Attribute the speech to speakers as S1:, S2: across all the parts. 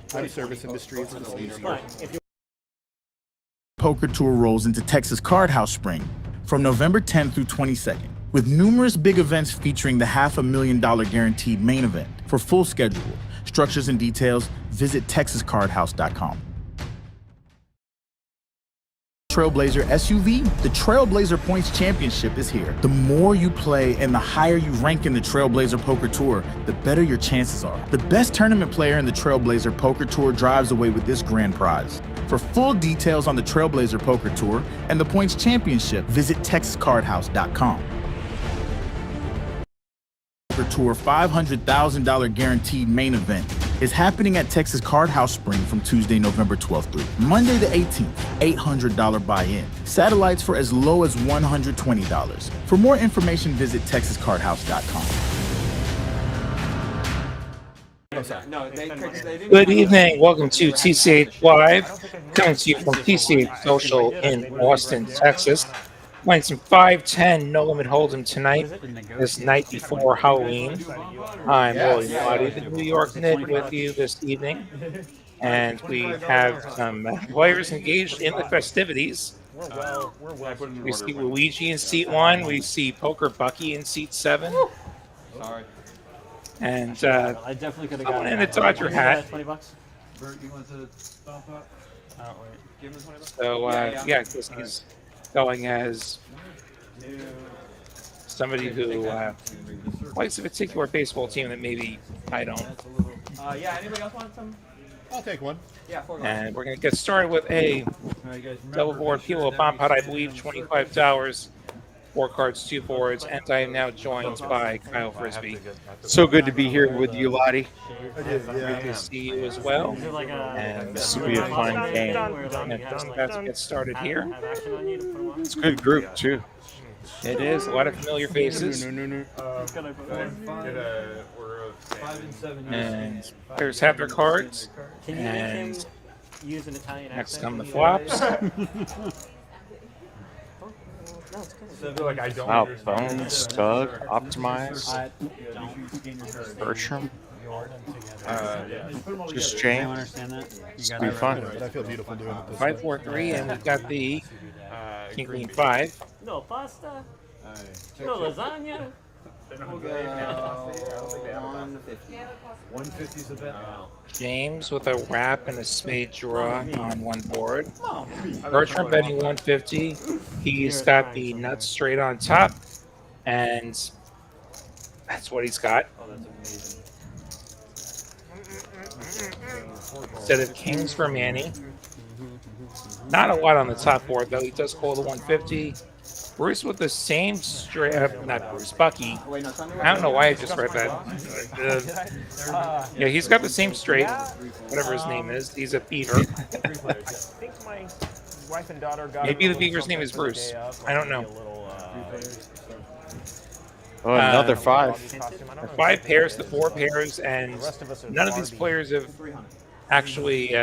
S1: service industry. It's a little easier.
S2: Poker Tour rolls into Texas Card House Spring from November 10th through 22nd, with numerous big events featuring the $500,000 guaranteed main event. For full schedule, structures and details, visit texascardhouse.com. Trailblazer SUV, the Trailblazer Points Championship is here. The more you play and the higher you rank in the Trailblazer Poker Tour, the better your chances are. The best tournament player in the Trailblazer Poker Tour drives away with this grand prize. For full details on the Trailblazer Poker Tour and the Points Championship, visit texascardhouse.com. Poker Tour $500,000 guaranteed main event is happening at Texas Card House Spring from Tuesday, November 12th through Monday the 18th, $800 buy-in. Satellites for as low as $120. For more information, visit texascardhouse.com.
S3: Good evening. Welcome to TCH Live, coming to you from TCH Social in Austin, Texas. Playing some 5-10 No Limit Hold'em tonight, this night before Halloween. I'm Willie Lottie, the New York Knick, with you this evening. And we have some players engaged in the festivities. We see Luigi in seat 1. We see Poker Bucky in seat 7.
S4: Sorry.
S3: And someone in a Dodger hat.
S4: $20. Bert, you want to bump up? Give him $20.
S3: So, yeah, he's going as somebody who likes a particular baseball team that maybe I don't.
S4: Yeah, anybody else want some?
S1: I'll take one.
S4: Yeah, 4
S3: And we're going to get started with a double board Pilo bomb pot, I believe, $25. 4 cards, 2 boards, and I am now joined by Kyle Frisbee.
S5: So good to be here with you, Lottie.
S3: Good to see you as well. And
S5: this will be a fun game.
S3: And just about to get started here.
S5: It's a good group, too.
S3: It is. A lot of familiar faces.
S1: No.
S3: And players have their cards. And next come the flops.
S5: Wow, Bones, Doug, Optimize, Bertram, just James. It's gonna be fun.
S1: I feel beautiful doing it.
S3: 5, 4, 3, and we've got the King Queen 5.
S6: No pasta? No lasagna?
S4: We'll go 150. 150 is a bet.
S3: James with a wrap and a spade draw on one board. Bertram betting 150. He's got the nuts straight on top, and that's what he's got. Instead of kings for Manny. Not a lot on the top board, though. He does call the 150. Bruce with the same straight, not Bruce, Bucky. I don't know why I just read that. Yeah, he's got the same straight, whatever his name is. He's a beaver. Maybe the beaver's name is Bruce. I don't know.
S5: Oh, another 5.
S3: The 5 pairs, the 4 pairs, and none of these players have actually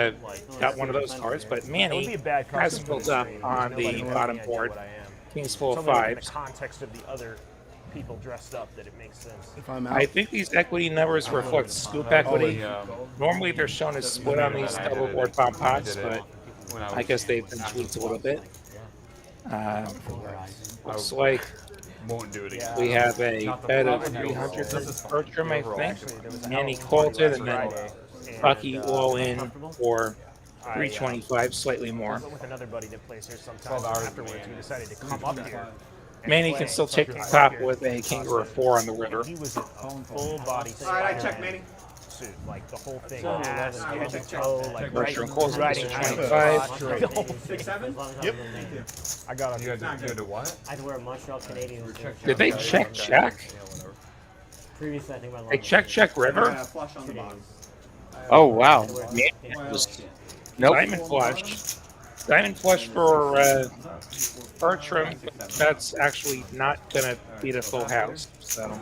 S3: got one of those cards, but Manny has built up on the bottom board. King's full of 5s.
S6: In the context of the other people dressed up, that it makes sense.
S3: I think these equity numbers reflect scoop equity. Normally they're shown as split on these double board bomb pots, but I guess they've been tweaked a little bit. Looks like we have a bet of 300 to Bertram, I think. Manny called it, and then Bucky all in for 325, slightly more.
S6: With another buddy that plays here sometime afterwards, we decided to come up here.
S3: Manny can still take the top with a king or a 4 on the river.
S6: He was a full body.
S4: All right, I check, Manny.
S6: Suit, like the whole thing, ass, head to toe, like
S3: Bertram calls it
S6: riding
S3: Mr. 25.
S6: the whole thing.
S4: 7?
S1: Yep.
S6: I got
S4: You guys go to what?
S6: I'd wear a Montreal Canadian.
S3: Did they check?
S6: Previously, I think my
S3: They check river?
S4: Flush on the bottom.
S5: Oh, wow. Nope.
S3: Diamond flush for Bertram. That's actually not going to beat a full house. So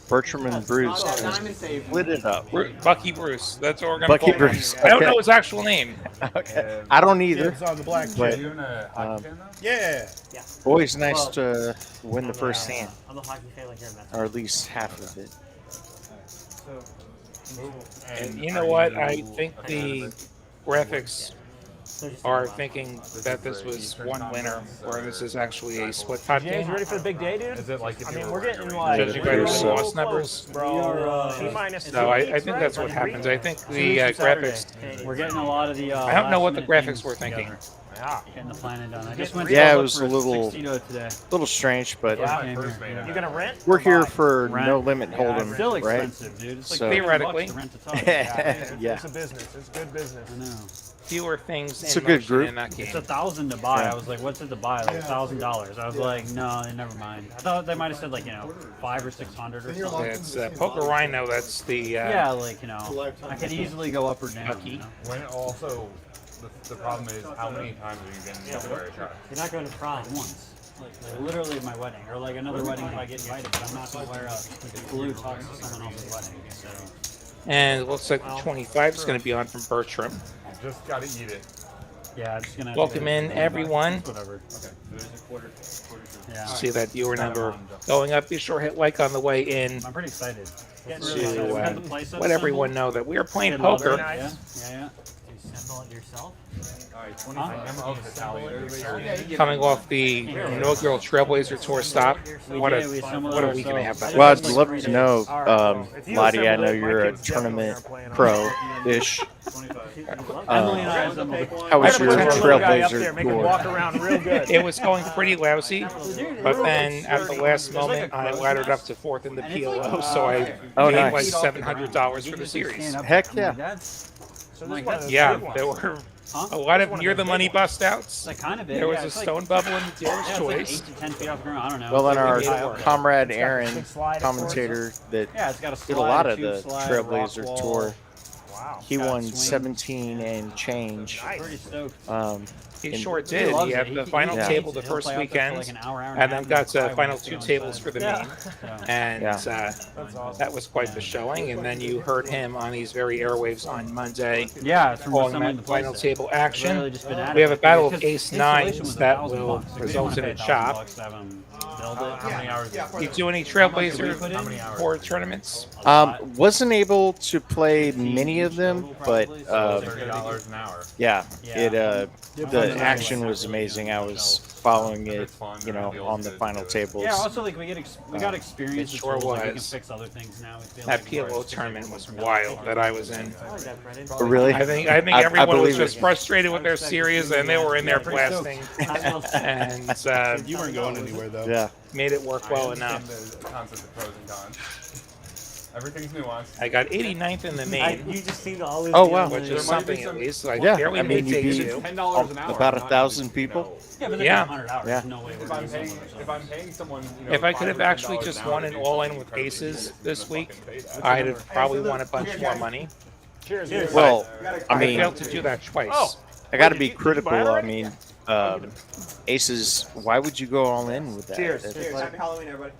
S5: Bertram and Bruce split it up.
S3: Bucky Bruce. That's what we're going to
S5: Bucky
S3: call him.
S5: Bruce.
S3: I don't
S5: Okay.
S3: know his actual name.
S5: Okay. I don't either.
S1: It's on the black.
S5: But,
S1: Yeah.
S5: always nice to win the first hand,
S6: I'm a hockey fan like you're a Mets.
S5: or at least half of it.
S3: And you know what? I think the graphics are thinking that this was one winner, where this is actually a split pot
S6: James,
S3: game.
S6: ready for the big day, dude?
S1: Is it like if
S6: I mean,
S1: you
S6: we're
S1: were
S6: getting
S1: working
S6: like
S3: Judging by the
S6: really
S3: loss
S6: close,
S3: numbers.
S6: bro. T-minus
S3: So I
S6: 2
S3: think
S6: weeks,
S3: that's
S6: right?
S3: what
S6: Like
S3: happens.
S6: week.
S3: I think
S6: 2
S3: the
S6: weeks from Saturday.
S3: graphics.
S7: We're getting a lot of the.
S3: I don't know what the
S7: last-minute
S3: graphics were
S7: things
S3: thinking.
S7: together.
S6: Yeah.
S7: Getting the planning done. I just went.
S5: Yeah,
S7: to
S5: it was a little
S7: today.
S5: strange, but
S6: Yeah.
S7: Came here, yeah.
S6: You gonna rent?
S5: we're here
S6: Or buy?
S5: for
S7: Rent.
S5: no limit hold'em,
S7: Still
S5: right?
S7: expensive, dude. It's like
S5: So-
S3: Theoretically.
S7: $10 to rent a tub.
S5: Yeah.
S6: It's a business. It's good business.
S7: I know.
S3: Fewer things
S5: It's
S3: in
S5: a good
S3: motion
S5: group.
S3: in that game.
S7: It's $1,000 to buy.
S5: Yeah.
S7: I was like, what's it to buy? Like $1,000. I was like, no, never mind. I thought they might have said like, 500 or 600 or something.
S3: It's Poker Rhino. That's the
S7: Yeah, like I could easily go up or down.
S3: Lucky.
S4: When also, the problem is how many times are you getting to wear a shot?
S7: You're not going to prom once. Like literally at my wedding, or like another wedding if I get invited, but I'm not going to wear a blue tux to someone else's wedding. So.
S3: And it looks like the 25 is going to be on from Bertram.
S4: Just gotta eat it.
S7: Yeah, I'm just gonna.
S3: Welcome in, everyone.
S7: Whatever. Yeah.
S3: See that viewer number going up. Be sure to hit like on the way in
S7: I'm pretty excited. Getting
S3: to
S7: really excited. We had the place
S3: let everyone know that we are playing poker.
S7: Yeah, yeah. You assemble it yourself?
S3: Coming off the inaugural Trailblazer Tour stop. What a week and a half that
S5: Well,
S3: was.
S5: I'd love to know, Lottie, I know you're a tournament pro-ish.
S7: Emily and I assembled it.
S5: How was your
S3: Pretend
S5: Trailblazer tour?
S6: Walk around real good.
S3: It was going pretty lousy, but then at the last moment, I laddered up to fourth in the PLO, so I
S5: Oh,
S3: paid
S5: nice.
S3: like $700 for the series.
S5: Heck yeah.
S3: Yeah, there were a lot of near-the-money bust-outs.
S7: Like kind of big.
S3: There was
S7: yeah,
S3: a
S7: it's like-
S3: stone bubble in the dealer's
S7: Yeah, it's like
S3: choice.
S7: 8 to 10 feet off the ground. I don't know.
S5: Well, then our
S3: made it work.
S5: comrade Aaron, commentator that
S7: Yeah, it's got a slide,
S5: did a lot of
S7: tube
S5: the
S7: slide,
S5: Trailblazer
S7: rock
S5: tour,
S7: wall.
S6: Wow.
S5: he
S7: Got
S5: won
S7: swing.
S5: 17 and change.
S7: Pretty stoked.
S3: He
S5: And
S3: sure
S7: He
S3: did.
S7: loves
S3: He
S7: it.
S3: had the final
S5: Yeah.
S3: table the
S7: He'll
S3: first
S7: play out there for
S3: weekend,
S7: like an hour,
S3: and then
S7: a
S3: got
S7: half, and
S3: final
S7: cry
S3: two
S7: when it's
S3: tables
S7: inside.
S3: for the
S7: Yeah.
S3: main.
S7: Yeah.
S3: And
S5: Yeah.
S3: that was quite the showing. And then you heard him on these very airwaves on Monday
S7: Yeah, it's from
S3: calling
S7: assembling
S3: that
S7: the place
S3: final
S7: there.
S3: table
S7: Literally
S3: action.
S7: just been at
S3: We
S7: it
S3: have a
S7: for
S3: battle of
S7: because
S3: ace
S7: installation
S3: nines
S7: was
S3: that
S7: $1,000
S3: will
S7: bucks. Like, they
S3: result
S7: wanna
S3: in
S7: pay
S3: a chop.
S7: $1,000 to have 'em build it.
S4: How many hours?
S3: You do any Trailblazer for tournaments?
S5: Wasn't able to play many of them, but
S4: $30 an hour.
S5: yeah, it
S7: Yeah.
S5: the action was amazing. I was following it, on the final tables.
S7: Yeah, also like we got experience.
S3: It sure
S7: with tools, like, we can
S3: was.
S7: fix other things now. We feel
S3: That
S7: like
S3: PLO tournament was wild that I was in.
S5: Oh, really?
S3: I think
S5: I
S3: everyone was
S5: believe
S3: just
S5: it.
S3: frustrated with their series, and they were in there blasting, and
S1: You weren't going anywhere though.
S5: Yeah.
S3: made it work well enough.
S4: The concept of pros and cons. Everything's nuanced.
S3: I got 89th in the main,
S6: You just seem to always.
S5: Oh,
S6: be
S5: wow.
S6: on
S3: which
S6: the-
S3: is something at least. So I
S5: Yeah,
S3: barely
S5: I mean,
S3: made
S5: you
S3: phase
S5: beat-
S3: two.
S4: $10 an hour.
S5: About
S4: not
S5: 1,000
S4: just,
S5: people?
S7: Yeah, but
S3: Yeah.
S7: 100 hours.
S5: Yeah.
S7: There's no way we're
S4: If I'm
S7: doing
S4: paying,
S7: something
S4: if I'm paying someone,
S3: If I could have
S4: $5 or
S3: actually
S4: $10
S3: just
S4: an hour
S3: won
S4: to
S3: an
S4: do
S3: all-in
S4: something
S3: with
S4: incredibly
S3: aces
S4: difficult,
S3: this
S4: then
S3: week,
S4: fucking pay that.
S3: I'd have probably won a bunch more money.
S6: Cheers.
S5: Well, I
S3: I
S5: mean,
S3: failed to do that twice.
S6: Oh.
S5: I got to
S6: Wait,
S5: be
S6: did you buy
S5: critical.
S6: it
S5: I
S6: already?
S5: mean, aces. Why would you go all in with that?
S6: Cheers.
S5: That's
S6: Happy Halloween, everybody.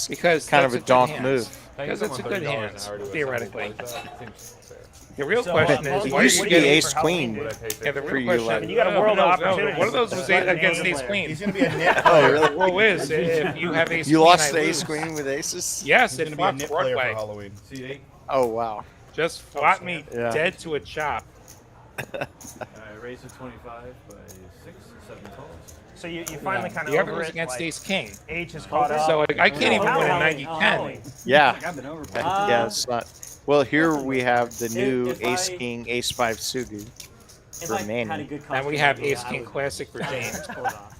S3: Because
S5: kind of
S3: that's
S5: a
S3: good
S5: donk
S3: hand.
S5: move.
S3: Because it's a good
S4: $30
S3: hand,
S4: an hour to
S3: theoretically.
S4: assemble a place, that seems fair.
S3: The real
S6: So,
S3: question
S6: well,
S3: is,
S6: it
S3: why are
S5: used
S3: you
S5: to be
S3: getting...
S5: ace queen.
S4: Would I pay
S3: Yeah, the
S5: for
S3: real
S5: you,
S3: question
S5: like-
S3: is,
S6: You got a world of opportunities.
S3: one of those was against ace queen.
S1: He's gonna be a nit.
S5: Oh, really?
S3: Well, Wiz, if you have ace
S5: You
S3: queen,
S5: lost
S3: I
S5: the ace
S3: lose.
S5: queen with aces?
S3: Yes,
S1: He's
S3: it
S1: gonna be a
S3: flopped
S1: nit player for
S3: Broadway.
S1: Halloween.
S5: Oh, wow.
S3: Just fought me
S5: Yeah.
S3: dead to a chop.
S4: Raise to 25 by 6, 7 tall.
S6: So you finally kind of
S3: The other
S6: over
S3: was
S6: it,
S3: against
S6: like,
S3: ace king.
S6: H is caught up.
S3: So like, I can't even win a
S6: Halloween,
S3: 90-10.
S5: Yeah.
S7: Like, I've been over.
S5: Yeah, it's not. Well, here we have the new
S8: if
S5: ace
S8: I-
S5: king, ace 5 suited
S8: If
S5: for
S8: I had a
S5: Manny.
S8: good
S3: And we
S8: costume
S3: have
S8: idea,
S3: ace
S8: I
S3: king
S8: would
S3: classic for James.
S8: pull it off.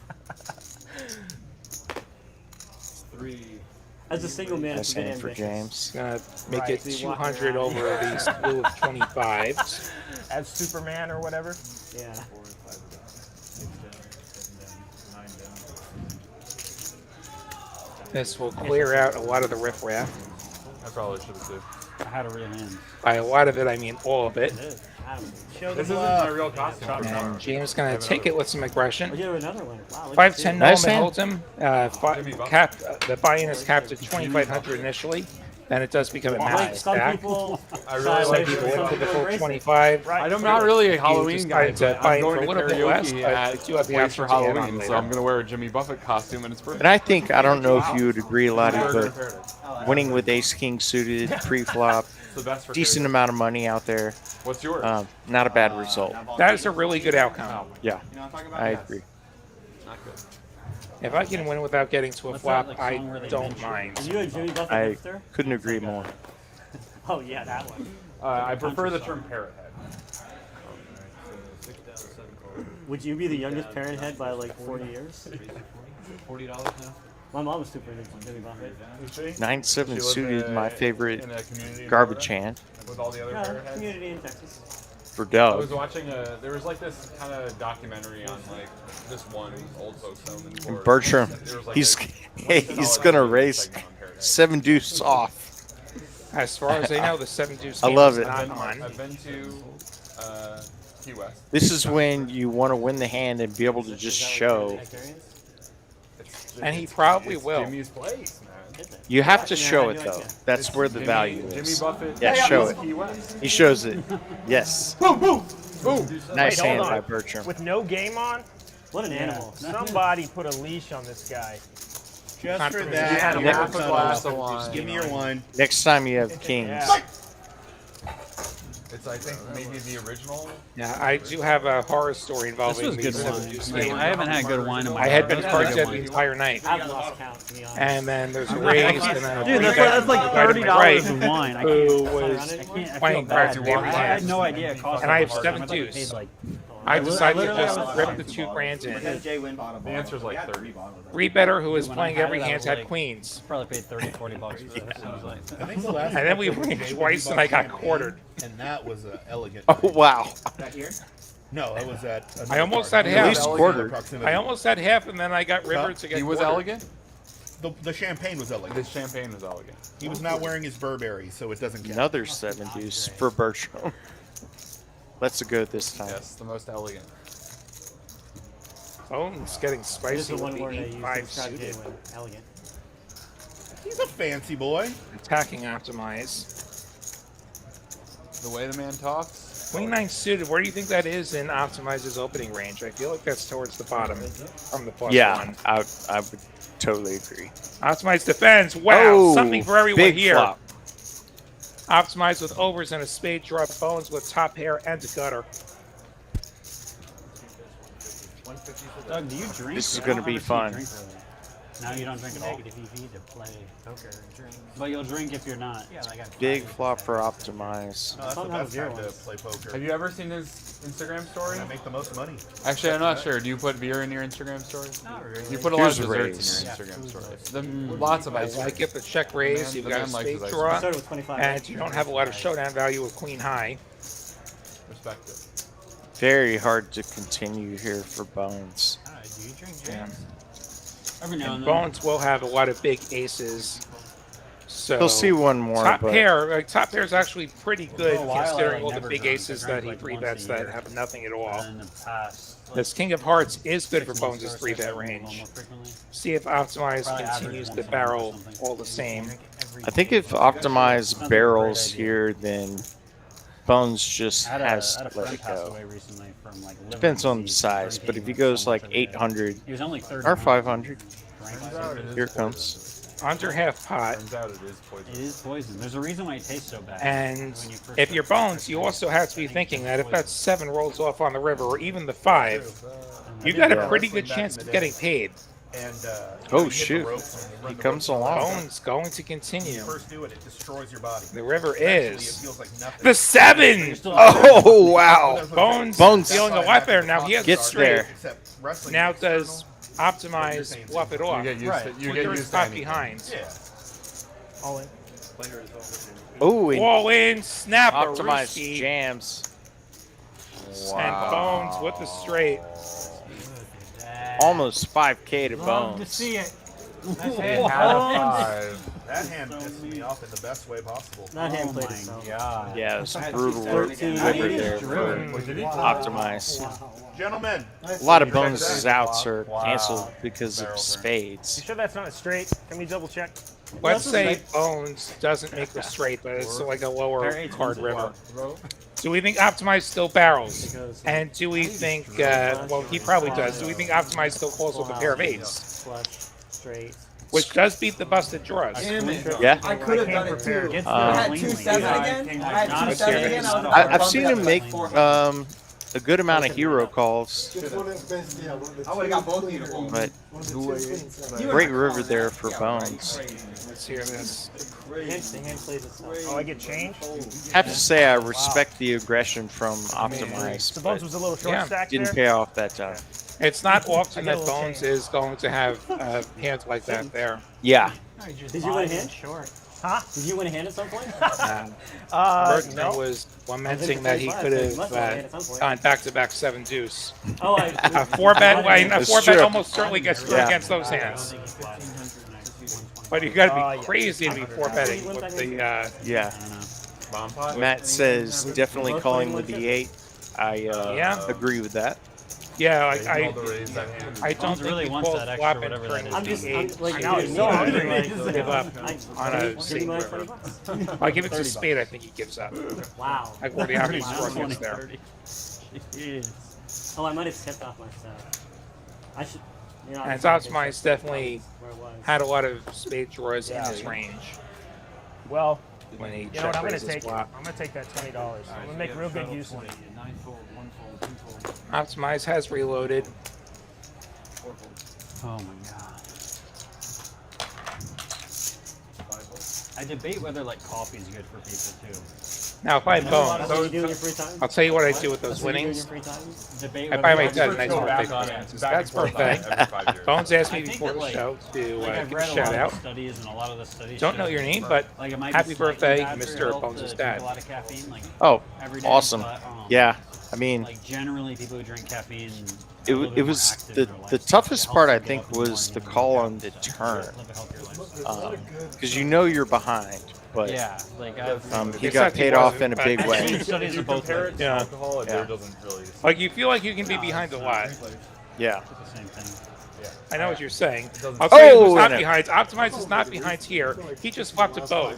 S4: 3.
S8: As a single man,
S5: That's
S8: it's a bit
S5: in for
S8: ambitious.
S5: James.
S3: Gonna make it
S8: So you walk
S3: 200
S8: around.
S3: over these blue of 25s.
S6: As Superman or whatever.
S8: Yeah.
S4: 4, 5 down. 6 down, 7 down, 9 down.
S3: This will clear out a lot of the riffraff.
S4: I probably should have too.
S7: I had a real hand.
S3: By a lot of it, I mean all of it.
S8: It is.
S6: Show
S4: This
S6: the
S4: isn't
S6: love.
S4: my real costume.
S3: And James gonna take it with some aggression.
S8: We do another one. Wow. look at
S3: 510
S5: Nice
S3: Norman
S5: hand.
S3: holds him. The buy-in is capped at 2,500 initially. Then it does become a
S8: Like
S3: max
S8: some
S3: stack.
S8: people,
S4: I really
S8: shy
S3: Some
S8: away
S4: like
S3: people
S8: from it,
S3: went
S8: some
S3: to the
S8: people
S3: full
S8: embrace it.
S3: 25.
S6: Right.
S4: I'm not really a
S3: You
S4: Halloween
S3: just
S4: guy,
S3: tried to
S4: but
S3: buy
S4: I'm
S3: in for
S4: going
S3: a
S4: to
S3: little bit less,
S4: karaoke
S3: but
S4: at
S3: I do have the
S4: place for
S3: option to add on
S4: Halloween, so
S3: later.
S4: I'm going to wear a Jimmy Buffett costume, and it's perfect.
S5: And I think, I don't know if you would agree, Lottie,
S4: Very
S5: but
S4: fair.
S5: winning with ace king suited pre-flop,
S4: It's the best for
S5: decent
S4: carry.
S5: amount of money out there.
S4: What's yours?
S5: Not a bad result.
S3: That is a really good outcome.
S5: Yeah, I agree.
S4: Not good.
S3: If I can win without getting to a
S7: What's
S3: flop,
S7: that, like,
S3: I
S7: song where they
S3: don't
S7: mention-
S3: mind.
S8: Are you a Jimmy Buffett
S5: I
S8: hipster?
S5: couldn't agree more.
S8: Oh yeah, that one.
S4: I prefer the term parrot head.
S8: Would you be the youngest parent head by like 40 years?
S6: $40 now.
S8: My mom was super into Jimmy Buffett.
S5: 9-7
S4: She
S5: suited,
S4: lived
S5: my favorite
S4: in a community in
S5: garbage
S4: Florida
S5: hand
S4: with all the other
S8: No,
S4: parrot heads.
S8: community in Texas.
S5: for
S4: I was
S5: Doug.
S4: watching there was like this kind of documentary on like this one old folks home in Florida.
S5: Bertram,
S4: There was, like,
S5: he's
S4: a
S5: he's
S4: $1
S5: gonna
S4: video
S5: race
S4: segment on parrot heads.
S5: 7 deuce off.
S3: As far as I know, the 7 deuce
S5: I
S3: game
S5: love
S3: is
S5: it.
S3: not
S4: I've
S3: on.
S4: been to Key West.
S5: This is when you want to win the hand and be able to just show.
S3: And he probably
S4: It's
S3: will.
S4: Jimmy's place, man.
S5: You have to show it though. That's where the value
S4: Jimmy
S5: is.
S4: Buffett.
S5: Yeah, show it.
S4: Key West.
S5: He shows it. Yes.
S4: Boom.
S5: Nice
S6: Wait,
S5: hand
S6: hold
S5: by
S6: on.
S5: Bertram.
S6: With no game on,
S8: What an animal.
S6: somebody put a leash on this guy.
S1: Just for
S3: Confidence.
S4: You
S1: that,
S4: had a
S5: Yeah.
S4: half a glass of wine.
S1: give me your wine.
S5: Next time you have kings.
S6: Yeah.
S4: It's I think maybe the original.
S3: Yeah, I do have a horror story
S7: This
S3: involving
S7: was
S3: the
S7: good
S3: 7
S7: wine.
S3: deuce
S7: Like,
S3: game.
S7: I haven't had good wine in my
S3: I had been
S7: life.
S3: card
S7: That's
S3: dead
S7: good
S3: the
S7: wine.
S3: entire night.
S8: I've lost count, to be honest.
S3: And then there's a raise, and then a
S7: Dude, that's like
S3: guy to my right
S7: $30 of wine. I
S3: who
S7: can't.
S3: was
S8: I can't.
S7: I
S3: playing
S7: feel bad.
S3: cards with every
S7: I had
S3: hand.
S7: no idea it cost.
S3: And I have
S7: that much.
S3: 7
S7: I thought you
S3: deuce.
S7: paid, like,
S3: I decided to
S7: literally,
S3: just
S7: I was
S3: rip
S7: like-
S3: the 2 grand in.
S4: The answer's like 30.
S3: Rebetter, who was
S7: When I
S3: playing
S7: had
S3: every
S7: it, I
S3: hand,
S7: was
S3: had
S7: like-
S3: queens.
S7: Probably paid $30-40 for this. It was like,
S1: I think the last
S3: And then we
S1: one was
S3: went
S1: Jay
S3: twice,
S1: Woody
S3: and I got
S1: Buffett
S3: quartered.
S1: And that was an elegant.
S5: Oh wow.
S1: No, it was at.
S3: I almost
S1: card.
S3: had
S1: It was
S3: half.
S5: At least quartered.
S1: proximity.
S3: I almost had half, and then I got rivered to get
S4: He was
S3: quartered.
S4: elegant.
S1: The champagne was elegant.
S4: This champagne was elegant.
S1: He was not wearing his Burberry, so it doesn't count.
S5: Another 7 deuce for Bertram. Let's go this time.
S4: Yes, the most elegant.
S3: Phone's getting
S8: It is
S3: spicy
S8: the
S3: with
S8: one
S3: the
S8: word I use to
S3: 8-5
S8: describe
S3: suited.
S8: Jay Wynn. Elegant.
S1: He's a fancy boy.
S3: Attacking optimize.
S4: The way the man talks.
S3: Queen 9 suited, where do you think that is in Optimize's opening range? I feel like that's towards the bottom from the +1.
S5: Yeah, I would totally agree.
S3: Optimize defends. Wow,
S5: Oh,
S3: something for everyone
S5: big
S3: here.
S5: flop.
S3: Optimize with overs and a spade draw, bones with top pair and a gutter.
S7: Doug, do you drink?
S5: This is
S7: I
S5: gonna
S7: don't
S5: be
S7: ever see you
S5: fun.
S7: drink really. Now you don't drink at all.
S8: Negative EV to play poker and drink.
S7: But you'll drink if you're not.
S8: Yeah, I got
S5: Big flop for Optimize.
S1: No, that's the
S8: Somehow
S1: best
S8: zero
S1: time to
S8: ones.
S1: play poker.
S4: Have you ever seen his Instagram story?
S1: I make the most money.
S4: Actually, I'm not sure. Do you put beer in your Instagram story?
S8: Not really.
S4: You put a lot of
S5: Here's a
S4: desserts in your Instagram story. Lots of ice
S3: I
S4: cream.
S3: get the check raise,
S4: Man-
S3: you've
S4: the
S3: got a
S4: man likes
S3: spade
S4: his ice
S8: I
S3: draw,
S8: started with 25.
S3: and you don't have a lot of showdown value with Queen High.
S4: Respect it.
S5: Very hard to continue here for Bones.
S8: Do you drink
S3: Yeah.
S7: Every now and
S3: And
S7: then.
S3: Bones will have a lot of big aces. So
S5: He'll see one more,
S3: top
S5: but
S3: pair, top pair is actually pretty good
S7: For a while, I,
S3: considering
S7: like,
S3: all the
S7: never
S3: big
S7: drank. I
S3: aces
S7: drank,
S3: that he
S7: like,
S3: three
S7: once a
S3: bets that
S7: year.
S3: have nothing at all.
S7: And in the past, like,
S3: This King of Hearts is good for
S7: 6
S3: Bones'
S7: months ago,
S3: 3-bet
S7: started drinking a
S3: range.
S7: little more frequently.
S3: See if Optimize
S7: Probably
S3: continues
S7: average
S3: to
S7: once a month or
S3: barrel
S7: something.
S3: all the same.
S5: I think if Optimize
S7: Sounds like a
S5: barrels
S7: great idea.
S5: here, then Bones just
S7: I had
S5: has
S7: a
S5: to
S7: friend
S5: let it
S7: pass
S5: go.
S7: away recently from like liver
S5: Depends on the
S7: disease,
S5: size, but
S7: drinking
S5: if he goes
S7: so much
S5: like
S7: every day.
S5: 800
S7: He was only 30.
S5: or 500,
S7: Drank
S5: here it comes.
S3: Under half pot.
S4: Turns out it is poison.
S7: It is poison. There's a reason why it tastes so bad.
S3: And
S7: when you first
S3: if
S7: start
S3: you're Bones, you also have to be thinking that if that 7 rolls off on the river, or even the 5, you got a
S5: Yeah.
S3: pretty good chance of getting paid.
S1: And
S5: Oh,
S1: you hit the
S5: shoot.
S1: ropes and you run
S5: He
S1: the
S5: comes
S1: ropes
S5: along.
S3: Bones going to
S1: When
S3: continue.
S1: you first do it, it destroys your body.
S3: The river
S1: Eventually, it
S3: is
S1: feels like nothing.
S3: the 7.
S5: Oh wow!
S3: Bones
S5: Bones
S3: feeling a lot better now. He has
S5: gets
S3: straight.
S5: there.
S1: Except wrestling
S3: Now
S1: is
S3: does
S1: external.
S3: Optimize bluff it off?
S4: You get used
S7: Right.
S4: to you
S3: With
S4: get
S3: your
S4: used to
S3: top
S4: anything.
S3: behind.
S1: Yeah.
S5: Oh, and
S3: All in, snap a
S5: Optimize
S3: rooski,
S5: jams.
S3: and Bones with the straight.
S5: Almost 5K to
S8: Love to
S5: Bones.
S8: see it.
S4: And had a 5.
S1: That hand pissed me off in the best way possible.
S8: That hand
S7: Oh
S8: played
S7: my
S8: itself.
S7: god.
S5: Yeah, it was brutal work
S8: 13
S5: over there for
S4: What did he?
S5: Optimize.
S1: Gentlemen,
S5: A lot of Bones' outs are canceled because of spades.
S6: You sure that's not a straight? Can we double check?
S3: Let's say Bones doesn't make the straight, but it's like a lower card river. Do we think Optimize still barrels? And do we think, well, he probably does. Do we think Optimize still calls with a pair of 8s?
S8: Flush, straight.
S3: which does beat the busted draws.
S5: Yeah.
S9: I could have done it too.
S7: Gets
S9: I had
S7: cleanly.
S9: 2-7 again. I had
S7: Not
S9: 2-7
S3: serious.
S9: again. I was
S5: I've seen him make a good amount of hero calls,
S9: I would have got both of you to fold.
S5: but great river there for Bones.
S3: Let's hear this.
S8: The hand plays itself.
S6: Oh, I get change?
S5: Have to say I respect the aggression from Optimize,
S6: So Bones
S5: but
S6: was a little short
S3: Yeah,
S6: stack
S5: didn't
S6: there.
S5: pay off that time.
S3: It's not often
S6: I get a
S3: that
S6: little
S3: Bones
S6: change.
S3: is going to have hands like that there.
S5: Yeah.
S8: Did you win a hand?
S7: Short.
S6: Huh?
S8: Did you win a hand at some point?
S3: Bergman
S6: No.
S3: was lamenting that he could
S8: You must have won a hand
S3: have
S8: at some point.
S3: gone back-to-back 7 deuce.
S8: Oh,
S3: A 4-bet, a
S5: That's
S3: 4-bet
S5: true.
S3: almost certainly gets through
S5: Yeah.
S3: against those hands. But you got to be
S6: yeah.
S3: crazy to be 4-betting with the.
S5: Yeah.
S7: I don't know.
S5: Matt says definitely calling with the 8. I
S3: Yeah.
S5: agree with that.
S3: Yeah, I don't
S7: Bones
S3: think
S7: really
S3: he
S7: wants
S3: calls
S7: that extra,
S3: flop and
S7: whatever
S3: turn
S7: that
S8: I'm
S3: the
S8: just,
S3: 8.
S8: like,
S6: Now
S8: dude,
S6: he's so
S8: me,
S6: hungry.
S8: like,
S3: Give up on a
S8: give me
S3: C
S8: my
S3: river.
S8: 20 bucks.
S3: I give it to spade, I think he gives up.
S8: Wow.
S3: Like where the average
S7: Minus
S3: score
S7: 20,
S3: gets there.
S7: 30. Jeez.
S8: Oh, I might have tipped off my stuff. I should. You know,
S3: And
S8: I
S3: it's
S8: just-
S3: Optimize definitely
S8: where it was.
S3: had a lot of spade drawers in his range
S6: Well,
S3: when he
S6: you know what? I'm
S3: check
S6: gonna
S3: raised his
S6: take.
S3: flop.
S6: I'm gonna take that $20. I'm gonna make real good use of it.
S4: 9 fold, 1 fold, 2 fold.
S3: Optimize has reloaded.
S7: Oh my god. I debate whether like coffee is good for people too.
S3: Now if I had
S8: That's a lot of
S3: Bones,
S8: what you do in your free time.
S3: I'll tell you what I do with those
S8: That's what you do in your
S3: winnings.
S8: free time.
S7: Debate
S3: I
S7: whether
S3: buy my
S7: like-
S3: dad a nice
S1: Go
S3: little
S1: back
S3: big
S1: on
S3: fan.
S1: it.
S3: That's
S1: Back and forth on
S3: perfect.
S1: it every 5 years.
S3: Bones asked me
S7: I think
S3: before
S7: that,
S3: the
S7: like-
S3: show to
S7: Like I've
S3: give a
S7: read a
S3: shout
S7: lot
S3: out.
S7: of studies, and a lot of the studies
S3: Don't know
S7: show
S3: your
S7: that,
S3: name, but
S7: like, it might
S3: happy
S7: be slightly
S3: birthday,
S7: bad for
S3: Mr.
S7: your health
S3: Bones'
S7: to drink
S3: dad.
S7: A lot of caffeine, like
S5: Oh,
S7: every day,
S5: awesome.
S7: but,
S5: Yeah. I mean,
S7: Like generally, people who drink caffeine.
S5: it was the toughest part I think was the call on the turn, because you know you're behind, but
S7: Yeah, like
S5: he
S3: It's
S5: got
S3: not
S5: paid
S3: the
S5: off
S3: wasn't,
S5: in a
S3: but-
S5: big
S7: I've
S5: way.
S7: seen studies of both
S1: Compare
S7: ways.
S1: it to
S3: Yeah.
S1: alcohol, it
S5: Yeah.
S1: doesn't really.
S3: Like you feel like you can be behind a lot.
S5: Yeah.
S7: It's the same thing.
S3: I know what you're saying.
S1: doesn't-
S3: I'll tell you who's
S5: Oh,
S3: not
S5: and
S3: behind. Optimize is not behind here. He just flopped a boat.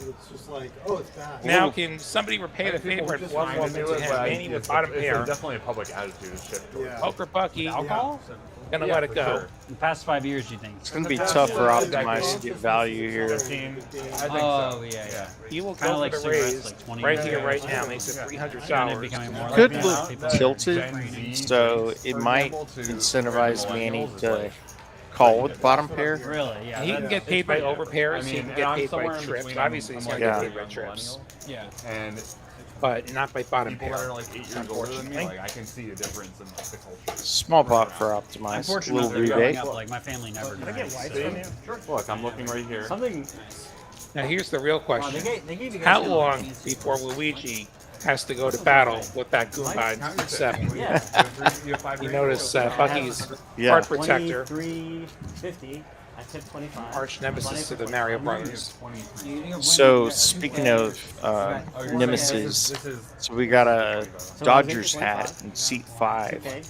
S9: It's just like, oh, it's bad.
S3: Now can somebody repay the favor and one more into him? Manny with bottom pair.
S1: Definitely a public attitude to shift towards.
S9: Yeah.
S3: Poker Bucky.
S7: Alcohol?
S3: Gonna
S1: Yeah,
S3: let it
S1: for
S3: go.
S1: sure.
S7: In the past 5 years, you think?
S5: It's gonna be tough for Optimize to get value here.
S1: 15, I think
S7: Oh
S1: so.
S7: yeah.
S3: He will
S7: Kinda
S3: go
S7: like
S3: for the
S7: cigarettes,
S3: raise
S7: like 20
S3: right
S7: years
S3: here,
S7: ago.
S3: right now. Makes it
S7: Kind of
S3: $300.
S7: becoming more
S5: Could
S7: like
S5: look
S7: people
S5: tilted,
S1: Gen Z,
S5: so
S1: for
S5: it might
S1: example, to
S5: incentivize
S1: millennials
S5: Manny
S1: is
S5: to
S1: like-
S5: call with bottom pair.
S7: Really? Yeah.
S3: He can
S7: that's-
S3: get paid by overpairs. He can
S1: and
S3: get
S1: I'm
S3: paid by
S1: somewhere in
S3: trips.
S1: between.
S3: Obviously, he's
S1: I'm
S3: gonna
S5: like
S3: get
S5: a
S3: paid by trips,
S7: Yeah.
S1: And
S3: but not by bottom
S1: people that
S3: pair.
S1: are like 8 years older than me,
S3: Unfortunately.
S1: like I can see a difference in like the culture.
S5: Small pot for
S7: I'm
S5: Optimize.
S7: fortunate
S5: Little
S7: that growing
S5: rebate.
S7: up, like my family never
S6: Can I
S7: drank.
S6: get whites
S7: so-
S6: from you?
S1: Look, I'm looking right here.
S8: Something.
S3: Now here's the real
S7: Wow,
S3: question:
S7: they gave you guys
S3: how
S7: a-
S3: long before Luigi has to go to battle with that Goombine 7?
S8: Yeah.
S3: You notice Bucky's
S5: Yeah.
S3: card protector,
S8: 23.50. I tipped 25.
S3: arch nemesis to the Mario Brothers.
S5: So speaking of nemesis, so we got a Dodgers hat in seat 5.
S8: Okay.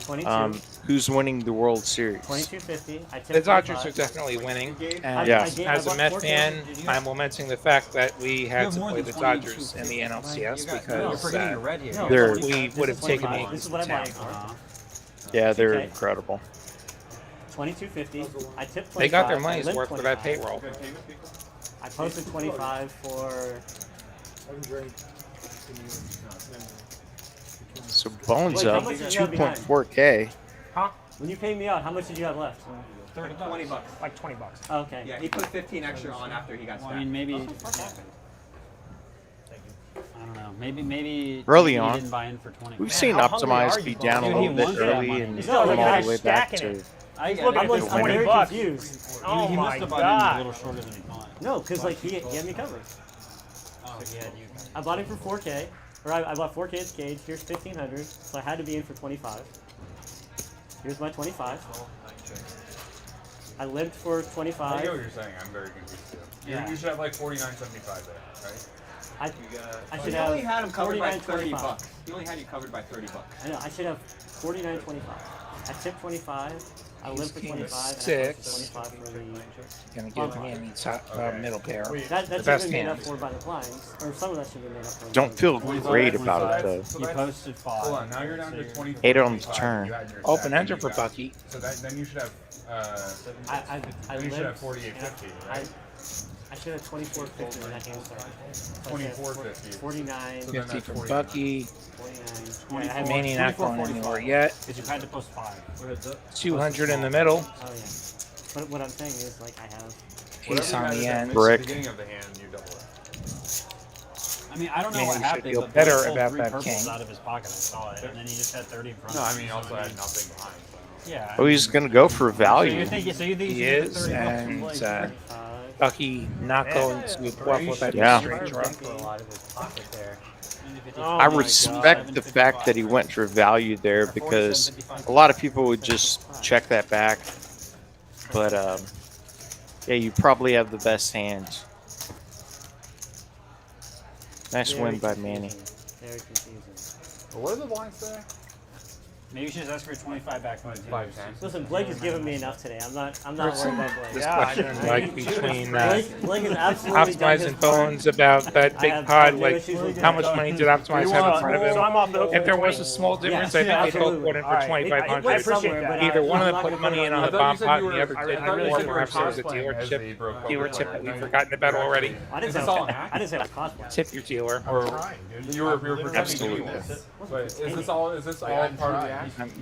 S8: 22.
S5: Who's winning the World Series?
S8: 22.50. I tipped
S3: The Dodgers are
S8: 25.
S3: definitely winning, and
S5: Yeah.
S3: as a Met fan, I'm lamenting the fact that we had to play the Dodgers in the NLCS because
S8: No,
S5: They're-
S3: we would have taken the
S8: 25.
S3: Yankees
S8: This is
S3: to
S8: what I'm
S3: town.
S8: buying for.
S5: Yeah, they're
S8: Okay.
S5: incredible.
S8: 22.50. I tipped 25.
S3: They got their
S8: I
S3: money's
S8: limped
S3: worth for that
S8: 25.
S3: payroll.
S8: I posted 25 for.
S5: So Bones
S8: Wait, how
S5: up
S8: much did you have behind?
S5: 2.4K.
S8: When you paid me out, how much did you have left?
S9: $20.
S6: Like $20.
S8: Oh, okay.
S9: Yeah, he put 15 extra on after he got
S7: Well,
S9: stacked.
S7: I mean, maybe. I don't know. Maybe.
S5: Early
S7: he
S5: on.
S7: didn't buy in for 20.
S5: We've seen
S6: how hungry are
S5: Optimize
S6: you,
S5: be
S6: Bones?
S5: down a
S7: Dude,
S5: little
S7: he
S5: bit
S7: wants that
S5: early
S7: money.
S5: and
S8: He's
S5: come
S8: not
S5: all
S8: like
S5: the way back
S6: stacking
S5: to.
S6: it.
S7: I
S6: Look at
S8: I'm,
S6: this,
S8: I'm
S6: $20
S8: very
S6: bucks.
S8: confused.
S6: Oh
S7: he
S6: my
S7: must have bought in a
S6: god.
S7: little shorter than he thought.
S8: No, because like he had me covered.
S7: Oh, yeah, you.
S8: I bought it for 4K, or I bought 4K at Cage. Here's 1,500, so I had to be in for 25. Here's my 25. I lived for
S1: I get
S8: 25.
S1: what you're saying. I'm very confused too.
S7: Yeah.
S1: You should have like 49.75 there, right?
S8: I
S9: He
S8: should
S9: only
S8: have
S9: had him covered by 30
S8: $49.25.
S9: bucks. He only had you covered by 30 bucks.
S8: I know. I should have 49.25. I tipped 25. I lived for
S3: King
S8: 25.
S3: six.
S8: And I posted 25 for the.
S3: Gonna give Manny top middle pair.
S8: That
S3: The
S8: should
S3: best
S8: have been made up
S3: hand.
S8: for by the blinds, or some of that should have been made up for.
S5: Don't feel great about it though.
S7: He posted 5.
S1: Hold on, now you're down to 20.
S5: Ate on the turn.
S3: Open ender for Bucky.
S1: So then you should have.
S8: I
S1: you should
S8: lived-
S1: have 4850, right?
S8: I should have 2450 when that game started.
S1: 2450.
S8: 49.
S1: So then
S3: 50
S1: that's
S3: from
S1: 49.
S3: Bucky.
S8: 49. Yeah, I had
S3: Manny not going
S8: 24,
S3: anywhere
S8: 45.
S3: yet.
S7: Because you had to post 5.
S3: 200 in the middle.
S8: Oh yeah. But what I'm saying is, like, I have.
S3: Ace on the end.
S5: Brick.
S1: Beginning of the hand, you double it.
S7: I mean, I don't know
S3: Man,
S7: what
S3: you should
S7: happened,
S3: feel
S7: but
S3: better
S7: Blake pulled
S3: about
S7: 3
S3: that
S7: purples
S3: king.
S7: out of his pocket. I saw it, and then he just had 30 in front.
S1: No,
S7: of
S1: I
S7: him.
S1: mean, he also had nothing behind. So.
S7: Yeah.
S5: Oh, he's gonna go for
S7: So
S5: value.
S7: you think so you think
S3: He
S7: should get
S3: is,
S7: 30 bucks from
S3: and
S7: Blake?
S3: Bucky not going to bluff with that
S5: Yeah.
S3: straight draw.
S8: For a lot of his pocket there.
S5: I respect the fact that he went for value there because a lot of people would just check that back. But yeah, you probably have the best hands. Nice win by Manny.
S8: Very confusing.
S1: What do the blinds say?
S7: Maybe you should just ask for your 25 back from the dealers.
S1: 510.
S8: Listen, Blake has given me enough today. I'm not worried about Blake.
S3: This question, like between
S8: Blake is absolutely done his
S3: optimizing
S8: part.
S3: Bones about that
S8: I
S3: big
S8: have
S3: pod,
S8: no
S3: like
S8: issues with
S3: how
S8: that.
S3: much money did Optimize have in front of him?
S6: So I'm off the hook.
S3: If there was a small difference, I think they both put in for
S6: Alright.
S3: 2,500.
S6: I appreciate
S8: Somewhere,
S6: that.
S8: but
S3: Either one of
S8: I'm
S3: them
S8: not
S3: put
S8: gonna
S3: money
S8: put
S3: in
S8: it
S3: on the
S1: I thought
S3: bomb
S1: you said
S3: pot,
S1: you
S3: and the
S1: were-
S3: other
S1: I
S3: did,
S1: thought you
S3: or
S1: said you were
S3: perhaps there was a
S1: cosplaying as
S3: dealer
S1: the
S3: tip.
S1: broke
S3: Dealer
S1: poker
S3: tip that we've
S1: player.
S3: forgotten about already.
S8: I didn't
S1: Is
S8: say
S1: this
S8: I
S1: all
S8: was,
S1: an act?
S8: I didn't say I was cosplaying.
S3: Tip your dealer.
S1: Or you were pretending
S5: Absolutely.
S1: to be this. But is this all part of the act?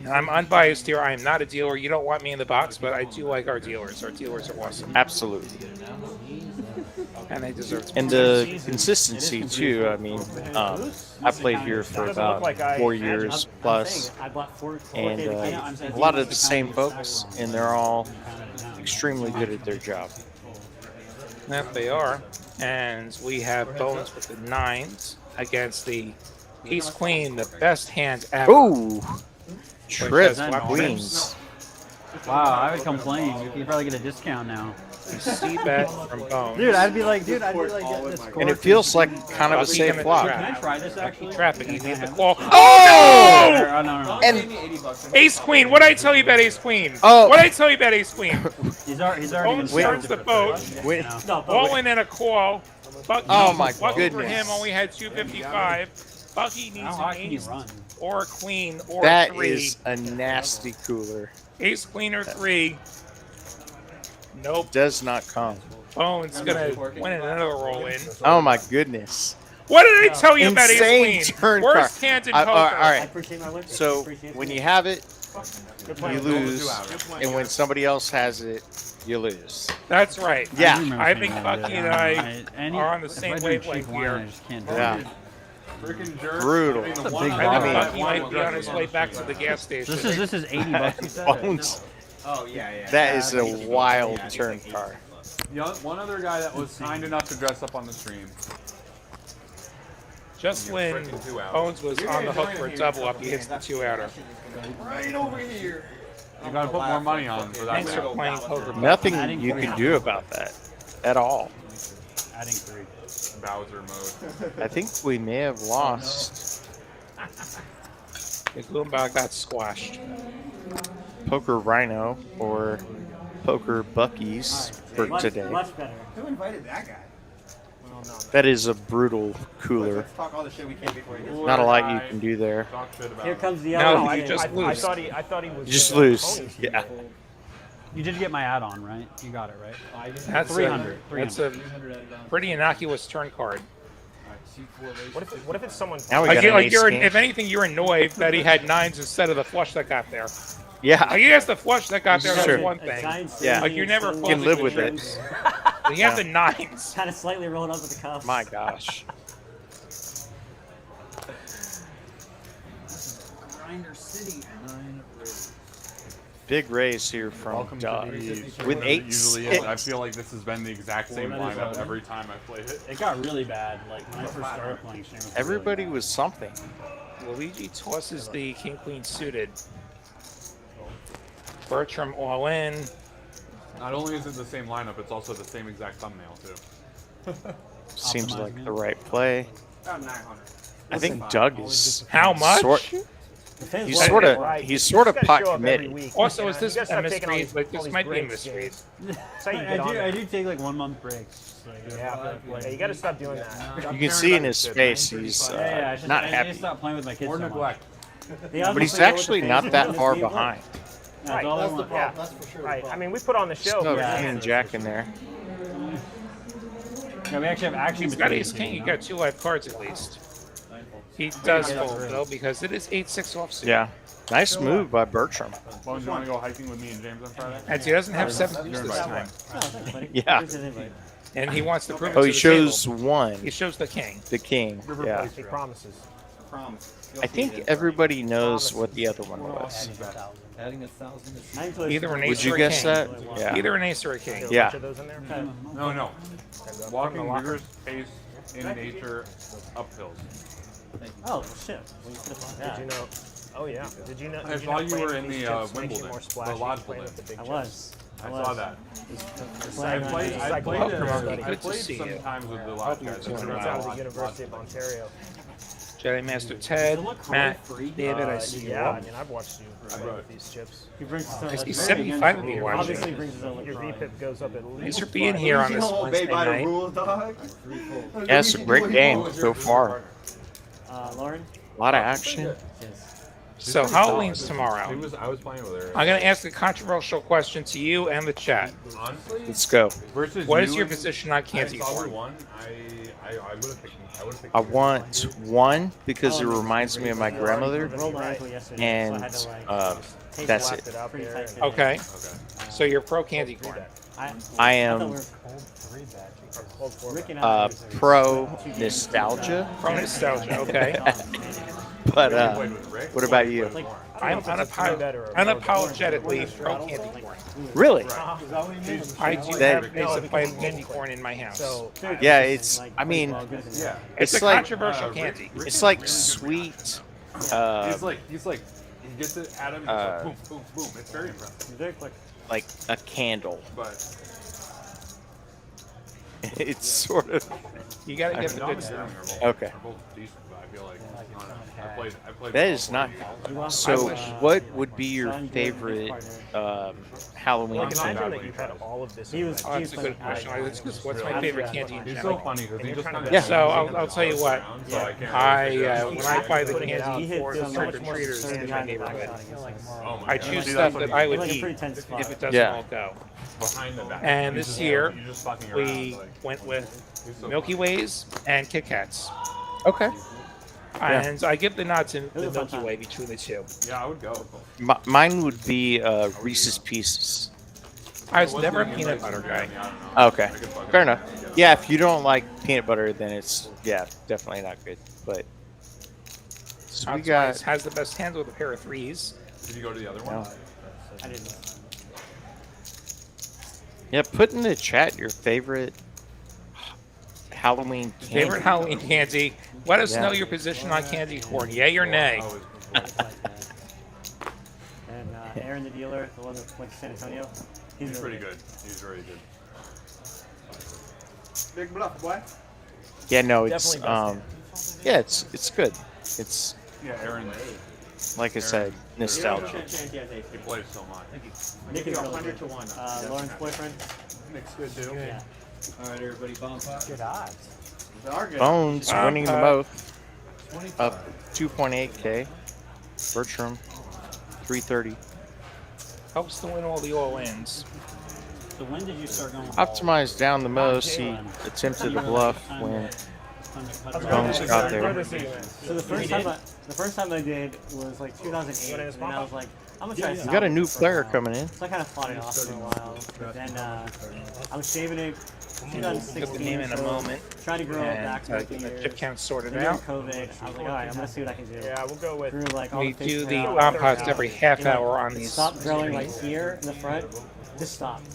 S3: I'm unbiased here. I am not a dealer. You don't want me in the box, but I do like our dealers. Our dealers are awesome,
S5: Absolutely.
S3: and they deserve to be.
S5: And the consistency too. I mean, I played here for about 4 years
S8: I'm
S5: plus,
S8: saying I bought four
S5: and
S8: cases.
S5: a lot of the same folks, and they're all extremely good at their job.
S3: That they are. And we have Bones with the 9s against the Ace Queen, the best hand ever.
S5: Ooh, trip
S3: Flop
S5: queens.
S7: Wow, I would complain. You can probably get a discount now.
S3: You see bet from Bones.
S8: Dude, I'd be like, getting this score.
S5: And it feels like kind of a
S3: Bucky
S5: safe
S3: gonna
S5: flop.
S3: trap.
S7: Can I try this actually?
S3: Trap it. You need the call.
S5: Oh!
S7: Oh, no.
S5: And
S3: Ace Queen. What did I tell you about Ace Queen?
S5: Oh.
S3: What did I tell you about Ace Queen?
S7: He's already
S3: Bones
S7: been
S3: turns the boat.
S5: wait,
S8: No, but
S3: All
S8: wait.
S3: in and a call. Bucky,
S5: Oh, my
S3: Bucky for
S5: goodness.
S3: him only had 255. Bucky needs
S7: How
S3: an
S7: high can you
S3: ace
S7: run?
S3: or a queen or
S5: that
S3: a 3.
S5: is a nasty cooler.
S3: Ace Queen or 3. Nope.
S5: Does not come.
S3: Bones gonna win another roll in.
S5: Oh my goodness.
S3: What did I tell you about Ace
S5: Insane
S3: Queen?
S5: turn
S3: Worst
S5: card.
S3: hands in
S5: All
S3: poker.
S8: I
S5: right.
S8: appreciate my win.
S5: So
S8: Appreciate
S5: when
S8: it.
S5: you have it,
S8: Good plan.
S5: you lose, and when somebody else has it, you lose.
S3: That's right.
S5: Yeah.
S3: I think Bucky and I are on the same wavelength here.
S7: I just can't do
S5: Yeah.
S7: it.
S1: Freaking jerk.
S5: Brutal.
S1: I mean, the
S7: That's a
S1: one
S7: big
S1: on
S3: I
S1: one
S3: think
S5: mean-
S3: Bucky might be on his way back to the gas station.
S7: This is 80 bucks. You said?
S5: Bones.
S9: Oh, yeah.
S5: That is a wild turn card.
S1: One other guy that was kind enough to dress up on the stream.
S3: Just
S1: You're
S3: when
S1: freaking 2 out.
S3: Bones was on the hook for a double up, he hits the 2-outer.
S9: Right over here.
S1: You gotta put more money on for that.
S3: Thanks for
S1: man.
S3: playing poker.
S5: Nothing you can do about that at all.
S7: Adding 3.
S1: Bowser mode.
S5: I think we may have lost
S3: The Goombah got squashed.
S5: Poker Rhino or Poker Buckies for
S8: much,
S5: today.
S8: Much better.
S9: Who invited that guy?
S5: That is a brutal cooler.
S9: Let's talk all the shit we can before he gets
S5: Not a lot you can do there.
S1: Talk shit about
S8: Here
S1: him.
S8: comes the
S3: No,
S8: other.
S3: you just
S6: I
S3: lose.
S6: thought he was.
S5: You just lose.
S6: ponies.
S5: Yeah.
S7: You did get my add-on, right? You got it, right?
S3: That's
S7: 300.
S3: That's a pretty innocuous turn card.
S6: What if it's someone?
S5: Now we
S3: Like,
S5: got an ace king.
S3: if anything, you're annoyed that he had 9s instead of the flush that got there.
S5: Yeah.
S3: Like, yes, the flush that got there
S5: Sure.
S3: was one
S8: A
S3: thing.
S8: giant
S5: Yeah.
S3: Like, you never
S8: swing,
S5: Can live with
S8: swing,
S5: it.
S3: But he had the 9s.
S8: Kind of slightly rolling up with the cuffs.
S5: My gosh. Big raise here from
S1: Welcome
S5: Doug.
S1: to the
S5: With
S1: it
S5: 8
S1: usually is. I
S5: six.
S1: feel like this has been the exact same lineup every time I played it.
S7: It got really bad. Like when I first started playing Shane.
S5: Everybody was something.
S3: Luigi tosses the king queen suited. Bertram all in.
S1: Not only is it the same lineup, it's also the same exact thumbnail too.
S5: Seems like the right play.
S9: about 900.
S5: I think Doug is
S3: How much?
S8: Depends
S5: He's
S8: what-
S5: sort of
S6: Right.
S5: he's sort of
S6: You just
S5: pot
S6: gotta show up every
S5: committed.
S6: week.
S3: Also, is
S6: You
S3: this
S6: gotta
S3: a
S6: stop taking all
S3: mystery?
S6: these-
S3: Like,
S6: all
S3: this
S6: these
S3: might be a
S6: breaks,
S3: mystery.
S6: James. That's how you get on
S7: I
S6: there.
S7: do take like 1 month breaks. Like,
S6: Yeah, you gotta stop doing that.
S5: You can see in his face he's
S7: I should,
S5: not
S7: I
S5: happy.
S7: need to stop playing with my kids
S1: Or
S7: so much.
S1: neglect.
S8: The other
S5: But he's
S8: thing with
S5: actually
S8: the
S5: not
S8: fancy
S5: that
S8: bonus
S5: far
S8: people-
S5: behind.
S7: That's
S6: Right,
S7: all
S6: that's
S7: I
S6: the
S7: want.
S6: problem. That's for sure. Right. I mean, we put on the show.
S5: No,
S6: but-
S5: King Jack in there.
S7: Yeah, we actually have action.
S3: He's got
S7: between
S3: ace
S7: the
S3: king.
S7: two,
S3: You
S7: no?
S3: got 2 live cards at least. He does fold though because it is 8-6 offsuit.
S5: Yeah. Nice move by Bertram.
S1: Well, do you want to go hiking with me and James on Friday?
S3: And he doesn't have 7
S1: You're
S3: deuce this
S1: invited.
S3: time.
S8: Oh, thanks, buddy.
S5: Yeah.
S8: Appreciate the invite.
S3: And he wants to prove it
S5: Oh,
S3: to
S5: he
S3: the
S5: shows
S3: table.
S5: one.
S3: He shows the king.
S5: The king. Yeah.
S6: He promises.
S5: I think everybody knows what the other one was.
S9: Adding 1,000 is
S8: I enjoy
S3: Either an ace
S5: Would you
S3: or a
S5: guess
S3: king.
S5: that? Yeah.
S3: Either an ace or a king.
S5: Yeah.
S6: Bunch of those in there.
S1: No, no. Walking rigorous pace in nature uphills.
S8: Oh, shit. Well, you could've thought
S6: Did you
S8: that.
S6: know? Oh yeah. Did you know?
S1: I
S6: Did you
S1: saw
S6: know
S1: you
S6: playing
S1: were
S6: with
S1: in
S6: these
S1: the
S6: chips makes you
S1: Wimbledon,
S6: more
S1: the
S6: splashy
S1: lodge
S6: playing with
S1: building.
S6: the big
S8: I
S6: chips?
S8: was.
S1: I saw that.
S8: Playing on
S1: I
S8: the-
S1: played
S3: Welcome,
S1: there.
S3: Rocky.
S1: I
S3: Good to
S1: played
S3: see you.
S1: sometimes with the lodge guys.
S3: doing
S6: It's
S3: well.
S6: out of the University of Ontario.
S3: Jedi Master Ted, Matt, David, I see you
S6: Yeah,
S3: all.
S6: I mean, I've watched you play
S1: brought-
S6: with these chips.
S8: He brings his own.
S3: I see
S8: like,
S3: 75 of you
S8: very-
S3: watching.
S8: Obviously brings his own
S6: Your
S8: like,
S6: VPIP goes up at
S3: Thanks
S6: least.
S3: for being here on this
S9: obey
S3: Wednesday
S9: by the
S3: night.
S9: rules, dog.
S5: Yeah, it's a great game so far.
S8: Lauren?
S5: A lot of action.
S8: Yes.
S3: So Halloween's tomorrow.
S1: I was playing with her.
S3: I'm going to ask a controversial question to you and the chat.
S1: Honestly,
S5: Let's go.
S1: versus
S3: What is
S1: you
S3: your
S1: and-
S3: position on
S1: I
S3: candy
S1: saw
S3: corn?
S1: who won. I would have picked.
S5: I want one because it reminds me of my grandmother,
S8: Rolled my ankle yesterday,
S5: and
S8: so I had to like tape
S5: that's
S8: it
S5: it.
S6: It out
S8: pretty
S6: there
S8: tight
S6: and-
S8: fit.
S3: Okay,
S1: Okay.
S3: so you're pro candy corn.
S5: I
S8: thought
S5: am
S8: we were-
S6: Cold four
S8: Rick
S6: back.
S8: and I were
S5: pro nostalgia,
S3: Pro nostalgia, okay.
S5: but
S1: Played with Rick.
S5: what about you?
S8: Like,
S3: I'm unapologetically pro candy corn.
S5: Really?
S3: I do
S5: That-
S3: have a supply of candy corn in my house.
S8: so,
S5: Yeah, it's. I mean,
S1: Yeah.
S3: It's
S5: it's
S3: a
S5: like
S3: controversial candy.
S5: it's like sweet.
S1: He's like he gets it at him. And just boom, boom, boom. It's very impressive.
S8: very quick.
S5: Like a candle.
S1: But
S5: It's sort of.
S3: You got to get the
S1: Dom
S3: good
S1: and
S3: stuff.
S1: Aaron are both-
S5: Okay.
S1: are both decent, but I feel like I don't know. I played.
S5: That is not. So, what would be your
S8: Sean,
S5: favorite
S8: partner.
S5: Halloween
S6: Like,
S5: candy?
S6: imagine that you had all of this.
S8: He was.
S3: Oh, that's a good question. It's just, what's my favorite candy in
S1: He's
S3: general?
S1: so funny because he just kind of.
S5: Yeah.
S3: So I'll tell you what. When I buy the
S8: He
S3: candy
S8: hit
S3: for
S8: so
S3: the
S8: much
S3: trick or
S8: more
S3: treaters
S8: absurd
S3: in my
S8: behind the back
S3: neighborhood,
S8: shot.
S1: Oh my
S3: I
S1: God.
S3: choose
S1: See,
S3: stuff
S1: that's
S3: that
S1: what
S3: I
S1: he-
S3: would
S8: Like a
S3: eat
S8: pretty tense spot.
S3: if it doesn't
S5: Yeah.
S3: all go.
S1: behind the back.
S3: And
S1: He's
S3: this
S1: just-
S3: year,
S1: he's just fucking
S3: We
S1: around, like,
S3: went with
S1: he's so
S3: Milky
S1: funny.
S3: Ways and Kit Kats.
S5: Okay.
S3: And I give the nod to
S8: was
S3: the
S8: a fun
S3: Milky
S8: time.
S3: Way between the two.
S1: Yeah, I would go.
S5: Mine would be Reese's Pieces.
S3: I was never a peanut butter guy.
S5: Okay. Fair enough. Yeah, if you don't like peanut butter, then it's definitely not good. But so we got.
S3: Has the best hands with a pair of threes.
S1: Did you go to the other one?
S8: I didn't.
S5: Yeah, put in the chat your favorite Halloween candy.
S3: Favorite Halloween candy. Let us
S5: Yeah.
S3: know your position on candy corn. Yay or nay?
S8: And Aaron, the dealer, the one that went to San Antonio,
S1: He's
S8: really
S1: pretty good. He's very good.
S9: Big bluff, boy.
S5: Yeah, no, it's
S6: Definitely
S5: it's good. It's
S1: Yeah, Aaron.
S5: like I said, nostalgia.
S1: He plays so much.
S8: Nick is really
S9: 100
S8: good.
S9: to 1.
S8: Lauren's boyfriend.
S1: Nick's good too.
S8: Yeah.
S9: All right, everybody, bomb pop.
S6: Good odds.
S9: Our good.
S5: Bones winning the most. Up 2.8k. Bertram 330.
S3: Helps to win all the all-ins.
S7: So when did you start going?
S5: Optimized down the most. He attempted the bluff when Bones got there.
S8: So the first time I did was like 2008, and then I was like, I'm gonna try.
S5: You got a new player coming in.
S8: So I kind of fought it off for a while. But then I was shaving it.
S3: We'll get
S8: 2016.
S3: the name in a
S8: so
S3: moment.
S8: Trying to grow it back
S3: And
S8: to
S3: get
S8: the
S3: the
S8: years.
S3: chip count sorted
S8: Then during
S3: out.
S8: COVID, I was like, all right, I'm gonna see what I can do.
S6: Yeah, we'll go with.
S8: Grew like all
S3: We
S8: the
S3: do
S8: faces
S3: the
S8: out.
S3: bomb pots every half
S8: And, like,
S3: hour on
S8: it
S3: these
S8: stopped growing like
S3: screens.
S8: here in the front. Just stopped.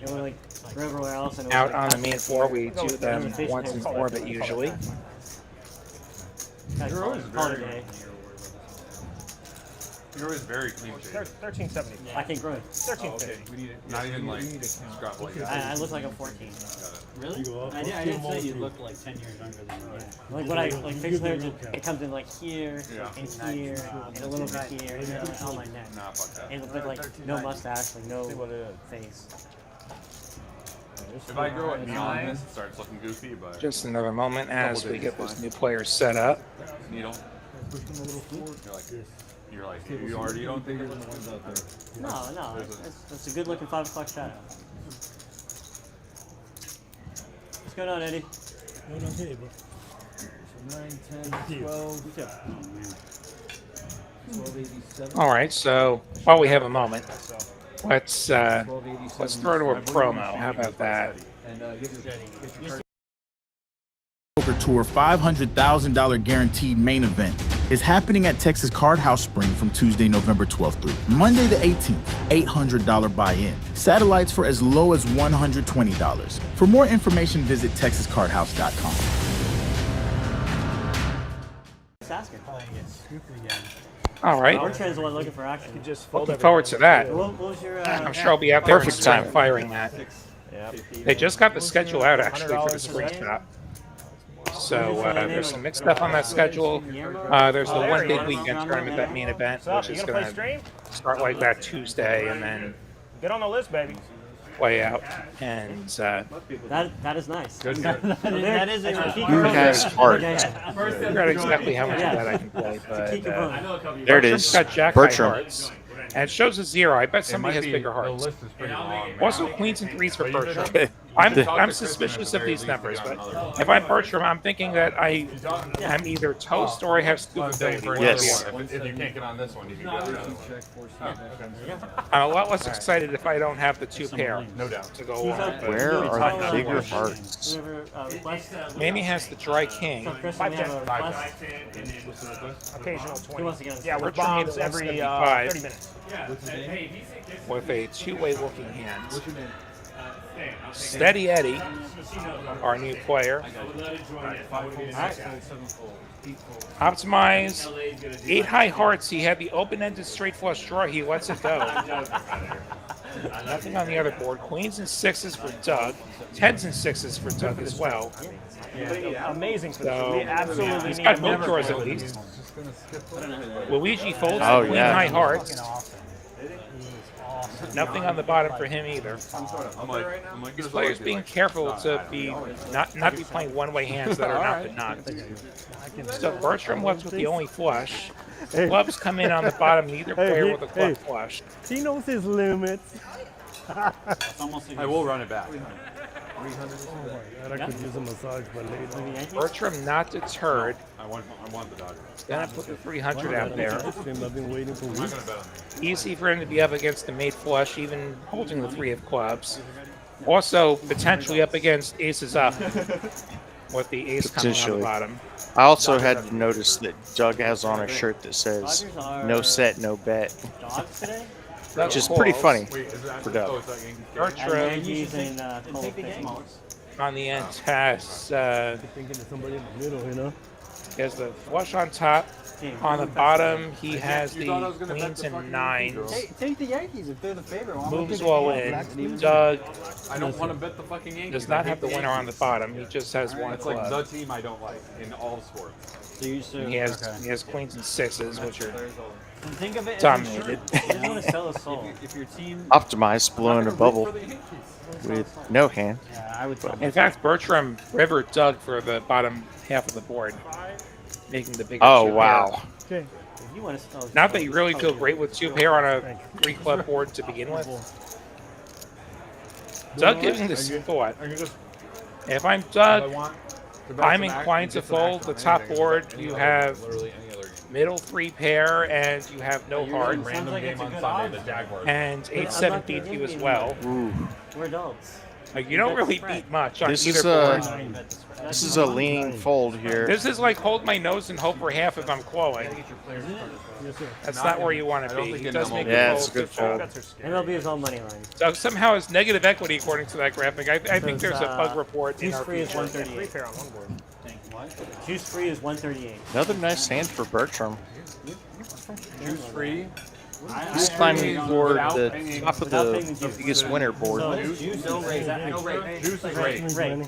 S8: It went like grew everywhere else. And it was,
S3: Out
S8: like,
S3: on the
S8: touching
S3: main
S8: here.
S3: floor, we do
S8: And
S3: them
S8: the facial
S3: once
S8: hair
S3: in
S8: was
S3: orbit
S8: like-
S3: usually.
S1: You're always
S8: Call it a
S1: very
S8: day.
S1: You're always very clean shaven.
S6: 1375.
S8: I can grow it.
S6: 1350.
S1: Not even like scruff like that.
S8: I look like I'm 14.
S7: Really? I didn't say you looked like 10 years younger than you.
S8: Like when I like facial hair, it comes in like here
S1: Yeah.
S8: and here and a little bit here and then like on my neck.
S1: Nah, fuck that.
S8: And with like no mustache, like no face.
S1: If I grow it beyond this, it starts looking goofy, but
S3: Just another moment as we get this new player set up.
S1: needle. You're like, You're like, you already don't think you're
S9: the ones out there.
S8: No, that's a good looking 5 o'clock shadow. What's going on, Eddie?
S9: So 9, 10, 12, 1287.
S3: All right, so while we have a moment, let's throw to a promo. How about that?
S9: And get your card.
S2: Poker Tour $500,000 guaranteed main event is happening at Texas Card House Spring from Tuesday, November 12th through Monday the 18th. $800 buy-in. Satellites for as low as $120. For more information, visit texascardhouse.com.
S8: Just asking.
S3: All right,
S8: Bertrand's the one looking for action.
S3: looking forward to that.
S8: What was your?
S3: I'm sure I'll be out there in
S5: Perfect
S3: spring
S5: time.
S3: firing that. They just got the schedule out actually for the spring shop. So there's some mixed stuff on that schedule. There's the one big weekend tournament, that main event, which is going to start like that Tuesday and then
S6: Get on the list, baby.
S3: play out. And
S8: That is nice.
S1: Good.
S8: that is a
S5: Who has heart?
S3: I forgot exactly how much of that I can play, but
S5: There it is.
S3: got Jack
S5: Bertram.
S3: high hearts. And it shows a 0. I bet somebody has bigger
S1: The
S3: hearts.
S1: list is pretty long.
S3: Also, queens and threes for Bertram. I'm suspicious of these numbers, but if I'm Bertram, I'm thinking that I am either toast or I have scoop ability. one or the
S5: Yes.
S3: other.
S1: If you can't get on this one, you can get on that one.
S3: I'm a lot less excited if I don't have the 2 pair
S1: No doubt.
S3: to go along. But
S5: Where are the bigger hearts?
S3: Mamie has the dry king.
S6: Occasional 20.
S8: He wants to get on
S6: Yeah, with
S3: Bertram
S6: bombs
S3: made
S6: every
S3: 175.
S6: 30 minutes.
S3: With a 2-way looking hand. Steady Eddie, our new player. Optimize 8 high hearts. He had the open-ended straight flush draw. He lets it go. Nothing on the other board. Queens and 6s for Doug. 10s and 6s for Doug as well.
S6: Amazing for
S3: So
S6: this. We absolutely
S3: he's
S6: need
S3: got
S6: a
S3: both
S6: member
S3: drawers
S6: for
S3: at
S6: this.
S3: least. Luigi folds
S5: Oh,
S3: the queen
S5: yeah.
S3: high hearts. Nothing on the bottom for him either.
S1: I'm like,
S3: These players being careful to be not be playing one-way hands that are not the nuts. So Bertram left with the only flush. Clubs come in on the bottom, neither player with a club flush.
S8: He knows his limits.
S1: I will run it back.
S8: I could use a massage, but later.
S3: Bertram not deterred.
S1: I want the Dodgers.
S3: Gonna put the 300 out there.
S8: I've been waiting for
S1: I'm not gonna bet on them.
S3: Easy for him to be up against the mate flush, even holding the 3 of clubs. Also potentially up against aces up with the ace coming on the
S5: Potentially.
S3: bottom.
S5: I also had to notice that Doug has on a shirt that says "No set, no bet,"
S8: Dogs today?
S5: which is pretty funny.
S1: Wait, is that
S5: For Doug.
S1: oh, it's that Yankees game?
S3: Bertram
S8: Yankees and Cole Fitzgerald.
S3: on the end has
S8: Thinking of somebody in the middle, you know?
S3: he has the flush on top. On the bottom, he has the
S1: You thought I was gonna bet
S3: queens
S1: the
S3: and
S1: fucking
S3: 9s.
S1: Yankees,
S9: Take the Yankees if they're the favorite.
S3: Moves all in. Doug
S1: I don't want to bet the fucking Yankees.
S3: does not
S1: I
S3: have the
S1: hate
S3: winner on the bottom. He just has one
S1: It's like the
S3: club.
S1: team I don't like in all sports.
S8: So you used to,
S3: He has queens and 6s, which are
S8: think of it as
S3: dominated.
S8: he doesn't want to sell his soul.
S9: If your team
S5: Optimized, blowing a bubble
S1: For the Yankees.
S5: with no hand.
S8: Yeah, I would sell
S3: In fact, Bertram river Doug for the bottom half of the board, making the bigger
S5: Oh
S3: 2 pair.
S5: wow!
S8: If you want to sell his
S3: Not that you really feel great with 2 pair on a 3 club board to begin with. Doug giving this thought.
S1: I can just
S3: If I'm
S1: if I
S3: Doug,
S1: want to bet
S3: I'm
S1: some action,
S3: inclined to
S1: get some
S3: fold
S1: action
S3: the
S1: on
S3: top
S1: anything,
S3: board.
S1: any
S3: You
S1: other-
S3: have
S1: literally any other game.
S3: middle 3 pair, and you have no heart.
S1: Random
S8: like
S1: game
S8: it's a
S1: on
S8: good
S1: Sunday,
S8: odds.
S1: the Jaguars.
S3: And
S8: I'm
S3: 8-7
S8: not
S3: beat
S8: gonna
S3: you
S8: give
S3: as
S8: you
S3: well.
S8: We're adults.
S3: Like, you don't really beat much on
S5: This
S3: either
S5: is
S3: board.
S5: this is a leaning fold here.
S3: This is like hold my nose and hope for half if I'm clawing. That's not where you want
S1: I
S3: to
S1: don't
S3: be.
S1: think
S3: He
S1: in
S3: does
S1: MLB.
S3: make
S5: Yeah,
S3: the
S5: it's a good fold.
S8: MLB is all money line.
S3: Doug somehow has negative equity according to that graphic. I think there's a bug report in
S8: Juice
S3: our
S8: free is
S3: future.
S8: 138.
S6: Pair on one board.
S8: Juice free is 138.
S5: Another nice hand for Bertram.
S1: Juice free.
S5: He's climbing for the top of
S8: Without paying
S5: the
S8: the
S5: biggest winner board.
S8: So juice
S1: No
S8: is
S1: rate.
S8: that
S1: No rate. Juice is
S8: Rate.
S1: rate.
S8: Rate.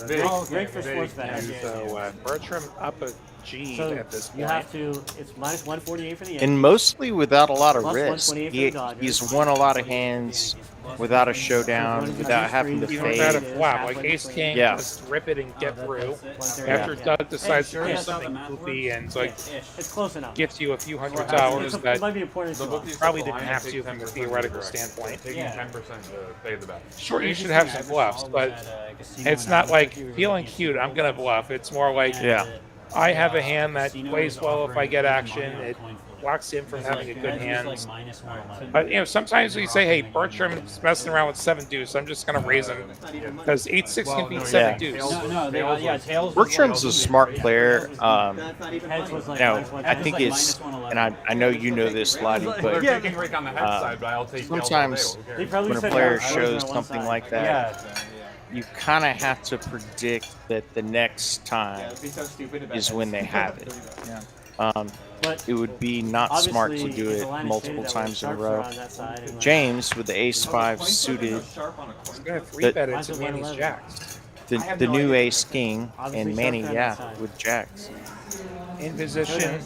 S1: Big.
S8: Great for
S1: Big.
S8: sports betting.
S3: So Bertram up G
S8: So
S3: at this point.
S8: you have to. It's minus 148 for the
S5: And mostly without a lot of
S8: Plus
S5: risk.
S8: 128 for the Dodgers.
S5: He's won a lot of hands without a showdown, without having to
S3: Even without a
S5: fade.
S3: flop, like Ace King,
S5: Yeah.
S3: just rip it and get through.
S8: Yeah.
S3: After Doug decides to
S8: Hey,
S3: do
S8: sure,
S3: something goofy and like
S8: It's close enough.
S3: gets you a few $100
S8: It
S3: that
S8: might be important to us.
S3: probably didn't have to from a theoretical standpoint.
S1: Taking 10% to fade the bet.
S3: Sure, you should have some bluffs, but it's not like feeling cute, I'm going to bluff. It's more like
S5: Yeah.
S3: I have a hand that plays well if I get action. It blocks him from having a good hand. But you know, sometimes we say, "Hey, Bertram's messing around with 7 deuce. I'm just going to raise him because 8-6 can beat 7 deuce."
S7: Tails.
S5: Bertram's a smart player.
S8: Heads was like
S5: Now,
S8: minus
S5: I
S8: 110.
S5: think it's, and I know you know this, Lottie,
S1: They're
S5: but
S1: taking Rick on the head side, but I'll take
S5: sometimes
S8: They probably
S5: when a
S8: said
S5: player
S8: I was
S5: shows
S8: on one
S5: something
S8: side.
S5: like that, you kind of have to predict that the next time is when they have it.
S8: But
S5: It would be not smart to
S8: obviously,
S5: do
S8: if
S5: it
S8: the line is
S5: multiple
S8: shaded, that way
S5: times in a
S8: sharps are
S5: row.
S8: on that side and, like,
S5: James with the ace-5 suited,
S3: He's going to 3-bet
S8: Mine's
S3: into
S8: a
S3: Manny's
S8: 111.
S3: jacks.
S5: the new ace-king,
S8: Obviously
S5: and Manny,
S8: sharps are on
S5: yeah,
S8: that side.
S5: with jacks.
S3: In position,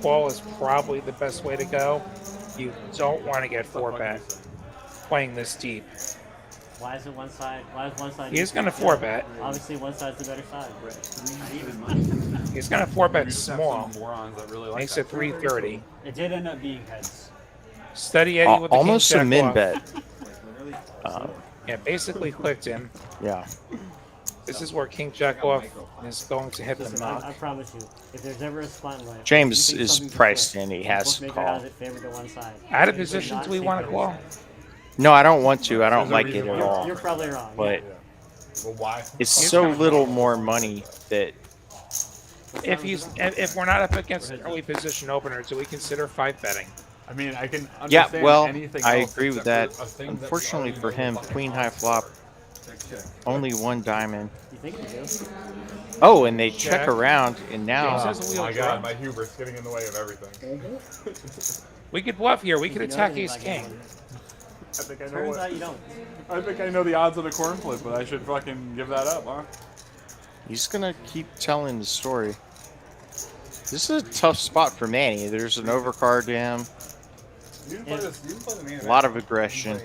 S3: call is probably the best way to go. You don't want to get 4-bet playing this deep.
S8: Why is it one side? Why is one side?
S3: He is going to 4-bet.
S8: Obviously, one side's the better side.
S3: He's going to 4-bet small.
S1: morons that really like
S3: Makes
S1: that.
S3: it 330.
S7: It did end up being heads.
S3: Steady Eddie with the
S5: Almost
S3: king
S5: a
S3: jack
S5: min
S3: off.
S5: bet.
S3: Yeah, basically clicked him.
S5: Yeah.
S3: This is where king jack off is going to hit the
S8: Listen,
S3: knock.
S8: I promise you, if there's ever a spot in life,
S5: James
S8: you think
S5: is
S8: something's
S5: priced
S8: afoot,
S5: in. He
S8: the
S5: has to
S8: bookmaker
S5: call.
S8: has it favored to one side.
S3: Out of
S8: You do
S3: position,
S8: not
S3: do we
S8: see
S3: want to
S8: better
S3: call?
S8: side.
S5: No, I don't want to. I don't like it at all.
S8: You're probably wrong.
S5: But
S1: Well, why?
S5: it's so little more money that
S3: If we're not up against an early position opener, do we consider 5-betting?
S1: I mean, I can
S5: yeah,
S1: understand
S5: well,
S1: anything
S5: I
S1: else
S5: agree with
S1: except
S5: that.
S1: for a thing that
S5: Unfortunately
S1: we
S5: for
S1: already
S5: him,
S1: know fucking
S5: queen
S1: well.
S5: high flop, only 1 diamond.
S8: You think you do?
S5: Oh, and they check
S3: Check.
S5: around, and
S3: James
S5: now
S3: has a
S1: Oh
S3: wheel
S1: my
S3: draw.
S1: god, my hubris getting in the way of everything.
S3: We could bluff here. We could
S8: You know
S3: attack
S8: anything
S3: ace
S8: about
S3: king.
S8: gambling.
S1: I think I know
S8: Turns out
S1: what.
S8: you don't.
S1: I think I know the odds of the corn flip, but I should fucking give that up, huh?
S5: he's gonna keep telling the story. This is a tough spot for Manny. There's an overcard to him,
S1: You didn't play this. You didn't play the main
S5: a
S1: event.
S5: lot of aggression,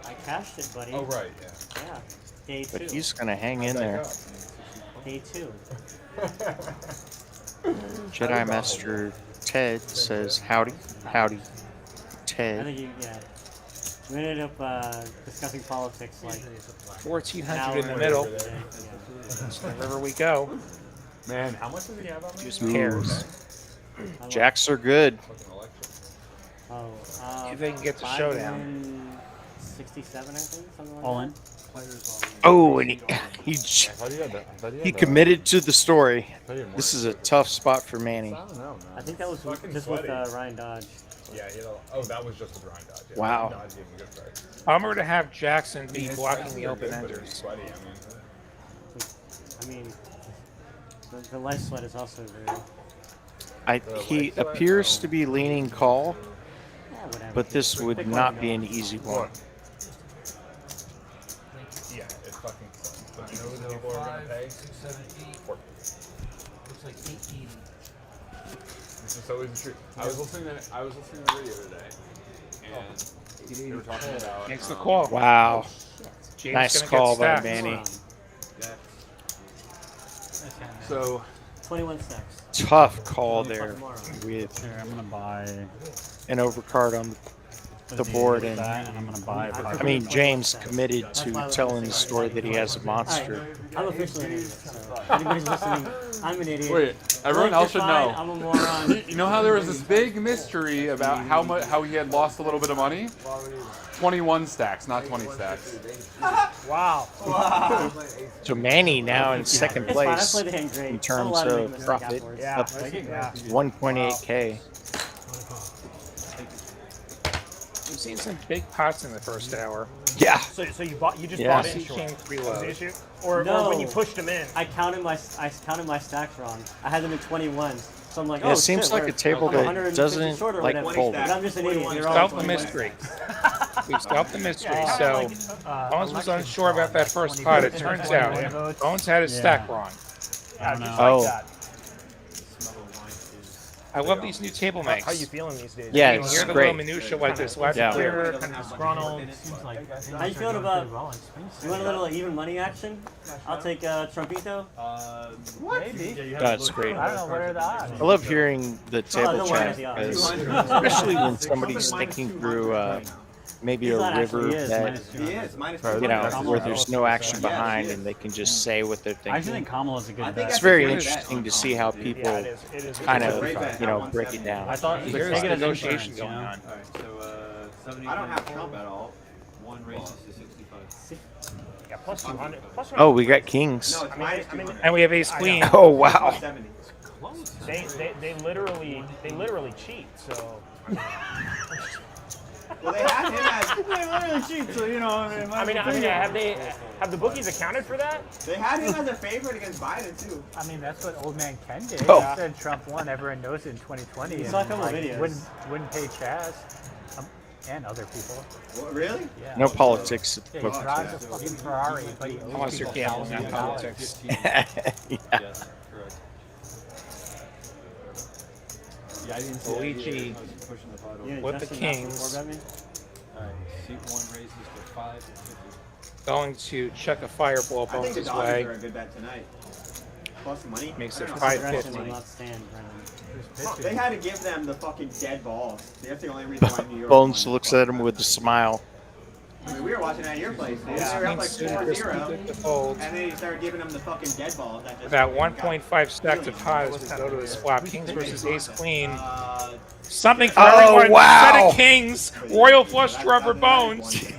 S8: I cashed it, buddy.
S1: Oh right, yeah.
S8: Yeah. Day 2.
S5: but he's gonna hang in there.
S8: Day 2.
S5: Jedi Master Ted says, "Howdy, howdy,
S8: I
S5: Ted."
S8: think you, yeah. We ended up discussing politics like
S3: 1400 in the middle.
S8: Yeah.
S3: So wherever we go,
S1: Man, how much does he have on me?
S3: use pairs.
S5: Jacks are good.
S1: Fucking election.
S8: Oh,
S3: If they can get to
S8: 5
S3: showdown.
S8: 67, I think, something like
S7: All
S8: that.
S7: in.
S5: Oh, and he
S1: I thought he had that. I thought
S5: he
S1: had
S5: committed to the story.
S1: I thought he had more.
S5: This is a tough spot for Manny.
S1: I don't know, man.
S8: I think that was
S1: Fucking
S8: just with
S1: sweaty.
S8: Ryan Dodge.
S1: Yeah, you know. Oh, that was just a grind dodge. Yeah,
S5: Wow.
S1: Grind dodge gave him a good price.
S3: I'm to have Jackson be
S1: His
S3: blocking
S1: prices
S3: the
S1: are good,
S3: open
S1: but it was
S3: enders.
S1: sweaty,
S8: I mean, the life sweat is also very.
S5: He appears to be leaning call,
S8: Yeah, whatever.
S5: but this would
S8: Pick
S5: not
S8: one.
S5: be an easy one.
S1: Yeah, it's fucking sucks. But you know what people are gonna pay?
S9: Looks like 880.
S1: This is always the truth. I was listening to the radio today, and they were talking about.
S3: Makes the call.
S5: Wow,
S3: James
S5: nice
S3: gonna
S5: call
S3: get
S5: by
S3: stacked.
S5: Manny.
S1: So
S8: 21 stacks.
S5: Tough call there with
S7: Here, I'm gonna buy
S5: an overcard on the board, and
S7: that, and I'm gonna buy.
S5: I mean James committed to telling the story that he has a monster.
S8: I'm officially an idiot, so if anybody's listening, I'm an idiot.
S1: wait, everyone
S8: Look,
S1: else should
S8: you're fine,
S1: know.
S8: I'm a moron.
S1: You know how there was this big mystery about how he had lost a little bit of money? 21 stacks, not 20 stacks.
S8: Wow.
S5: So Manny now in second
S8: It's fine, I
S5: place
S8: played the hand great.
S5: in
S8: I'm
S5: terms
S8: allowed to make a
S5: of
S8: mistake
S5: profit,
S8: afterwards.
S5: up 1.8k.
S3: We've seen some big pots in the first hour.
S5: Yeah,
S6: So you just
S5: Yeah.
S6: bought
S3: He
S6: in short.
S3: came
S6: Was the
S3: preload.
S6: issue? Or
S8: No.
S6: when you pushed them in.
S8: I counted my stacks wrong. I had them in 21s. So I'm like,
S5: Yeah,
S8: oh
S5: it seems
S8: shit,
S5: like
S8: we're-
S5: a table
S8: I'm
S5: that
S8: 150
S5: doesn't
S8: short or
S5: like
S8: whatever.
S5: fold.
S8: But I'm just an idiot. They're all
S3: Solved the
S8: 21.
S3: mystery. We've solved the mystery. So Bones was unsure about that first pot. It turns out Bones had his stack wrong.
S6: Yeah, just
S5: Oh.
S6: like that.
S3: I love these new table makes.
S6: How you feeling these days?
S5: Yeah,
S3: You can
S5: it's
S3: hear the
S5: great.
S3: little minutia like this. Left
S5: Yeah.
S3: clear, kind of disgruntled.
S8: How you feeling about? You want a little even money action? I'll take Trumpito.
S9: Maybe.
S5: That's great.
S9: I don't know, what are the odds?
S5: I love hearing the table
S8: don't worry,
S5: chat,
S8: the
S5: because,
S8: odds.
S5: especially when somebody's thinking through maybe
S8: He's
S5: a
S8: not
S5: river
S8: actually is,
S5: that
S8: minus
S9: He is, minus
S5: you know
S9: 200.
S5: where there's no action
S9: Yeah,
S5: behind,
S9: he is.
S5: and they can just say what they're
S7: I actually
S5: thinking.
S7: think Kamala's a good
S9: I think
S7: bet.
S5: It's
S9: that's
S5: very
S9: a great
S5: interesting
S9: bet
S5: to
S9: on
S5: see how people
S6: Yeah, it is.
S5: kind of
S9: Great bet
S5: you know
S9: at
S5: break it
S9: 170.
S5: down.
S7: I thought
S3: Here's
S7: take it
S3: the
S7: as
S3: negotiation
S7: insurance,
S3: going
S7: you know?
S3: on.
S4: Alright, so 70.
S9: I don't have Trump at all.
S4: One raises to 65.
S6: Yeah, plus 200. Plus 200.
S5: Oh, we got kings.
S9: No, it's minus 200.
S3: And we have ace queen.
S5: Oh wow.
S9: 70.
S6: They literally cheat. So.
S9: Well, they had him as
S6: literally cheat. So you know. I mean, have the bookies accounted for that?
S9: they had him as a favorite against Biden too.
S10: I mean, that's what old man Ken did.
S5: Oh.
S10: He said Trump won. Everyone knows it in 2020.
S8: You
S10: and,
S8: saw a couple of
S10: like,
S8: videos.
S10: Wouldn't pay Chaz and other people.
S9: What, really?
S10: Yeah.
S5: No politics.
S10: Yeah, he drives a fucking Ferrari, but he owes
S3: Unless you're
S10: people
S3: gambling on
S10: $1,000.
S3: politics.
S5: Yeah.
S4: Yes, correct. Yeah, I didn't see
S3: Luigi.
S4: I was pushing the pot over.
S8: Yeah,
S3: With the
S8: Justin, not
S3: kings.
S8: before bet me?
S4: Alright, seat 1 raises to 5 and 50.
S3: Going to check a fireball
S9: I think
S3: both
S9: the
S3: his
S9: Dodgers
S3: way.
S9: are a good bet tonight. Plus money.
S3: Makes it
S9: I don't know.
S3: 550.
S8: Aggression will not stand, Brennan.
S9: They had to give them the fucking dead balls. That's the only reason why New York
S5: Bones
S9: won.
S5: looks at him with a smile.
S9: I mean, we were watching at your place. Dude.
S3: Ace
S9: They were
S3: queen
S9: up like
S3: suited,
S9: 4-0,
S3: this good to fold.
S9: and then he started giving them the fucking dead balls. That just
S3: About
S9: fucking
S3: 1.5 stack to pot as we go to this flop. Kings versus ace queen.
S9: got,
S3: Something for
S5: Oh,
S3: everyone.
S5: wow.
S3: Set of kings. Royal flush rubber bones.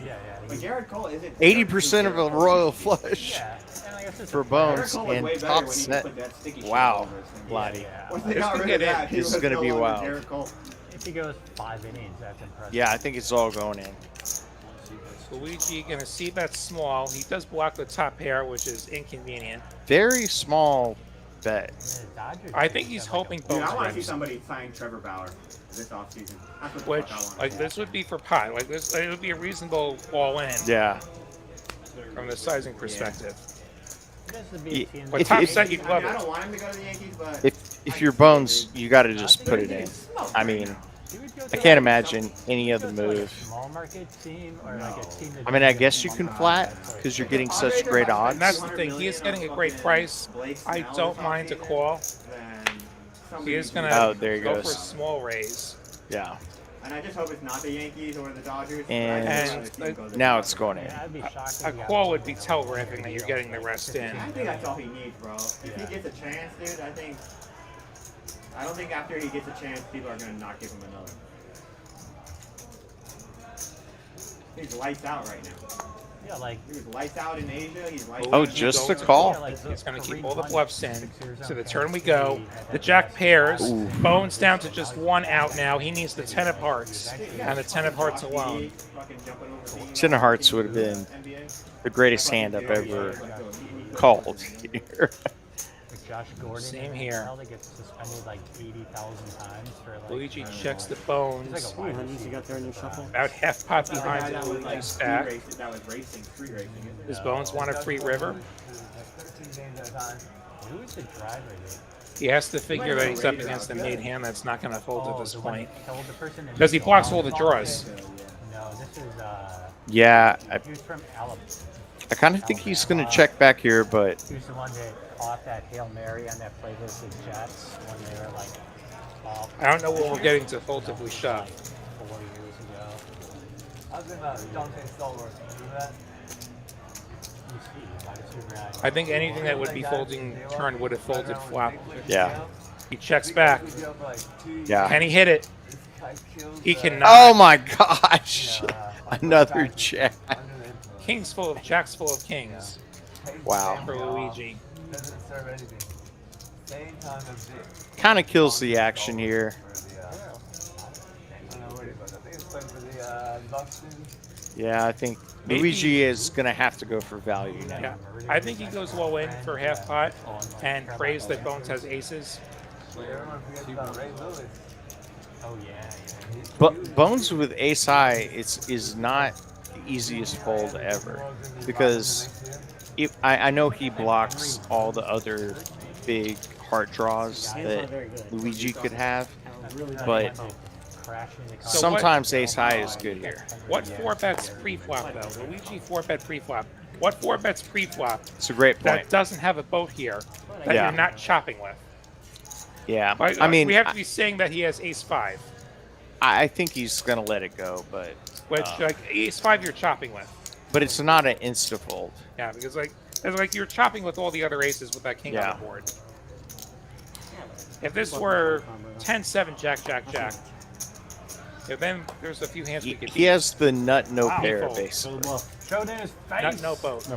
S9: But Garrett Cole isn't
S5: 80% of a royal flush
S10: Yeah. And I guess it's
S5: for
S10: a
S9: Garrett
S5: bones
S9: Cole was
S5: and
S9: way better
S5: top
S9: when he
S5: set.
S9: put that sticky shit
S5: Wow,
S9: all over his thing.
S5: Lottie.
S10: Yeah.
S9: Once they
S3: This
S9: got
S3: could
S9: rid
S3: get
S9: of
S3: in.
S9: that, he
S5: This is
S9: was
S5: gonna
S9: no
S5: be
S9: longer
S5: wild.
S9: Garrett Cole.
S10: If he goes 5 innings, that's impressive.
S5: Yeah, I think it's all going in.
S3: Luigi gonna see bet small. He does block the top pair, which is inconvenient.
S5: Very small bet.
S10: The Dodgers
S3: I
S10: just
S3: think he's
S10: have, like,
S3: hoping
S9: Dude,
S3: bones
S9: I want to see
S3: wins.
S9: somebody sign Trevor Bauer this offseason. That's what the
S3: Which,
S9: fuck I want.
S3: like, this would be for pot. Like, this, it would be a reasonable all in
S5: Yeah.
S3: from the sizing perspective.
S10: This would be a team
S3: But
S5: If-
S3: top
S5: if-
S3: set, you'd
S9: I
S3: love
S9: mean, I
S3: it.
S9: don't want him to go to the Yankees, but
S5: If you're bones, you got to just put it in. I mean,
S10: He would go
S5: I
S10: to,
S5: can't
S10: like,
S5: imagine any other
S10: go to, like, a
S5: move.
S10: small market team or like a team that
S5: I mean, I
S10: doesn't
S5: guess
S10: get
S5: you can
S10: small
S5: flat
S10: markets.
S5: because you're getting such great
S3: And that's
S5: odds.
S3: the thing. He is getting a great price. I don't mind to call. He is gonna
S5: Oh, there he
S3: go for a
S5: goes.
S3: small raise.
S5: Yeah.
S9: And I just hope it's not the Yankees or the Dodgers.
S5: And
S9: but I just hope the team goes
S5: now
S9: there.
S5: it's going in.
S10: Yeah, I'd be shocked if
S3: A
S10: he got
S3: call
S10: one.
S3: would be telegraphing that you're getting the rest in.
S9: I think that's all he needs, bro. If he gets a chance, dude, I don't think after he gets a chance, people are gonna not give him another. He's lights out right now.
S10: Yeah, like
S9: He was lights out in Asia. He's lights
S5: Oh,
S9: out.
S5: just a
S10: yeah,
S5: call.
S10: like
S3: He's going to keep
S10: Kareem
S3: all the
S10: Hunt,
S3: bluffs in.
S10: 6 years
S3: To the
S10: on
S3: turn we
S10: Fantasy,
S3: go.
S10: had
S3: The
S10: that
S3: jack
S10: best
S3: pairs.
S5: Ooh.
S3: Bones down to just one out now. He needs the 10 of hearts. And the 10 of hearts alone.
S9: Fucking jumping over the
S5: 10 of hearts would have been
S9: NBA.
S5: the greatest hand I've ever called here.
S10: Like Josh Gordon.
S3: Same
S10: in
S3: here.
S10: NFL that gets suspended like 80,000 times for like.
S3: Luigi checks the
S10: He's
S3: bones.
S10: like a wide
S8: Hundreds you
S10: receiver.
S8: got there in your shuffle.
S3: About half pot
S9: The guy
S3: behind
S9: that
S3: the
S9: was
S3: Luigi
S9: like
S3: stack.
S9: that was racing, street racing.
S3: Does Bones want a free river?
S10: Who is the driver there?
S3: He has to figure that he's up against a made hand that's not going to fold at this
S10: the one
S3: point.
S10: that killed the person in
S3: Because he
S10: the
S3: blocks
S10: long
S3: all the
S10: ball?
S3: draws.
S10: No, this is
S5: Yeah,
S10: he was from Alabama.
S5: I kind of think he's going to check back here, but
S10: He was the one that caught that Hail Mary on that play versus the Jets when they were like off
S3: I don't know what we're getting to fold if we shove.
S10: 4 years ago.
S9: I was thinking about Dante Stallworth. Do that?
S10: You see, wide receiver guy.
S3: I think anything that would be folding turn would have folded flop.
S5: yeah.
S3: He checks back.
S5: Yeah.
S3: Can he hit it? He cannot.
S5: Oh my gosh. Another check.
S3: Kings full of jacks full of kings
S5: Wow.
S3: for Luigi.
S9: Doesn't serve anything. Same time as it.
S5: Kind of kills the action here.
S9: I don't know what it was. I think it's playing for the Bucks.
S5: Yeah, I think
S3: Maybe-
S5: Luigi is going to have to go for value now.
S3: Yeah, I think he goes low in for half pot and prays that Bones has aces.
S9: Everyone forgets about Ray Lewis.
S10: Oh yeah.
S5: But Bones with ace high is not the easiest fold ever because I know he blocks all the other big heart draws that Luigi could have. but sometimes ace high is good here.
S3: What 4-bets pre-flop though? Luigi 4-bet pre-flop. What 4-bets pre-flop
S5: It's a great point.
S3: that doesn't have a boat here that
S5: Yeah.
S3: you're not chopping with?
S5: Yeah,
S3: Like,
S5: I mean,
S3: we have to be saying that he has ace 5,
S5: I think he's gonna let it go, but
S3: which like ace 5 you're chopping with.
S5: it's not an insta fold.
S3: Yeah, because like you're chopping with all the other aces with that king
S5: Yeah.
S3: on the board. If this were 10-7 jack jack jack, then there's a few hands we could
S5: He has the nut no pair
S3: fold.
S5: basically.
S6: Showed in his face.
S3: Not no boat.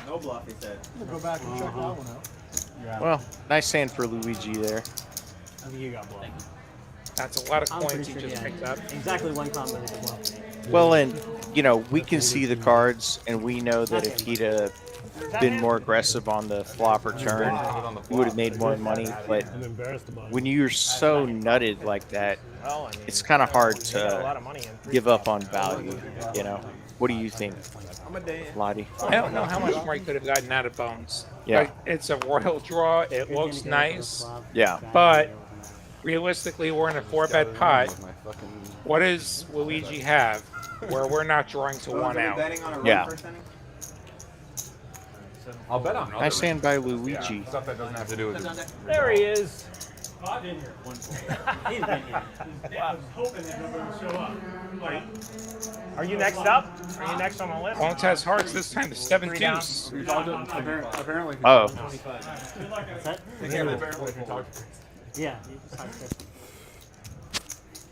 S9: No bluff, he said.
S4: Go back and check that one out.
S5: Well, nice hand for Luigi there.
S7: I think you got blown.
S3: That's a lot of
S8: I'm
S3: coins
S8: pretty
S3: he
S8: sure
S3: just
S8: yeah.
S3: picked up.
S8: Exactly one combo with the bluff.
S5: Well, and we can see the cards, and we know that if he'd been more aggressive on the flop or turn, he would have made more money. But when you're so nutted like that, it's kind of hard to give up on value. What do you think, Lottie?
S3: I don't know how much more he could have gotten out of Bones.
S5: Yeah.
S3: Like, it's a royal draw. It looks nice,
S5: Yeah.
S3: but realistically, we're in a 4-bet pot. What does Luigi have where we're not drawing to one out?
S5: Yeah.
S1: I'll bet on
S5: Nice hand by Luigi.
S1: stuff that doesn't have to do with it.
S6: There he is. Are you next up? Are you next on the list?
S3: Bones has hearts this time. The 7
S6: Three down.
S3: deuce.
S1: Apparently.
S5: Oh,
S8: Yeah.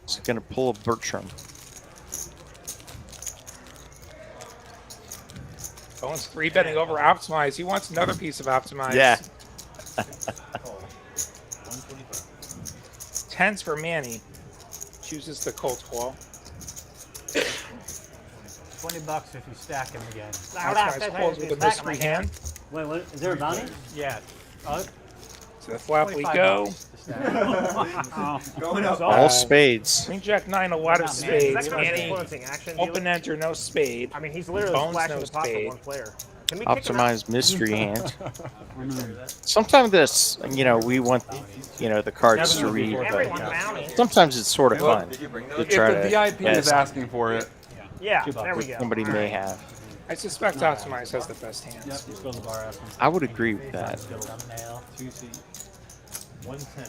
S5: he's gonna pull a Bertram.
S3: Bones 3-betting over Optimize. He wants another piece of Optimize.
S5: Yeah.
S3: 10s for Manny. Chooses the cold call.
S10: $20 if you stack him again.
S3: Optimize calls with a mystery hand.
S8: Wait, what? Is there a bounty?
S10: Yeah.
S3: To the flop we go.
S9: Going up.
S5: All spades.
S3: Queen Jack 9, a lot of
S6: Is
S3: spades.
S6: that kind of
S3: Manny,
S6: influencing action?
S3: open enter, no spade.
S6: I mean, he's literally
S3: Bones,
S6: splashing
S3: no
S6: the pot for
S3: spade.
S6: one player. Can we kick him out?
S5: Optimized mystery hand. Sometimes this, we want, the cards to read,
S6: Everyone's
S5: but
S6: bounty.
S5: sometimes it's sort of fun to
S1: If
S5: try
S1: the
S5: to
S1: VIP is
S5: guess
S1: asking for it,
S6: Yeah, there we
S5: what
S6: go.
S5: somebody may have.
S3: I suspect Optimize has the best hands.
S7: Just go to the bar, ask him.
S5: I would agree with that.
S10: Thumbnail.
S4: 2C. 110.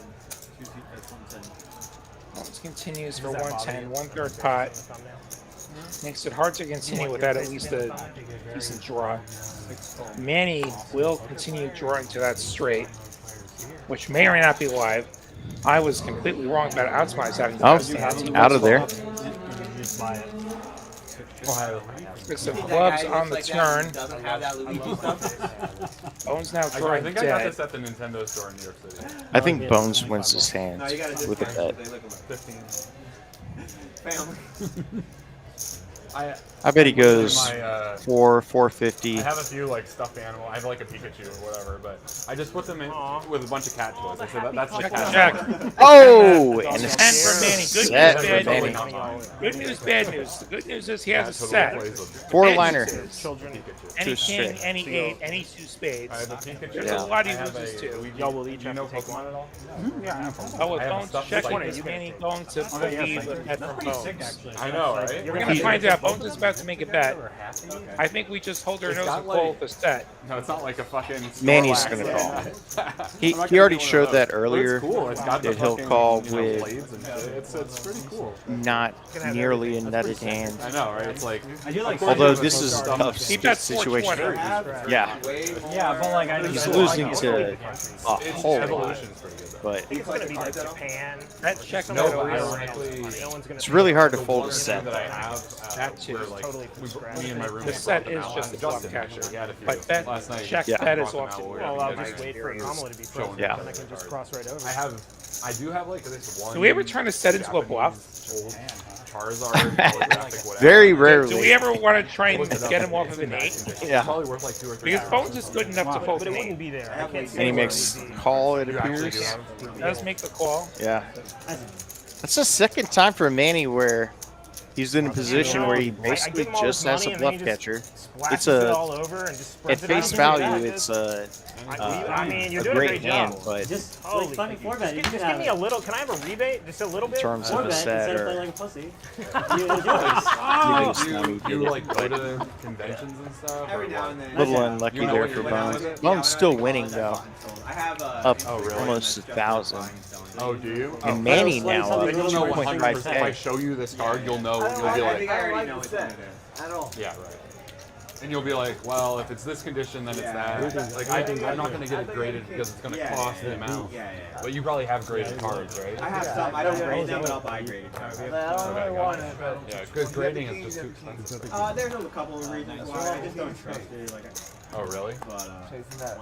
S4: 2C, that's 110.
S3: Bones continues for 110, 1/3 pot. Makes it hard to continue without at least a decent draw. Manny will continue drawing to that straight, which may or may not be live. I was completely wrong about Optimize having the best hands.
S5: Out of there.
S7: Just buy it.
S3: With some clubs on the turn.
S9: Doesn't have that Luigi stuff.
S3: Bones now
S1: I
S3: drawing
S1: think I got
S3: dead.
S1: this at the Nintendo store in New York City.
S5: I think Bones wins his hand
S9: No, you gotta just
S5: with a bet.
S1: 15.
S9: Family.
S5: I bet he goes
S1: My,
S5: 450.
S1: I have a few stuffed animal. I have a Pikachu or whatever, but I just put them in with a bunch of cat toys. I said that's the cat.
S3: Check.
S5: Oh, and a
S3: 10 for Manny. Good
S5: set
S3: news,
S5: for
S3: bad
S5: Manny.
S3: news. Good news, bad news. The good news is he has a set.
S5: Four-liner.
S3: Any
S5: Two
S3: king,
S5: straight.
S3: any 8, any 2 spades.
S1: I have a Pikachu.
S3: There's
S5: Yeah.
S3: a lot he
S1: I have
S3: loses
S1: a
S3: to.
S1: Luigi.
S6: Y'all will each
S1: Do you
S6: have
S1: know
S6: to take
S1: Pokemon at all?
S3: Oh, with
S1: I have
S3: Bones
S1: stuff
S3: checking,
S1: like
S3: is
S1: this.
S3: Manny going to believe a bet from Bones?
S1: I know, right?
S6: You're
S3: We're
S6: gonna
S3: going to find out. Bones is about to make a bet. I think we just hold our
S1: It's
S3: nose
S1: got
S3: and call the set.
S1: No, it's not like a fucking.
S5: Manny's
S1: Snorlax.
S5: gonna call.
S1: I'm
S5: He
S1: not
S5: he already
S1: gonna do one
S5: showed
S1: of
S5: that
S1: those. But
S5: earlier
S1: It's cool. It's got the
S5: that he'll
S1: fucking,
S5: call
S1: blades
S5: with
S1: and shit. It's pretty cool.
S5: not nearly a nutted hand.
S1: I know, right? It's like.
S7: I do like.
S5: Although this is a tough
S3: He bets
S5: situation.
S3: 420.
S5: Yeah,
S7: Yeah, but like I
S5: he's
S7: just
S5: losing to a whole lot,
S1: Evolution's pretty good.
S5: but
S6: I think it's gonna be like Japan.
S3: That check
S1: No,
S3: bet
S1: but
S3: always.
S1: ironically,
S6: No one's gonna.
S5: it's really hard to
S1: the
S5: fold a
S1: one
S5: set.
S1: that I have,
S3: That too
S1: where,
S3: is
S6: totally from scratch.
S1: me and my roommate
S3: The set
S1: brought them
S3: is
S1: out.
S3: just a
S1: Justin,
S3: flop catcher.
S1: actually, he had a few
S3: But bet,
S1: last night.
S3: check
S5: Yeah.
S3: bet is
S1: Brought them
S3: often
S1: out,
S3: well.
S1: we're
S6: Well,
S1: gonna
S6: I'll
S1: get
S6: just
S1: it.
S6: wait for Kamala to be
S1: Showing
S6: present,
S5: Yeah.
S6: then I can just cross right over.
S1: I do have this one.
S3: Do we ever turn a set into a bluff?
S1: Old Charizard holographic whatever.
S5: Very
S3: Do we
S5: rarely.
S3: ever want to try and get him off of an 8?
S5: Yeah,
S1: Probably worth like 2 or 3.
S3: Because Bones is good enough to fold
S6: But it
S3: an
S6: wouldn't
S3: 8.
S6: be there. I can't see
S5: and he
S6: where
S5: makes
S6: it'd be.
S5: call. It
S1: You actually do
S5: appears.
S1: have.
S3: Does make the call.
S5: Yeah, that's the second time for Manny where he's in a position where he basically
S6: give him all
S5: just
S6: this
S5: has a
S6: money and then
S5: bluff
S6: he just
S5: catcher.
S6: splashes
S5: a
S6: it all over and just
S5: at
S6: spreads it
S5: face
S6: out.
S5: value, it's
S6: I mean, you're
S5: a
S6: doing a
S5: great
S6: great
S5: hand,
S6: job.
S5: but
S8: Just
S6: Holy
S8: like fucking four
S6: just
S8: bet. You
S6: give,
S8: can
S6: just give
S8: have
S6: me a little. Can I have a rebate? Just a little
S5: in
S6: bit.
S5: terms
S8: four
S5: of a
S8: bet
S5: set
S8: instead of
S5: or
S8: playing like a pussy. You
S5: you
S8: enjoy.
S5: know,
S1: Do you like go to the conventions and stuff?
S9: Every
S1: or
S9: now
S1: what?
S9: and then.
S5: little unlucky
S1: You know
S5: there
S1: what
S5: for
S1: you're winning
S5: Bones.
S1: with it?
S5: Bones still winning though,
S9: I have
S5: up
S1: really?
S5: almost 1,000.
S1: Oh, do you?
S5: And Manny now
S8: something
S5: up
S1: Then you'll know 100%.
S5: 2.5K.
S1: If I show you this card, you'll know. You'll be
S9: I
S1: like,
S9: think I already know it's under there.
S11: At all.
S1: yeah, right. And you'll be like, well, if it's this condition, then it's that. Like, I'm not going to get it graded because it's going to cost the amount.
S9: Yeah.
S1: But you probably have graded cards, right?
S9: I have some. I don't grade them, but I'll buy graded cards.
S11: I don't really want it, but
S1: Yeah, because grading is just too expensive.
S9: There's a couple of reasons why I just don't trust it. Like,
S1: Oh, really?
S9: but
S11: chasing that.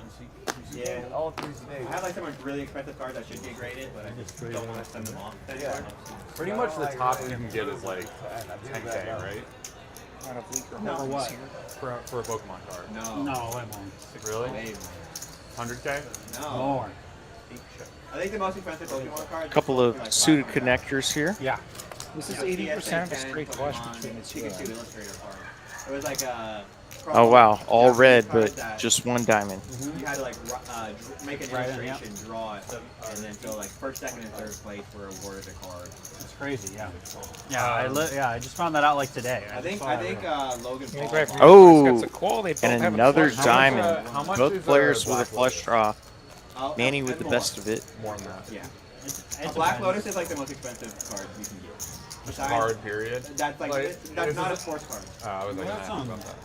S9: yeah.
S11: All 3 states.
S9: I have like some really expensive cards that should get graded, but I just don't want to send them off.
S11: Yeah.
S1: Pretty much the top you can get is like 10K, right?
S8: For what?
S1: For a Pokemon card.
S8: No, I won't.
S1: Really?
S9: Way
S1: 100K?
S9: No.
S8: More.
S9: I think the most expensive Pokemon card.
S5: A couple of suited connectors here.
S6: Yeah.
S3: This is 80% of a straight flush between the two.
S9: Pikachu Illustrator card. It was like a.
S5: Oh wow, all red,
S9: card
S5: but
S9: that
S5: just one diamond.
S9: You had to like make an
S8: Write it,
S9: illustration, draw it, and then so like first, second, and third place were awarded a card.
S7: It's crazy, yeah. Yeah, I just found that out like today.
S9: I think Logan Paul.
S5: Oh,
S3: Got the call, they both
S5: and
S3: have a
S5: another
S3: flush.
S5: diamond.
S1: how much
S5: Both
S1: is
S5: players
S1: a
S5: with a
S1: Black
S5: flush draw. Manny with the
S9: more.
S5: best of it.
S1: More than that.
S9: Yeah.
S7: It
S9: A Black
S7: depends.
S9: Lotus is like the most expensive card you can get.
S1: Just card, period.
S9: That's like
S1: Like,
S9: that's
S1: is
S9: not a
S1: this-
S9: sports card.
S1: I was like,
S7: That's
S1: nah,
S7: on-
S1: about that.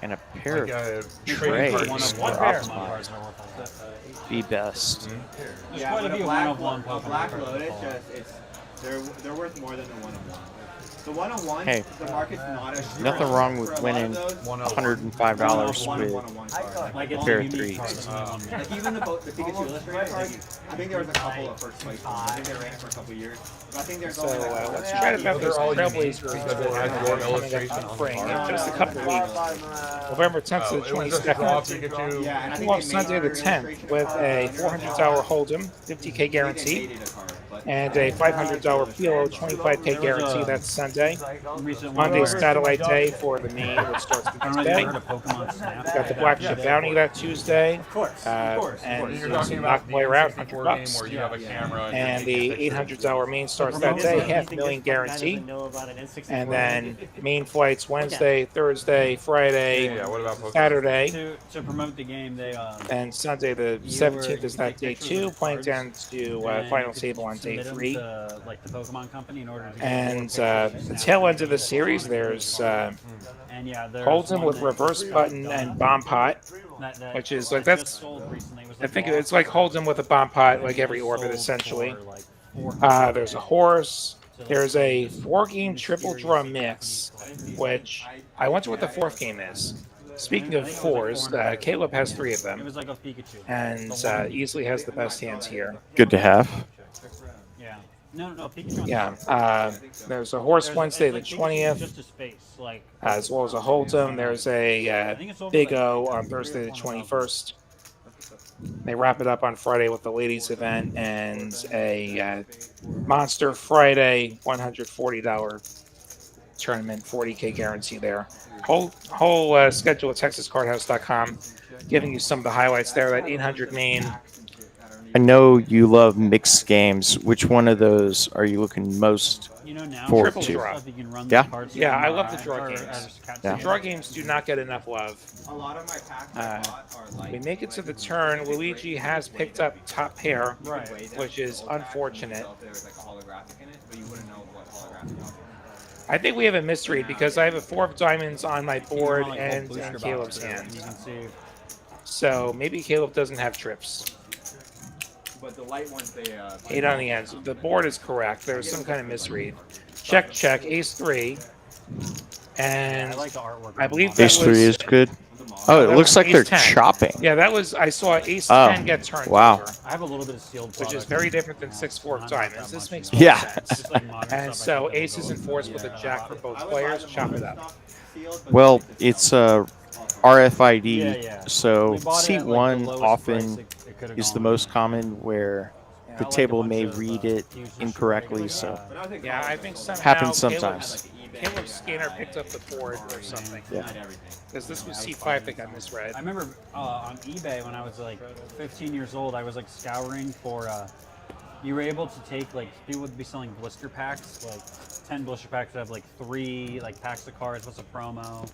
S5: And a pair
S1: Like
S5: of
S1: a
S5: trays
S1: trading card.
S7: One of
S5: for
S7: one
S5: optimized.
S7: Pokemon cards are worth a lot.
S5: The best.
S7: There's
S9: Yeah,
S7: quite
S9: but
S7: a few
S9: Black
S7: one-of-one Pokemon
S9: Black
S7: cards
S9: Lotus
S7: that fall.
S9: just they're worth more than the one-on-one. The one-on-one,
S5: Hey,
S9: the market's not as strong.
S5: nothing wrong with
S9: For a lot
S5: winning
S9: of those,
S5: $105 with
S9: one-on-one cards.
S7: Like it's
S5: pair
S7: a
S5: of
S7: unique
S5: threes.
S7: card. It's only one.
S9: Like even the Pikachu Illustrator card, I think there was a couple of first place ones. I think they ran it for a couple of years. But I think they're
S3: So
S9: going like
S3: let's chat about
S1: They're
S3: those
S1: all unique
S3: Trailblazers
S1: because it has your illustration on the
S3: spring
S1: card.
S3: in just a couple of weeks. November 10th to the
S1: It was just draw
S3: 22nd.
S1: Pikachu.
S9: Yeah, and I think
S3: Well,
S9: they made
S3: Sunday the
S9: their
S3: 10th
S9: illustration
S3: with
S9: card,
S3: a $400 hold'em, 50K
S9: I think they
S3: guarantee,
S9: made it a card, but-
S3: and a $500 PLO, 25K guarantee. That's Sunday.
S7: Recent one
S3: Monday's
S7: where-
S3: Satellite Day for the main, which starts
S7: I don't know if
S3: Tuesday.
S7: you heard of Pokemon Snap.
S3: Got the Black Ship Bounty that Tuesday.
S8: Of course.
S3: And
S1: You're
S3: some
S1: talking about the
S3: knock player out,
S1: N64
S3: $100.
S1: game where you have a camera
S3: And
S1: you're
S3: the
S1: taking pictures.
S3: $800 main starts that day, $500,000 guarantee. And then main flights Wednesday, Thursday, Friday,
S1: Yeah, what about Pokemon?
S3: Saturday,
S7: To promote the game, they
S3: and Sunday the 17th is that day two, playing down to final table on day 3.
S7: To, like the Pokemon Company in order to get
S3: And
S7: more pictures.
S3: the tail end of the series, there's
S7: And yeah, there's
S3: Hold'em
S7: one
S3: with
S7: that-
S3: reverse button and bomb pot,
S7: that
S3: which is like
S7: just
S3: that's.
S7: sold recently. It was
S3: I
S7: like
S3: think
S7: Lost
S3: it's like Hold'em with a bomb pot, like every
S7: sold
S3: orbit
S7: for,
S3: essentially.
S7: like, $400.
S3: There's a horse. There's a 4-game triple draw mix, which I wonder what the 4th game is. Speaking of 4s, Caleb has 3 of
S7: It
S3: them,
S7: was like a Pikachu.
S3: and easily has the best hands here.
S5: Good to have.
S7: Yeah. No, Pikachu.
S3: Yeah, there's a horse Wednesday the 20th,
S7: Just his face, like.
S3: as well as a Hold'em. There's a Big O on Thursday the 21st. They wrap it up on Friday with the ladies event and a Monster Friday $140 tournament, 40K guarantee there. Whole schedule at TexasCardhouse.com, giving you some of the highlights there. That 800 main.
S5: I know you love mixed games. Which one of those are you looking most
S7: Now
S5: forward
S3: Triple
S5: to?
S3: draw.
S7: you can run
S5: Yeah?
S7: these cards
S3: Yeah,
S7: from,
S3: I love the draw
S7: or
S3: games.
S7: as cat
S5: Yeah.
S3: The draw games do not get enough love.
S9: A lot of my packs I bought are like.
S3: We make it to the turn. Luigi has picked up top pair,
S7: Right.
S3: which is unfortunate.
S9: There was like a holographic in it, but you wouldn't know what holographic.
S3: I think we have a mystery because I have a 4 of diamonds on my board
S7: Like,
S3: and
S7: booster
S3: in
S7: box
S3: Caleb's
S7: there,
S3: hand.
S7: You can see.
S3: So maybe Caleb doesn't have trips.
S9: But the light ones, they
S3: 8 on the ends. The board is correct. There's some kind of misread. Check, check, ace 3. And
S7: I like the artwork.
S3: I believe that
S5: Ace 3
S3: was,
S5: is good. Oh, it
S3: that
S5: looks
S3: was
S5: like
S3: ace
S5: they're
S3: 10.
S5: chopping.
S3: Yeah, that was, I saw ace
S5: Oh,
S3: 10 get turned
S5: wow.
S3: over,
S7: I have a little bit of sealed
S3: which is
S7: product.
S3: very different than 6-4 of
S7: Not
S3: diamonds.
S7: that
S3: This
S7: much.
S3: makes more
S5: Yeah.
S3: sense.
S7: Just like modern
S3: And
S7: stuff, I
S3: so
S7: think it'll
S3: aces
S7: go
S3: and 4s
S7: yeah.
S3: with a jack for both players. Chop it up.
S5: Well, it's RFID,
S7: Yeah, yeah.
S5: so
S7: We bought it
S5: seat
S7: at, like, the
S5: 1
S7: lowest
S5: often
S7: price it could've
S5: is the
S7: gone.
S5: most common where the
S7: like a
S5: table
S7: bunch
S5: may
S7: of,
S5: read it
S7: fusion
S5: incorrectly,
S7: shit.
S5: so
S3: Yeah, I think somehow
S5: happens
S3: Caleb's
S5: sometimes.
S3: Caleb Skinner picked up the board or something.
S5: Yeah.
S3: Because this was C5 that got misread.
S7: I remember on eBay when I was like 15 years old, I was like scouring for. You were able to take like people would be selling blister packs, like 10 blister packs that have like 3 like packs of cards. What's a promo?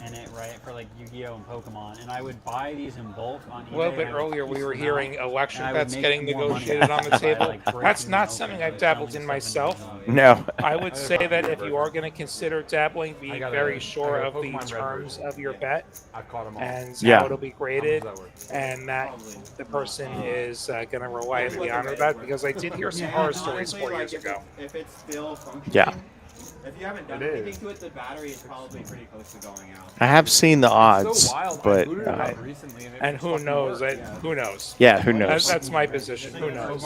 S7: In it, right, for like Yu-Gi-Oh and Pokemon, and I would buy these in bulk on eBay.
S3: A little bit earlier, we were hearing election bets getting negotiated on the table. That's not something I've dabbled in myself.
S5: No.
S3: I would say that if you are going to consider dabbling, be very sure of the terms of your bet and how it'll be graded, and that the person is going to reliably honor that, because I did hear some horror stories 4 years ago.
S9: If it's still functioning,
S5: Yeah.
S9: If you haven't done anything to it, the battery is probably pretty close to going out.
S5: I have seen the odds, but
S3: and who knows? Who knows?
S5: Yeah, who knows?
S3: That's my position. Who knows?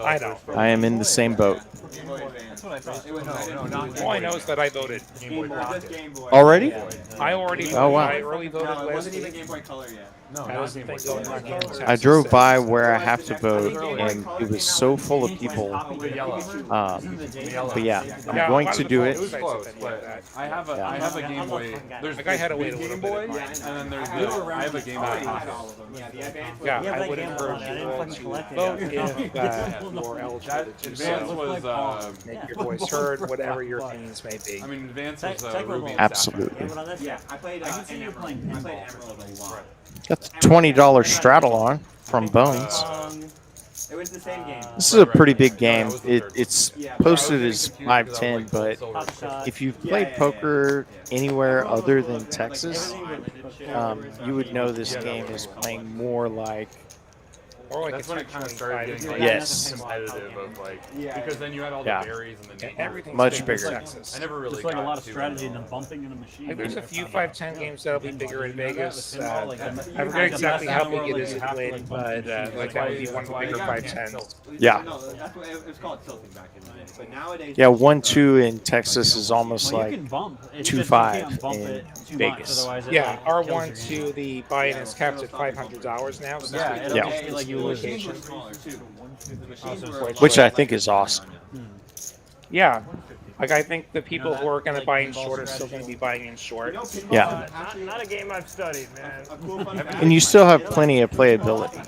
S3: I know.
S5: I am in the same boat.
S9: That's what I thought.
S3: All I know is that I voted.
S5: Already?
S3: I already voted.
S5: Oh, wow.
S3: I early voted
S9: It
S3: last
S9: wasn't even
S3: week.
S9: Game Boy Color yet.
S3: That was the thing going on here in Texas.
S5: I drove by where I have to vote, and it was so full of people. But yeah, I'm going to do it.
S1: I have a Game Boy. There's
S3: Like I had to wait a
S1: Game
S3: little
S1: Boy,
S3: bit.
S1: and then there's the. I have a Game Boy Pocket.
S3: Yeah,
S8: Yeah,
S3: I
S8: but
S3: would
S8: I can't
S3: encourage
S8: vote. I
S3: you
S8: didn't
S3: all
S8: fucking
S3: to
S8: collect it.
S3: vote if
S8: Yeah.
S3: you're eligible to do
S1: Advance
S3: so.
S1: was
S3: Make your voice heard, whatever your opinions may be.
S1: I mean, Advance
S8: Tech-
S1: was
S8: Tech
S1: Ruby
S8: level.
S1: and
S5: Absolutely.
S8: Yeah, but on this,
S9: Yeah, I played.
S7: I can see you playing
S9: I played
S7: pinball.
S9: Emerald a lot.
S5: Got the $20 straddle on from Bones.
S9: It was the same game.
S5: This is a pretty big game. It's posted as 510, but
S8: Top shot.
S5: if you've played poker anywhere other than Texas, you would know this game is playing more like
S3: Or like
S1: That's
S3: it's
S1: when it kind of started getting like
S5: Yes.
S1: competitive of like because then you had all the
S5: Yeah.
S1: berries and then
S3: everything's
S5: Much
S3: big in
S5: bigger.
S3: Texas.
S1: I never really
S7: It's like a
S1: got
S7: lot of
S1: too
S7: strategy
S1: into
S7: than bumping in a machine.
S3: Like, there's a few 510 games that'll be bigger in Vegas. I
S7: I
S3: forget exactly how big it is in Lynn, but like that would be one of the bigger 510s.
S5: Yeah.
S9: No, that's what it was called tilting back in the day. But nowadays,
S5: Yeah, 1-2 in Texas is almost
S7: Well, you
S5: like
S7: can bump. It's
S5: 2-5
S7: just you can't bump
S5: in
S7: it too
S5: Vegas.
S7: Much, otherwise it,
S3: Yeah,
S7: like, kills your
S3: R1
S7: game.
S3: to the buy-in is capped at $500 now. So
S7: Yeah, it'll
S5: Yeah.
S7: just be like you lose.
S9: machines were smaller too. The machines were
S5: which I think is awesome.
S3: Yeah. Like, I think the people who are going to buy in short are still going to be buying in short.
S5: Yeah.
S6: Not a game I've studied, man.
S9: a cool fun fact.
S5: And you still have plenty of playability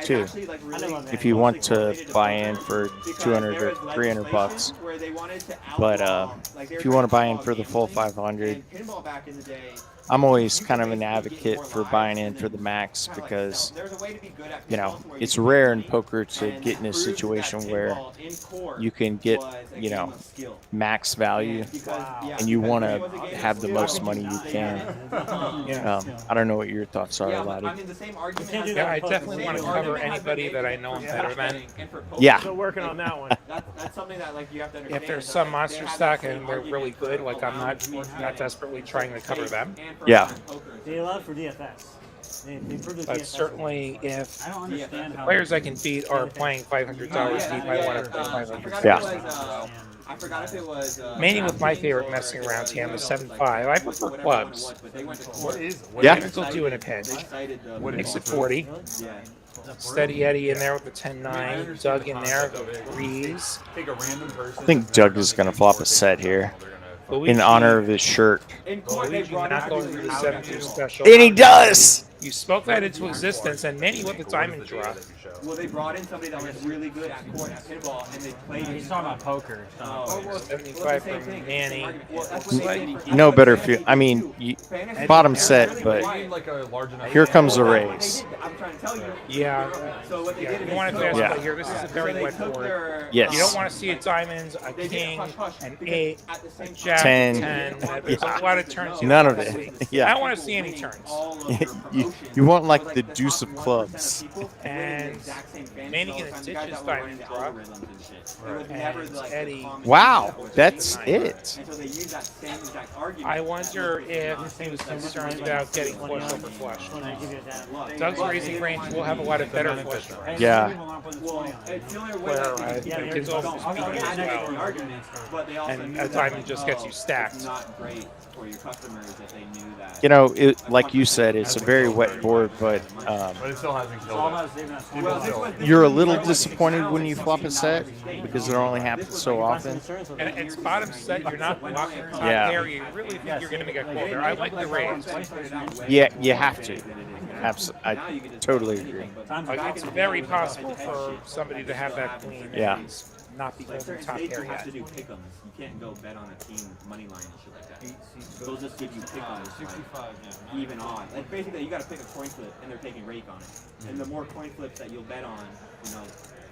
S5: too.
S9: Actually, like, really
S5: If you want to buy in for 200 or 300 bucks.
S9: where they wanted to
S5: But
S9: outlaw, like, they
S5: if
S9: were
S5: you want to buy
S9: trying
S5: in for the full 500,
S9: And pinball back in the day,
S5: I'm always kind of an advocate for buying in for the max because,
S9: there's a way to be good at
S5: you know,
S9: pinball where
S5: it's
S9: you
S5: rare
S9: can
S5: in poker to
S9: and
S5: get in a
S9: prove that
S5: situation where
S9: pinball in court
S5: you can get,
S9: was a
S5: you
S9: game
S5: know,
S9: of skill.
S5: max value
S9: Because, yeah,
S5: and you
S9: because
S5: want
S9: it was a
S5: to
S9: game of
S5: have the
S9: skill.
S5: most money you can.
S3: Yeah.
S5: I don't know what your thoughts are,
S9: Yeah, but, I
S5: Lottie.
S9: mean, the same argument
S8: can't do
S9: has
S3: Yeah,
S8: that
S3: I
S8: with
S3: definitely
S8: Pokemon.
S3: want to cover anybody that I know I'm better than.
S9: And for poker,
S5: Yeah.
S6: Still working on that one.
S9: That's something that like you have to understand.
S3: If there's
S9: is that,
S3: some
S9: like,
S3: monster
S9: they have
S3: stock
S9: that same
S3: and they're really
S9: argument
S3: good,
S9: for
S3: like I'm not
S9: allowing
S3: desperately trying to cover them.
S9: and for
S5: Yeah.
S9: allowing poker.
S8: They allowed for DFS. They improved the
S3: But
S8: DFS.
S3: certainly, if
S7: I don't understand how.
S3: players I can beat are playing $500 deep, I want to play
S9: I
S3: 500.
S9: forgot
S5: Yeah.
S9: if it was. I forgot if it was.
S3: Mainly with my favorite messing around hand, the 7-5. I prefer clubs.
S1: What is?
S5: Yeah.
S3: Diamonds will do in a pinch.
S1: What
S3: Makes
S1: is
S3: it 40.
S9: Yeah.
S3: Steady Eddie in there with the 10-9. Doug in there with the threes.
S1: Take a random person.
S5: I think Doug is going to flop a set here in honor of his shirt.
S9: In court, they
S3: Luigi
S9: brought
S3: not
S9: up
S3: going to the 7-2 special.
S5: And he does!
S3: You spoke that into existence, and Manny with the diamond draw.
S9: Well, they brought in somebody that was really good at court at pinball, and they played.
S7: He's talking about poker.
S9: Oh,
S3: 75 from Manny.
S9: well, that's what they did.
S5: No better feel. I mean, bottom set, but here comes the raise.
S9: I'm trying to tell you.
S3: Yeah.
S9: So what they
S3: Yeah,
S9: did
S3: you want to
S9: is
S3: fast
S5: Yeah.
S3: play here. This is a very wet board.
S5: Yes.
S3: You don't want to see a diamonds, a
S9: They did
S3: king,
S9: hush, hush,
S3: an
S9: because
S3: 8,
S9: at the same
S3: a
S9: time,
S3: jack,
S5: 10.
S3: 10. There's a lot of turns. you
S5: None
S3: don't
S5: of
S3: wanna
S5: it.
S3: see.
S5: Yeah.
S3: I don't want to see any turns.
S9: all of your
S5: You,
S9: promotions.
S5: you want like
S9: So,
S5: the
S9: there's
S5: deuce
S9: not
S5: of
S9: 1%
S5: clubs.
S9: people winning the
S3: And
S9: exact same fantasy
S3: Manny
S9: all the
S3: gonna
S9: time.
S3: ditch
S9: The guys
S3: his
S9: that were running
S3: diamond
S9: the
S3: drop.
S9: algorithms and shit. It was
S3: And
S9: never like the
S3: Eddie.
S9: common
S5: Wow,
S9: thing that was
S5: that's
S9: being done.
S5: it.
S9: And so they use that same exact argument.
S3: I wonder if he was concerned about getting flush over flush.
S8: When I give you that.
S3: Doug's raising range will have a lot of better flush draws.
S5: Yeah.
S9: Well, it's the only way
S3: Where
S9: that they
S8: Yeah,
S3: it's also
S9: don't.
S3: speaking
S9: They
S3: as
S9: had to make the
S3: well.
S9: argument, but they also
S3: And
S9: knew
S3: a
S9: that,
S3: diamond
S9: like,
S3: just gets you stacked.
S9: It's not great for your customers if they knew that.
S5: You know, like you said, it's a very wet wet board, but
S1: it still hasn't
S7: It's
S1: killed
S7: all
S1: it.
S7: about saving that
S1: People
S7: score.
S1: still-
S5: you're a little disappointed when you flop a set because it only happens so often.
S3: And it's bottom set. You're not blocking top
S5: Yeah.
S3: pair. You really think you're going to make a call there. I like the raise.
S5: Yeah, you have to. I totally agree.
S3: Like, it's very possible for somebody to have that queen
S5: Yeah.
S3: and not be
S9: Like
S3: holding
S9: certain
S3: top
S9: states
S3: pair
S9: you have
S3: yet.
S9: to do pick'ems. You can't go bet on a team money line and shit like that. They'll just give you pick'ems, like even odd. Like basically, you got to pick a coin flip, and they're taking rake on it. And the more coin flips that you'll bet on, you know,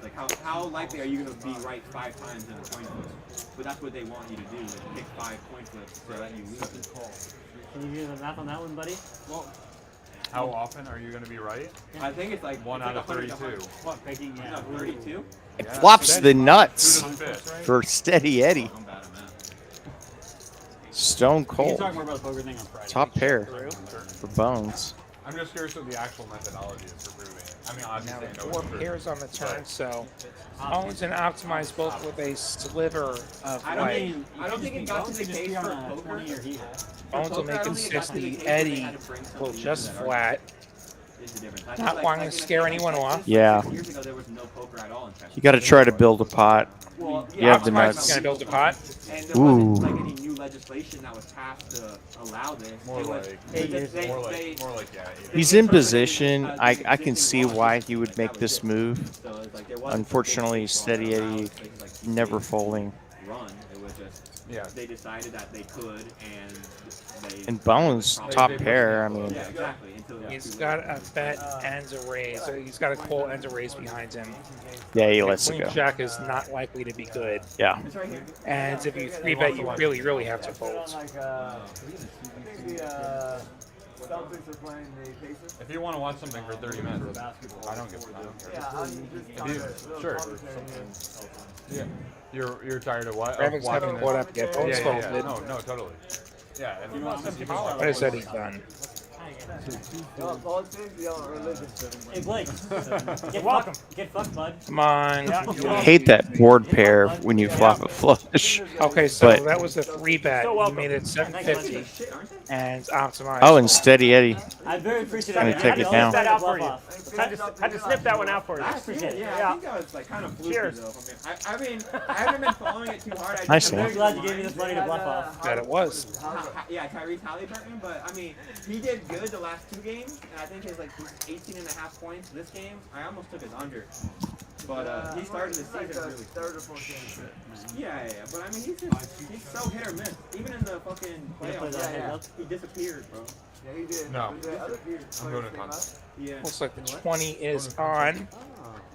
S9: like how likely are you going to be right 5 times in a coin flip? But that's what they want you to do: is pick 5 coin flips so that you lose.
S8: Can you do the math on that one, buddy?
S9: Well,
S1: How often are you going to be right?
S9: I think it's like
S1: 1
S9: it's
S1: out
S9: like
S1: of
S9: 100 to
S1: 32.
S9: 100. What, picking 32?
S5: It flops the nuts
S1: Who doesn't fit?
S5: for Steady Eddie.
S9: I'm bad at math.
S5: Stone
S7: We can
S5: cold.
S7: talk more about the poker thing on Friday.
S5: Top pair for Bones.
S1: I'm just curious what the actual methodology is for proving it. I mean,
S3: Now
S1: obviously, I know
S3: 4
S1: it's true.
S3: pairs on the turn, so Bones and Optimize both with a sliver of
S9: I don't
S3: white.
S9: think it got to the
S7: Just
S9: case
S7: be on
S9: for
S7: a
S9: poker.
S7: 20 or heater.
S3: Bones will make it 60. Eddie will just flat. Not wanting to scare anyone off.
S5: Yeah.
S9: Years ago, there was no poker at all in Texas.
S5: You got to try to build a pot.
S9: Well,
S5: You have the
S3: Optimize is
S5: nuts.
S3: going to build a pot.
S9: And there wasn't like any new legislation that was passed to allow this.
S1: More
S9: It was-
S1: like-
S9: they just- they-
S1: More
S9: they-
S1: like, yeah.
S5: He's in position. I can see why he would make this move.
S9: So it's like there wasn't
S5: Unfortunately,
S9: something
S5: Steady
S9: that allowed
S5: Eddie
S9: places like
S5: never
S9: TCH
S5: folding.
S9: Run. It was just
S1: Yeah.
S9: they decided that they could, and they.
S5: And Bones, top pair. I mean,
S9: Yeah, exactly. Until it got
S3: He's
S9: too
S3: got
S9: late.
S3: a bet and a raise. So he's got a call and a raise behind him.
S5: yeah, he
S3: And
S5: lets it
S3: Queen
S5: go.
S3: Jack is not likely to be good.
S5: Yeah.
S9: It's right here.
S3: And if you 3-bet, you really, really have to fold.
S11: I think the Celtics are playing the Pacers.
S1: If you want to watch something for 30 minutes, I don't give a damn.
S11: Yeah, I'm just
S1: Sure. Yeah. You're tired of what? Of
S3: Rabbits haven't
S1: watching
S3: caught
S1: this?
S3: up yet.
S1: Yeah,
S3: Bones
S1: yeah, yeah.
S3: folded.
S1: No, totally. Yeah. And
S3: What has Eddie done?
S11: all it seems y'all are religion.
S8: Hey, Blake. Get
S6: welcome.
S8: Get fucked, bud.
S3: Come on.
S5: I hate that board pair when you flop a flush.
S3: Okay, so
S5: But-
S3: that was a 3-bet.
S6: So
S3: You
S6: welcome.
S3: made it 750 and Optimize.
S5: Oh, and Steady Eddie.
S8: I'm very appreciative.
S5: Gonna take it down.
S6: That out for you.
S8: Bluff off.
S6: Had to snip that one out for you.
S9: I appreciate it. Yeah, I think that was like kind of fluky
S6: Cheers.
S9: though. I mean, I haven't been following it too hard.
S5: Nice
S9: I'm
S5: one.
S8: Very glad you gave me this money to bluff off.
S3: That it was.
S9: Yeah, Tyrese Halliburton, but I mean, he did good the last 2 games, and I think his like 18.5 points this game. I almost took his under, but he started the season really.
S11: Third or fourth game.
S9: Yeah, but I mean, he's so hit or miss. Even in the fucking playoffs, he disappeared, bro.
S11: Yeah, he did.
S1: No.
S11: The other
S1: I'm going to con.
S9: Yeah.
S3: Looks like the 20 is on.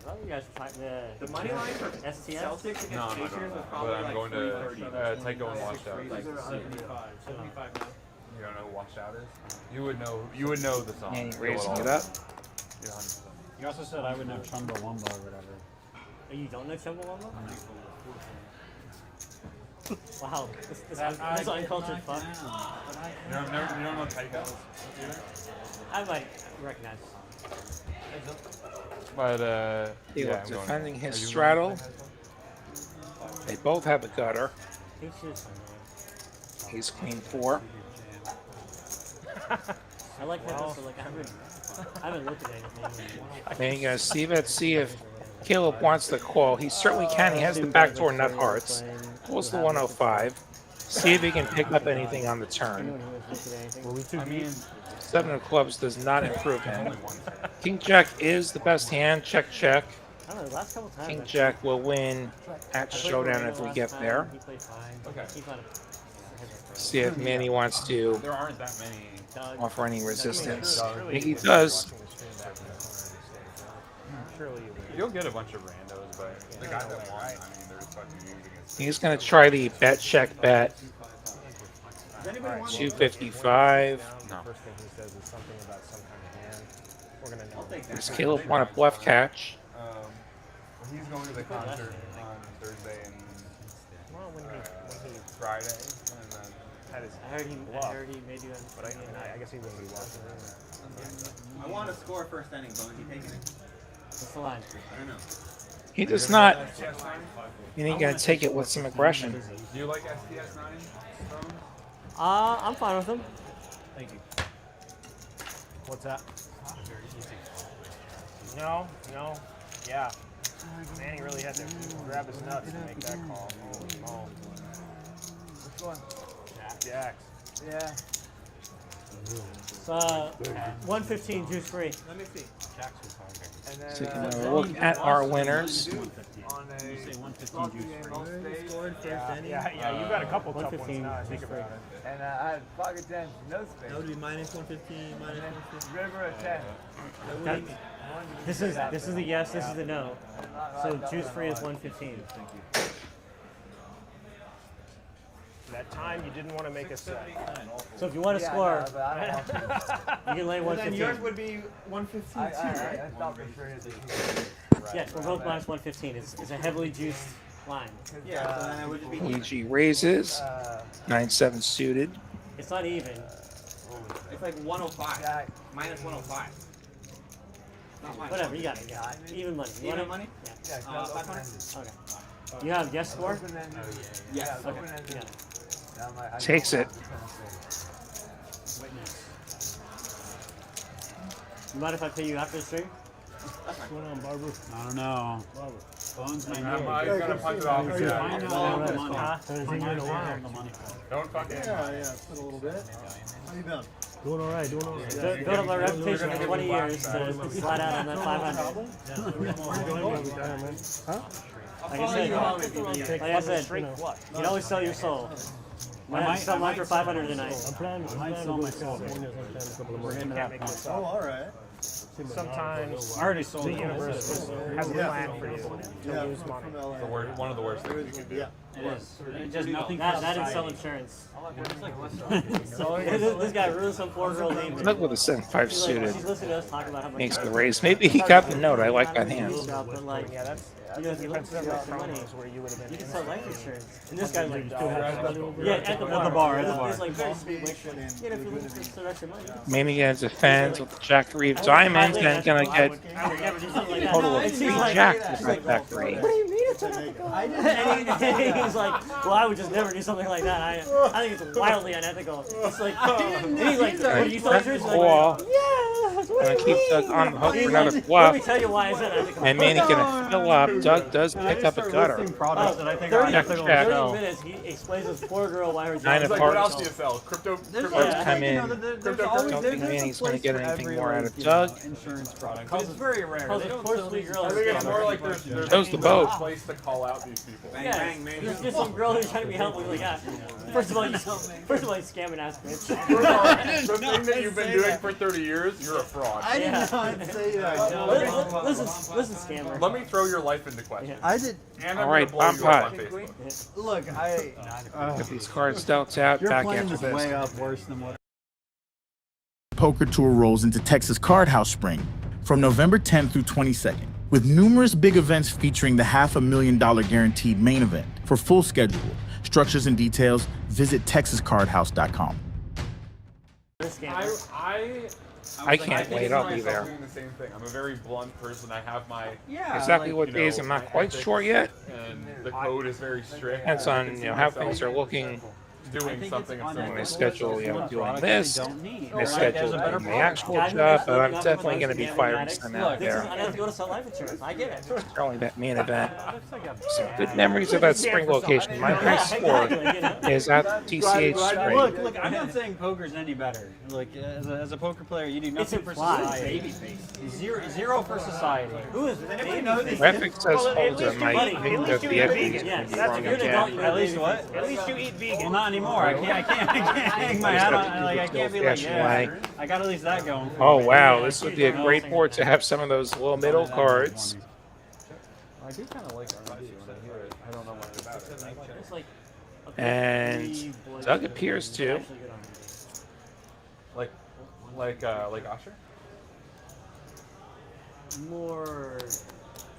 S8: Well, you guys fight
S9: The money line for
S8: STS?
S9: Celtics against
S1: No, I'm not
S9: Pacers
S1: doing
S9: was
S1: that.
S9: probably
S1: But I'm
S9: like
S1: going to
S9: 330.
S1: Tycho and Washed Out.
S9: Like,
S1: You don't know who Washed Out is? You would know the song.
S3: And
S1: Go
S3: raising
S1: along.
S3: it up.
S1: Yeah, 100%.
S7: You also said I would know Chumbawamba or whatever.
S8: Oh, you don't know Chumbawamba? Wow, this uncultured fuck.
S1: You don't know Tycho?
S8: I might recognize.
S1: But
S3: He
S1: yeah,
S3: was
S1: I'm going.
S3: defending his
S1: Are you
S3: straddle. They both have a gutter.
S8: I think she's.
S3: He's queen 4.
S8: I like that. So like I haven't looked at anything.
S3: Then you gotta see if Caleb wants to call. He certainly can. He has the backdoor nut hearts. Calls the 105. See if he can pick up anything on the turn.
S1: I mean,
S3: 7 of clubs does not improve him. King Jack is the best hand. Check, check.
S8: I don't know. The last couple times.
S3: King Jack will win at Showdown if we get there.
S8: He played fine.
S1: Okay.
S8: He kind
S3: See if Manny wants to
S1: there aren't that many.
S3: offer any resistance. He does.
S1: You'll get a bunch of randos, but the guys that want, I mean, they're fucking using it.
S3: He's going to try the bet, check, bet. 255.
S1: No.
S3: Does Caleb want a bluff catch?
S1: He's going to the concert on Thursday and Friday, and then
S8: I heard he made you. But
S6: I guess he wouldn't be watching.
S9: I want to score first inning, Bones. You taking it?
S8: What's the line?
S9: I don't know.
S3: He does not. And he's going to take it with some aggression.
S1: Do you like STS 9?
S8: I'm fine with him.
S6: Thank you. What's that? No. Yeah. Manny really had to grab his nuts to make that call. Holy moly.
S11: Which one?
S6: Jacks.
S11: Yeah.
S8: It's 115 juice free.
S11: Let me see. And then,
S3: Taking a look at our winners.
S11: on a
S7: say 115
S11: rugby
S7: juice
S11: game
S7: free.
S11: on stage. Scored first inning.
S6: Yeah, you've got a couple tough ones
S8: 115
S6: now. I think
S8: juice
S6: about it.
S11: And I had pocket 10, no space.
S12: That would be minus 115, minus 115.
S11: River a 10.
S8: This is the yes, this is the no. So juice free is 115.
S6: That time you didn't want to make a set.
S8: So if you want to score, you can lay
S12: Well, then
S8: 115.
S12: yours would be 115 too, right?
S11: I thought for sure it's
S8: Yes, we're both minus 115. It's a heavily juiced line.
S12: Yeah, so then it would be
S3: Luigi raises. 9-7 suited.
S8: It's not even.
S9: It's like 105. Minus 105. Not minus
S8: Whatever, you got it. Even money. You want
S9: Even
S8: it?
S9: money?
S8: Yeah.
S9: 500?
S8: Okay. You have yes score?
S9: Yes.
S8: Okay. Yeah.
S3: Takes it.
S8: You mind if I pay you after the stream?
S7: What's going on, Barbara? I don't know. Bones might
S1: I'm
S7: know.
S1: gonna punch it off.
S7: Find out all the money. Find out all the money.
S1: Don't fucking.
S12: Yeah, it's been a little bit. How you been?
S6: Doing all right.
S8: Built up my reputation for 20 years to slide out on that 500. Like I said, you can always sell your soul. I might sell mine for 500 tonight.
S7: I might sell myself. We're getting to that point.
S12: Oh, all right.
S6: Sometimes
S7: I already sold
S6: the
S7: it.
S6: universe has a plan for you to
S12: Yeah,
S6: lose
S12: from
S6: money.
S12: LA.
S1: One of the worst things you can do.
S12: Yeah.
S7: It is. It does nothing for
S8: That is sell
S7: society.
S8: insurance. This guy really some poor girl named
S3: Look with a 7-5
S8: She's
S3: suited.
S8: listening to us talk about how much
S3: Makes the raise. Maybe he got the note. I like that hand.
S8: But like,
S6: Yeah, that's
S8: you know, if you look at
S6: depends on
S8: the money,
S6: where you would have
S8: you
S6: been.
S8: can sell life insurance. And this guy's like,
S6: $100.
S8: yeah, at the bar.
S7: At the bar.
S8: It's like very sweet way. You know, if you're looking for the rest of your money.
S3: Maybe gonna defend with the Jack 3 of diamonds and gonna get
S8: I would never do something like that.
S3: total of
S8: It
S3: 3
S8: seems like-
S3: jacks with that Jack 3.
S8: What do you mean it's unethical? And he's like, well, I would just never do something like that. I think it's wildly unethical. It's like, and he's like, what, you sell insurance? He's like,
S3: Wall.
S8: yeah, that's what
S3: Gonna
S8: I
S3: keep
S8: mean.
S3: Doug on the hook for
S8: He's
S3: another
S8: like, Let
S3: bluff.
S8: me tell you why it's unethical.
S3: And Manny gonna fill up. Doug does pick up a gutter.
S7: Products that I think
S8: 30,
S7: are unethical.
S3: check.
S8: 30 minutes, he explains this poor girl why her
S3: Nine
S8: job
S3: of
S8: is
S1: Like,
S3: hearts.
S1: what else do you sell? Crypto.
S3: Cards
S8: Yeah.
S3: come in.
S12: There's
S3: Don't think Manny's gonna get anything more out of Doug.
S7: Insurance products.
S12: It's very rare.
S8: Calls
S12: They
S8: it
S12: don't
S8: poor
S12: sell
S8: sweet
S12: these
S8: girl.
S1: I think it's more like there's
S3: Shows the boat.
S1: no place to call out these people.
S9: Bang,
S8: Yeah,
S9: bang, man.
S8: there's just some girl who's trying to be helpful. He's like, yeah. First of all, you scamming ass bitch.
S1: The thing that you've been doing for 30 years, you're a fraud.
S12: I did
S8: Yeah.
S12: not say that.
S8: Listen, scammer.
S1: Let me throw your life into question.
S12: I did.
S1: And
S3: All
S1: I'm
S3: right,
S1: gonna blow you up on
S3: Bomb
S1: Facebook.
S12: Look,
S3: Get these cards dealt out.
S7: Your
S3: Back
S7: plan
S3: after
S7: is way
S3: this.
S7: up worse than what.
S2: Poker Tour rolls into Texas Card House Spring from November 10th through 22nd, with numerous big events featuring the $500,000 guaranteed main event. For full schedule, structures and details, visit texascardhouse.com.
S3: I can't wait. I'll be there.
S1: Doing the same thing. I'm a very blunt person. I have my
S3: Exactly what days I'm not quite sure yet.
S1: and the code is very strict.
S3: Depends on how things are looking.
S1: Doing something of
S3: My
S1: similar.
S3: schedule, doing this.
S7: Don't need.
S3: My schedule doing the actual job, but I'm definitely going to be firing some out
S8: This is
S3: there.
S8: unethical to sell life insurance. I get it.
S3: Only that main event. Some good memories of that spring location. My high score is at TCH Spring.
S7: Look, I'm not saying poker's any better. Like, as a poker player, you do nothing for society. Zero for society.
S8: Who is
S3: Graphic says Holder might think that the equity is going to be wrong again.
S7: At least what?
S6: At least you eat vegan.
S7: Well, not anymore. I can't hang my hat on. Like, I can't be like, yeah. I got at least that going.
S3: Oh wow, this would be a great board to have some of those little middle cards.
S1: I do kind of like it when I hear it. I don't know much about it.
S3: And Doug appears to.
S1: Like Usher?
S8: More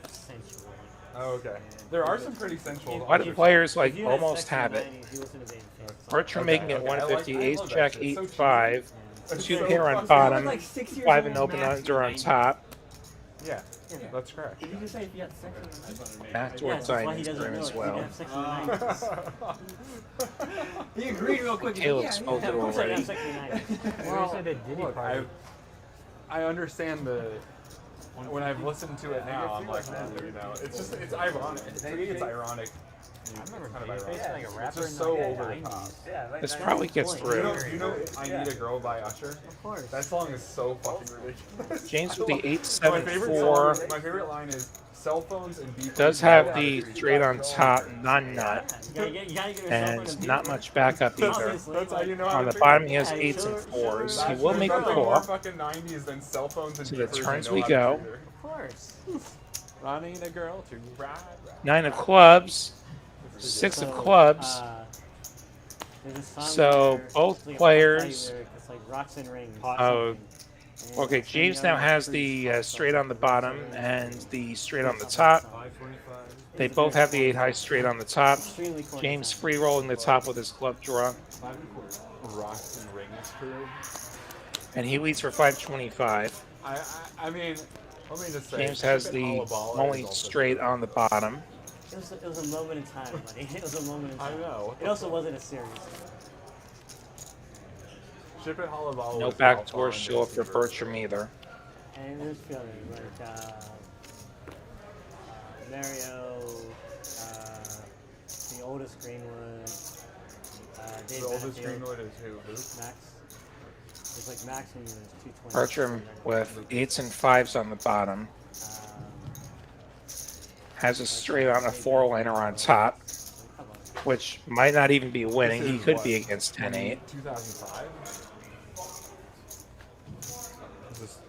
S8: sensual.
S1: Oh, okay. There are some pretty sensual.
S3: A lot of players like
S8: If you had
S3: almost
S8: sex in
S3: have
S8: the
S3: it.
S8: 90s, you listen to Babyface.
S3: Archer making it
S1: Okay, I
S3: 150,
S1: love
S3: ace
S1: that
S3: jack,
S1: shit. It's so
S3: 8-5,
S1: cheap.
S3: two pair on bottom, 5 and open under on top,
S1: Yeah, that's correct.
S8: Did you just say if you had sex in the 90s?
S3: backdoor
S8: Yeah, that's why he
S3: diamonds
S8: doesn't
S3: for him
S8: know
S3: as
S8: it. He
S3: well.
S8: didn't have sex in the 90s.
S12: He agreed real quick.
S3: Caleb spoke it
S8: Of course I didn't
S3: already.
S8: have sex in the 90s.
S1: Well, look, I understand the when I've listened to it now, I'm like, you know, it's just, it's ironic. To me, it's ironic.
S7: I remember
S1: kind of ironic.
S7: like a rapper
S1: It's just
S7: in
S1: so
S7: the
S1: over the top.
S3: This probably gets through.
S1: You know I Need a Girl by Usher? Of course. That song is so fucking ridiculous.
S3: James with the
S1: My favorite
S3: 874
S1: song, my favorite line is cell phones and beepers.
S3: does have the straight on top non-nut, and not much backup either.
S1: That's how you know how
S3: On
S1: to
S3: the
S1: figure
S3: bottom,
S1: it.
S3: he has 8s and 4s. He
S1: That's
S3: will make a
S1: nothing more
S3: call.
S1: fucking 90s than cell phones and
S3: To the
S1: beepers.
S3: turns
S1: you know
S3: we
S1: how to
S3: go.
S1: figure.
S8: Of course.
S1: I need a girl to ride.
S3: 9 of clubs, 6 of clubs.
S8: There's a song
S3: So
S8: where
S3: both
S8: it's like a
S3: players.
S8: lyric, it's like rocks and rings.
S3: Oh, okay. James now has the straight on the bottom and the straight on the top. They both have the 8 high straight on the top. James free rolling the top with his club draw,
S1: Rocks and rings crew.
S3: and he leads for 525.
S1: I mean, let me just say.
S3: James has
S1: Chip
S3: the
S1: It Hollaballer
S3: only
S1: is also
S3: straight on the bottom.
S8: It was a moment in time, buddy. It was a moment in time.
S1: I know.
S8: It also wasn't a series.
S1: Chip It Hollaballer
S3: No
S1: was
S3: backdoor
S1: well
S3: show up for
S1: fun.
S3: Bertram either.
S8: And there's feeling like Mario, the oldest Greenwood, Dave
S1: The oldest
S8: Matthews,
S1: Greenwood is who?
S8: Max. It's like Max when he was 220.
S3: Bertram with 8s and 5s on the bottom. Has a straight on a 4-liner on top, which might not even be winning. He could be against 10-8.
S1: 2005?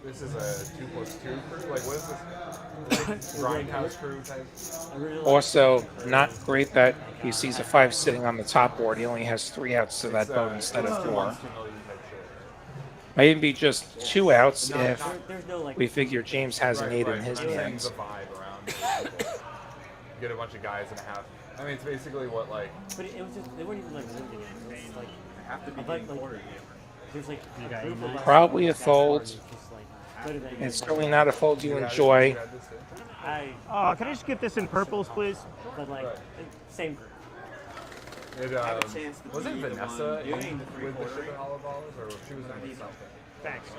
S1: This is a 2+2 crew? Like, what is this? Like, grindhouse crew type?
S3: Also, not great that he sees a 5 sitting on the top board. He only has 3 outs to that boat instead of 4. Might even be just 2 outs if we figure James has an 8 in his hands.
S1: Get a bunch of guys and a half. I mean, it's basically what, like.
S8: But it was just, they weren't even like limiting it. It was like,
S9: have to be
S8: like,
S9: getting quartered.
S8: there's like a group of us
S3: Probably a
S8: that
S3: fold.
S8: just like better than
S3: It's certainly not a fold you enjoy.
S6: Oh, can I just get this in purples, please?
S8: But like, same group.
S1: It,
S9: have a chance to
S1: was it
S9: be the
S1: Vanessa
S9: one doing the
S1: with the
S9: three-quarter.
S1: Chip It Hollaballers, or she was in something?
S6: Thanks.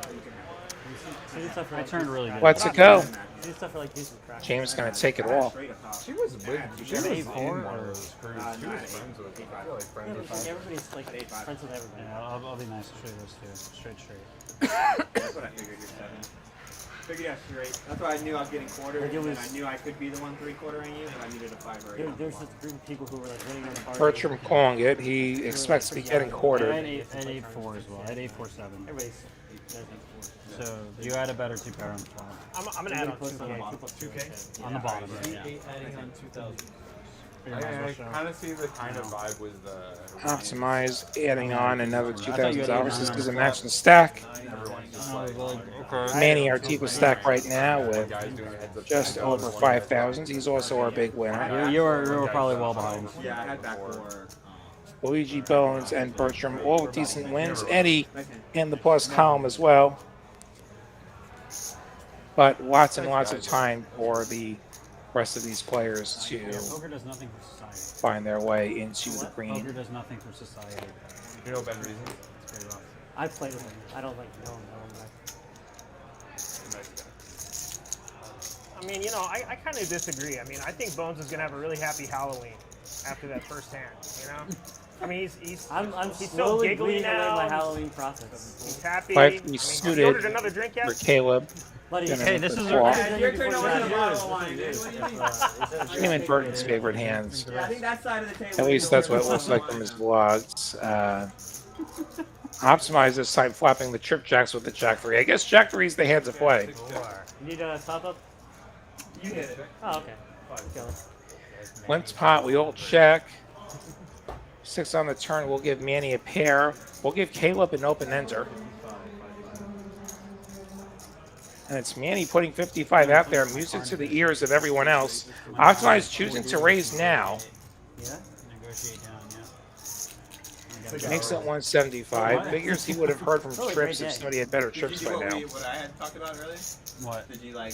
S8: She did stuff for
S7: I
S8: like
S7: turned really good.
S3: Let's it go.
S8: She did stuff for like decent cracks.
S3: James gonna take it all.
S1: She was with. She was in one of those crews. She was
S9: nine,
S1: friends with. I feel like
S8: Yeah,
S1: friends
S8: but
S1: with
S8: like
S1: her.
S8: everybody's like friends with everybody.
S7: Yeah, I'll be nice. Show you those two. Straight.
S9: That's what I figured. You're 7. Figured out straight. That's why I knew I was getting quartered.
S8: Like it
S9: And
S8: was-
S9: I knew I could be the one 3/4ing you, but I needed a 5 or 8.
S8: There's this group of people who were like winning on the party.
S3: Bertram calling it. He expects to be getting
S7: I had
S3: quartered.
S7: 8-4 as well. I had 8-4-7.
S8: Everybody's.
S7: So you had a better 2-pair on the top.
S6: I'm gonna add on
S8: 2K.
S7: On the bottom. Yeah.
S12: Adding on 2000.
S1: I kind of see the kind of vibe with
S3: Optimize, adding on another $2,000. This is a maximum stack. Manny Artico stack right now with just over 5,000. He's also our big winner.
S7: You were probably well behind.
S9: Yeah, I had backdoor.
S3: Luigi Bones and Bertram all with decent wins. Eddie in the plus column as well. But lots and lots of time for the rest of these players to
S7: Poker does nothing for society.
S3: find their way into the
S7: Poker
S3: green.
S7: does nothing for society.
S1: You know Ben Reason?
S7: It's very rough.
S8: I played with him. I don't like know him.
S6: I mean, you know, I kind of disagree. I mean, I think Bones is going to have a really happy Halloween after that first hand, you know? I mean,
S8: I'm
S6: he's so
S8: slowly
S6: giggly
S8: bleeding away
S6: now.
S8: my Halloween process.
S6: He's happy.
S3: 5-3
S6: have you
S3: suited
S6: ordered another drink yet?
S3: for Caleb.
S8: Buddy,
S3: Gonna
S7: Hey,
S3: make
S7: this
S3: the
S7: is
S3: call.
S9: Your turn to win a bottle of wine, dude. What do you mean?
S3: Him and Burton's favorite hands.
S9: Yeah, I think that side of the table.
S3: At least that's what it looks like from his vlogs. Optimize this time flopping the trip jacks with the jack 3. I guess jack 3 is the hands of play.
S8: You need a top up?
S9: You hit it.
S8: Oh, okay. Kill.
S3: Limps pot, we all check. 6 on the turn, we'll give Manny a pair. We'll give Caleb an open ender. And it's Manny putting 55 out there, music to the ears of everyone else. Optimize choosing to raise now.
S8: Yeah?
S7: Negotiate down, yeah.
S3: Makes it 175. Figures he would have heard from
S8: Really
S3: trips
S8: great
S3: if
S8: day.
S3: somebody had better
S9: Did
S3: trips
S9: you do
S3: by now.
S9: what I had talked about earlier?
S7: What?
S9: Did you like?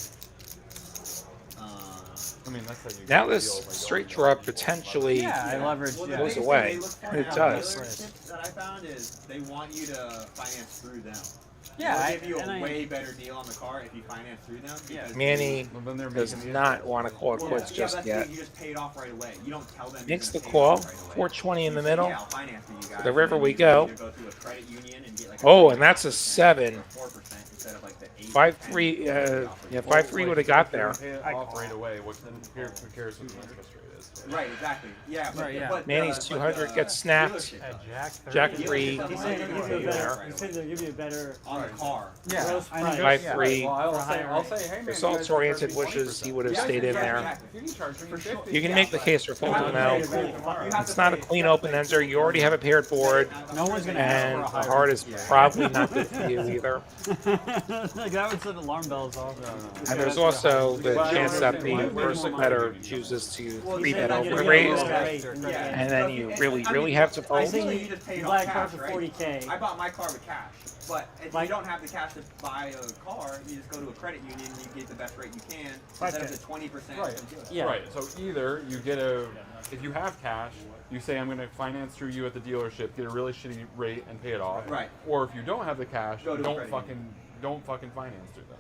S1: I mean, that's how you
S3: Now this
S1: feel by
S3: straight
S1: going
S3: draw potentially
S7: Yeah, I leverage.
S9: Well, the
S7: Yeah.
S3: goes
S9: biggest thing
S3: away.
S9: they look for
S3: And it
S9: in
S3: does.
S9: dealer tips that I found is they want you to finance through them.
S7: Yeah,
S9: They'll give you a way better deal on the car if you finance through them.
S6: Yeah.
S3: Manny
S1: Well, then they're
S3: does
S1: making the
S3: not want to call it quits
S9: Yeah,
S3: just
S9: that's
S3: yet.
S9: it. You just pay it off right away. You don't tell them.
S3: Makes the
S9: you're gonna pay it
S3: call.
S9: off right away.
S3: 420 in the
S9: You say,
S3: middle.
S9: Yeah, I'll finance for you guys.
S3: The river
S9: And
S3: we
S9: then
S3: go.
S9: you either go through a credit union and get like a
S3: Oh, and that's a
S9: 5%
S3: 7.
S9: or 4% instead of like the 8.
S3: 5-3. Yeah, 5-3 would have got there.
S1: Pay it off right away. Who cares what the interest rate is?
S9: Right, exactly. Yeah, but,
S7: Right, yeah.
S9: but
S3: Manny's 200 gets snapped.
S9: dealership,
S3: Jack
S9: Dealership
S3: 3.
S9: doesn't
S8: He's
S9: like
S8: saying
S9: it
S8: they'll give
S9: right
S8: you a better.
S9: away.
S8: He's saying they'll give you a better
S9: On the car.
S7: Yeah,
S8: gross
S7: I
S8: price.
S7: negotiate.
S3: 5-3.
S1: Well, I'll
S8: For
S1: say,
S8: higher
S1: I'll
S8: rate.
S1: say, hey man,
S3: Results-oriented wishes, he would have stayed in there.
S1: You can charge me 50.
S3: You can make the case for folding now.
S9: You have
S3: It's
S9: to
S3: not a
S9: pay-
S3: clean open ender. You already have a paired board,
S7: No one's gonna
S3: and
S7: ask
S3: the
S7: for a
S3: heart is probably not good for you either.
S7: Like that would set alarm bells off.
S3: And there's also the chance that the first better chooses to 3-bet over raise, and then you really have to
S9: I
S3: fold.
S9: think you just pay it
S8: You
S9: off
S8: buy a
S9: cash,
S8: car for
S9: right?
S8: 40K.
S9: I bought my car with cash, but if
S8: Like-
S9: you don't have the cash to buy a car, you just go to a credit union and you get the best rate you can instead of the 20%.
S1: Right.
S8: Yeah.
S1: Right. So either you get if you have cash, you say I'm going to finance through you at the dealership, get a really shitty rate and pay it off.
S9: Right.
S1: Or if you don't have the cash,
S9: Go to a
S1: don't
S9: credit
S1: fucking finance through them.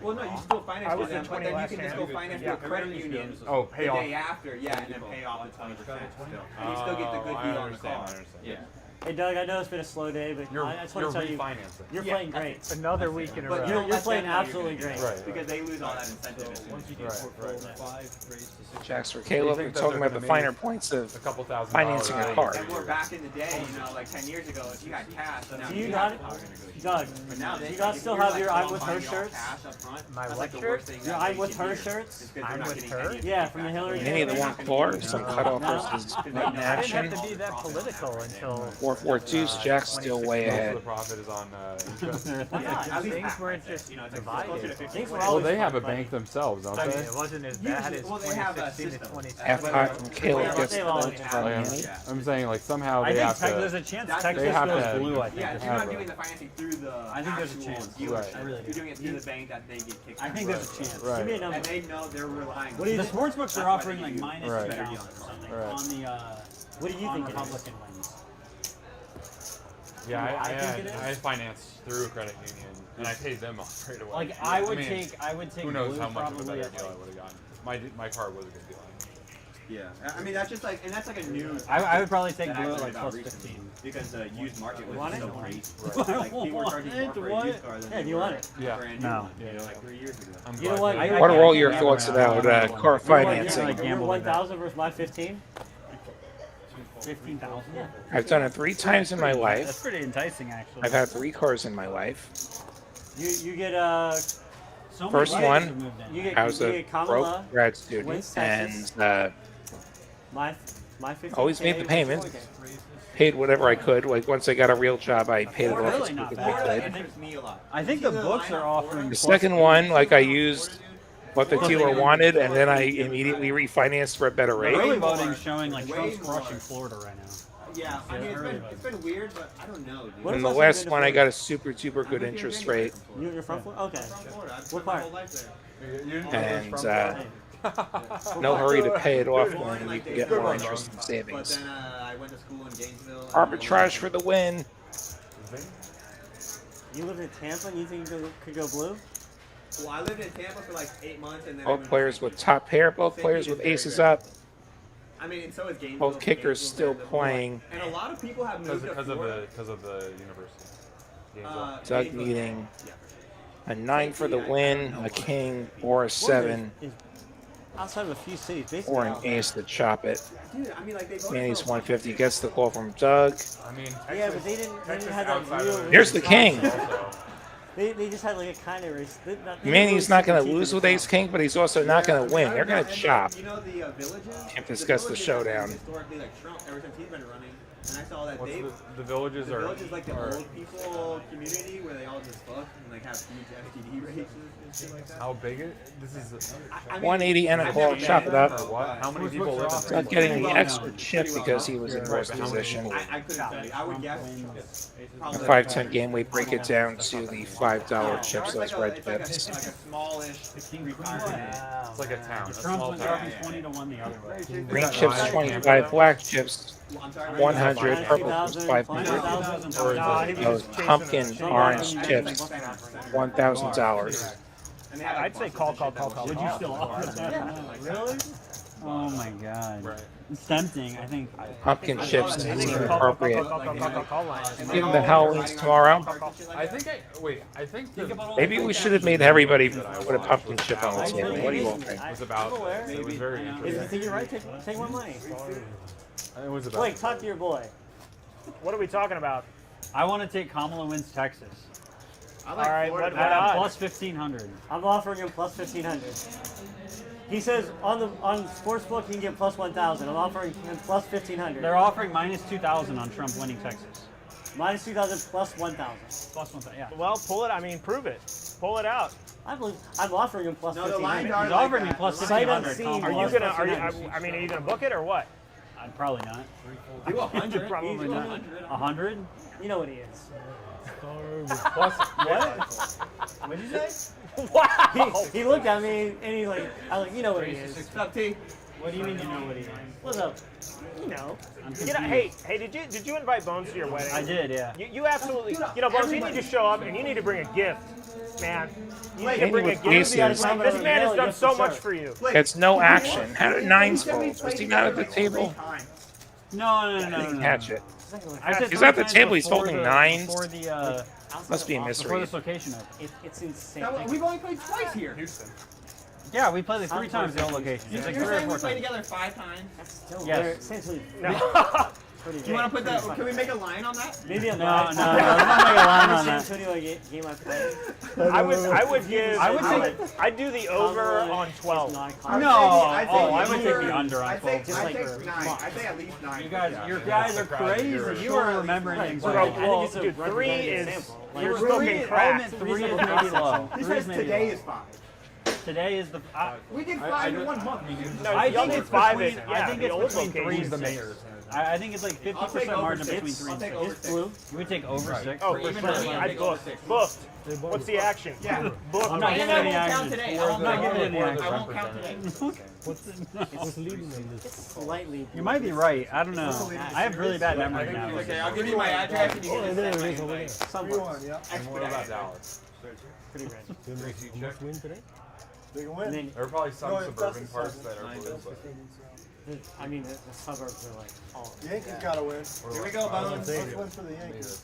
S9: Well, no, you still finance
S6: I
S9: with
S6: was
S9: them,
S6: at
S9: but
S6: 20
S9: then you
S6: last
S9: can just
S6: year.
S9: go finance
S6: Yeah.
S9: with a credit union
S1: Oh,
S9: the
S1: pay off.
S9: day after, yeah, and then pay off the 20% still. And you still get the good
S1: I
S9: deal on the
S1: understand,
S9: car.
S1: I understand.
S9: Yeah.
S8: Hey Doug, I know it's been a slow day, but
S1: You're,
S8: I just
S1: you're
S8: want to tell you,
S1: refinancing.
S8: you're
S9: Yeah,
S8: playing great.
S6: Another week in a
S9: But
S6: row.
S9: you don't
S8: You're
S9: let
S8: playing
S9: them know you're
S8: absolutely
S9: gonna
S8: great.
S9: do it,
S1: Right,
S9: because they lose all that incentive. as soon as you do it.
S3: Jacks for Caleb. We're talking about the finer points of
S1: a couple $1,000
S3: financing a car.
S9: And we're back in the day, you know, like 10 years ago, if you had cash, now
S8: Do you
S9: have
S8: not,
S9: power negotiation.
S8: Doug?
S9: But now
S8: Do
S9: they
S8: you guys
S9: if
S8: still
S9: you're
S8: have
S9: like,
S8: your
S9: oh,
S8: I'm with
S9: buying
S8: her
S9: it all
S8: shirts?
S9: cash up front,
S6: My
S9: that's
S6: what
S9: like the
S6: shirt?
S9: worst thing
S8: Your
S9: that
S8: I'm
S9: they
S8: with
S9: can
S8: her
S9: do.
S8: shirts?
S9: It's 'cause they're
S6: I'm
S9: not
S6: with
S9: getting
S6: her?
S9: any
S8: Yeah, from the Hillary
S3: Any of the one floor, some cutoff versus
S6: I
S3: in
S6: didn't
S3: action.
S6: have to be that political until
S3: 4-4-2's Jack's still way
S1: Most of
S3: ahead.
S1: the profit is on interest.
S8: Why not?
S9: At least
S6: things
S9: half,
S6: were
S9: I'd say.
S6: just
S9: You know, it's
S6: divided.
S9: closer to 50.
S8: Things were
S1: Well,
S8: always
S1: they have a
S8: fun, but-
S1: bank themselves, don't
S6: I mean,
S1: they?
S6: it wasn't as bad as
S9: Well, they have a
S6: 2016 to
S9: system.
S6: 2017.
S3: Half hot from Caleb gets the
S8: They all
S3: vote
S8: have
S3: from
S1: Oh, yeah.
S3: Manny.
S1: I'm saying like somehow
S7: I
S1: they
S7: think
S1: have
S7: there's
S1: to.
S7: a chance
S9: That's-
S7: Texas
S1: they have
S7: goes
S1: to-
S7: blue. I think.
S9: Yeah, if you're
S1: have
S9: not
S1: a-
S9: doing the financing through the
S7: I think there's a
S9: actual
S7: chance.
S9: dealership,
S1: Right.
S7: I really
S9: you're
S7: do.
S9: doing it through the bank that they get kicked
S7: I
S9: out.
S7: think there's a chance.
S1: Right.
S8: Give me a number.
S9: And they know they're relying.
S8: What do you
S7: The
S8: think?
S7: sportsbooks are offering like minus
S1: Right.
S7: 2,000 or something
S1: Right.
S7: on the
S8: What do you
S7: on
S8: think it is?
S7: Republican wins.
S1: Yeah,
S8: I think it is.
S1: I financed through a credit union and I paid them off right away.
S7: Like I would
S1: mean,
S7: take
S1: Who knows
S7: blue
S1: how much of a
S7: probably
S1: better
S7: at
S1: deal I
S7: like,
S1: would have gotten. My car was a good deal.
S9: Yeah, I mean that's just like, and that's like a new.
S7: I would probably take
S9: that
S7: blue
S9: I
S7: at
S9: learned
S7: like
S9: about
S7: plus
S9: recently,
S7: 15.
S9: because the used market was
S8: Want
S9: so
S8: it?
S9: crazy.
S7: Right.
S9: Like people were charging more for a
S7: Want
S9: used
S7: it?
S9: car than
S8: Yeah,
S9: they
S8: do you
S9: were
S8: want it?
S1: Yeah.
S9: a brand new
S7: No.
S9: one, you know, like 3 years ago.
S1: I'm
S8: You know
S1: glad
S8: what?
S1: they-
S3: What are all your thoughts about car
S8: Your
S3: financing?
S7: gamble with
S8: 1,000 versus my 15?
S7: 15,000.
S8: Yeah.
S3: I've done it 3 times in my
S7: That's
S3: life.
S7: pretty enticing, actually.
S3: I've had 3 cars in my life.
S8: You get
S7: So many
S3: First
S7: players
S3: one,
S7: have moved in.
S8: you get
S3: I was
S8: you
S3: a
S8: get Kamala,
S3: broke grad student
S8: wins
S3: and
S8: Texas. My 15.
S3: always made the payment. Paid whatever I could. Like once I got a real job, I paid it off as
S7: Really not
S3: quick as
S7: bad.
S3: I
S9: Florida
S3: could.
S9: interests me a lot.
S7: I think the books are offering.
S3: The second one, like I used what the dealer wanted, and then I immediately refinanced for a better
S7: Early
S3: rate.
S7: voting showing like
S9: Way
S7: Trump's
S9: more.
S7: crushing Florida right now.
S9: Yeah, I mean it's been weird, but I don't know, dude.
S8: What
S3: And
S8: if
S3: the
S8: I
S3: last
S8: said
S3: one, I
S8: been
S3: got a super good interest rate.
S8: You're from Florida? Okay.
S9: From Florida. I've
S8: What
S9: spent my
S8: part?
S9: whole life there.
S3: And no hurry to pay it off when you can get more interest in
S9: But
S3: savings.
S9: then I went to school in Gainesville.
S3: Arbitrage for the win.
S8: You live in Tampa and you think you could go blue?
S9: Well, I lived in Tampa for like 8 months, and then I
S3: Both
S9: moved
S3: players
S9: to
S3: with top pair, both players with aces up.
S9: I mean, and so is Gainesville.
S3: Both kickers
S9: Gainesville's
S3: still
S9: very
S3: playing.
S9: And a lot of people have moved to
S1: Because
S9: Florida.
S1: of the university.
S3: Doug
S9: Gainesville-
S3: needing
S9: yeah.
S3: a 9 for the win, a king, or a 7,
S8: Is outside of a few cities, basically.
S3: or an ace to chop it.
S9: Dude, I mean, like they voted
S3: Manny's
S9: for
S3: 150 gets the call from Doug.
S1: I mean,
S8: Yeah, but they didn't have that
S1: outside
S8: real.
S1: of the-
S3: Here's the king.
S1: Also,
S8: They just had like a kind of race.
S3: Manny's not going to lose with ace king, but he's also not going to win. They're going to chop.
S9: You know the villages?
S3: Can't discuss the
S9: villages
S3: showdown.
S9: have been historically like Trump ever since he's been running. And I saw that
S1: what's
S9: they
S1: the villages
S9: the
S1: are.
S9: villages like the
S1: are
S9: old people community where they all just fuck and like have huge FTD races and shit like that.
S1: how big it? This is.
S9: I mean,
S3: 180 and a
S9: I've
S3: call,
S9: never been
S3: chop it
S9: there,
S3: up.
S9: but
S1: What? How many people live in
S3: Doug
S1: there?
S3: getting the extra chip because he was in
S1: Right,
S3: worse
S1: but how many
S3: position.
S1: people?
S9: I couldn't tell you. I would guess
S3: A
S9: probably
S3: 5-10 game weight break it down to the $5 chips as red
S9: It's like
S3: chips.
S9: a smallish retirement.
S1: It's like a town. A
S7: Trump's
S1: small
S7: been
S1: town.
S7: dropping 20 to 1 the other way.
S3: Green chips 25, black chips
S9: I'm sorry.
S3: 100, purple chips
S8: 2,000,
S3: 500.
S8: 20,000.
S6: Nah, he was
S3: Those
S6: just chasing
S3: pumpkin
S6: us.
S3: orange chips $1,000.
S6: I'd say call.
S7: Would you still offer that? Really? Oh my god.
S1: Right.
S7: It's tempting, I think.
S3: Pumpkin chips
S6: I think
S3: seem
S6: call
S3: appropriate.
S6: line.
S3: Given the Halloween's tomorrow,
S1: I think the
S3: maybe we should have made everybody put a pumpkin chip on the table. What do you all think?
S1: was about this. It was very
S8: If you
S1: interesting.
S8: think you're right, take more money.
S1: It was about
S8: Wait, talk to your boy.
S6: What are we talking about?
S7: I want to take Kamala wins Texas.
S9: I
S6: All
S9: like
S6: right,
S9: Florida.
S6: what odds?
S7: Plus 1,500.
S8: I'm offering him plus 1,500. He says on Sportsbook he can get plus 1,000. I'm offering him plus 1,500.
S7: They're offering minus 2,000 on Trump winning Texas.
S8: Minus 2,000 plus 1,000.
S7: Plus 1,000, yeah.
S6: Well, pull it. I mean, prove it. Pull it out.
S8: I'm offering him plus
S9: No, the lines
S8: 1,500.
S9: are
S7: He's
S9: like
S7: offering me
S9: that.
S7: plus
S9: The
S8: Sight
S7: 1,500.
S8: unseen.
S6: Are you
S8: Plus
S6: gonna? Are you?
S8: 1,500.
S6: I mean, are you gonna book it or what?
S7: I'd probably not.
S9: Do 100.
S6: Probably not.
S7: 100?
S8: You know what he is.
S7: Plus what? What'd you say?
S6: Wow.
S8: He looked at me and he's like, I was like, you know what he is.
S9: What's up, T?
S7: What do you mean you know what he is?
S8: What's up? You know.
S7: I'm
S6: You know, hey, did you invite Bones to your wedding?
S7: I did, yeah.
S6: You absolutely. You know, Bones, you need to show up and you need to bring a gift, man. You need to
S3: Maybe
S6: bring a
S3: with
S6: gift.
S3: aces.
S6: This man has done so much for you.
S3: It's no action. How did nines fold? Was he not at the table?
S7: No.
S3: Didn't catch it.
S7: I said
S3: He's at the
S7: 3 times
S3: table, he's
S7: before
S3: holding
S7: the-
S3: nines.
S7: Before the,
S3: Must be a
S7: before
S3: mystery.
S7: this location opened.
S8: It's insane.
S9: We've only played twice here.
S7: Yeah, we played like 3 times the old location. It's like
S9: You're
S7: 3 or
S9: saying
S7: 4
S9: we played
S7: times.
S9: together 5 times?
S8: That's still
S7: Yes.
S8: they're essentially
S6: No.
S8: pretty
S9: Do you want to put that?
S8: pretty
S9: Can we make a line on that?
S8: Maybe a
S7: No,
S8: live.
S7: no, let's not make a line on that.
S8: Antonio game I played.
S6: I'd do the over on 12.
S7: No,
S9: I'd say
S7: I would take
S9: over-
S7: the under on
S9: I'd say
S7: 12.
S8: Just like
S9: 9. I'd say at least 9.
S7: You guys, your guys are crazy. You are remembering things
S6: Bro,
S7: wrong.
S6: well,
S8: it's a
S6: dude, 3
S8: representative
S6: is.
S8: sample.
S6: You're
S7: Three-
S6: smoking
S7: I
S6: crack.
S7: admit 3 is maybe low.
S9: He
S7: 3
S9: says
S7: is maybe
S9: today
S7: low.
S9: is 5.
S7: Today is the.
S9: We did 5 in 1 month.
S6: No,
S7: I
S6: y'all
S7: think
S6: did
S7: it's
S6: 5
S7: between.
S6: at,
S7: I
S6: yeah,
S7: think
S6: the
S7: it's
S6: old
S7: between 3
S6: location.
S7: and 6. I think it's like
S9: I'll take
S7: 50%
S9: over
S7: margin
S9: 6.
S7: between 3
S9: I'll
S7: and
S9: take
S7: 6.
S9: over
S8: It's
S9: 6.
S8: blue.
S7: You would take over 6.
S6: Oh, for
S9: even
S6: sure.
S9: though we
S6: I
S9: take over
S6: booked.
S9: 6.
S6: Booked. What's the action?
S9: Yeah.
S6: Booked.
S7: I'm not
S9: And
S7: giving
S9: I
S7: any
S9: won't count
S7: action.
S9: today.
S7: I'm not giving any
S9: I
S7: action.
S9: won't count today.
S12: What's leading them this?
S8: It's slightly.
S7: You might be right. I don't know. I have really bad memory now.
S9: Okay, I'll give you my address and you can
S12: There
S9: just
S12: it
S9: send
S12: is
S9: my
S12: over there.
S9: invite.
S8: Some
S12: 3-1, yeah.
S1: And what about Dallas?
S8: pretty red.
S12: They must win today? They can
S8: And
S12: win.
S8: then,
S1: There are probably some
S12: No, if
S1: suburban
S12: that's
S1: parts
S12: the
S1: that are blue, but
S8: I mean, the suburbs are like all.
S12: Yankees gotta win.
S9: Here we go, Bones.
S12: Let's win for the Yankees.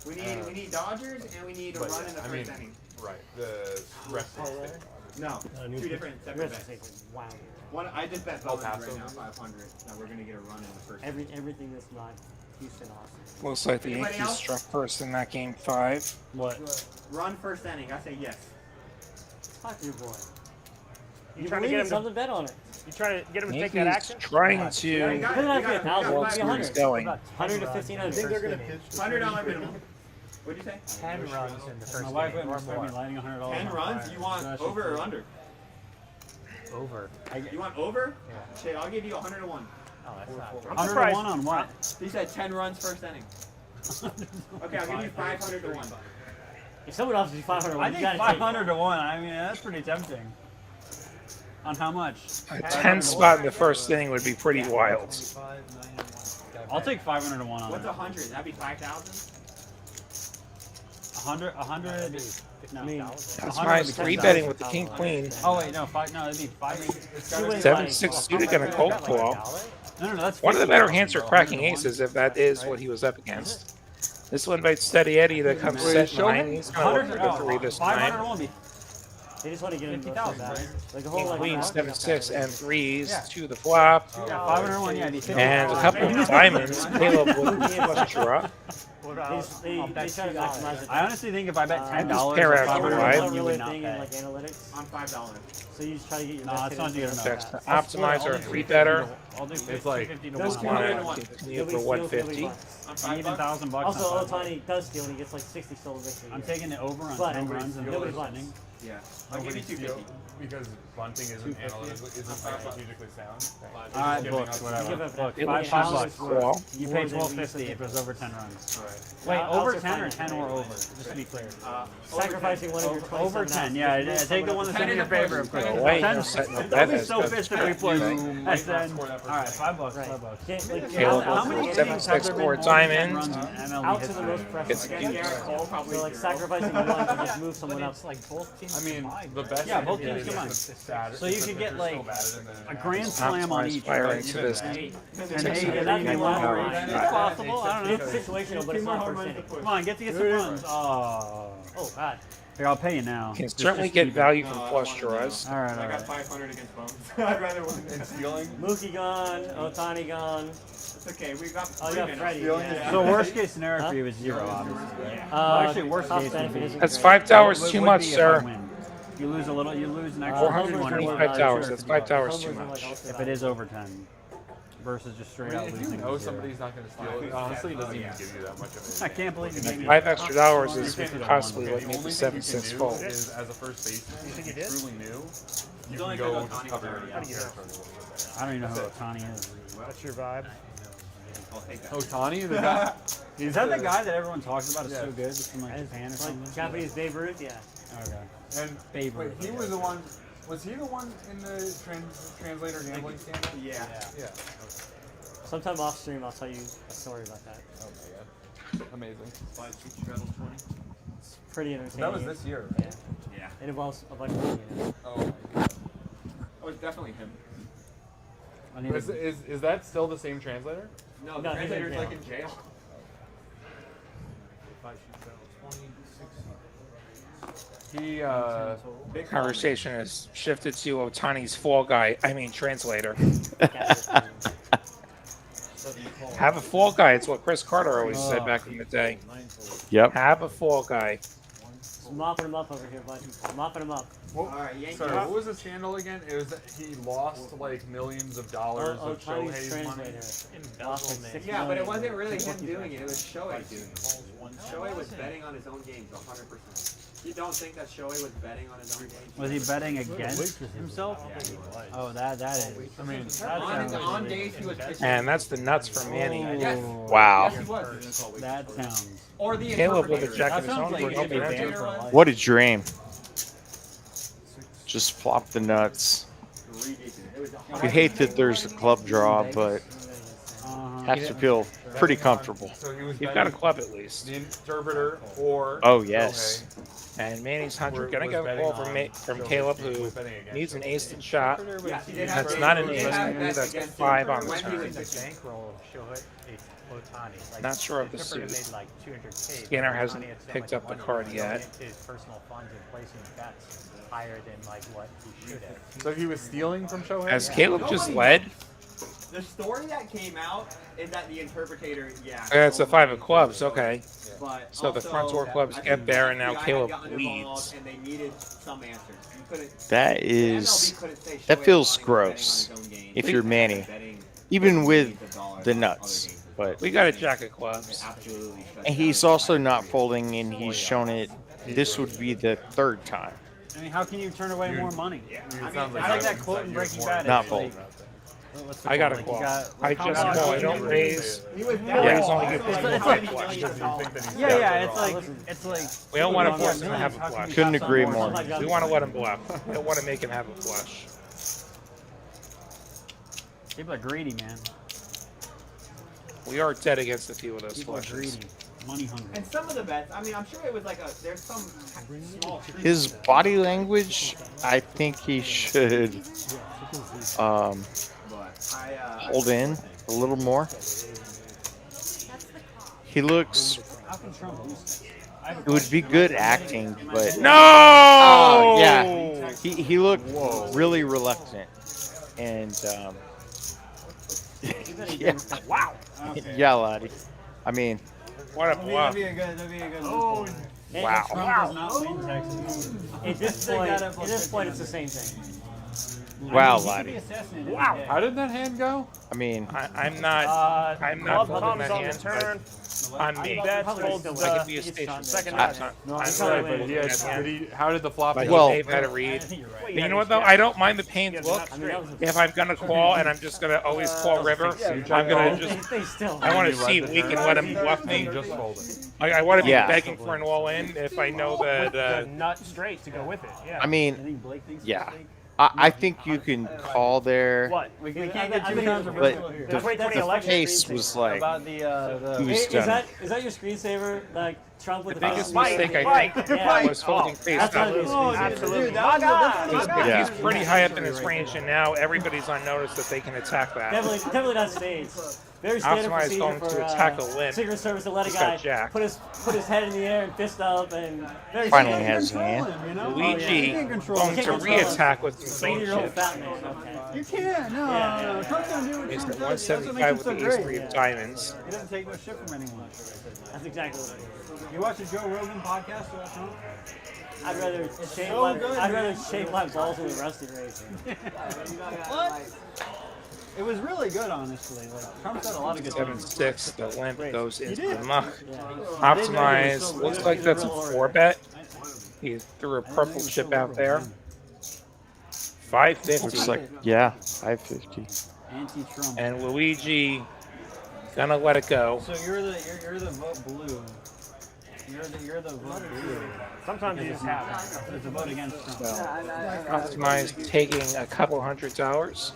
S9: We need Dodgers and we need a
S1: But,
S9: run in the
S1: I mean,
S9: first inning.
S1: right, the rest of the state.
S9: No,
S12: New
S9: 2 different
S8: The
S9: separate
S8: rest
S9: bets.
S8: is wow.
S9: One, I just bet
S1: El
S9: Bones
S1: Paso.
S9: right now 500 that we're gonna get a run in the first.
S8: Everything that's not Houston, Austin.
S3: Looks like the
S9: Anybody
S3: Yankees
S9: else?
S3: struck first in that game 5.
S7: What?
S9: Run first inning. I say yes.
S8: Talk to your boy.
S6: You
S8: You
S6: trying to
S8: believe
S6: get
S8: in
S6: him
S8: something, bet on it.
S6: You trying to get him to take that
S3: Yankees
S6: action?
S3: trying
S9: Yeah,
S3: to
S9: we got
S8: It doesn't have to be
S9: we
S8: 1,000.
S9: got
S8: It can be
S3: World Series
S8: 100.
S3: going.
S8: 100 to 1,500.
S12: I think they're gonna pitch.
S9: $100 minimum. What'd you say?
S10: 10 runs in the first
S7: My wife
S10: inning
S7: wouldn't
S10: or
S7: start me
S10: more.
S7: lighting $100.
S9: 10
S7: on
S9: runs.
S7: fire.
S9: You want
S7: Gosh,
S9: over or
S7: it's-
S9: under?
S10: Over.
S9: You want over? Shit, I'll give you 100 to 1.
S10: Oh, that's not.
S6: I'm
S7: 100 to
S6: surprised.
S7: 1 on what?
S9: He said 10 runs first inning. Okay, I'll give you 500 to 1.
S8: If someone offers you 500,
S7: I
S8: you
S7: think
S8: gotta
S7: 500 to 1. I mean, that's pretty tempting. On how much?
S3: A 10 spot in the first inning would be pretty wild.
S7: I'll take 500 to 1 on
S9: What's
S7: it.
S9: 100? That'd be 5,000?
S7: 100. No.
S3: That's my 3 betting with the king queen.
S7: Oh wait, no, 5. No, it'd be 5.
S8: take. You win
S3: 7-6 suited and a cold call.
S7: No, that's
S3: One of the
S7: 50.
S3: better hands for cracking aces if that is what he was up against. This one invites Steady Eddie to come set 9. He's going to look for the 3 this
S7: 500
S3: time.
S7: to 1 be.
S8: They just want to get him
S7: 50,000,
S8: back.
S7: right?
S8: Like the whole
S3: King
S8: like
S3: queen,
S8: round.
S3: 7-6 and 3s to the flop.
S7: Yeah, 500 to 1. Yeah, it'd be 50.
S3: And a couple of diamonds. Caleb with flush draw.
S8: They try to maximize it.
S7: I honestly think if I bet $10,
S3: just pair out
S7: 500
S3: your
S7: to
S3: live.
S7: 1, you would not
S8: thing in
S7: pay.
S8: like analytics.
S9: On $5.
S8: So you just try to get your
S7: No,
S8: best
S7: it's not
S8: hit in
S7: good
S8: the
S3: Checks
S8: first
S3: to
S8: half.
S3: optimize our 3 better.
S7: I'll do 50,
S1: It's like-
S7: 50 to
S8: Those
S7: 1.
S8: two
S3: Want
S8: hundred
S3: to
S8: to
S3: continue for
S8: Steal
S3: 150.
S8: bucks.
S9: On
S7: And even
S9: $5?
S7: $1,000 bucks.
S8: Also,
S7: on
S8: Otani does steal and he gets like 60 stolen victories.
S7: I'm taking it over on
S8: But
S7: 10 runs in the
S8: nobody
S7: first
S8: bucks.
S7: inning.
S9: Yeah. I'll give you 250.
S1: because bunting isn't strategically sound.
S7: All right, books, whatever.
S8: Give it
S7: Books,
S3: It
S7: $5
S3: looks
S7: bucks.
S3: well.
S7: You pay $12.50 if it was over 10 runs. Wait,
S8: I'll
S7: over
S8: also
S7: 10 or
S8: find
S7: 10 or over? Just to be clear.
S8: Sacrificing one of your 27
S7: Over 10,
S8: outs.
S7: yeah.
S8: Move
S7: Take
S8: someone
S7: the
S8: up
S7: one
S8: to
S7: that's
S8: 10.
S7: in your favor, of course.
S3: No way,
S7: 10?
S3: you're setting up
S7: I'll be
S3: that
S7: so
S3: as
S7: pissed if we play at 10.
S1: score that
S7: All right,
S1: first
S7: $5 bucks,
S8: Right.
S7: $5 bucks.
S8: Can't, like,
S3: Caleb
S8: out
S3: will
S8: to the
S3: go
S8: most-
S3: 7-6 for time in.
S8: out to the most pressing.
S3: Gets
S8: guy.
S3: huge.
S8: So like sacrificing one to just move someone up.
S10: Like both teams.
S1: I mean,
S10: combined,
S1: the
S10: right?
S1: best.
S7: Yeah, both
S1: thing
S7: teams
S1: is
S7: combined.
S1: the stat-
S7: So you
S1: the
S7: could get,
S1: pitcher's
S7: like,
S1: still better than the
S7: a grand
S3: I'm
S7: slam on each.
S3: aspiring to this.
S7: And
S8: That's
S7: maybe
S8: one
S7: one
S8: more.
S7: It's possible. I don't know.
S8: It's situational, but it's not first inning.
S7: Come on, get some runs. Oh.
S8: Oh God.
S7: Here, I'll pay you now.
S3: Can
S7: Just
S3: certainly
S7: keep
S3: get
S7: it.
S3: value from flush draws.
S7: All right,
S9: I
S7: all
S9: got
S7: right.
S9: 500 against Bones. I'd rather win
S1: And stealing.
S8: Mookie gone. Otani gone.
S9: It's okay. We got
S8: Oh, you got Freddie.
S1: Stealing
S8: Yeah.
S7: So worst case scenario for you is 0, obviously. Right? Well, actually, worst
S8: cost
S7: case would
S8: benefit
S7: be.
S8: isn't
S3: That's
S8: great.
S3: $5
S7: would
S3: too
S7: be
S3: much,
S7: if I
S3: sir.
S7: win. You lose a little. You lose an extra
S3: 425 towers. That's $5 too much.
S7: if it is over 10 versus just straight out
S1: If you
S7: losing.
S1: know
S7: 0.
S1: somebody's not going to steal it, honestly, it doesn't even give you that much of
S7: I
S1: it.
S7: can't believe you gave me
S3: $5 extra dollars is
S7: You can't
S3: possibly
S7: do
S3: what
S1: The
S3: made
S1: only
S3: the
S1: thing you
S3: 7-6
S1: can do
S3: fold.
S1: is, as a first baseman,
S6: You think you
S1: if
S6: did?
S1: you're truly new, you
S9: only
S1: can go
S9: because
S1: just
S9: Otani
S1: cover
S9: was already out
S1: your
S9: there.
S1: territory.
S7: I don't even know who Otani is.
S6: That's your vibe.
S9: I'll take that.
S1: Otani, the guy.
S7: Is that the guy that everyone talks about? Is so good. It's from like Japan or
S8: Like
S7: something.
S8: Japanese Babe Ruth, yeah.
S7: Okay.
S1: And
S7: Babe
S1: wait,
S7: Ruth.
S1: he was the one. Was he the one in the translator gambling scandal?
S9: Yeah.
S1: Yeah.
S8: Sometime off stream, I'll tell you a story about that.
S1: Oh my god. Amazing.
S9: 5, 6, treble 20.
S8: It's pretty entertaining.
S1: That was this year.
S8: Yeah.
S9: Yeah.
S8: It involves a bunch of money in it.
S1: Oh my god.
S9: Oh, it's definitely him.
S7: I need
S1: Is that still the same translator?
S9: No, the
S8: No, he's in
S9: translator's
S8: jail.
S9: like in jail.
S1: He
S9: Big
S3: Conversation has shifted to Otani's fall guy. I mean, translator. Have a fall guy. It's what Chris Carter always said back in the day.
S5: Yep.
S3: Have a fall guy.
S8: I'm mopping him up over here, bud. I'm mopping him up.
S9: All right, Yankee.
S1: Sorry, what was the scandal again? It was that he lost like millions of dollars of
S8: Otani's
S1: Shohei's money.
S8: translator. Lost like $6
S9: Yeah, but it
S8: million.
S9: wasn't really him doing it. It was Shohei doing it. Shohei was betting on his own games 100%. You don't think that Shohei was betting on his own games?
S7: Was he betting against himself?
S9: Yeah, he was.
S7: Oh, that is. I mean,
S9: On days he was pitching.
S3: And that's the nuts for Manny.
S9: Yes.
S5: Wow.
S9: Yes, he was.
S7: That sounds.
S9: Or the
S3: Caleb with a
S9: interpreter.
S3: check
S7: That
S3: of his
S7: sounds
S3: own
S7: like
S3: for
S7: he should be
S3: helping
S7: banned
S3: him.
S7: for life.
S5: What a dream. Just flop the nuts. You hate that there's a club draw, but have to feel pretty comfortable.
S1: So he was
S3: You've got a
S1: betting
S3: club at least.
S1: the interpreter or
S5: Oh, yes.
S3: And Manny's 100
S1: was
S3: gonna get a
S1: betting
S3: call
S1: on
S3: from
S1: Shohei.
S3: Caleb,
S1: He
S3: who
S1: was betting against
S3: needs an
S1: Shohei.
S3: ace shot.
S9: Yes, he did have
S3: That's
S9: a-
S3: not an
S9: he
S3: ace.
S9: did have
S3: That's
S9: bets against
S3: 5
S9: him
S3: on the
S9: when he
S3: turn.
S9: was pitching.
S10: Bankroll Shohei Otani. Like,
S3: Not sure of the
S10: Interpreter
S3: suit.
S10: made like 200K.
S3: Scanner
S10: but
S3: hasn't
S10: Otani had so
S3: picked
S10: much
S3: up the
S10: money
S3: card
S10: going
S3: yet.
S10: into his personal funds and placing bets higher than like what he should have.
S1: So he was stealing from Shohei?
S3: Has Caleb just led?
S9: The story that came out is that the interpreter, yeah.
S3: That's a
S9: sold
S3: 5
S9: money
S3: of
S9: to
S3: clubs.
S9: Shohei.
S3: Okay.
S9: But
S3: So the front
S9: also,
S3: door clubs
S9: I
S3: get
S9: think
S3: bare,
S9: the
S3: and now
S9: FBI
S3: Caleb
S9: got involved,
S3: leads.
S9: And they needed some answers. You couldn't.
S5: That
S9: the
S5: is.
S9: MLB couldn't say
S5: That
S9: Shohei
S5: feels
S9: Ohtani was
S5: gross
S9: betting on his own game.
S5: if you're Manny.
S9: Betting
S5: Even with
S9: millions of dollars
S5: the
S9: on
S5: nuts.
S9: other games.
S5: But
S3: We got a jack of clubs.
S9: Absolutely. shut
S5: and
S9: down
S5: he's
S9: the
S5: also
S9: entire
S5: not
S9: series.
S5: folding, and he's shown it. This would be the 3rd time.
S7: I mean, how can you turn away more money?
S1: It
S9: I
S1: sounds
S9: mean,
S7: I like
S1: that
S7: that quote in Breaking Bad.
S5: Not
S7: actually.
S5: fold.
S7: What's the
S3: I got a
S7: quote?
S3: call.
S7: Like, you got,
S3: I
S7: like, how
S3: just
S7: much-
S3: call. I don't raise.
S9: He was
S3: Yeah, he's only good
S7: It's
S3: for
S7: like-
S3: one
S7: it's
S3: flush.
S7: Yeah, it's like.
S3: We don't want to force him to have a flush.
S5: Couldn't agree more.
S3: We want to let him bluff. We don't want to make him have a flush.
S7: People are greedy, man.
S3: We are dead against a few of those
S7: People are
S3: flushes.
S7: greedy, money hungry.
S9: And some of the bets, I mean, I'm sure it was like there's some small treat.
S5: His body language, I think he should
S9: But I,
S5: hold in a little more. He looks.
S7: How can Trump lose?
S5: It would be good acting, but
S3: No!
S5: Oh, yeah. He looked really reluctant, and yeah.
S7: Wow.
S5: Yeah, laddie. I mean,
S3: What a bluff.
S7: Oh,
S3: Wow.
S7: Trump does not win Texas.
S8: At this point, it's the same thing.
S5: Wow,
S7: He could be
S5: Lottie.
S7: assassinated.
S6: Wow.
S7: Yeah.
S1: How did that hand go?
S5: I mean,
S3: I'm not
S6: Club
S3: holding
S6: comes
S3: that
S6: on the
S3: hand,
S6: turn.
S3: but I'm me.
S6: Bet
S8: Probably
S6: folds
S8: still
S3: I
S6: the
S3: could be a station.
S6: second
S3: I'm
S6: bet.
S3: not-
S1: No,
S3: I'm
S1: I'm
S3: not
S1: sorry,
S3: holding
S1: but he
S3: that
S1: had,
S3: hand.
S1: how did the flop
S3: But
S1: go?
S5: Well-
S3: Dave had a read.
S7: You're right.
S6: Wait,
S3: You
S6: had
S3: know what
S6: his
S3: though?
S6: jack.
S3: I don't mind the
S6: He
S3: pained
S6: has
S3: look.
S6: nuts
S8: I mean, that
S6: straight.
S8: was
S3: If I'm gonna call and I'm just gonna always call river, I'm gonna just.
S8: they still.
S3: I want
S1: You
S3: to
S1: led
S3: see
S1: the
S3: we can
S1: turn.
S3: let him bluff me.
S1: You just folded.
S3: I want to be
S5: Yeah.
S3: begging for an all in if I know that.
S6: The nut straight to go with it. Yeah.
S5: I mean,
S7: I think Blake thinks
S5: yeah.
S7: it's fake.
S5: I think you can call there.
S6: What?
S7: We
S8: can't
S7: can't
S8: get
S7: get
S8: too
S7: too controversial
S5: But
S7: here.
S5: the,
S6: 2020
S5: the
S6: election
S5: face was like,
S7: About
S5: he
S7: the
S5: was
S8: Is
S5: stunning.
S8: that your screensaver? Like Trump with
S3: The
S8: the
S3: biggest
S8: face?
S3: mistake I
S6: Fight,
S3: think
S8: fight.
S3: was folding face
S8: That's
S3: up.
S8: gotta be a
S11: Oh,
S8: screensaver.
S6: Absolutely.
S11: dude, that was
S3: Because
S11: my
S5: Yeah.
S3: he's pretty high up in his range, and now everybody's on notice that they can attack that.
S8: Definitely not staged. Very standard
S3: Optimize
S8: procedure
S3: going
S8: for
S3: to attack a limp.
S8: Secret Service to let a
S3: He's got
S8: guy
S3: jack.
S8: put his head in the air and fist up and very
S5: Finally
S8: standard.
S5: has a hand.
S3: Luigi going to re-attack with some
S8: 80-year-old
S3: chips.
S8: fat man. Okay.
S11: You can't. No,
S8: Yeah,
S11: no,
S8: yeah.
S11: Trump's gonna do what
S3: He's
S11: Trump
S3: at
S11: does. That's what makes
S3: 175
S11: him
S3: with
S11: so
S3: the
S11: great.
S3: ace-3 of diamonds.
S7: He doesn't take no shit from anyone.
S8: That's exactly what it is.
S7: You watch the Joe Rogan podcast about Trump?
S8: I'd rather shave
S11: so
S8: my
S11: good,
S8: I'd
S11: man.
S8: rather shave my balls with a rusty razor.
S7: What? It was really good, honestly. Like Trump said a lot of good things.
S3: 7-6, the limp goes into the muck.
S8: Yeah.
S3: Optimize, looks like that's a 4-bet. He threw a purple chip out there. 550.
S5: Looks like, yeah, 550.
S7: Anti-Trump.
S3: And Luigi gonna let it go.
S7: So you're the vote blue. You're the vote blue.
S6: Sometimes you just have it.
S7: It's a vote against Trump.
S3: So, Optimize taking a couple $100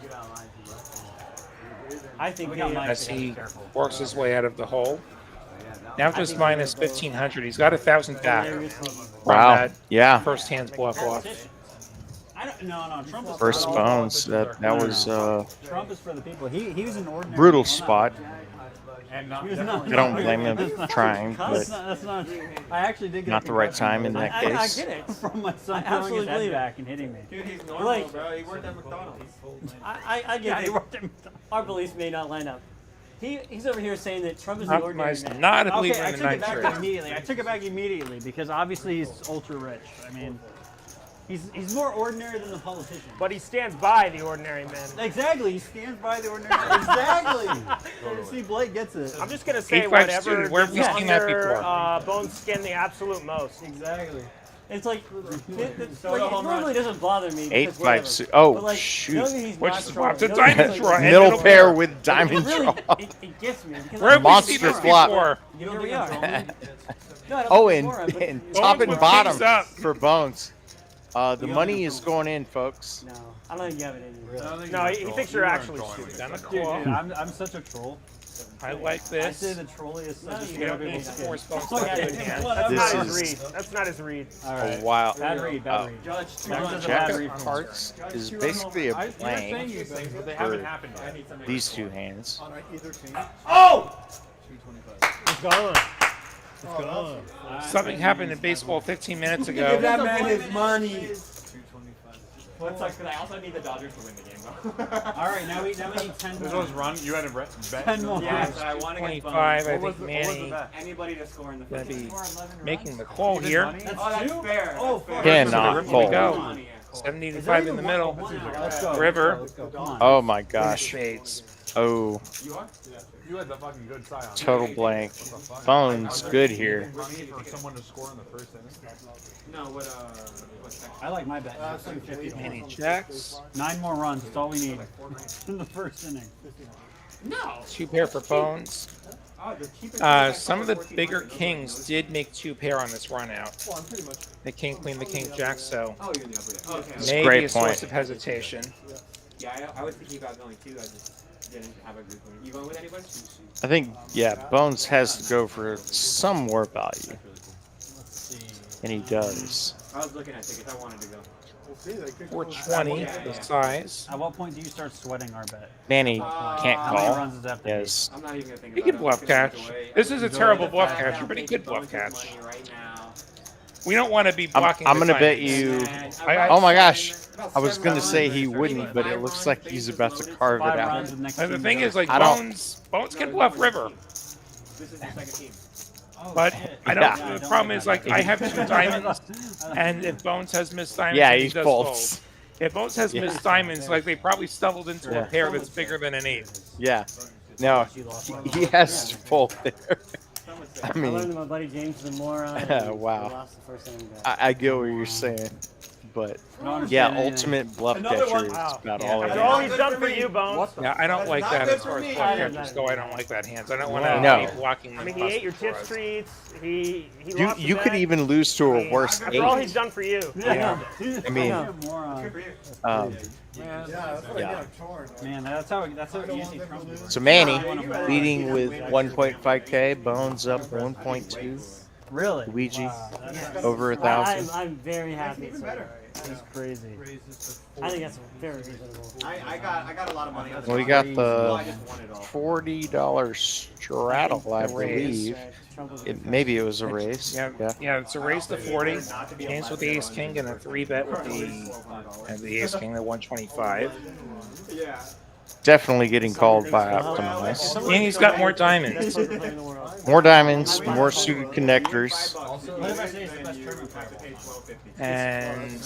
S8: I think
S7: We got mine.
S3: as he works his way out of the hole. Now just minus 1,500. He's got 1,000 back from
S5: Wow.
S3: that
S5: Yeah.
S3: first hand's bluff off.
S7: No, Trump is
S5: First bones. That was
S7: Trump is for the people. He was an ordinary
S5: brutal spot.
S7: And not, he was not,
S5: I don't blame him for trying,
S7: That's
S5: but
S7: not, that's not. I actually did get
S5: not
S7: a
S5: the right
S7: concussion
S5: time in that
S8: I
S5: case.
S8: get it.
S7: from my son
S8: I
S7: throwing
S8: absolutely
S7: his head
S8: believe it.
S7: back and hitting me.
S9: Dude, he's normal,
S8: Like-
S9: bro. He worked at McDonald's.
S8: I get
S7: Yeah, he
S8: it.
S7: worked at
S8: Our beliefs may not line up. He's over here saying that Trump is the ordinary
S3: Optimize
S8: man.
S3: not a
S7: Okay,
S3: believer
S7: I
S3: in the
S7: took it
S3: night
S7: back
S3: trade.
S7: immediately. I took it back immediately because obviously he's ultra rich. I mean, he's more ordinary than the politician.
S6: But he stands by the ordinary man.
S7: Exactly, he stands by the ordinary. Exactly. See, Blake gets it.
S6: I'm just gonna say
S3: 8-5
S6: whatever
S3: student, where have we
S6: is
S3: seen that
S6: under
S3: before?
S6: Bone Skin the absolute most.
S7: Exactly.
S8: It's like, it
S7: Soda home
S8: normally doesn't bother me.
S5: Eight,
S8: because
S5: five,
S8: whatever.
S5: si- oh,
S8: But like,
S5: shoot.
S8: knowing he's
S3: Which
S8: not
S3: is
S8: trolling,
S3: what's a
S8: knowing
S3: diamond
S8: he's,
S3: draw?
S8: like,
S3: And
S5: Middle pair with diamond
S8: really,
S5: draw.
S8: it gets me. Because
S3: Where have we
S5: Monster
S3: seen this
S5: flop.
S3: before?
S8: You know, we are. No, I don't
S5: Oh,
S8: think
S5: and,
S8: before, but-
S5: and top and
S3: with
S5: bottom
S3: kings up.
S5: for bones. The money is going in, folks.
S8: No, I don't think you have it in you.
S6: No, he thinks you're actually stupid.
S3: Gonna
S7: Dude,
S3: call.
S7: I'm such a troll.
S3: I like
S7: I say
S3: this.
S7: the trolliest. I just
S3: You
S7: get
S3: don't need
S7: everyone's
S3: to
S7: skin.
S3: force bones
S8: Oh,
S3: to
S8: yeah,
S3: good
S8: yeah.
S3: hand.
S6: That's
S5: This
S6: not his
S5: is-
S6: read. That's not his read.
S7: All
S5: A
S7: right.
S5: while.
S7: Bad read, bad read.
S9: Judge,
S7: Next is a
S5: Jack
S7: bad read.
S5: of hearts is basically a
S7: You're saying
S5: blank
S7: these things, but they
S5: for
S7: haven't happened yet.
S5: these two hands.
S12: On either team.
S6: Oh!
S12: 225.
S6: It's gone.
S3: Something happened in baseball 15 minutes
S11: Give
S3: ago.
S11: that man his money.
S12: 225.
S9: What sucks? Because I also need the Dodgers to win the game, though.
S7: All right, now we need 10
S1: This
S7: more.
S1: was run. You had a bet.
S7: 10 more.
S9: Yeah, so I want to get
S3: 25, I
S1: What
S3: think
S1: was the
S3: Manny
S1: bet?
S9: anybody to score in the
S3: gonna
S9: first
S3: be
S9: game.
S3: making the call here.
S7: That's
S9: Oh, that's
S7: two?
S9: fair.
S7: Oh,
S9: That's fair.
S5: Cannot
S3: Let's
S5: fold.
S3: go.
S9: Money, yeah, cool.
S3: 75 in the middle.
S7: Let's go.
S3: River.
S7: Let's go. Come on.
S5: Oh my gosh.
S3: Spades.
S5: Oh,
S1: You are? You had the fucking good side on.
S5: total blank. Bones good here.
S1: Running for someone to score in the first inning.
S9: No, what
S7: I like my bet. 250.
S3: Manny checks.
S7: 9 more runs. That's all we need in the first inning.
S9: No.
S3: 2 pair for Bones.
S9: Oh, the cheapest.
S3: Some of the bigger kings did make 2 pair on this run out.
S12: Well, I'm pretty much.
S3: The king, queen, the king, jack, so
S9: Oh, you're in the upper deck. Okay.
S5: It's a
S3: maybe
S5: great
S3: a source
S5: point.
S3: of hesitation.
S9: Yeah, I was thinking about going too. I just didn't have a group. You going with anybody?
S5: I think, yeah, Bones has to go for some more value. And he does.
S9: I was looking at tickets. I wanted to go.
S12: We'll see. They could
S3: 420, the size.
S7: At what point do you start sweating our bet?
S5: Manny can't
S7: How many
S5: call.
S7: runs is that?
S5: Yes.
S9: I'm not even gonna think
S3: He
S9: about
S3: can
S9: it.
S3: bluff
S9: I'm just gonna
S3: catch.
S9: walk away.
S3: This is a
S9: I'm
S3: terrible
S9: gonna
S3: bluff
S9: bet
S3: catch,
S9: down
S3: but he
S9: basic
S3: could bluff
S9: bonus
S3: catch.
S9: money right now.
S3: We don't want to be blocking.
S5: I'm
S3: the
S5: gonna bet
S3: diamonds.
S5: you.
S9: And
S5: Oh my gosh.
S9: about
S5: I was
S9: 7
S5: gonna
S9: runs,
S5: say he
S9: maybe
S5: wouldn't, but
S9: 5
S5: it looks
S9: runs,
S5: like he's
S9: bases
S5: about to
S9: loaded.
S5: carve it
S7: 5
S5: out.
S7: runs and next
S3: And the
S7: team
S3: thing
S7: goes.
S3: is, like,
S5: I don't-
S3: Bones can bluff River,
S9: This is the second team.
S3: but I don't.
S5: Yeah.
S3: The problem is, like, I have 2 diamonds, and if Bones has missed diamonds,
S5: Yeah,
S3: then
S5: he
S3: he does
S5: folds.
S3: Yeah, Bones has missed diamonds. Like they probably stumbled into a
S5: Yeah.
S3: pair that's bigger than an 8.
S5: Yeah. No, he has to fold there. I
S8: I learned
S5: mean,
S8: that my buddy James is a moron. and
S5: wow.
S8: we lost the first hand.
S5: I get what you're saying, but
S7: I don't understand
S5: yeah,
S7: anything.
S5: ultimate bluff
S11: Another
S5: catcher
S11: one.
S5: is
S6: Wow.
S5: about
S3: Yeah.
S5: all it
S6: That's
S5: is.
S6: all he's done for you, Bones.
S3: Yeah, I don't
S11: That's
S3: like
S11: not
S3: that
S11: good
S3: as far
S11: for
S3: as
S11: me.
S3: block catchers go. I don't like that hands. I don't want to
S5: No.
S3: keep walking.
S6: I
S3: them
S6: mean, he ate your
S3: for
S6: tip
S3: us.
S6: streets. He
S5: You
S6: lost the
S5: you could
S6: bet.
S5: even lose to
S6: I
S5: a
S6: mean,
S5: worse
S6: After all he's
S5: 8.
S6: done for you.
S3: Yeah.
S5: I mean,
S8: know.
S5: yeah.
S12: Yeah.
S7: Man, that's how easy Trump is.
S5: So Manny leading with 1.5K, Bones up 1.2,
S7: Really?
S5: Luigi
S7: Wow, that's
S5: over 1,000.
S8: I'm very happy.
S11: Even
S8: So
S11: better.
S7: that's crazy.
S8: I think that's very reasonable.
S9: I got a lot of money on this.
S5: Well, we got
S9: Well, I
S5: the
S9: just won it all.
S5: $40 straddle, I believe. Maybe it was a raise.
S3: Yeah, it's a raise to 40. James with the ace king and a 3-bet with the ace king, the 125.
S9: Yeah.
S5: Definitely getting called by Optimize.
S3: And he's got more diamonds.
S5: More diamonds, more suited connectors.
S7: What if I say it's the best tournament player of all time?
S3: And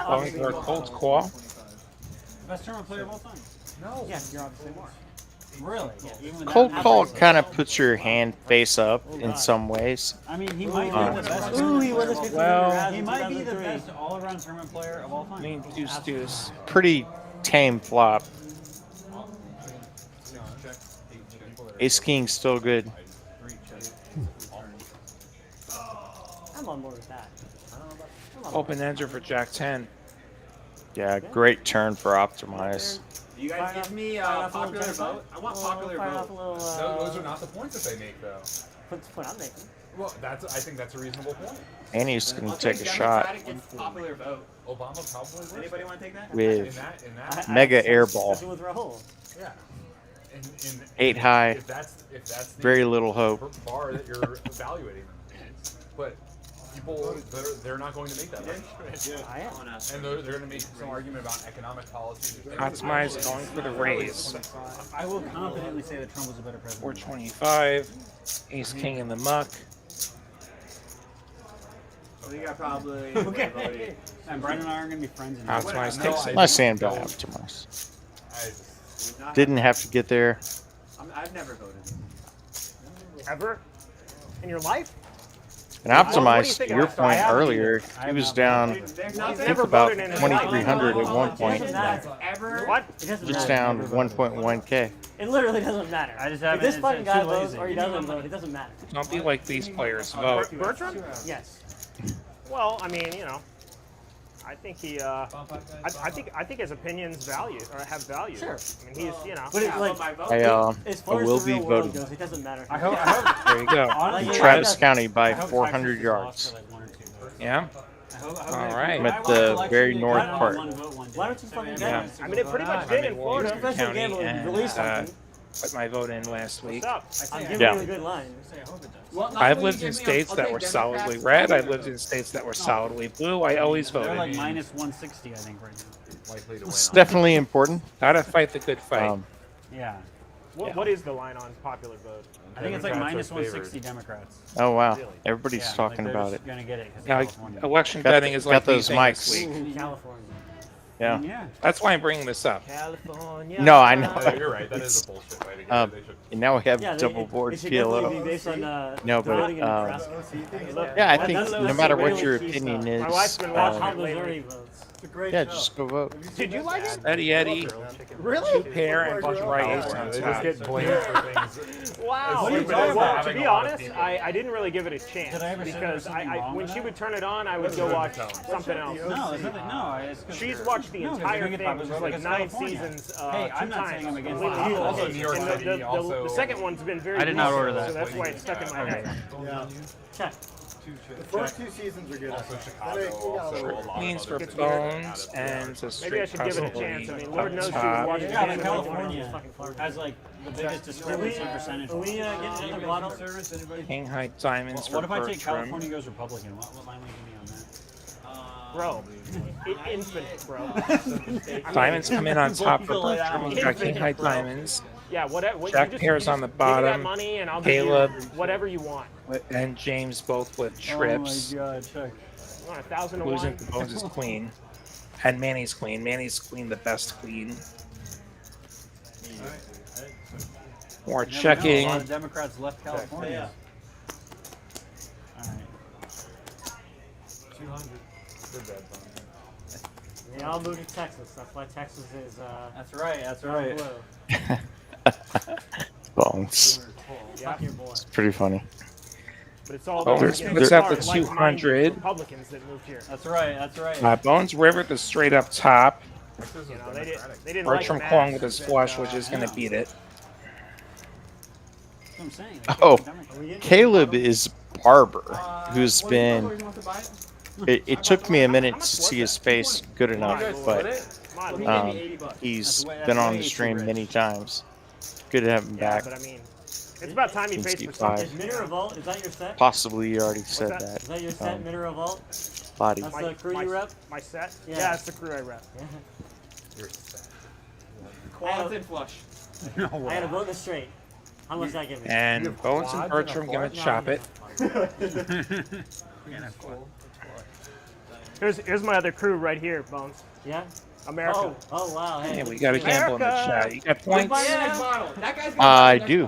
S3: going for a cold call.
S7: Best tournament player of all time?
S8: No. Yes, you're obviously more.
S7: Really? Even with
S5: Cold
S7: that
S5: call
S7: average?
S5: kind of puts your hand face up in some ways.
S7: I mean, he might be the best.
S8: Ooh, he won this 15
S3: Well,
S7: He might be the best all-around tournament player of all
S3: I
S7: time.
S3: mean, deuce.
S5: Pretty tame flop. Ace King's still good.
S8: I'm on board with that.
S3: Open ender for Jack 10.
S5: Yeah, great turn for Optimize.
S9: Do you guys give me popular vote? I want popular vote.
S1: Those are not the points that they make, though.
S8: What's the point I'm making?
S1: Well, I think that's a reasonable point.
S5: And he's going to take a shot
S9: Democratic gets popular vote.
S1: Obama probably would.
S9: Anybody want to take that?
S5: with
S1: In that,
S5: Mega Airball.
S8: Especially with Rahul.
S1: yeah.
S5: 8 high,
S1: If that's the
S5: very little hope.
S1: bar that you're evaluating them against. But people, they're not going to make that argument.
S8: I am.
S1: And they're going to make some argument about economic policy.
S3: Optimize going for the raise.
S7: I will confidently say that Trump was a better president.
S3: 425. Ace king in the muck.
S9: So you got probably.
S7: Okay. And Brian and I are going to be friends. In
S3: Optimize takes it.
S5: Nice hand by Optimize. Didn't have to get there.
S9: I've never voted.
S6: Ever? In your life?
S5: And Optimize, to your point earlier, he was down, I think about 2,300 at one point.
S6: What?
S5: Just down 1.1K.
S8: It literally doesn't matter.
S7: I just
S8: If
S7: haven't.
S8: this
S7: it's
S8: fucking guy
S7: too
S8: votes
S7: lazy.
S8: or he doesn't vote, it doesn't matter.
S3: Don't be like these players. Vote.
S6: Bertram?
S8: Yes.
S6: Well, I mean, I think he. I think his opinions have value.
S8: Sure.
S6: I mean, he's.
S8: But it's like,
S5: I
S8: as far as
S5: will
S8: the
S5: be
S8: real world
S5: voting.
S8: goes, it doesn't matter.
S7: I hope
S3: There you go.
S7: honestly,
S5: In Travis
S8: I
S5: County by
S7: I hope
S5: 400
S7: Texas
S5: yards.
S7: lost for like 1 or 2 votes.
S3: Yeah?
S7: I hope
S3: All right.
S5: I'm at the very north part.
S8: Why don't you fucking get
S3: Yeah.
S8: it?
S6: I mean, it pretty much did in Florida.
S8: Professional
S3: County
S8: gambling,
S3: and,
S8: release something.
S3: put my vote in last week.
S6: What's up?
S8: I'm giving
S5: Yeah.
S8: you a good line.
S3: I've lived in states that were solidly red. I've lived in states that were solidly blue. I always
S7: They're
S3: voted.
S7: like minus 160, I think, right now.
S1: Likely to win.
S5: It's definitely important.
S3: Gotta fight the good fight.
S7: Yeah.
S6: What is the line on popular vote?
S7: I think it's like
S1: Democrats
S7: minus
S1: are favored.
S7: 160 Democrats.
S5: Oh, wow.
S6: Really?
S5: Everybody's
S7: Yeah,
S5: talking
S7: like
S5: about
S7: they're
S5: it.
S7: Gonna get it 'cause of
S3: Now,
S7: California.
S3: election
S5: Got
S3: betting
S5: the-
S3: is
S5: got
S3: like
S5: those
S3: these things
S5: mics.
S3: this week.
S8: Ooh, California.
S5: Yeah.
S7: Yeah.
S3: That's why I'm bringing this up.
S6: California.
S5: No, I know.
S1: Oh, you're right. That is a bullshit way to get it. They should.
S5: And now we have
S8: Yeah,
S5: double board
S8: it should definitely be
S5: PLO.
S8: based on
S5: No, but,
S8: voting in Nebraska.
S5: Yeah, I
S8: That-
S5: think
S8: that's
S5: no
S8: the
S5: matter
S8: really
S5: what your
S8: key
S5: opinion
S8: stuff.
S5: is,
S6: My wife's been watching
S8: How
S6: it lately.
S8: Missouri votes.
S5: yeah, just go vote.
S6: Did you like it?
S3: Eddie Eddie,
S6: Really?
S3: two pair and bunch of right ace on
S1: They just
S3: top.
S1: get blamed for things.
S6: Wow.
S1: What are you
S6: Well,
S1: talking about?
S6: to be honest, I didn't really give it a chance
S7: Did I ever say there was
S6: because
S7: something wrong
S6: when
S7: with
S6: she
S7: that?
S6: would turn it on, I would go watch something else.
S7: No, there's nothing. No, it's 'cause
S6: She's
S7: you're-
S6: watched the
S7: no, 'cause
S6: entire
S7: you're gonna
S6: thing,
S7: get
S6: which is
S7: popular
S6: like
S7: because
S6: 9
S7: California.
S6: seasons.
S7: Hey, I'm
S6: two
S7: not
S6: times.
S7: saying I'm against
S6: Completely.
S7: it.
S1: Also, New York
S6: And
S1: City also-
S6: the second one's been very.
S7: I did not
S6: recent,
S7: order that.
S6: So that's why it's stuck in my head.
S8: Check.
S12: The first 2 seasons are good.
S1: Also
S12: Then
S1: Chicago.
S12: it-
S1: Also a lot of
S3: Queens for
S1: other
S3: bones and a
S6: Maybe I
S3: straight
S6: should give it a
S3: possibly
S6: chance. I mean, Lord knows she was
S3: top.
S6: watching
S7: Yeah,
S6: the
S7: but
S6: game.
S7: California has like the biggest discrepancy in percentage.
S8: Are we getting another bottle?
S3: King high diamonds for
S7: What if I take
S3: Bertram.
S7: California goes Republican? What line will you give me on that?
S6: Bro, infinite, bro.
S3: Diamonds come in on top for
S7: Bullshit.
S3: Bertram. We've got king high diamonds.
S6: Yeah, whatever.
S3: Jack
S6: you
S3: pairs
S6: you
S3: on the
S6: give me that
S3: bottom,
S6: money and I'll
S3: Caleb.
S6: give you whatever you want.
S3: And James both with trips.
S7: Oh my god, check.
S6: You want 1,000 to
S3: Losing
S6: 1?
S3: to Bones is queen. And Manny's queen. Manny's queen, the best queen. More
S7: You never know,
S3: checking.
S7: a lot of Democrats left California. All right.
S12: 200. Good bad fun.
S8: They all moved to Texas. That's why Texas is.
S7: That's right. That's right.
S8: Blue.
S5: Bones.
S8: Fuck your boy.
S5: It's pretty funny.
S6: But it's all
S3: Bones
S6: about
S3: puts out the
S6: like-minded
S3: 200.
S6: Republicans that moved here.
S7: That's right. That's right.
S3: Bones River to straight up top.
S6: You know, they didn't
S3: Bertram
S6: like
S3: Kwong
S6: Max,
S3: with his
S6: but,
S3: flush, which is going to beat it.
S7: That's what I'm saying.
S5: Oh, Caleb is Barber, who's been. It took me a minute to see his face good enough, but he's been on the stream many times. Good to have him back.
S6: But I mean, it's about time he pays for
S5: Five.
S6: something.
S8: Is Mineral Vault? Is that your set?
S5: Possibly you already said
S6: What's
S5: that.
S8: Is that your set, Mineral Vault?
S5: Body.
S8: That's the crew you rep?
S6: My set?
S8: Yeah.
S6: Yeah, that's the crew I rep.
S9: Quads and flush.
S8: I had a vote in the straight. How much did that give me?
S3: And Bones and Bertram going to chop it.
S6: Here's my other crew right here, Bones.
S8: Yeah?
S6: America.
S8: Oh wow. Hey.
S3: Yeah, we got a gamble in the chat. You got points?
S5: I do.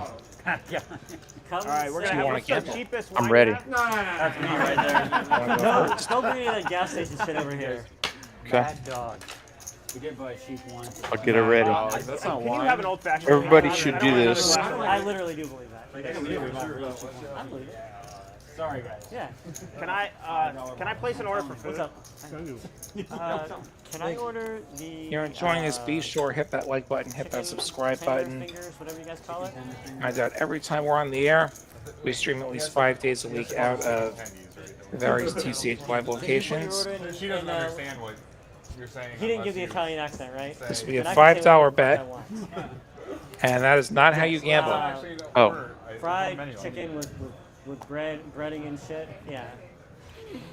S6: All right, we're gonna have what's the cheapest wine
S5: I'm ready.
S6: you have?
S9: No.
S7: That's me right there.
S8: No, don't bring any of that gas station shit over here.
S5: Okay.
S8: Bad dog.
S7: We did buy cheap wine.
S5: I'll get it ready.
S1: That's not
S6: Can you
S1: wine.
S6: have an old fashioned?
S5: Everybody should do this.
S8: I literally do believe that. I believe it.
S7: Sorry, guys.
S8: Yeah.
S6: Can I place an order for food?
S8: What's up? Can I order the?
S3: You're enjoying this, be sure hit that like button, hit that subscribe button.
S8: Fingers, whatever you guys call it.
S3: Find out every time we're on the air. We stream at least 5 days a week out of the various TCH live locations.
S1: She doesn't understand what you're saying.
S8: He didn't give the Italian accent, right?
S3: This will be a
S8: Then I can say
S3: $5
S8: whatever
S3: bet,
S8: I want.
S3: and that is not how you gamble.
S5: Oh.
S8: Fried chicken with breading and shit. Yeah.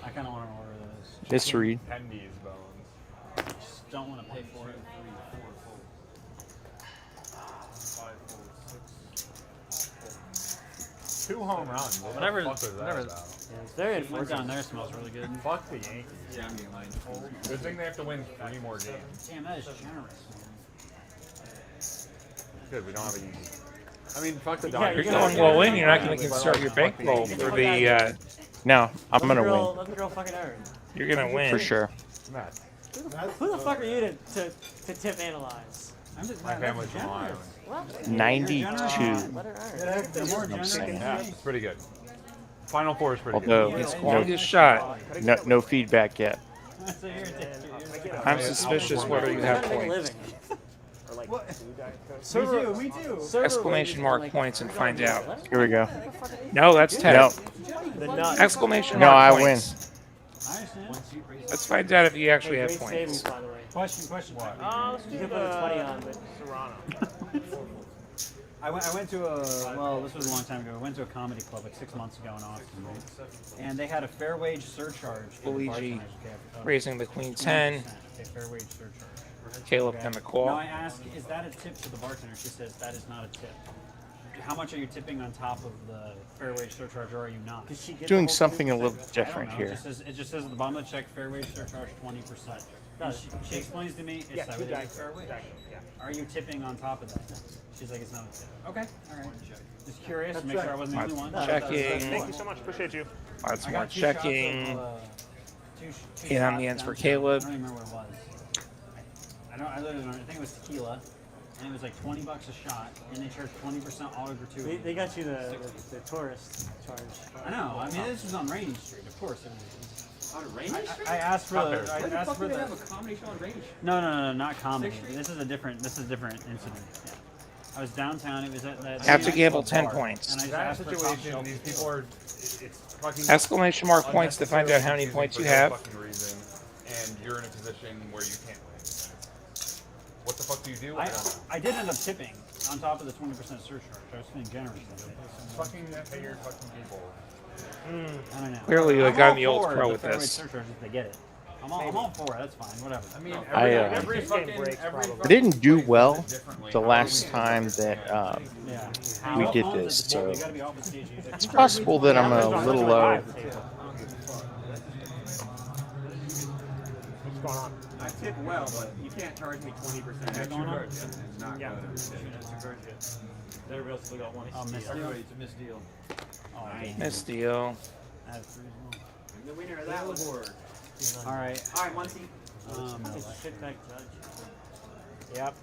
S7: I kind of want to order those.
S5: Misread.
S1: Pendies bones.
S7: Just don't want to pay for it.
S1: 2 home runs. What
S7: Whatever.
S1: the fuck was that
S7: Whatever.
S1: about?
S8: Yeah, it's very
S7: One
S8: unfortunate.
S7: down there smells really good.
S1: Fuck the Yankees.
S9: Yeah, I'm getting mine.
S1: Good thing they have to win 3 more games.
S7: Damn, that is generous, man.
S1: Good, we don't have a Yankees. I mean, fuck the
S8: Yeah,
S1: Dodgers.
S3: You're going well in, you're not going to start your bankroll for the,
S5: No, I'm gonna
S8: Let
S5: win
S8: the girl fucking earn.
S3: you're going to win.
S5: for sure.
S1: Matt,
S8: Who the fuck are you to tip analyze?
S7: I'm just
S1: my family's from Long Island.
S5: 92.
S8: Let her earn.
S7: The more generous
S5: saying.
S1: Yeah, it's pretty good. Final Four is pretty
S5: Although
S1: good.
S3: He's calling his shot.
S5: no feedback yet.
S7: That's a irritation.
S3: I'm suspicious whether you have
S8: Trying to make a
S3: points.
S8: living.
S6: Or like
S7: We do.
S3: Exclamation mark points and find out.
S5: Here we go.
S3: No, that's Ted.
S5: No,
S6: the nuts.
S3: Exclamation
S5: no,
S3: mark
S5: I
S3: points.
S5: win.
S7: I understand.
S3: Let's find out if you actually have
S8: Great
S3: points.
S8: savings, by the way.
S7: Question.
S6: Let's do
S8: You can put a 20 on, but
S6: Serrano.
S7: I went to well, this was a long time ago. I went to a comedy club like 6 months ago in Austin, right? And they had a fair wage surcharge. for the
S3: Luigi
S7: bartenders. Okay,
S3: raising the queen 10.
S7: Okay, fair wage surcharge.
S3: Caleb
S7: Okay.
S3: and the
S7: Now
S3: call.
S7: I ask, is that a tip to the bartender? She says that is not a tip. How much are you tipping on top of the fair wage surcharge, or are you not?
S8: did she get
S5: Doing
S8: the whole
S5: something a little
S7: I don't
S5: different
S7: know.
S5: here.
S7: It just says at the bottom of the check, fair wage surcharge 20%. And she explains to me,
S6: Yeah,
S7: it's
S6: two
S7: 70
S6: dice.
S7: fair wage.
S6: Yeah.
S7: Are you tipping on top of that? She's like, it's not a tip. Okay, all right. Just curious, make sure I wasn't the only one.
S3: Checking.
S6: Thank you so much. Appreciate you.
S3: Lots
S7: I
S3: more
S7: got 2 shots
S3: checking.
S7: of, two
S3: In on
S7: shots
S3: the ends for
S7: downstairs.
S3: Caleb.
S7: I don't even remember what it was. I think it was tequila, and it was like $20 a shot, and they charged 20% all gratuity.
S8: They got you the tourist charge.
S7: I know. I mean, this was on Rainy Street, of course. It was.
S9: On Rainy Street?
S7: I asked for the. I
S9: When the
S7: asked
S9: fuck
S7: for
S9: do they
S7: the.
S9: have a comedy show on Rainy Street?
S7: No, not comedy. This is a different incident. Yeah. I was downtown. It was at that.
S3: Have to gamble 10 points.
S7: And I just
S1: That
S7: asked for a top
S1: situation,
S7: shelf.
S1: these people are. It's fucking.
S3: Exclamation mark points to find out how many
S1: unnecessarily
S3: points you
S1: confusing
S3: have.
S1: for no fucking reason, and you're in a position where you can't win. What the fuck do you do? I don't know.
S7: I did end up tipping on top of the 20% surcharge. I was being generous.
S1: Fucking pay your fucking people.
S7: I don't know.
S3: Clearly, you
S7: I'm
S3: got
S7: all
S3: the old
S7: for
S3: pro
S7: the
S3: with
S7: fair wage
S3: this.
S7: surcharge if they get it. I'm all for it. That's fine. Whatever.
S1: I mean,
S5: I didn't do well the last time that
S7: Yeah.
S5: we did
S7: How
S5: this,
S7: owns the board?
S5: so
S7: You gotta be off the stage.
S5: it's possible that I'm a little low.
S6: What's going on?
S9: I tip well, but you can't charge me 20%.
S8: What's going on?
S6: Yeah.
S8: Everybody else still got one.
S7: Oh, missed deal.
S4: It's a misdeal.
S7: Oh,
S3: Misdeal.
S7: that's reasonable.
S9: I'm the winner of that award.
S7: All right.
S9: All right, Muncie.
S8: Shit back judge.
S6: Yep.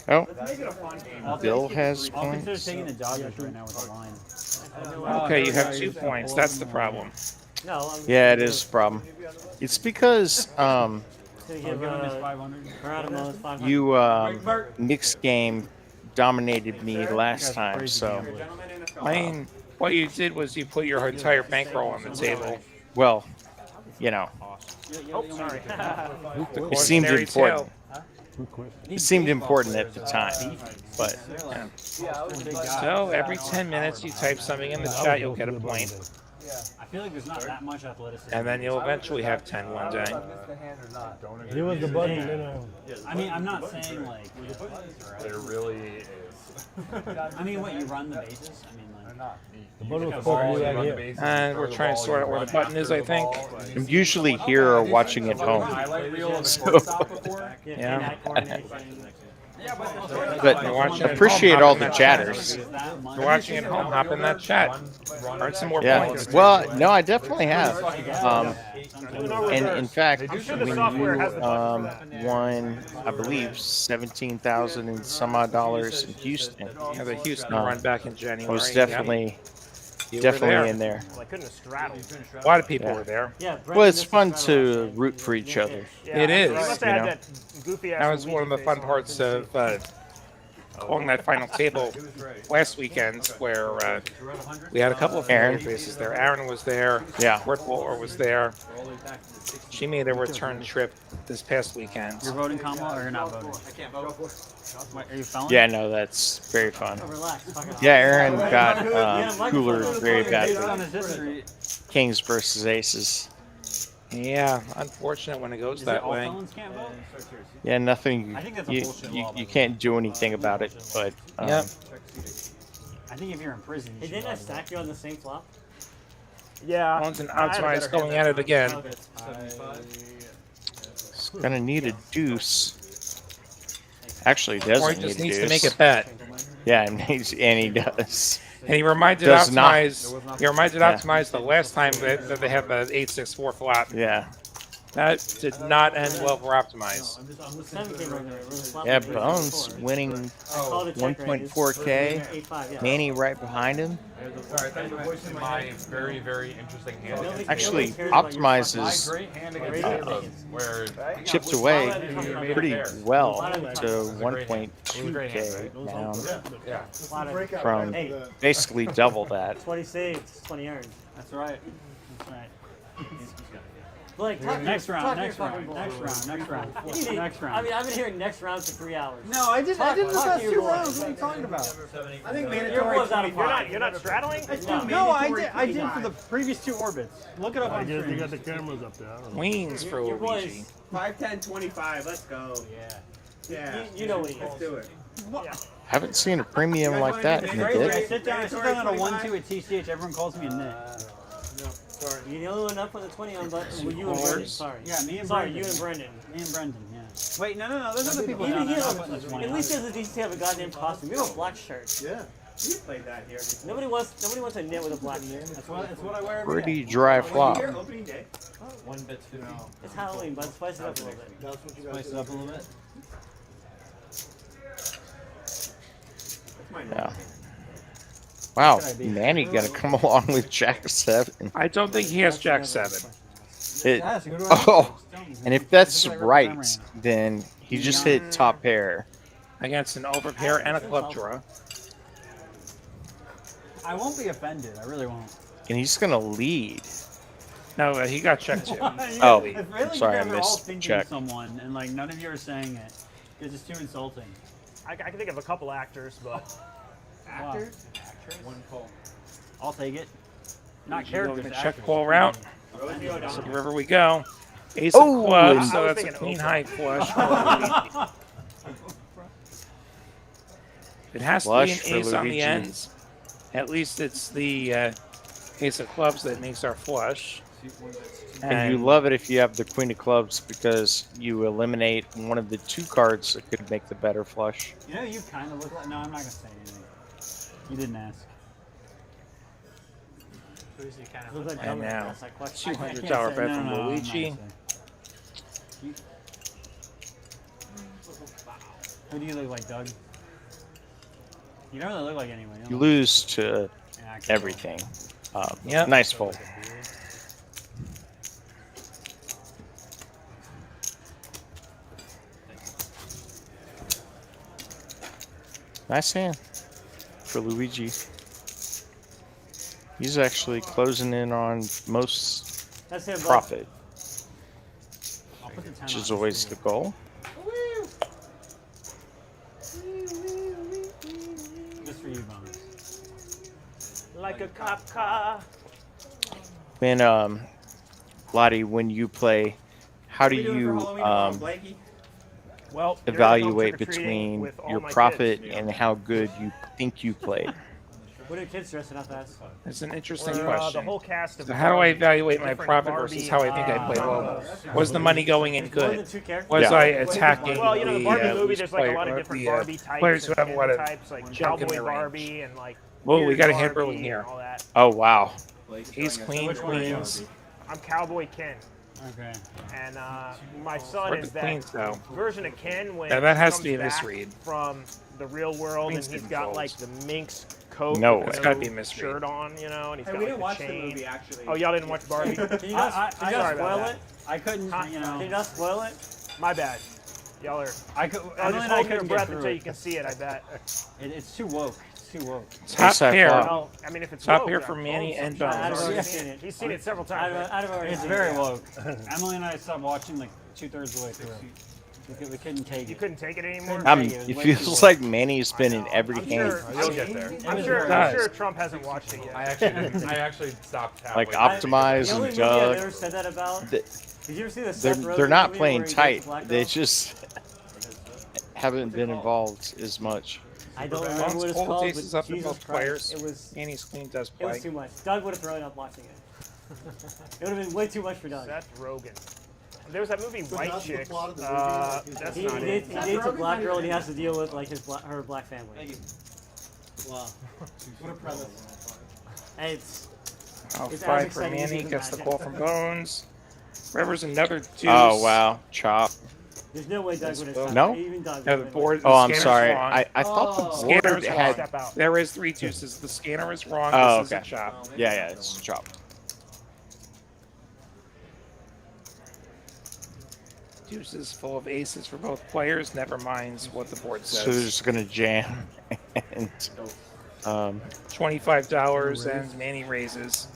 S5: Oh,
S9: Let's make it a fun game.
S5: Bill has
S7: I'll consider
S5: points.
S7: taking the Dodgers right now with the line.
S3: Okay, you have 2 points. That's the problem.
S8: No, I'm
S5: Yeah, it is a problem. It's because
S8: gonna give
S7: Give him his 500.
S8: Geronimo's 500.
S5: you mixed game dominated me last time,
S7: crazy
S5: so
S3: I mean, what you did was you put your entire bankroll on the table.
S5: well, you know,
S6: Oh, sorry.
S3: The
S5: it seemed
S3: cautionary
S5: important.
S3: tale.
S5: It seemed important at the time, but
S3: So every 10 minutes you type something in the chat, you'll get a point.
S7: I feel like there's not that much athleticism.
S3: And then you'll eventually have 10 one day.
S12: He was the button, you know.
S7: I mean, I'm not saying like with the buttons, right?
S1: There really is.
S7: I mean, what you run the bases? I mean, like
S12: The button was supposed to be right here.
S3: And we're trying to sort out where the button is, I think.
S5: I'm usually here or watching at home. So,
S3: Yeah.
S5: but
S3: You're watching at
S5: appreciate
S3: home,
S5: all
S3: hop in
S5: the
S3: that
S5: chatters.
S3: chat. You're watching at home, hop in that chat. Earn some more
S5: Yeah.
S3: points.
S5: Well, no, I definitely have. And in fact, when you won, I believe, 17,000 and some odd dollars in Houston,
S3: Yeah, the Houston run back in January.
S5: I was
S3: yeah.
S5: definitely
S3: You were
S5: definitely
S3: there.
S5: in there.
S6: Well, I couldn't have straddled.
S3: A lot of people
S5: Yeah.
S3: were there.
S8: Yeah,
S5: Well, it's fun to root for each other.
S6: Yeah,
S3: It is,
S6: You must
S5: you
S6: have
S5: know.
S6: had that goofy ass.
S3: That was one of the
S6: Luigi
S3: fun
S6: face on.
S3: parts of calling that final table last weekend, where we had a couple of
S5: Aaron.
S3: familiar faces there. Aaron was there.
S5: Yeah.
S3: Rick Waller was there. She made a return trip this past weekend.
S7: you're voting, Kamala, or you're not voting?
S9: I can't vote.
S7: Wait, are you felon?
S5: Yeah, no, that's very fun.
S8: Relax. Fuck it.
S5: Yeah, Aaron got cooler very
S7: On
S5: badly.
S7: his history.
S5: Kings versus aces.
S3: Yeah, unfortunate when it goes
S7: Is it
S3: that
S7: all
S3: way.
S7: felons can't vote?
S5: Yeah, nothing.
S7: I think that's a
S5: You,
S7: bullshit
S5: you,
S7: law, by
S5: you
S7: the
S5: can't do anything about it, but
S3: Yep.
S7: I think if you're in prison, you
S8: Hey,
S7: should
S8: didn't I
S7: vote.
S8: stack you on the same flop?
S6: Yeah.
S3: One's an
S6: I had a
S3: optimized
S6: better
S3: going
S6: hand
S3: at it again.
S8: Okay.
S5: it's gonna need a deuce. Actually,
S3: Or
S5: doesn't
S3: he just
S5: need
S3: needs
S5: a
S3: to
S5: deuce.
S3: make a bet.
S5: Yeah, and he does.
S3: And he reminded
S5: Does not.
S3: Optimize. He reminded
S5: Yeah.
S3: Optimize the last time that they had the 8-6-4 flop.
S5: Yeah.
S3: That did not end well for Optimize.
S8: Seven came over there. It was a flop
S5: Yeah,
S8: of eight,
S5: Bones
S8: four.
S5: winning
S8: I called it check raise.
S5: 1.4K.
S8: 8-5, yeah.
S5: Manny right behind him.
S1: Sorry, thank you for my very, very interesting hand.
S8: Nobody-
S5: Actually,
S8: nobody cares about your
S5: Optimize
S8: fucking-
S5: is
S1: Great hand
S8: Raise
S1: against
S8: your
S1: Jacob,
S8: hands.
S1: where
S5: chipped away pretty well to
S1: It was a great
S5: 1.2K down
S1: yeah.
S8: Flat out.
S5: from
S8: Hey,
S5: basically double that.
S8: 20 saves, 20 earned.
S7: That's right. That's right.
S8: Blake, talk
S7: Next
S8: your-
S7: round,
S8: talk your
S7: next
S8: fucking
S7: round,
S8: ball.
S7: next round, next round,
S8: You need-
S7: next round.
S8: I mean, I've been hearing next round for 3 hours.
S11: No, I did. I did the
S8: Talk
S11: past
S8: to your
S11: 2
S8: boy.
S11: rounds. What are you talking about? I think
S8: Your
S11: mandatory.
S8: boy's out of
S6: You're not straddling?
S11: No,
S7: I did for the previous 2 orbits. Look it up
S12: I
S7: on
S12: guess they
S7: stream.
S12: got the cameras up there. I don't know.
S3: Queens for
S8: Your boy's.
S3: Luigi.
S9: 5, 10, 25. Let's go.
S7: Yeah.
S9: Yeah.
S8: You know what he
S9: Let's
S8: is.
S9: do it.
S5: Haven't seen a premium like that in a
S7: I
S5: bit.
S7: sit down on a 1-2 at TCH. Everyone calls me a nit.
S8: You're the only one up on the 20 on button. Were you and
S3: Fours.
S8: Brendan? Sorry.
S7: Yeah, me and
S8: Sorry,
S7: Brendan.
S8: you and Brendan.
S7: Me and Brendan, yeah. Wait, no. There's other people
S8: Even
S7: down there.
S8: he
S7: not
S8: doesn't-
S7: putting the 20
S8: At
S7: on.
S8: least he doesn't need to have a goddamn costume. We have a black shirt.
S12: Yeah.
S9: We played that here.
S8: Nobody wants a knit with a black shirt.
S7: That's what I wear every day.
S5: Pretty dry flop.
S9: Here, opening day.
S4: One bit's 50.
S8: It's Halloween, but spice it up a little bit.
S12: That's what you guys
S7: Spice it up a little bit.
S9: That's my
S5: Yeah.
S9: normal.
S5: Wow, Manny gonna come along with Jack 7.
S3: I don't think he has Jack 7.
S5: It, oh, and if that's right, then he just hit top pair.
S3: Against an overpair and a club draw.
S7: I won't be offended. I really won't.
S5: And he's gonna lead.
S3: No, he got checked too.
S5: Oh,
S7: I feel
S5: I'm
S7: like
S5: sorry,
S7: you
S5: I
S7: guys are all
S5: missed
S7: thinking
S5: check.
S7: someone, and like none of you are saying it. It's just too insulting.
S6: I can think of a couple actors, but
S7: Actors?
S4: One call.
S7: I'll take it. Not
S3: Go
S7: characters.
S3: with the check
S7: actors.
S3: call route.
S9: Rosie
S3: So
S9: O'Donnell.
S3: wherever we go. Ace
S5: Oh,
S3: of clubs,
S5: and-
S3: so
S6: I was
S3: that's a
S6: thinking
S3: queen
S6: Oprah.
S3: high flush. It has
S5: Flush
S3: to
S5: for
S3: be an ace on the
S5: Luigi.
S3: ends. At least it's the ace of clubs that makes our flush.
S5: And you love it if you have the queen of clubs because you eliminate one of the 2 cards that could make the better flush.
S7: You know, you kind of look like. No, I'm not gonna say anything. You didn't ask.
S8: Who's he kind of
S3: And
S8: look like?
S3: now,
S8: That's that question.
S3: $200 bet from
S7: I'm not
S3: Luigi.
S7: gonna say. Who do you look like, Doug? You don't really look like anyone.
S5: You lose to
S7: Actually.
S5: everything.
S3: Yep.
S5: Nice fold. Nice hand for Luigi. He's actually closing in on most
S8: That's it, bud.
S5: profit,
S7: I'll put the 10
S5: which is
S7: on.
S5: always the goal.
S7: Just for you, Bones.
S6: Like a cop car.
S5: When Lottie, when you play, how do you
S6: Well, there's no
S5: evaluate
S6: trick-or-treating
S5: between
S6: with all
S5: your
S6: my
S5: profit
S6: kids.
S5: and how good you think you played?
S8: What are kids dressing up as?
S3: That's an interesting
S6: Or, the
S3: question.
S6: whole cast of
S3: So how do I
S6: Barbie,
S3: evaluate my
S6: different
S3: profit
S6: Barbie,
S3: versus how I think I played well? Was the money going in
S8: More than
S3: good?
S8: 2 characters?
S3: Was
S5: Yeah.
S3: I attacking
S6: Well, you know, the Barbie movie,
S3: loose
S6: there's like a lot of
S3: player-
S6: different
S3: the,
S6: Barbie types
S3: players who
S6: and
S3: have a lot of
S6: types, like
S3: junk in
S6: Cowboy
S3: their range.
S6: Barbie and like.
S3: Whoa, we
S6: weird
S3: got a hand
S6: Barbie
S3: rolling here.
S6: and all that.
S5: Oh wow!
S3: Ace, queen,
S7: Which one are you?
S3: queens.
S6: I'm Cowboy Ken,
S7: Okay.
S6: and my son
S3: Where'd
S6: is
S3: the
S6: that
S3: queens go?
S6: version of Ken when
S3: Yeah, that
S6: he
S3: has to
S6: comes
S3: be a
S6: back
S3: misread.
S6: from the real world,
S3: Queens
S6: and he's
S3: didn't
S6: got
S3: fold.
S6: like the minx coat,
S5: No
S6: with
S5: way.
S3: It's gotta be a misread.
S6: shirt on, you know, and he's
S9: Hey,
S6: got
S9: we
S6: like
S9: didn't watch
S6: the
S9: the
S6: chain.
S9: movie actually.
S6: Oh, y'all didn't watch Barbie?
S8: Can you not,
S6: Sorry
S8: spoil
S6: about
S8: it?
S7: I couldn't, you know.
S8: Can you not spoil it?
S6: My bad. Y'all are.
S7: I could.
S6: I'll
S7: Emily
S6: just
S7: and I
S6: hold your
S7: couldn't
S6: breath
S7: get through
S6: until you
S7: it.
S6: can see it. I bet.
S7: It's too woke. It's too woke.
S3: Top
S5: Yes, I
S3: pair.
S5: thought.
S6: Well, I mean, if it's
S3: Top
S6: woke,
S3: pair
S6: yeah,
S3: for Manny
S6: Bones,
S3: and
S6: I'm sure
S3: Bones.
S6: he's already
S8: I've
S6: seen
S8: seen
S6: it.
S8: it.
S6: He's seen it several times. right?
S8: I've already
S7: It's
S8: seen
S7: very
S8: it.
S7: woke. Emily and I stopped watching like 2/3 of the way through. We couldn't take
S6: You
S7: it.
S6: couldn't take it anymore.
S5: It feels like Manny's been in every
S6: I'm
S5: hand.
S6: sure.
S1: You'll get there.
S6: I'm
S3: It
S6: sure
S3: does.
S6: Trump hasn't watched it yet.
S1: I actually stopped halfway.
S5: Like Optimize
S8: The only
S5: and
S8: movie I've
S5: Doug.
S8: ever said that about.
S5: Th-
S8: Did you ever see the
S5: They're
S8: Seth Rogen
S5: they're not
S8: movie
S5: playing
S8: where he dates
S5: tight.
S8: a black
S5: They
S8: girl?
S5: just haven't been involved as much.
S8: I don't remember what
S3: Bones
S8: it's
S3: pulled
S8: called,
S3: aces
S8: but
S3: up to
S8: Jesus
S3: both
S8: Christ,
S3: players.
S8: it was
S3: Manny's queen does
S8: it was
S3: play.
S8: too much. Doug would have thrown up watching it. It would have been way too much for Doug.
S6: Seth Rogen. There was that movie White
S11: that's the
S6: Chicks.
S11: plot of the
S6: That's
S8: He
S6: not it.
S8: dates a black girl and he has to deal with like her black family.
S9: Thank you. Wow. What a premise.
S8: And it's
S3: Oh,
S8: It's as
S3: 5 for
S8: exciting as you
S3: Manny.
S8: can
S3: Gets the
S8: imagine.
S3: call from Bones. River's another deuce.
S5: Oh wow, chop.
S8: there's no way Doug would have stopped.
S5: No?
S8: Even Doug.
S3: Now the
S8: would've
S3: board.
S5: Oh, I'm
S3: scanner's
S5: sorry.
S3: wrong.
S5: I thought the board
S3: Scanner's
S5: had.
S6: Step out.
S3: There is 3 deuces. The scanner is wrong.
S5: Oh,
S3: This
S5: okay.
S3: is a chop.
S5: Yeah, it's chop.
S3: Deuces full of aces for both players. Never minds what the board
S5: So they're
S3: says.
S5: just gonna jam. And
S3: $25 and Manny raises.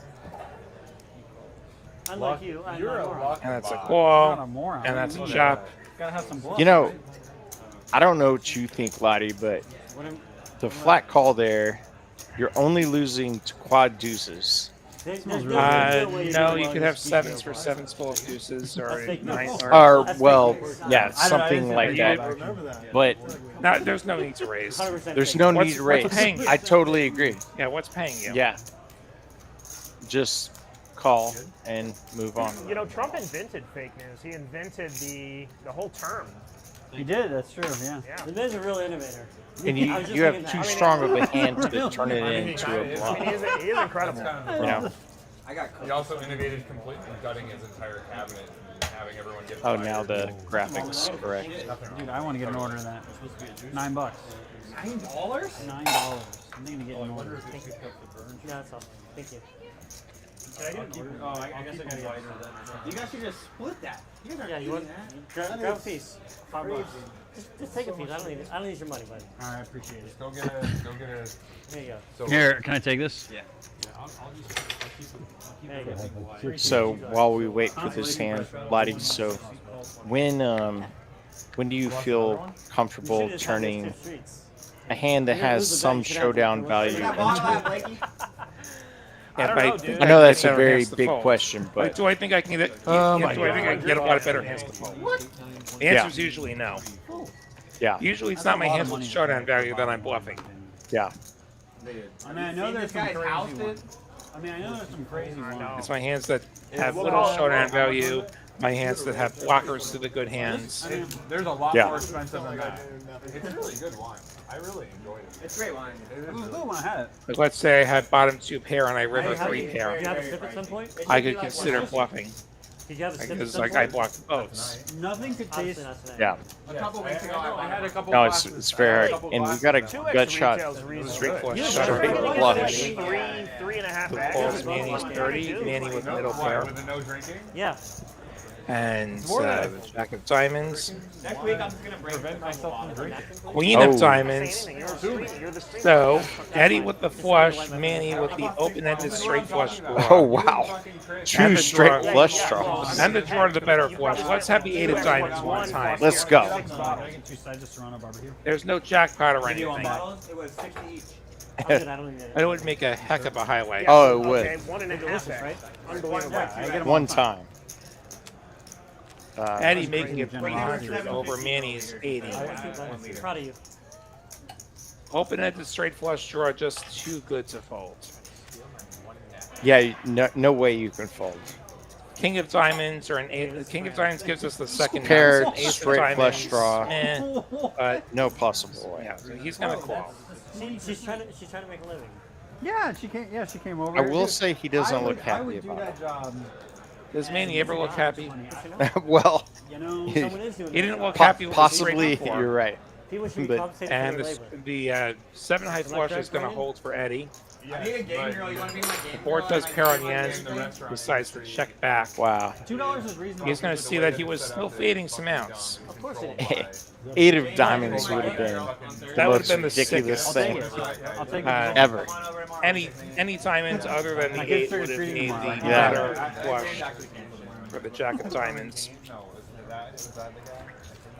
S8: Unlike you, I'm not a moron.
S3: And that's a
S7: Not a
S3: call.
S7: moron.
S3: And that's a
S7: What do you
S3: chop.
S7: mean? Gotta have some bluff.
S5: you know,
S7: right?
S5: I don't know what you think, Lottie, but
S8: What am-
S5: the flat call there, you're only losing to quad deuces.
S8: there's
S7: Smells
S8: no
S7: really
S8: way you're
S3: No,
S8: gonna
S3: you
S8: win
S3: could
S8: this
S3: have sevens
S8: PGO
S3: for
S8: bar.
S3: sevens full of deuces or
S8: That's fake
S3: 9
S8: news.
S3: or
S5: Or
S8: That's
S5: well,
S8: fake news.
S5: yeah,
S7: I don't know, I
S5: something
S7: didn't
S5: like
S7: think
S5: that.
S7: about
S11: Remember that.
S5: But
S3: no, there's no need to raise.
S8: 100%
S5: there's
S8: fake.
S5: no
S3: What's-
S5: need to
S3: what's
S5: raise.
S3: paying you?
S5: I totally agree.
S3: Yeah, what's paying you?
S5: Yeah. Just call and move on.
S6: You know, Trump invented fake news. He invented the whole term.
S7: He did. That's true. Yeah.
S6: Yeah.
S8: The man's a real innovator.
S5: And
S8: I was just
S5: you have
S8: thinking
S5: too
S8: that.
S5: strong of a hand to turn it
S1: I mean,
S5: into a
S6: I
S5: bluff.
S6: mean, he is incredible.
S5: You know?
S9: I got
S1: He also innovated completely gutting his entire cabinet and having everyone get
S5: Oh,
S1: fired.
S5: now the graphics correct.
S7: Dude, I want to get an order of that. $9.
S9: $9?
S7: $9. I'm thinking to get an order.
S8: Yeah, that's all. Thank you.
S9: Oh, I guess I gotta get You guys should just split that. You guys
S8: Yeah,
S9: aren't
S8: you want?
S9: doing that.
S8: Grab a piece. $5. Just take a piece. I don't need your money, bud.
S7: All right, I appreciate it.
S1: Go get a.
S8: Here you go.
S7: Here, can I take this?
S9: Yeah.
S8: There you go.
S5: So while we wait for this hand, Lottie, so when do you feel comfortable
S8: You should've just had those
S5: turning
S8: two streets.
S5: a hand that
S8: You're gonna
S5: has
S8: lose the bet.
S5: some
S8: You should have
S5: showdown
S8: to-
S5: value
S9: I got bought by
S5: into?
S9: Blakey.
S3: Yeah,
S6: don't
S3: but
S6: know, dude.
S5: I know that's a
S3: better
S5: very
S3: hands to
S5: big
S3: fold.
S5: question,
S3: Like,
S5: but
S3: do I think I can get?
S5: Oh my
S3: do I think I can get a lot of better hands to fold? The answer is usually no.
S5: yeah,
S3: Usually it's not my hands with showdown value that I'm bluffing.
S5: yeah.
S7: I mean, I know
S9: Seen
S7: there's
S9: this
S7: some
S9: guy's
S7: crazy
S9: house,
S7: ones.
S9: dude?
S7: I mean, I know there's some crazy ones.
S3: It's my hands that have little showdown value. My hands that have blockers to the good hands.
S1: There's a lot
S5: Yeah.
S1: more expensive than that. It's a really good wine. I really enjoyed it.
S9: It's great wine.
S1: It is
S7: Ooh,
S1: really
S7: when I had it.
S3: Like, let's say I had bottom 2 pair and I river
S8: How do
S3: 3
S8: you
S3: pair.
S8: have a sip at some point?
S3: I could consider bluffing
S8: Did you have a sip at
S3: because
S8: some
S3: like I
S8: point?
S3: blocked boats.
S7: Nothing could taste.
S8: Obviously not today.
S5: Yeah.
S9: A couple weeks ago,
S1: I had a couple
S5: No,
S1: glasses.
S5: it's very hard. And we got a gut shot.
S3: Straight flush
S8: You know,
S3: shot.
S5: Straight
S8: Straight
S5: flush.
S6: Three and a half
S3: The
S6: bags.
S3: balls, Manny's 30, Manny with middle pair,
S1: With the no drinking?
S8: Yeah.
S3: and the Jack of Diamonds,
S9: next week I'm just gonna break
S1: Prevent myself from drinking.
S3: Queen
S5: Oh.
S3: of Diamonds. So Eddie with the flush, Manny with the open-ended straight flush draw.
S5: Oh, wow. Two
S3: And the
S5: straight
S3: draw.
S5: flush draws.
S3: And the draw to the better flush. Let's have the 8 of Diamonds one time.
S5: Let's go.
S7: Can I get 2 sides of Serrano barbecue?
S3: There's no jackpot or
S7: Video on
S3: anything.
S7: that.
S9: It was 60 each.
S8: Dude, I don't even.
S3: It would make a heck of a highlight.
S5: Oh, it would.
S6: Okay, 1.5 bags.
S8: right?
S6: Unbelievable.
S7: Yeah, I get 'em
S5: One
S7: all the time.
S5: time.
S3: Eddie making it
S7: General
S3: 300 over Manny's 80.
S8: I'm proud of you.
S3: Open-ended straight flush draw, just too good to fold.
S5: Yeah, no way you can fold.
S3: King of Diamonds or an 8. King of Diamonds gives us the second
S5: Paired,
S3: nut. Ace of
S5: straight flush
S3: Diamonds,
S5: draw.
S3: but
S5: No possible way.
S3: yeah, so he's gonna call.
S8: She's trying to make a living.
S7: Yeah, she came. Yeah, she came over.
S5: I will say he doesn't look
S7: I
S5: happy
S7: would do
S5: about
S7: that job.
S3: Does Manny ever look happy?
S5: it. Well,
S7: You know,
S8: Someone is doing
S3: He didn't
S8: it.
S3: look happy with the
S5: possibly,
S3: straight before.
S5: you're right.
S8: People should be
S5: but-
S8: compensated
S3: And
S8: for their
S3: the,
S8: labor.
S3: 7 high flush is going to hold for Eddie.
S9: I need a game girl. You want to be my game
S3: The
S9: girl?
S3: board does
S9: I
S3: pair on
S9: might
S3: the
S9: be
S3: end,
S9: game
S3: decides to check back.
S5: Wow.
S7: $2 is reasonable.
S3: He's going to see that he was still fading some outs.
S8: Of course it is.
S5: 8 of diamonds would have been
S3: That
S5: the
S3: would
S5: most
S3: have been the
S5: ridiculous
S3: sickest
S5: thing
S7: I'll take it.
S5: ever.
S3: Any diamonds other than the
S7: I get
S3: 8 would have
S7: treating
S3: made
S7: tomorrow.
S3: the
S5: Yeah.
S3: better flush for the Jack of Diamonds.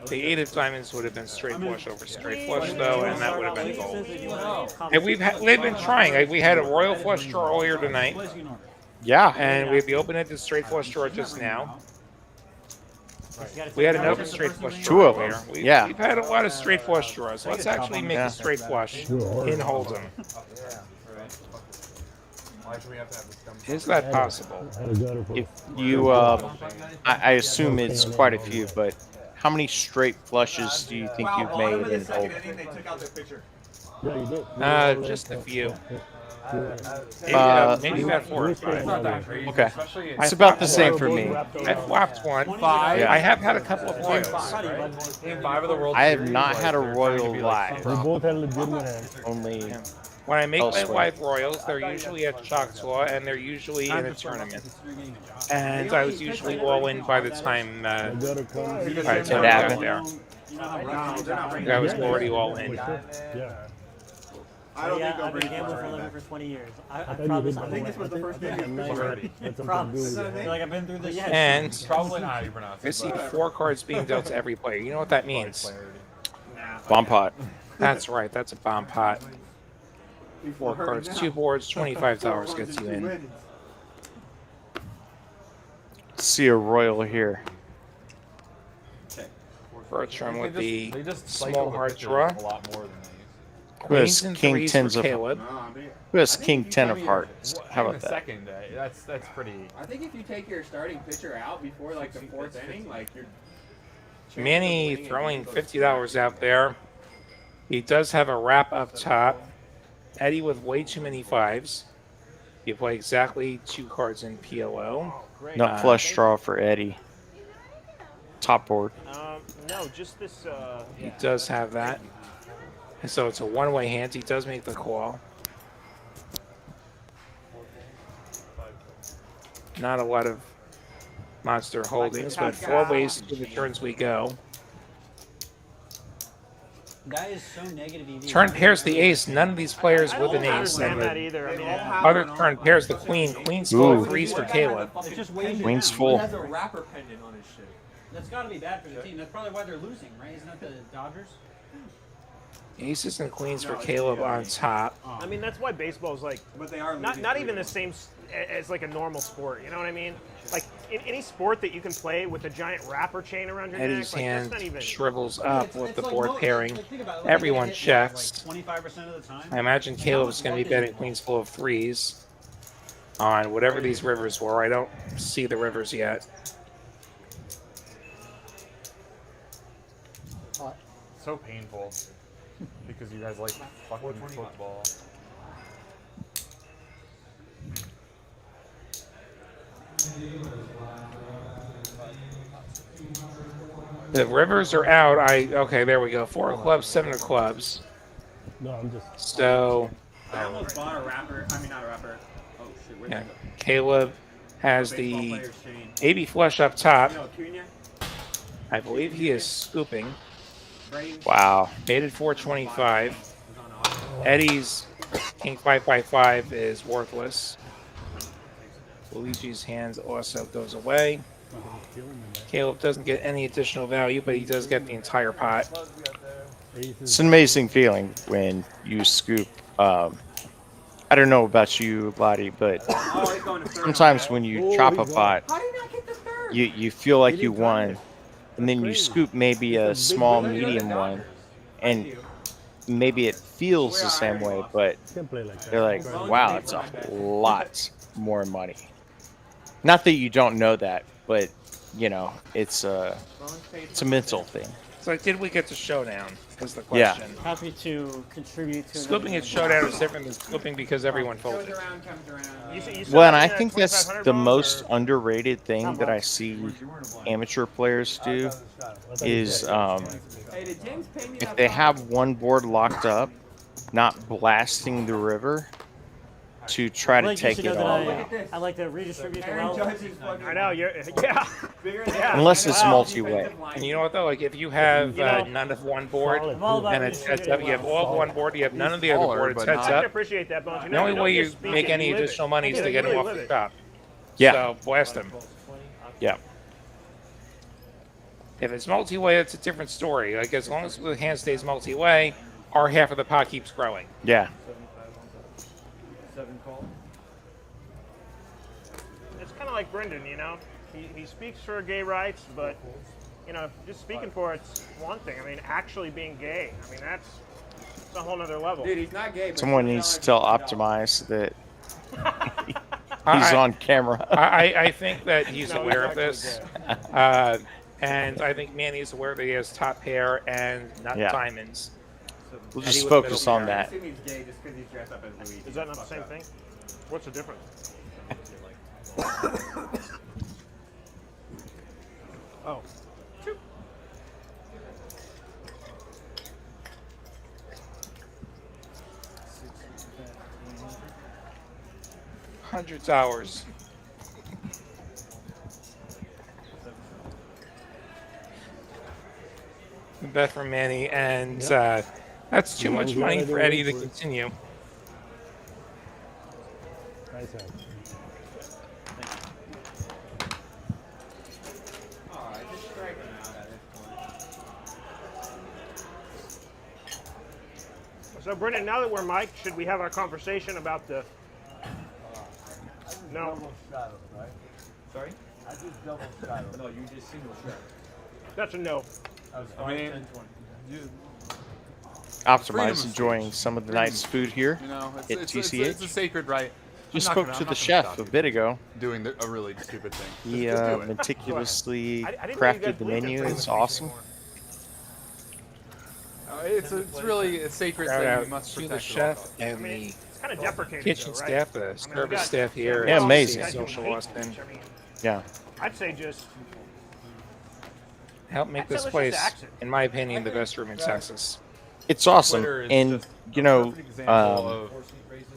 S3: The 8 of Diamonds would have been straight flush over straight flush though, and that would have been gold. And they've been trying. Like, we had a royal flush draw earlier tonight,
S5: Yeah.
S3: and we had the open-ended straight flush draw just now. We had an open straight flush draw
S5: 2 of them.
S3: earlier.
S5: Yeah.
S3: We've had a lot of straight flush draws. Let's actually make
S5: Yeah.
S3: a straight flush in Hold'em. Is that possible?
S5: If you, I assume it's quite a few, but how many straight flushes do you think you've made in
S9: I
S5: Hold'em?
S9: think they took out their picture.
S3: Just a few. Maybe about 4 or 5.
S5: Okay. It's about the same for me.
S3: I flopped one.
S5: Yeah.
S3: I have had a couple of royals.
S5: I have not had a royal live.
S12: We both had legitimate hands.
S5: Only
S3: When I make my
S5: Elsewhere.
S3: live royals, they're usually at Choctaw and they're usually in a tournament. And I was usually all in by the time
S12: I gotta come.
S3: we got there. I was already all in.
S12: Yeah.
S9: I don't think
S8: I've
S9: they'll
S8: been
S9: bring
S8: gambling for a
S9: it.
S8: living for 20 years. I
S12: thought you
S8: promise.
S12: did
S8: I
S12: that
S8: think
S12: one.
S8: this was the first game.
S12: That's something
S8: Promise.
S12: to do with it.
S7: Like I've been through this.
S8: Yeah.
S3: And
S1: Probably not how you pronounce
S3: I
S1: it.
S3: see 4 cards being dealt to every player. You know what that means?
S5: bomb pot.
S3: That's right. That's a bomb pot. 4 cards, 2 boards, $25 gets you in.
S5: See a royal here.
S3: Bertram with the
S1: They just
S3: small hard draw.
S1: a lot more than these.
S5: Who has
S3: Queens and
S5: king
S3: threes
S5: tens
S3: for
S5: of
S3: Caleb.
S5: Who has king 10 of hearts? How about
S1: In
S5: that?
S1: the second, that's pretty.
S9: I think if you take your starting pitcher out before like the 4th inning, like you're.
S3: Manny throwing $50 out there. He does have a wrap up top. Eddie with way too many 5s. You play exactly 2 cards in PLO.
S5: Nut flush draw for Eddie. Top board.
S6: No, just this.
S3: He does have that. And so it's a one-way hand. He does make the call. Not a lot of monster holdings, but 4 ways to the turns we go.
S7: That is so negative EV.
S3: Turn pairs the ace. None of these players with an ace.
S6: understand
S3: And
S6: that
S3: the
S6: either. I mean,
S3: other turn pairs the queen. Queen's full
S5: Ooh.
S3: of 3s for Caleb.
S7: It's just way too
S5: Queen's
S7: down.
S5: full.
S9: He has a wrapper pendant on his shit.
S7: That's got to be bad for the team. That's probably why they're losing, right? Isn't that the Dodgers?
S3: Aces and queens for Caleb on top.
S6: I mean, that's why baseball's like
S9: But they are
S6: not
S9: losing
S6: even the
S9: 3-1.
S6: same as like a normal sport. You know what I mean? Like in any sport that you can play with a giant wrapper chain around your
S3: Eddie's
S6: neck, like
S3: hand
S6: that's not even.
S3: shrivels up with the
S7: like
S3: board
S7: no-
S3: pairing.
S7: like, think about it.
S3: Everyone
S7: Like,
S3: checks.
S7: 25% of the time.
S3: I imagine Caleb's going to be betting queens full of 3s. on whatever these rivers were. I don't see the rivers yet.
S1: So painful because you guys like fucking football.
S3: The rivers are out. Okay, there we go. 4 of clubs, 7 of clubs.
S12: No, I'm just.
S3: So
S9: I almost bought a rapper. I mean, not a rapper. Oh shit, where'd
S3: yeah,
S9: that go?
S3: Caleb has
S9: Baseball
S3: the
S9: player's chain.
S3: AB flush up top.
S9: You know, Cunha?
S3: I believe he is scooping.
S9: Braves?
S5: Wow.
S3: Mated 425. Eddie's King 555 is worthless. Luigi's hands also goes away. Caleb doesn't get any additional value, but he does get the entire pot.
S5: It's an amazing feeling when you scoop. I don't know about you, Lottie, but sometimes when you chop a pot, you feel like you won, and then you scoop maybe a small, medium one, and maybe it feels the same way, but they're like, wow, it's a lot more money. Not that you don't know that, but you know, it's a mental thing.
S3: So did we get to showdown? Is the
S5: Yeah.
S3: question.
S8: Happy to contribute to
S3: Scooping at showdown is different than scooping because everyone folded.
S5: Well, and I think that's the most underrated thing that I see amateur players do is if they have one board locked up, not blasting the river to try to take it all.
S8: I like to redistribute the wealth.
S6: I know, yeah.
S3: Unless it's multi-way. And you know what though? Like if you have none of one board and it's heads up, you have all of one board, you have none of the other board, it's heads
S6: I
S3: up.
S6: appreciate that, Bones.
S3: The only way you make any additional money is to get them off the top.
S5: Yeah.
S3: So blast them.
S5: Yeah.
S3: If it's multi-way, it's a different story. Like as long as the hand stays multi-way, our half of the pot keeps growing.
S5: Yeah.
S6: It's kind of like Brendan, you know. He speaks for gay rights, but you know, just speaking for it's one thing. I mean, actually being gay, I mean that's a whole nother level.
S9: Dude, he's not gay. But
S5: Someone needs to tell Optimize that he's on camera.
S3: I think that he's aware of this. And I think Manny's aware that he has top pair and not diamonds.
S5: We'll just focus on that.
S9: I assume he's gay just because he's dressed up as Luigi.
S6: Is that not the same thing? What's the difference? Oh.
S3: $100. Bet from Manny, and that's too much money for Eddie to continue.
S12: Nice hand.
S6: So, Brendan, now that we're mic'd, should we have our conversation about the... No.
S9: Sorry?
S11: I just double shadow. No, you just single shadow.
S6: That's a no.
S1: I mean,
S5: Optimize enjoying some of the nice food here
S1: you know,
S5: at
S1: it's
S5: TCH.
S1: a sacred right.
S5: Just
S1: I'm not
S5: spoke
S1: gonna-
S5: to
S1: I'm
S5: the
S1: not
S5: chef
S1: gonna
S5: a
S1: stop
S5: bit
S1: you
S5: ago.
S1: doing a really stupid thing.
S5: He
S1: Just do it.
S5: meticulously
S6: I didn't know you
S5: crafted
S6: guys
S5: the
S6: believed in
S5: menu.
S6: things
S5: It's
S6: like
S5: awesome.
S6: anymore.
S1: It's really a sacred
S3: Shout
S1: thing.
S3: out
S1: You must
S3: to the
S1: protect
S3: chef
S1: at all
S3: and the
S6: It's kind of deprecating,
S3: kitchen
S6: though, right?
S3: staff, the
S6: I mean, we
S3: service
S6: got-
S3: staff here.
S5: Yeah,
S3: at
S5: amazing.
S3: TCH Social Austin.
S6: I mean,
S5: Yeah.
S6: I'd say just...
S3: Help make this
S6: Let's just
S3: place,
S6: axe it.
S3: in my opinion, the best room in Texas.
S5: It's awesome.
S1: Twitter is
S5: And,
S1: just
S5: you know,
S1: perfect example of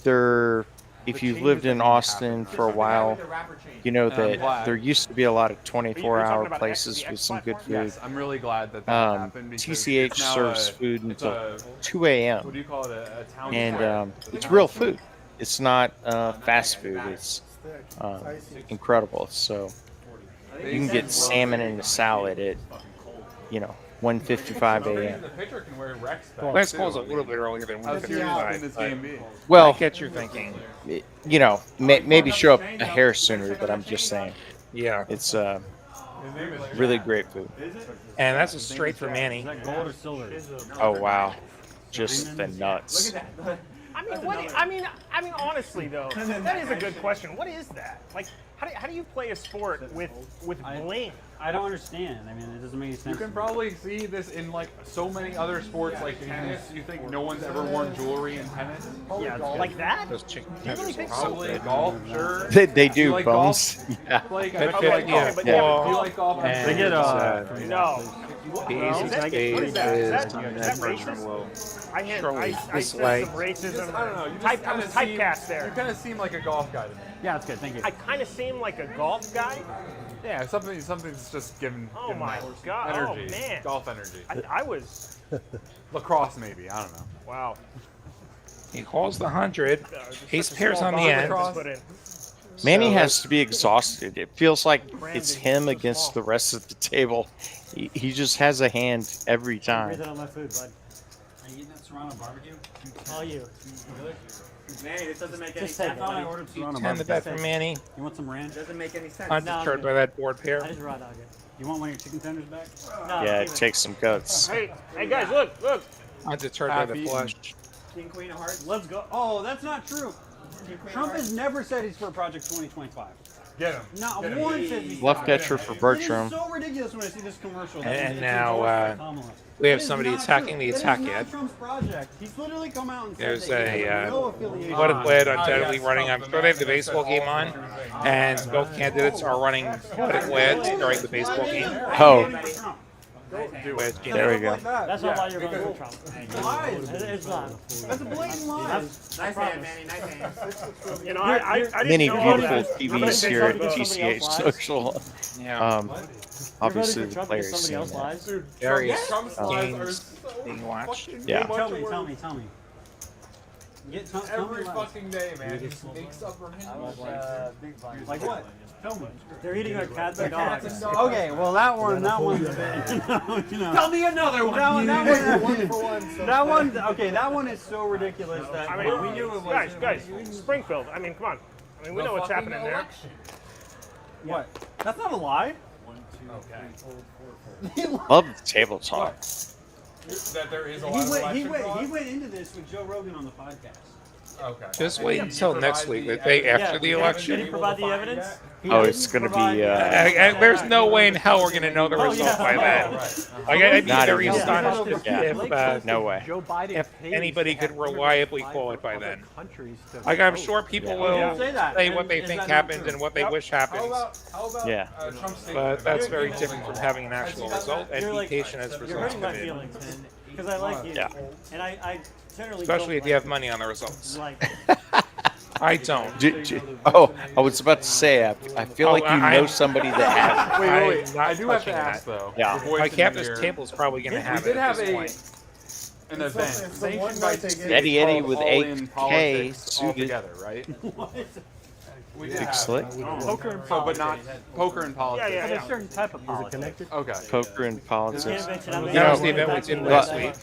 S5: there, if
S1: the
S5: you've
S1: changes
S5: lived
S1: that
S5: in
S1: need to
S5: Austin
S1: happen.
S5: for a while, you know that
S1: glad.
S5: there used to be a lot of
S6: Are you
S5: 24-hour
S6: talking about
S5: places
S6: the
S5: with
S6: X
S5: some good
S6: platform?
S5: food.
S1: Yes, I'm really glad that happened. because
S5: TCH
S1: it's now
S5: serves
S1: a-
S5: food
S1: it's
S5: until
S1: a-
S5: 2
S1: What
S5: a.m.
S1: do you call it? A town
S5: And
S1: square.
S5: it's real food. It's not fast food. It's incredible. So you can get salmon and a salad at, 1:55 a.m.
S1: The pitcher can wear Rex back,
S3: Let's
S1: too.
S3: close a little bit earlier than
S1: How serious can
S3: 1:55.
S1: this
S3: but
S1: game be?
S5: Well,
S3: I get your thinking.
S5: maybe show up a hair sooner, but I'm just saying.
S3: Yeah,
S5: It's really great food.
S3: and that's a straight for Manny.
S7: Is that gold or silver?
S5: Oh, wow. Just the nuts.
S9: Look at that.
S6: I mean, honestly though, that is a good question. What is that? Like, how do you play a sport with bling?
S7: I don't understand. I mean, it doesn't make any sense.
S1: You can probably see this in like so many other sports, like tennis. You think no one's ever worn jewelry in tennis?
S6: Yeah, like that?
S3: Those chicken
S6: Do you really think so?
S1: Probably golf, sure.
S5: They do,
S1: You like
S5: Bones.
S1: golf?
S5: Yeah.
S1: Like,
S3: But
S1: I feel like
S3: yeah,
S1: golf.
S3: ball
S1: Do you like golf?
S3: and,
S7: They get
S6: No.
S3: the easy
S6: Is that
S3: spade is
S6: racist? I
S3: This
S6: said
S3: way.
S6: some racism.
S1: I don't know. You just
S6: I'm
S1: kinda
S6: typecast
S1: You
S6: there.
S1: kind of seem like a golf guy to me.
S7: Yeah, that's good. Thank you.
S6: I kind of seem like a golf guy.
S1: Yeah, something's just giving.
S6: Oh
S1: giving
S6: my
S1: that
S6: God.
S1: Energy.
S6: Oh man.
S1: Golf energy.
S6: I was.
S1: Lacrosse, maybe. I don't know.
S6: Wow.
S3: He calls the 100.
S6: Just
S3: Ace
S6: such a
S3: pairs
S6: small
S3: on the
S6: box
S3: end.
S6: to put in.
S5: Manny
S3: So
S5: has to be exhausted. It feels like it's him
S6: so
S5: against
S6: small.
S5: the rest of the table. He just has a hand every
S8: Raise
S5: time.
S8: it on my food, bud.
S7: Are you eating that Serrano barbecue?
S8: All you.
S7: Really?
S9: Manny, this doesn't make any
S8: Just take
S9: sense.
S8: it.
S7: I thought I ordered Serrano
S3: 10 the
S7: barbecue.
S3: bet from Manny.
S7: You want some ranch?
S9: It doesn't make any sense.
S3: Undeterred by that board
S8: I
S3: pair.
S8: just raw dog it.
S7: You want one of your chicken tenders back?
S8: No,
S5: Yeah,
S8: keep
S5: it takes some guts.
S6: Hey guys, look.
S3: Undeterred by the
S1: Happy.
S3: flush.
S9: King, queen of hearts.
S7: Let's go. Oh, that's not true.
S9: King, queen
S7: Trump
S9: of hearts.
S7: has never said he's for Project 2025.
S1: Get him.
S7: Not
S1: Get him.
S7: one says he's
S5: Left catcher for
S7: It is
S5: Bertram.
S7: so ridiculous when I see this commercial. that
S3: And
S7: it's
S3: now,
S7: endorsed by Kamala.
S3: we have
S7: That is
S3: somebody
S7: not
S3: attacking
S7: true.
S3: the
S7: That
S3: attack
S7: is not
S3: ad.
S7: Trump's project. He's literally come out and said
S3: There's
S7: that he has
S3: a
S7: no affiliation.
S3: what it led undoubtedly
S1: yes,
S3: running. I'm sure they have the baseball game on, and both candidates are running what it led during the baseball game.
S5: Oh,
S3: With, you
S5: there
S3: know,
S5: we go.
S8: That's not why you're voting for Trump.
S7: Lies.
S8: It's not.
S7: That's a blatant lie.
S9: Nice hand, Manny. Nice hand.
S6: You know, I didn't
S5: Many
S6: know all
S5: beautiful
S6: that.
S8: I'm gonna
S5: TVs
S8: say
S5: here at
S8: something to somebody
S5: TCH
S8: else lies.
S5: Social.
S3: yeah,
S5: Obviously,
S8: You're voting
S5: the
S8: for Trump
S5: players
S8: because
S5: seeing
S8: somebody else
S5: that.
S8: lies.
S1: Dude,
S3: various
S1: Trump's lies are
S3: games
S1: so
S3: being watched.
S1: fucking
S5: Yeah.
S1: much
S7: Tell me.
S1: worse.
S7: Tell
S1: Every
S7: me lies.
S1: fucking day, man. He makes up for him.
S7: Like what? Tell me.
S8: They're eating our cats and dogs.
S7: Okay, well that one's you know.
S9: Tell me another one.
S7: That one, okay, that one is so ridiculous that
S6: I mean,
S7: we knew it was.
S6: guys, Springfield. I mean, come on. I mean, we know what's happening there.
S7: What? That's not a lie.
S5: Love the table talk.
S1: That there is a lot of election fraud?
S7: He went into this with Joe Rogan on the podcast.
S1: Okay.
S3: Just wait until next week, the day after the
S8: Did
S3: election.
S8: he provide the evidence?
S5: Oh, it's gonna be.
S3: There's no way in hell we're gonna know the result
S8: yeah.
S3: by then. Like, I'd be
S5: Not
S3: very
S5: even.
S3: astonished if
S5: No way.
S3: if anybody could reliably call it by then. Like, I'm sure people will
S7: Say that.
S3: say what they
S7: Is
S3: think
S7: that not
S3: happened
S7: true?
S3: and what they wish happens.
S1: How about
S5: Yeah.
S1: Trump's statement
S3: But
S1: about
S3: that's
S1: it?
S3: very different from having an actual result and
S8: You're
S3: be
S8: like,
S3: patient as
S8: you're
S3: results
S8: hurting my
S3: come in.
S8: feelings, man, because I like you.
S5: Yeah.
S8: And I generally
S3: Especially
S8: don't
S3: if you have
S8: like
S3: money on the results.
S8: Like,
S3: I don't.
S5: Oh, I was about to say, I feel like you
S3: I-
S5: know somebody that has.
S1: Wait.
S3: I'm not
S1: I do have to
S3: touching
S1: ask,
S3: that.
S1: though.
S5: Yeah.
S1: Your voice
S3: My
S1: in the
S3: campus
S1: mirror.
S3: table is probably going to
S1: We
S3: have
S1: did
S3: it at
S1: have
S3: this point.
S1: an event sanctioned by TCH
S5: Eddie Eddie
S1: called
S5: with
S1: All In
S5: 8K
S1: Politics
S5: suited.
S1: altogether, right? We did
S5: Big
S1: have
S5: slick.
S6: Poker and
S1: So, but not poker and politics.
S6: Yeah.
S8: there's a certain type of politics.
S1: Okay.
S5: Poker and
S8: You can't
S5: politics.
S8: mention how many
S3: That was
S8: hours
S3: the event we
S8: back
S3: did
S8: in
S3: last
S8: the-
S3: week.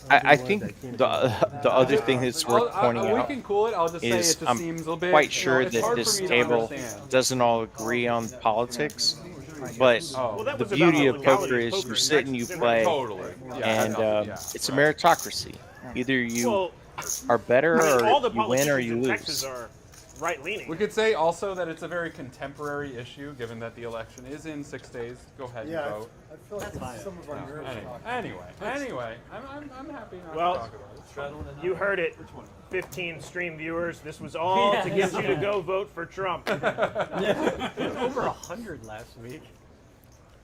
S5: I think the other thing that's worth pointing
S1: We
S5: out
S1: can cool it. I'll just say it
S5: is
S1: just
S5: I'm
S1: seems a little bit.
S5: quite sure
S1: it's
S5: that
S1: hard
S5: this
S1: for me to
S5: table
S1: understand.
S5: doesn't all agree on politics, but
S1: Oh,
S6: that
S5: the
S6: was about
S5: beauty
S6: how
S5: of
S6: legality
S5: poker
S6: of
S5: is
S6: poker
S5: you
S6: is
S5: sit and you
S6: different.
S5: play,
S1: Totally. Yeah,
S5: and
S1: yeah.
S5: it's a meritocracy. Either you
S6: Well,
S5: are better
S6: I mean, all the
S5: or you win or you
S6: politicians in Texas
S5: lose.
S6: are right-leaning.
S1: We could say also that it's a very contemporary issue, given that the election is in 6 days. Go ahead and vote.
S11: I feel like it's some of our nerves.
S1: Anyway, I'm happy not
S6: Well,
S1: to talk about it.
S6: You heard it, 15 stream viewers. This was all to get you to go vote for Trump.
S10: Over 100 last week.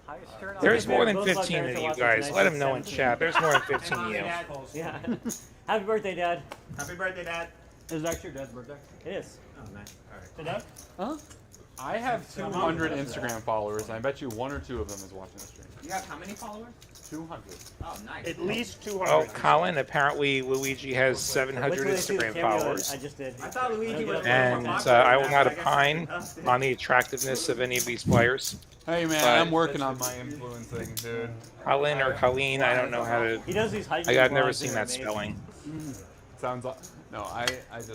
S10: Highest turnout.
S3: There's more than
S8: Both my
S3: 15
S8: parents
S3: of
S8: are
S3: you
S8: watching
S3: guys.
S8: tonight,
S3: Let them
S8: so
S3: know in
S8: 17.
S3: chat. There's more than 15 of you.
S8: Yeah. Happy birthday, Dad.
S9: Happy birthday, Dad.
S7: Is that your dad's birthday?
S8: It is.
S9: Oh, nice. All right.
S8: Hey, Dad?
S1: I have 200 Instagram followers, and I bet you 1 or 2 of them is watching the stream.
S9: You have how many followers?
S1: 200.
S9: Oh, nice.
S6: At least 200.
S3: Oh, Colin, apparently Luigi has
S8: Wait
S3: 700
S8: till they see the
S3: Instagram
S8: cameo that
S3: followers.
S8: I just did.
S9: I thought Luigi was
S3: And I will not opine on the attractiveness of any of these players.
S1: Hey man,
S3: But-
S1: I'm working on my influencing, dude.
S3: Colin or Colleen, I don't know how to.
S8: He does these hiking
S3: I've never
S8: vlogs
S3: seen
S8: that are
S3: that
S8: amazing.
S3: spelling.
S1: Sounds like no. I just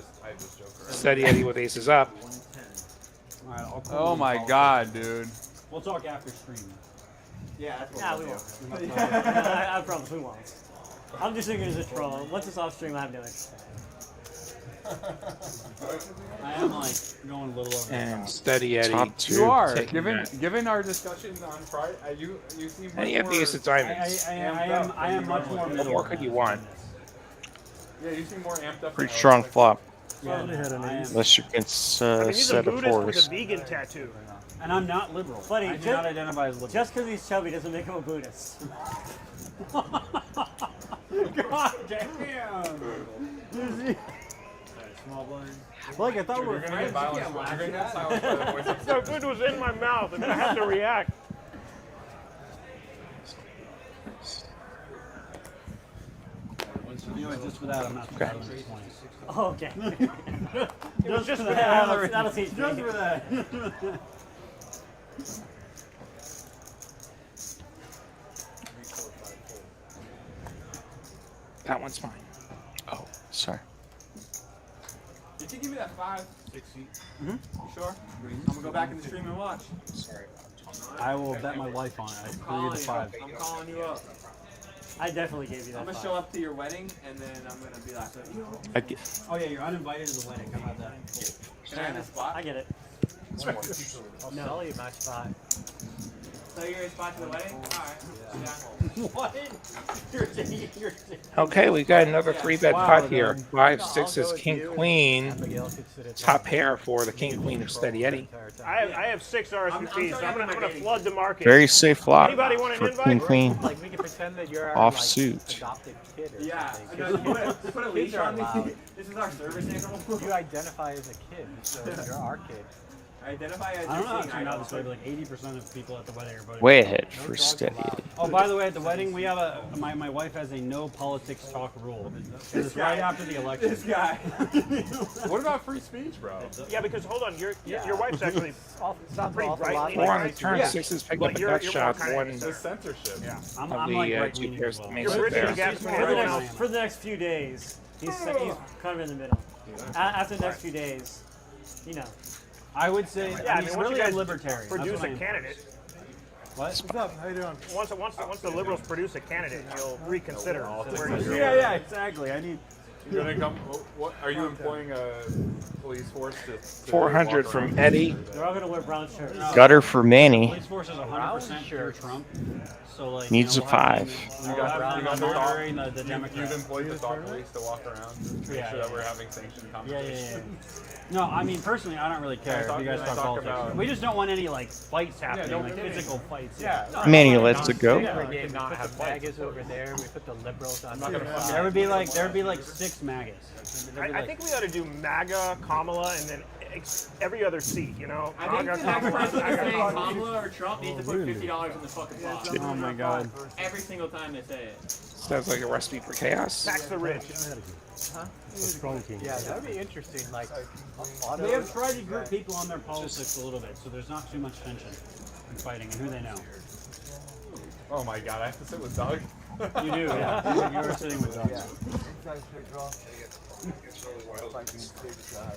S1: joke around.
S3: Steady Eddie with aces up.
S7: All right, I'll
S1: Oh my god, dude.
S7: We'll talk after stream.
S9: Yeah, that's what
S8: Nah,
S9: we'll
S8: we
S9: do.
S8: won't. I promise we won't. I'm just thinking as a troll. Once it's off stream, I'm doing it.
S7: I am like going a little over.
S3: And Steady Eddie.
S5: Top two.
S1: You are.
S3: taking
S1: Given
S3: that.
S1: given our discussion on Friday, you seem much
S3: And you have
S1: more.
S3: the ace of diamonds.
S7: I am much more
S3: What
S7: middle.
S3: more could you want?
S1: Yeah, you seem more amped up.
S5: Pretty
S1: than I
S5: strong
S1: was.
S5: flop.
S7: Yeah, I am.
S5: Unless you can
S6: I mean, he's a
S5: set a
S6: Buddhist with
S5: force.
S6: a vegan tattoo.
S7: And I'm not liberal.
S8: Buddy,
S7: I do
S8: ju-
S7: not identify as liberal.
S8: Just because he's chubby doesn't make him a Buddhist.
S7: God damn! Small blind. Like I thought we were
S1: You're gonna get violent. You're gonna get silenced by the voice of
S6: So food was in my mouth, and then I had to react.
S7: You know, just for that, I'm not
S3: Okay.
S7: 20.
S8: Oh, okay.
S6: It was just for
S8: That'll teach me.
S7: Just for that.
S3: That one's mine.
S5: Oh, sorry.
S9: Did you give me that 5? 6 feet. You sure? I'm gonna go back in the stream and watch.
S7: I will bet my life on it. I agree with the 5.
S9: I'm calling you up.
S8: I definitely gave you that.
S9: I'm gonna
S8: 5.
S9: show up to your wedding, and then I'm gonna be like,
S5: I get,
S7: Oh yeah, you're uninvited to the wedding. How about that?
S9: can I have this spot?
S8: I get it.
S10: I'll sell you match 5.
S9: So you're a spot to the wedding? Alright. Yeah.
S7: What? You're taking.
S3: Okay, we got another 3-bet pot
S7: Wow,
S3: here.
S7: then.
S3: 5,
S10: I'll
S3: 6
S10: go
S3: is
S10: with
S3: King
S10: you.
S3: Queen.
S10: Abigail considered
S3: Top
S10: that.
S3: pair for the King Queen of Steady Eddie.
S6: I have 6 RSVPs, so I'm gonna flood the market.
S5: very safe flop
S6: Anybody want an
S5: for
S6: invite?
S5: King Queen.
S10: Like we can pretend that you're our
S5: Off
S10: like,
S5: suit.
S10: adopted kid or
S9: Yeah.
S10: something.
S9: No, put a leash
S10: are
S9: on me.
S10: allowed.
S9: This is our service animal.
S10: You identify as a kid, so you're our kid.
S9: Identify as
S7: I don't know how
S9: your
S7: it
S9: king
S7: turned out
S9: idol.
S7: this way, but like 80% of people at the wedding are voting.
S5: Way ahead for Steady Eddie.
S7: Oh, by the way, at the wedding, we have my wife has a no politics talk rule. It's right after the election.
S9: This guy.
S1: What about free speech, bro?
S6: Yeah, because hold on, your wife's actually
S10: Sounds
S6: pretty
S10: awful
S6: rightly
S10: lot.
S3: 4 on the
S6: right.
S3: turn,
S6: Yeah.
S3: 6 picked
S6: But
S3: up a
S6: you're
S3: gut
S6: more
S3: shot.
S6: kinda
S3: 1
S1: It's censorship.
S6: Yeah.
S7: I'm
S3: of
S7: like
S3: the
S7: right
S3: 2
S7: leaning
S3: pairs
S7: as well.
S3: that makes
S6: You're
S3: it
S6: bridging
S3: there.
S6: the gaps between
S8: For the
S6: everyone
S8: next
S6: else.
S8: for the next few days, he's kind of in the middle. After the next few days, you know.
S7: I would say
S6: Yeah,
S7: he's
S6: once
S7: really
S6: you
S7: a
S6: guys
S7: libertarian.
S6: produce
S7: That's what
S6: a
S7: I am.
S6: candidate.
S7: What?
S12: What's up? How you doing?
S6: Once the liberals produce a candidate, you'll reconsider where you
S7: Yeah, exactly. I need.
S1: You're gonna come. What are you employing a police force to
S3: 400
S1: walk
S3: from
S1: around?
S3: Eddie.
S8: They're all gonna wear brown shirts.
S5: Gutter for Manny.
S7: Police force is 100% pure Trump. So like
S5: Needs
S7: you
S5: a
S7: know, we'll have
S5: 5.
S7: them-
S1: You
S7: we'll have
S1: got
S7: them
S1: the
S7: monitoring
S1: thought.
S7: the
S1: You've
S7: Democrats.
S1: employed the thought police to walk around, make
S7: Yeah,
S1: sure
S7: yeah,
S1: that we're
S7: yeah.
S1: having sanctioned
S7: Yeah,
S1: conversations.
S7: No, I mean personally, I don't really care if you guys talk politics.
S1: about-
S7: We just don't want any like fights happening,
S1: don't
S7: like
S1: give me-
S7: physical fights.
S1: Yeah.
S5: Manny lets it go.
S10: We did not have MAGAs over there. We put the liberals on the other
S7: There
S10: side.
S7: would be like 6 MAGAs. There'd be
S6: I
S7: like-
S6: think we ought to do MAGA, Kamala, and then every other seat. You know,
S9: I think
S6: MAGA,
S9: the next
S6: Kamala,
S9: person to say
S6: MAGA.
S9: Kamala or Trump needs to put $50 in the fucking pot.
S7: Oh my god.
S9: Every single time they say it.
S3: Sounds like a recipe for chaos.
S6: Tax the rich.
S12: Strong team.
S10: Yeah, that would be interesting. Like, auto.
S7: They have tried to group people on their politics a little bit, so there's not too much tension in fighting and who they know.
S1: Oh my god, I have to sit with Doug.
S7: You do, yeah. You were sitting with dogs.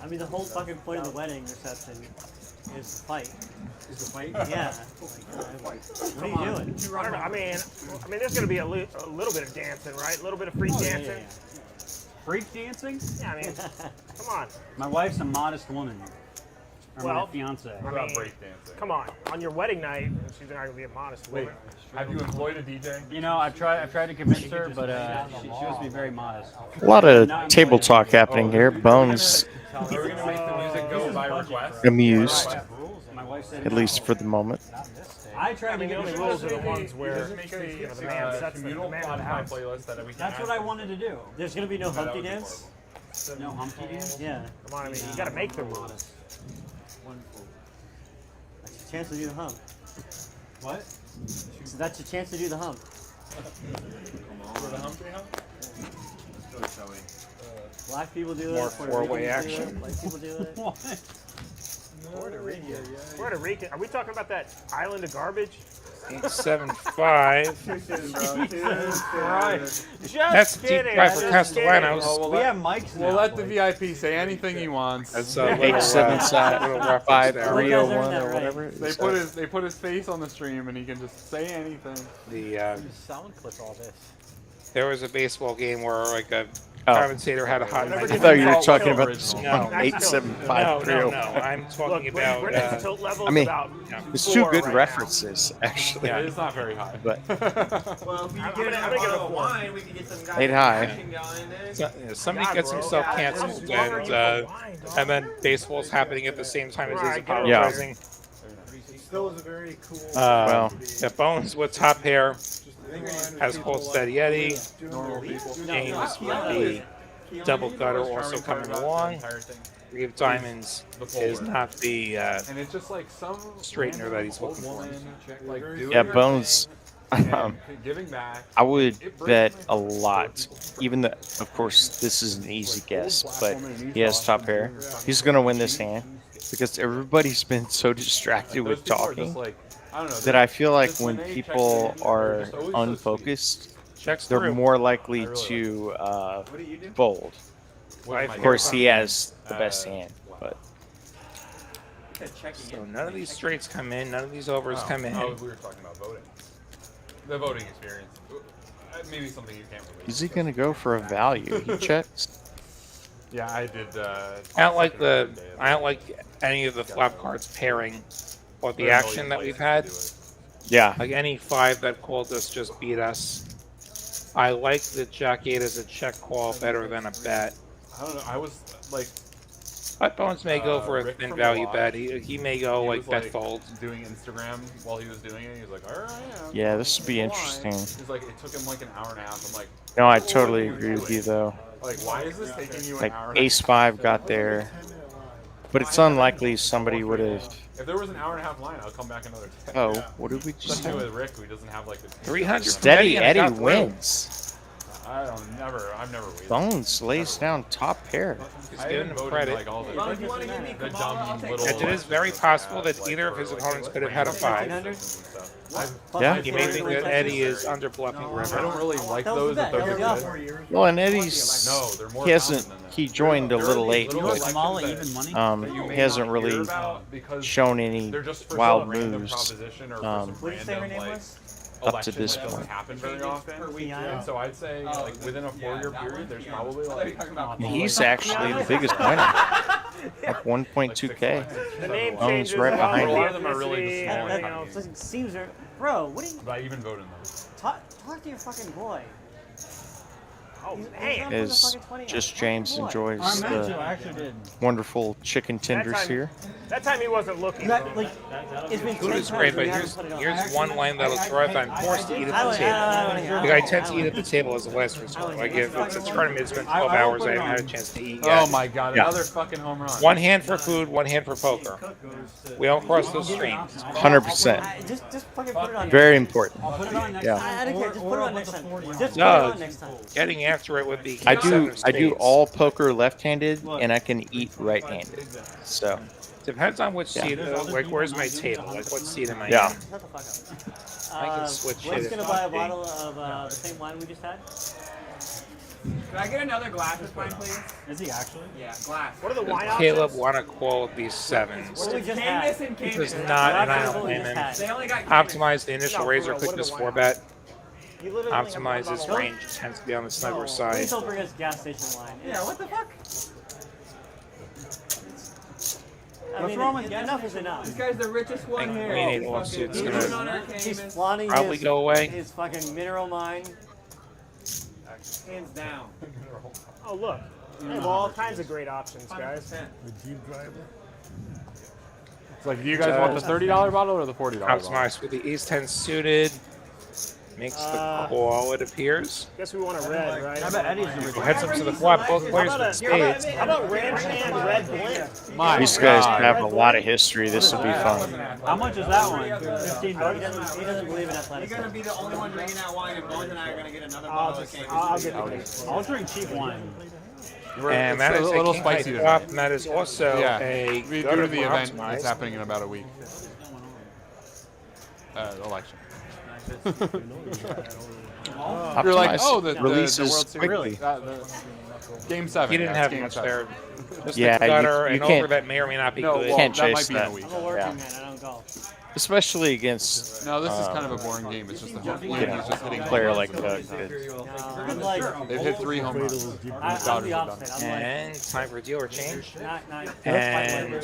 S8: I mean, the whole fucking point of the wedding reception is the fight.
S7: Is the fight?
S8: Yeah. What are you doing?
S6: I don't know. I mean, there's going to be a little bit of dancing, right? A little bit of freak dancing.
S7: Yeah. Freak dancing?
S6: Yeah, I mean, come on.
S7: My wife's a modest woman. Or
S6: Well,
S7: my fiance.
S1: What about breakdancing?
S6: Come on. On your wedding night, she's not going to be a modest
S1: Wait,
S6: woman.
S1: have you employed a DJ?
S7: You know, I've tried to convince her, but she was to be very modest.
S5: A lot of table talk happening here. Bones
S1: Are we gonna make the music go by request?
S5: amused,
S7: My wife said
S5: at least for the moment.
S7: I tried
S6: I mean,
S7: to
S6: the
S7: get
S6: only rules are the ones
S1: It
S6: where
S1: doesn't make the
S6: you know, the man sets the
S1: communal
S6: man in the
S1: Spotify
S6: house.
S1: playlist that we can
S7: That's
S1: add
S7: what I
S1: to.
S7: wanted to do.
S8: There's gonna be no
S1: That
S8: Humpty
S1: would be
S8: dance.
S7: No Humpty dance?
S8: Yeah.
S6: Come on, I mean, you got to make the rules.
S8: That's your chance to do the hump.
S7: What?
S8: So that's your chance to do the hump.
S1: For the Humphrey hump?
S8: Black people do
S3: More
S8: it. Puerto
S3: four-way
S8: Ricans do
S3: action.
S8: it. White people do it.
S7: What?
S8: Puerto Rican.
S6: Puerto Rican. Are we talking about that island of garbage?
S3: 875.
S6: Just
S3: That's a deep
S6: kidding.
S3: cut for
S6: just
S3: Castellanos.
S6: kidding.
S7: We have mics now.
S1: We'll let the VIP say anything he wants.
S3: That's
S5: Eight,
S3: little,
S5: seven,
S3: little reference
S5: 5,
S3: there.
S5: 3,
S8: You guys
S5: 01
S8: earned that
S5: or
S8: right.
S5: whatever.
S1: They put his face on the stream and he can just say anything.
S3: The
S10: Sound clip all this.
S3: there was a baseball game where like a commentator had a hot
S6: Whatever
S3: mic.
S5: I thought you were
S6: That's
S5: talking
S6: still
S5: about the
S3: original.
S5: song
S3: No.
S5: 8753.
S3: No. I'm talking
S6: Look,
S3: about.
S6: Brendan's tilt level
S5: I
S6: is
S5: mean,
S6: about
S5: it's
S6: 4
S5: two good
S6: right
S5: references, actually.
S3: Yeah.
S1: It's not very high.
S5: But
S9: Well, if we
S6: I'm
S9: get
S6: gonna
S9: a
S6: go
S9: bottle of
S6: for
S9: wine, we can get some guys
S5: Eight high.
S9: action going there.
S3: So, somebody
S6: God,
S3: gets
S6: bro.
S3: himself
S6: Yeah,
S3: canceled,
S6: how long are you
S3: and
S6: for wine, dog?
S3: then baseball's happening at the same time as he's
S6: Right, get over
S3: apologizing.
S12: Still is a very cool.
S5: Well.
S3: Yeah, Bones with top pair has full steady Eddie. James with the double gutter also coming along. Three of Diamonds is not the
S1: And it's just like some
S3: straightener that he's looking for.
S1: woman, like, doing
S5: Yeah,
S1: her
S5: Bones.
S1: thing and giving back.
S5: I would bet a lot, even though, of course, this is an easy guess, but he has top pair. He's going to win this hand because everybody's been so distracted with talking that I feel like when people are unfocused,
S3: Checks
S5: they're
S3: through.
S5: more likely to fold. Of course, he has the best hand, but
S3: So none of these straights come in, none of these overs come in.
S1: Oh, we were talking about voting. The voting experience. Maybe something you can't relate
S5: is he going to go for a value? He checks.
S1: Yeah, I did.
S3: I don't like any of the flop cards pairing or the action that we've had.
S5: Yeah.
S3: Like any 5 that called us just beat us. I like that Jack 8 as a check call better than a bet.
S1: I don't know. I was like.
S3: But Bones may go for a
S1: Rick
S3: thin
S1: from
S3: value
S1: Live,
S3: bet. He may go
S1: he
S3: like
S1: was,
S3: bet fold.
S1: Doing Instagram while he was doing it. He was like, all right,
S5: Yeah, this would be interesting.
S1: He's like, it took him like an hour and a half. I'm like,
S5: No, I totally agree with you, though.
S1: like, why is this taking you an
S5: Like,
S1: hour and a half?
S5: ace 5 got there. But it's unlikely somebody would have.
S1: If there was an hour and a half line, I'll come back another 10.
S5: Oh, what did we just
S1: Especially
S5: have?
S1: with Rick, who doesn't have like the
S3: 300
S5: Steady
S3: and
S5: Eddie
S3: got through.
S5: wins.
S1: I've never waited.
S5: Bones lays down top pair.
S3: He's
S1: I
S3: giving
S1: haven't
S3: him
S1: voted
S3: credit.
S1: like all the,
S9: Well, if you want to give me
S1: the
S9: Kamala, I'll
S1: dumb
S9: take
S1: little.
S3: And it is very possible that either of his opponents could have had a 5.
S5: Yeah.
S3: You may think that Eddie is under bluffing
S1: I
S3: river.
S1: don't really like
S8: That was
S1: those
S8: the
S1: if
S8: bet.
S1: they're
S8: That
S1: good.
S8: was
S5: Well, and Eddie's.
S1: No, they're more
S5: He hasn't.
S1: common than that.
S5: He joined a little late,
S1: Little
S5: but
S7: Kamala
S1: elections
S7: even
S1: that
S7: money?
S1: you may
S5: he hasn't
S1: not hear
S5: really
S1: about because
S5: shown any
S1: they're just for
S5: wild
S1: some random
S5: moves
S1: proposition or for
S5: um,
S1: some
S8: What did you say her
S1: random,
S8: name
S1: like,
S8: was?
S5: up to
S1: election
S5: this
S1: that doesn't
S5: point.
S1: happen very often.
S8: Kiana?
S1: And so I'd say like within a 4-year period, there's probably like
S5: He's actually the biggest winner. Up 1.2K.
S6: The name
S5: Bones
S6: changes.
S5: right behind
S6: the
S1: A lot of them are really
S6: ethnicity,
S1: small
S6: and,
S1: and
S6: you know,
S1: tiny.
S8: It seems, bro. What do you
S1: But I even voted them.
S8: talk to your fucking boy?
S6: Oh
S8: He's
S6: man.
S8: not putting the
S5: Is
S8: fucking 20 on.
S5: just
S8: Talk
S5: James
S8: to your boy.
S5: enjoys
S7: I meant to.
S5: the
S7: I actually did.
S5: wonderful chicken tenders
S6: time-
S5: here.
S6: That time he wasn't looking.
S8: That, like, it's been
S3: Food
S8: 10
S3: is
S8: times
S3: great,
S8: we
S3: but
S8: haven't put it on.
S3: here's one line that'll throw if I'm forced to eat at
S8: I
S3: the
S8: would-
S3: table.
S8: I don't hear
S3: Like I
S8: it.
S3: tend to eat at the table as a last resort. Like if it's a tournament, it's been 12 hours, I haven't had a chance to eat yet.
S1: Oh my god,
S3: Yeah.
S1: another fucking home run.
S3: One hand for food, one hand for poker. We don't cross those streams.
S5: 100%.
S8: Just fucking put it on.
S5: Very important.
S7: I'll put it on next
S5: Yeah.
S7: time.
S8: I don't care. Just put it on next time. Just put it
S3: No,
S8: on next time.
S3: getting after it with the
S5: I
S3: seven
S5: do.
S3: of
S5: I do
S3: spades.
S5: all poker left-handed, and I can eat right-handed. So
S3: Depends on which
S5: Yeah.
S3: seat. Like where's my table? Like what seat am I
S5: Yeah.
S3: in?
S8: Shut the fuck up.
S3: I can switch
S8: When's
S3: it
S8: gonna
S3: if
S8: buy a
S3: need be.
S8: bottle of the same wine we just had?
S9: Can I get another glass this wine, please?
S7: Is he actually?
S9: Yeah, glass.
S6: What are the wine
S3: Caleb
S6: options?
S3: want to call these sevens.
S8: What did we just
S9: Candace
S8: had?
S9: and
S3: He
S9: Candace.
S3: does not, and I don't
S8: What we
S3: blame
S8: just
S3: him.
S8: had.
S9: They only got Candace.
S3: Optimize the initial
S6: No, for
S3: razor
S6: real, what are
S3: quickness
S6: the
S3: 4
S6: wine
S3: bet.
S6: You literally only have one
S3: Optimize his
S6: bottle of
S3: range tends to be on the snugger
S8: Please
S3: side.
S8: don't bring us gas station wine.
S9: Yeah, what the fuck?
S8: I
S7: What's
S8: mean,
S7: wrong with gas
S8: enough is enough.
S9: This guy's the richest one
S3: think
S9: here.
S3: we need
S9: Fucking
S3: lawsuits
S9: He's
S3: gonna
S9: on our
S8: He's
S9: Cayman.
S8: flaunting
S3: Probably
S8: his,
S3: go away.
S8: his fucking mineral mine.
S9: Hands down.
S6: Oh look, they have all kinds of great options, guys.
S9: 100%.
S12: The Jeep driver.
S1: It's like, do you guys want the $30 bottle or the $40 bottle?
S3: Optimize with the ace 10 suited. Makes the call, it appears.
S6: Guess we want a red, right?
S7: I bet Eddie's the
S3: Go
S7: original.
S3: heads up to the flop, both players
S6: How
S3: with
S6: about,
S3: spades.
S6: how about ranch and red blend?
S1: My
S5: these guys
S1: God.
S5: have a lot of history. This will be fun.
S7: How much is that one? 15
S8: He
S7: bucks.
S8: doesn't believe in
S9: You're
S8: athletics.
S9: gonna be the only one drinking that wine, and Bones and I are gonna get another
S6: I'll
S9: bottle of Cayman.
S6: get the case.
S7: I'll drink cheap wine.
S3: And that
S1: It's
S3: is
S1: a
S3: a
S1: little
S3: king high
S1: spicy
S3: flop,
S1: tonight.
S3: and that is also
S1: Yeah,
S3: a
S1: we
S3: gutter
S1: do the
S3: for
S1: event
S3: optimize.
S1: that's happening in about a week. Election. You're like,
S5: Optimize
S1: oh, the
S5: releases
S1: World Series.
S5: quickly.
S1: Game 7.
S3: He didn't
S1: yeah,
S3: have
S1: it's
S3: much
S1: game
S3: there.
S1: 7.
S3: Just
S5: Yeah,
S3: a gutter
S5: you
S3: and
S5: can't-
S3: over that may or may not be
S1: No,
S3: good.
S1: well,
S5: Can't
S1: that
S5: chase
S1: might be in
S5: that.
S1: a week.
S8: I'm a working
S5: Yeah.
S8: man. I don't golf.
S5: especially against
S1: No, this is kind of a boring game. It's just the home.
S5: you know,
S1: He's just hitting
S5: a player like
S1: good.
S8: I'm like,
S1: They've hit 3 home runs.
S8: I'm the
S1: Dodgers have done
S8: opposite.
S1: it.
S8: I'm like,
S3: And time for a deal or change.
S8: not
S3: And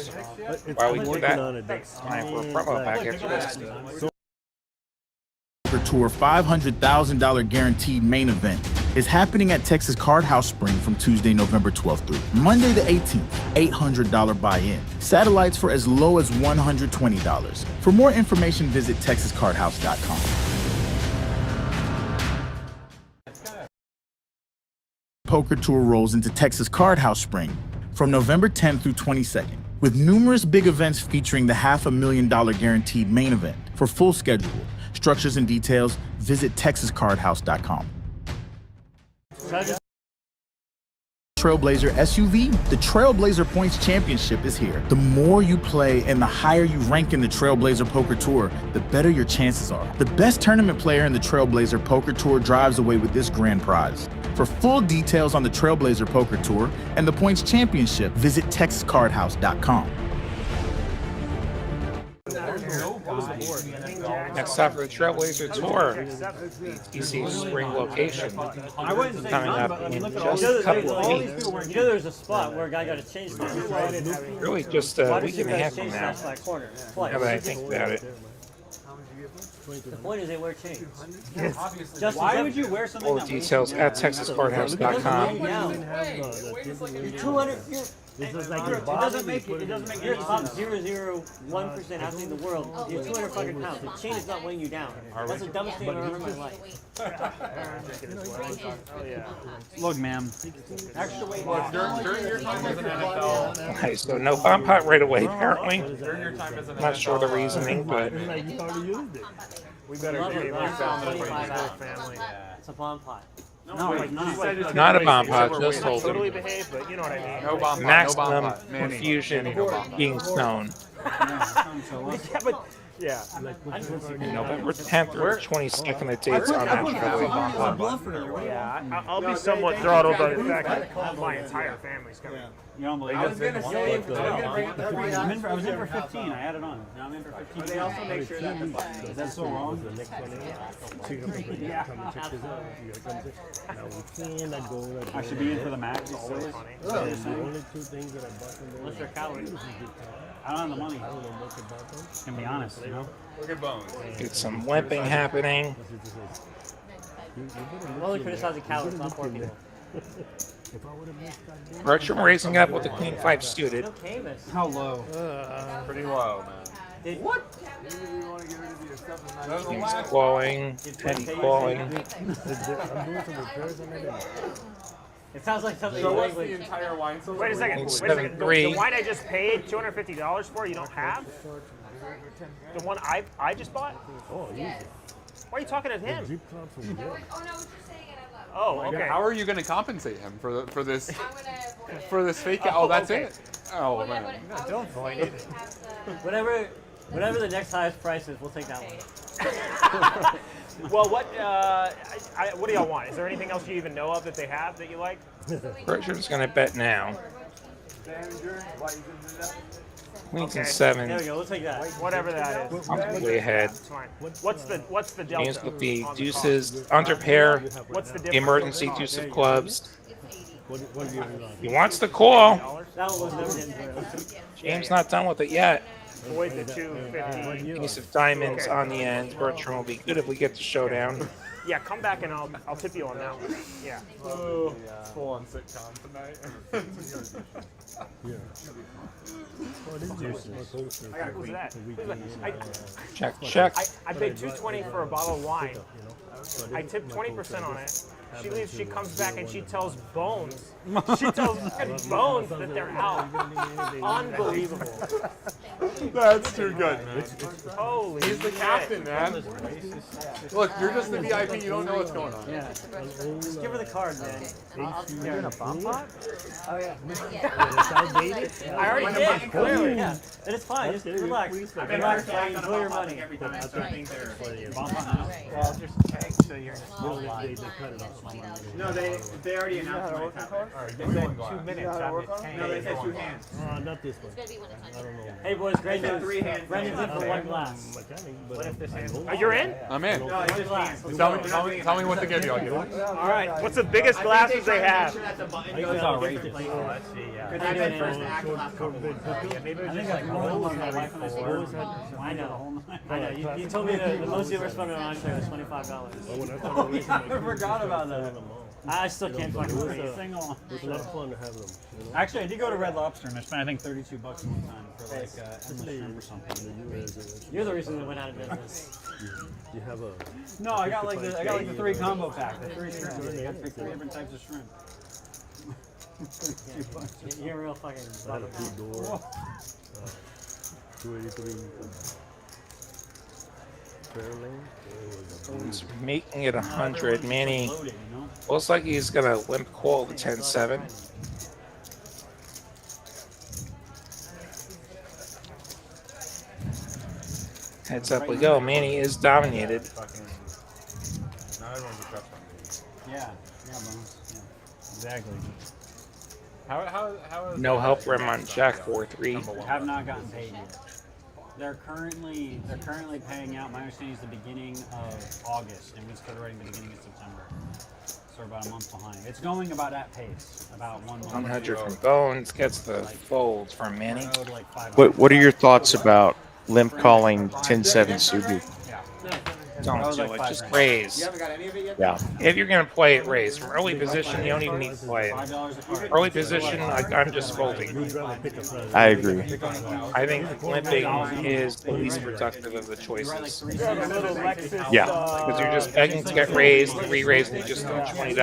S3: while we do that,
S8: Thanks.
S3: time for a promo pack after this.
S2: Poker Tour $500,000 guaranteed main event is happening at Texas Card House Spring from Tuesday, November 12th through Monday the 18th. $800 buy-in. Satellites for as low as $120. For more information, visit texascardhouse.com. Poker Tour rolls into Texas Card House Spring from November 10th through 22nd, with numerous big events featuring the $500,000 guaranteed main event. For full schedule, structures and details, visit texascardhouse.com. Trailblazer SUV, the Trailblazer Points Championship is here. The more you play and the higher you rank in the Trailblazer Poker Tour, the better your chances are. The best tournament player in the Trailblazer Poker Tour drives away with this grand prize. For full details on the Trailblazer Poker Tour and the Points Championship, visit texascardhouse.com.
S3: Next up for the Trailblazer Tour, TCH Spring location.
S7: I wouldn't say
S3: Coming
S7: none,
S3: up
S7: but I mean,
S3: in
S7: look at
S3: just
S7: all
S3: a
S7: these
S3: couple of
S7: people
S3: weeks.
S7: weren't
S8: You know, there's a spot where a guy got to change things, right?
S3: Really just a
S8: Why
S3: week
S8: does
S3: and
S8: he
S3: a
S8: gotta
S3: half from
S8: change
S3: now.
S8: that side corner? Twice.
S3: Now that I think about it.
S8: The point is they wear chains.
S7: Why would you wear something
S3: Full
S7: that
S3: details at texascardhouse.com.
S8: You're 200. It doesn't make you're the top 0.001% athlete in the world. You're 200 fucking pounds. The chain is not weighing you down. That's the dumbest thing I've ever heard in my life.
S7: Look, ma'am.
S8: Extra weight.
S1: During your time as an NFL,
S3: Okay, so no bomb pot right away, apparently.
S1: during your time as an
S3: Not sure the
S1: NFL,
S3: reasoning, but
S6: We better
S8: Love
S6: be
S8: it,
S6: able
S8: bro.
S6: to sound the
S8: 25
S6: whole
S8: out.
S6: family.
S8: It's a bomb pot.
S7: No, like none.
S3: not a bomb
S6: You said
S3: pot,
S6: we're
S3: just
S6: waiting. Totally
S3: holding.
S6: behave, but you know what I mean.
S1: no bomb pot, no
S3: Maximum
S1: bomb pot. Manny,
S3: confusion
S1: Manny, no bomb pot.
S3: being known.
S6: Yeah, but yeah.
S3: November 10th or 22nd, the dates on that traveling bomb pot.
S6: Yeah, I'll be somewhat throttled by the fact that my entire family's coming.
S7: You don't believe
S1: I was
S7: it?
S1: gonna say, I was gonna bring up the free
S7: I was in for 15. I had it on. Now I'm in for 15.
S9: They also make sure that the button
S7: Is that so wrong? I should be in for the max always.
S8: Unless you're a coward.
S7: I don't have the money. Can be honest, you know.
S1: Look at Bones.
S3: Get some limping happening.
S8: I'm only criticizing cowards, not poor people.
S3: Bertram raising up with the Queen 5 suited.
S8: No Camus.
S7: How low?
S1: Pretty low, man.
S3: King's clawing, Teddy clawing.
S8: It sounds like something
S1: So
S8: in
S1: what's the
S8: language.
S1: entire wine source?
S6: Wait a second.
S3: It's
S6: Wait a second.
S3: 7-3.
S6: The wine I just paid $250 for, you don't have? The one I just bought?
S12: Oh, easy.
S6: Why are you talking to him?
S12: Jeep Club from Europe.
S6: Oh, okay.
S1: How are you going to compensate him for this for this fake? Oh, that's
S6: okay.
S1: it. Oh man.
S6: Don't point it.
S8: Whatever the next highest price is, we'll take that one.
S6: Well, what do y'all want? Is there anything else you even know of that they have that you like?
S3: Bertram's gonna bet now. Queens and
S6: Okay.
S3: seven.
S8: There we go. We'll take that.
S6: Whatever that is.
S3: Comfortably ahead.
S6: It's fine. What's the delta?
S3: James with the
S6: on
S3: deuces, under pair,
S6: cost? What's the difference?
S3: emergency deuce of clubs.
S12: What do you want?
S3: He wants the call.
S8: That one was never getting through.
S3: James not done with it yet.
S6: Avoid the 250.
S3: Ace of diamonds on the end. Bertram will be good if we get the showdown.
S6: Yeah, come back and I'll tip you on that one. Yeah.
S1: Full on sitcom tonight.
S6: Who's that?
S3: Check, check.
S6: I paid $220 for a bottle of wine. I tipped 20% on it. She leaves, she comes back and she tells Bones. She tells fucking Bones that they're out. Unbelievable.
S1: That's too good, man.
S6: Holy
S1: He's the captain, man. Look, you're just the VIP. You don't know what's going on.
S8: Yeah. Just give her the card, man. I'll take care of it.
S6: bomb pot?
S8: Oh, yeah.
S6: I already did, clearly.
S8: Yeah. And it's fine. Just relax. Relax, man. Enjoy your money.
S9: every time. So I think they're.
S6: Well, just check so you're
S9: No, they already announced my top.
S1: Alright, give me one glass.
S6: 2 minutes.
S9: No, they said 2 hands.
S12: Not this one. I don't know.
S8: Hey boys, great
S9: They said
S8: news.
S9: 3 hands.
S8: Brendan's in for 1 glass.
S12: Mechanic, but
S6: What if this
S12: I
S6: hand?
S12: know-
S6: Oh, you're in?
S1: I'm in.
S9: No, it's just hands.
S1: Tell me what to give you. I'll give it.
S6: All right. What's the biggest glasses they have?
S9: That's a button.
S7: It's
S9: goes
S7: outrageous.
S9: different places.
S7: Oh, let's see, yeah.
S9: Because I've been first to act the last couple
S12: Short
S9: of
S12: bid.
S6: Maybe it
S7: I
S6: was
S7: think
S6: just
S7: like more than
S8: always
S7: my
S8: had
S7: wife and I sport.
S12: Always had-
S8: I know. I know. You told me the most you ever spent on an entree was $25.
S12: When I started racing,
S7: I forgot about that.
S8: I still can't fucking
S12: It
S8: believe
S12: was
S8: it.
S7: Single.
S12: It was a lot of fun to have them. You know?
S7: Actually, I did go to Red Lobster and I spent I think $32 one time for like endless shrimp or something.
S12: In the US,
S8: You're the reason we went out of business.
S12: you have a.
S7: No, I got like the 3 combo pack, the 3 shrimp. You got to pick 3 different types of shrimp.
S8: You're a real fucking.
S12: I had a food door. 283. Fairlane.
S3: He's making it 100. Manny
S7: Loaded, you know?
S3: looks like he's gonna limp call the 10-7. Heads up we go. Manny is dominated.
S1: Not everyone's a trust fund.
S7: Yeah, Bones. Yeah, exactly.
S1: How is
S3: No
S1: that
S3: help
S1: in
S3: rim on
S1: that
S3: Jack
S1: side?
S3: 4-3.
S1: Number one.
S7: Have not gotten paid yet. They're currently paying out. My understanding is the beginning of August, and we started writing the beginning of September. So we're about a month behind. It's going about at pace, about 1 month.
S3: 100 from Bones gets the folds from Manny.
S7: I owed like $5.
S5: What are your thoughts about limp calling 10-7 Subi?
S7: Yeah.
S3: Don't
S7: That was
S3: do
S7: like
S3: it.
S7: 5
S3: Just
S7: grand.
S3: raise.
S9: You haven't got any of it yet?
S5: Yeah.
S3: If you're gonna play it, raise. From early position, you don't even need to play it.
S7: $5 a card.
S3: Early position, I'm just folding.
S12: You'd rather pick a prize.
S5: I agree.
S3: I think limping is the least productive of the choices.
S6: You have a little Lexus.
S5: Yeah.
S3: Because you're just begging to get raised, re-raised, and you just throw $20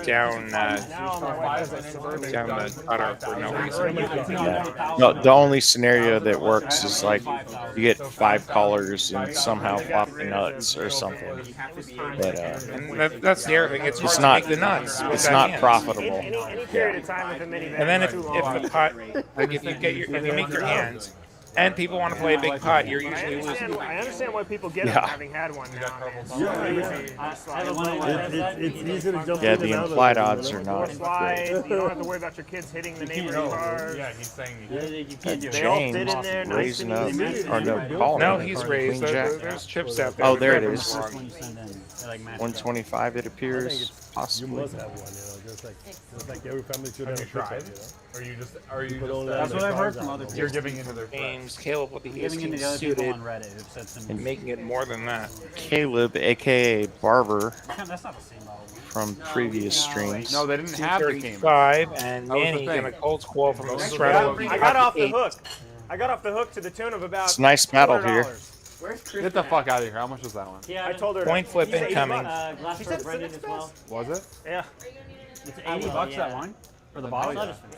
S3: down
S6: Now my wife has a Suburban.
S3: down the gutter for no reason.
S5: Yeah. No, the only scenario that works is like you get 5 callers and somehow flop the nuts or something. But
S3: And that's the other thing. It's hard
S5: it's
S3: to
S5: not
S3: make the nuts. with
S5: it's
S3: that
S5: not
S3: hand.
S5: profitable.
S6: Any period of time with a minivan.
S3: And then if
S6: is too
S3: the
S6: long.
S3: pot, like if you make your hands, and people want to play a big pot, you're usually losing.
S6: I understand why people get them,
S5: Yeah.
S6: having had one nowadays.
S12: It's easy to jump
S5: Yeah,
S12: in
S5: the
S12: and out of
S5: implied
S12: it, you
S5: odds
S12: know?
S5: are
S6: More
S5: not
S6: slides.
S5: great.
S6: You don't have to worry about your kids hitting the neighboring cars.
S1: Yeah, he's saying
S7: You can't do
S6: They all
S7: it.
S6: fit in
S5: James
S6: there, nice
S5: raising
S6: and
S5: up
S6: easy.
S5: or no calling.
S3: No, he's raised.
S5: Queen jack.
S3: There's chips out there.
S5: Oh, there it
S3: Grab
S5: is.
S3: them
S7: First
S3: wrong.
S7: one you send in, they, like, match it up.
S5: 125 it
S12: I
S5: appears.
S12: think you
S5: Possibly.
S12: must have one, you know, just like every family should have a
S1: tried?
S12: pickup, you know?
S1: Or you
S12: Put
S1: just
S12: all that
S7: That's
S12: in
S7: what
S12: the
S7: I've heard
S12: cars
S7: from
S12: out,
S7: other
S12: you know?
S1: you're giving into their
S3: James, Caleb with the
S7: I'm giving in to the other people
S3: suited
S7: on Reddit who've said some.
S3: and making it more than that.
S5: Caleb, aka Barber,
S7: That's not the same bottle.
S5: from previous streams.
S1: No, they didn't have the Cayman.
S3: 235, and
S1: That was the
S3: Manny
S1: thing.
S3: gonna cold squall from the straddle of
S6: I got off the
S3: 8.
S6: hook. I got off the hook to the tune of about
S5: It's a nice battle here.
S6: $200.
S9: Where's Chris?
S1: Get the fuck out of here. How much was that one?
S8: Yeah,
S6: I told her
S3: Point
S6: to,
S3: flip
S6: he said
S3: incoming.
S6: $80.
S8: glass
S6: She
S8: for
S6: said it's the
S8: Brendan
S6: next
S8: as well.
S6: best.
S1: Was it?
S6: Yeah.
S7: It's
S8: I will,
S7: 80 bucks
S8: yeah.
S7: that wine for the bottle.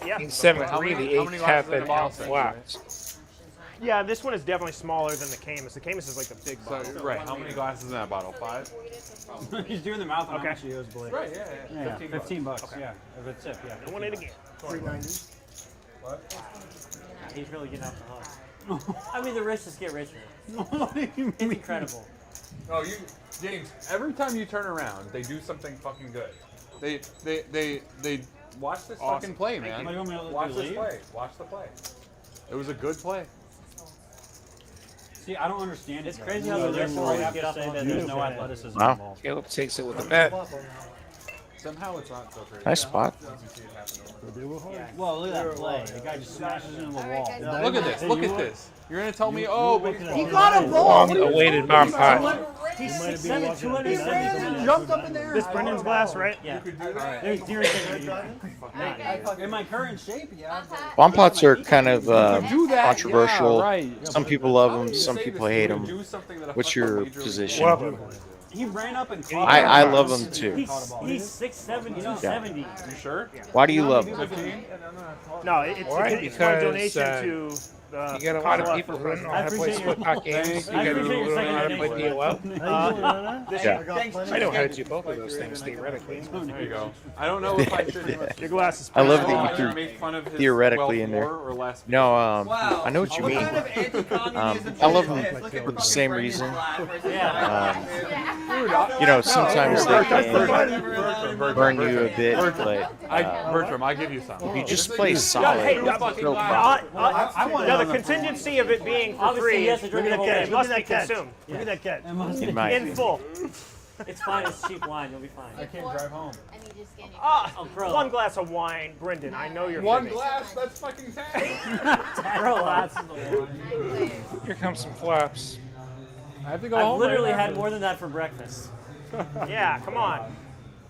S6: Yeah.
S3: He's 7-3,
S1: How many-
S3: the
S1: how
S3: 8
S1: many
S3: cap
S1: glasses in
S3: and
S1: the bottle
S3: out
S1: thing,
S3: flaps.
S6: Yeah, this one is definitely smaller than the Camus. The Camus is like the big
S1: So,
S6: bottle.
S1: right, how many glasses in that bottle? 5?
S7: He's doing the mouth on
S6: Okay.
S7: how much he owes Blake.
S1: Right,
S7: Yeah, 15 bucks. Yeah, if it's tip, yeah.
S6: I want it again.
S8: He's really getting off the hook. I mean, the rich just get richer.
S7: What do you
S8: It's incredible.
S1: Oh, James, every time you turn around, they do something fucking good. They watch this
S6: Awesome.
S1: fucking play, man.
S7: What, you want me to
S1: Watch this
S7: leave?
S1: play. Watch the play. It was a good play.
S7: See, I don't understand it.
S8: It's
S7: though.
S8: crazy how
S7: So
S8: the
S7: therefore,
S8: rich
S7: I have
S8: get
S7: to
S8: off
S7: say
S8: the
S7: that
S8: hook.
S7: there's no athleticism
S5: Wow.
S7: involved.
S3: Caleb takes it with a bet.
S1: Somehow it's not so crazy.
S5: Nice spot.
S12: They were hard.
S7: Well, look at that play. The guy just smashes into the wall.
S1: Look at this. Look at this. You're gonna tell me, oh, but
S8: He got a ball.
S3: Long awaited bomb pot.
S8: He's
S12: might have
S8: 6'7",
S12: been
S8: 270.
S9: Jumped up in there.
S6: This Brendan's glass, right?
S8: Yeah.
S7: Alright.
S8: There's deer in
S7: In my current shape, yeah.
S5: Bomb pots are kind of
S1: do that.
S5: controversial.
S1: Yeah, right.
S5: Some people love
S1: How
S5: them.
S1: do you
S5: Some
S1: say
S5: people
S1: this?
S5: hate
S1: You
S5: them.
S1: do something that
S5: What's
S1: affects a
S5: your
S1: major
S5: position?
S3: Love him.
S7: He ran up and caught
S5: I
S7: it.
S5: love them too.
S8: He's 6'7", 270.
S1: You sure?
S5: Why do you love them?
S1: 15?
S6: No, it's
S3: Why?
S6: it's my
S3: Because,
S6: donation to the
S3: You got a lot of
S6: Commonwealth
S3: people
S6: for
S3: who don't know how to play
S8: appreciate
S3: split pot games. You got people who don't know how to play POL.
S5: Yeah.
S3: I know how to do both of those things theoretically.
S1: There you go. I don't know if I should.
S6: Your glass is
S5: I love
S6: pretty
S5: that you
S1: Either
S5: threw
S1: make fun of his
S5: theoretically
S1: wealth
S5: in there.
S1: more or less.
S5: No, I know what you mean. I love them for the same reason.
S8: Yeah.
S5: You know, sometimes they can. burn you a bit, but
S1: Bertram, I give you some.
S5: if you just play solid,
S6: Hey,
S5: no problem.
S6: the contingency of it being for free,
S8: yes, it's
S6: it
S8: okay.
S6: must be consumed
S12: Look at that cat.
S5: It might.
S6: in full.
S8: It's fine. It's cheap wine. You'll be fine.
S7: I can't drive home.
S8: Bro.
S6: One glass of wine, Brendan. I know you're
S1: One
S6: finished.
S1: glass, that's fucking 10.
S8: Bro, that's
S3: Here comes some flaps.
S1: I have to go
S8: I've
S1: home.
S8: literally had more than that for breakfast.
S6: Yeah, come on.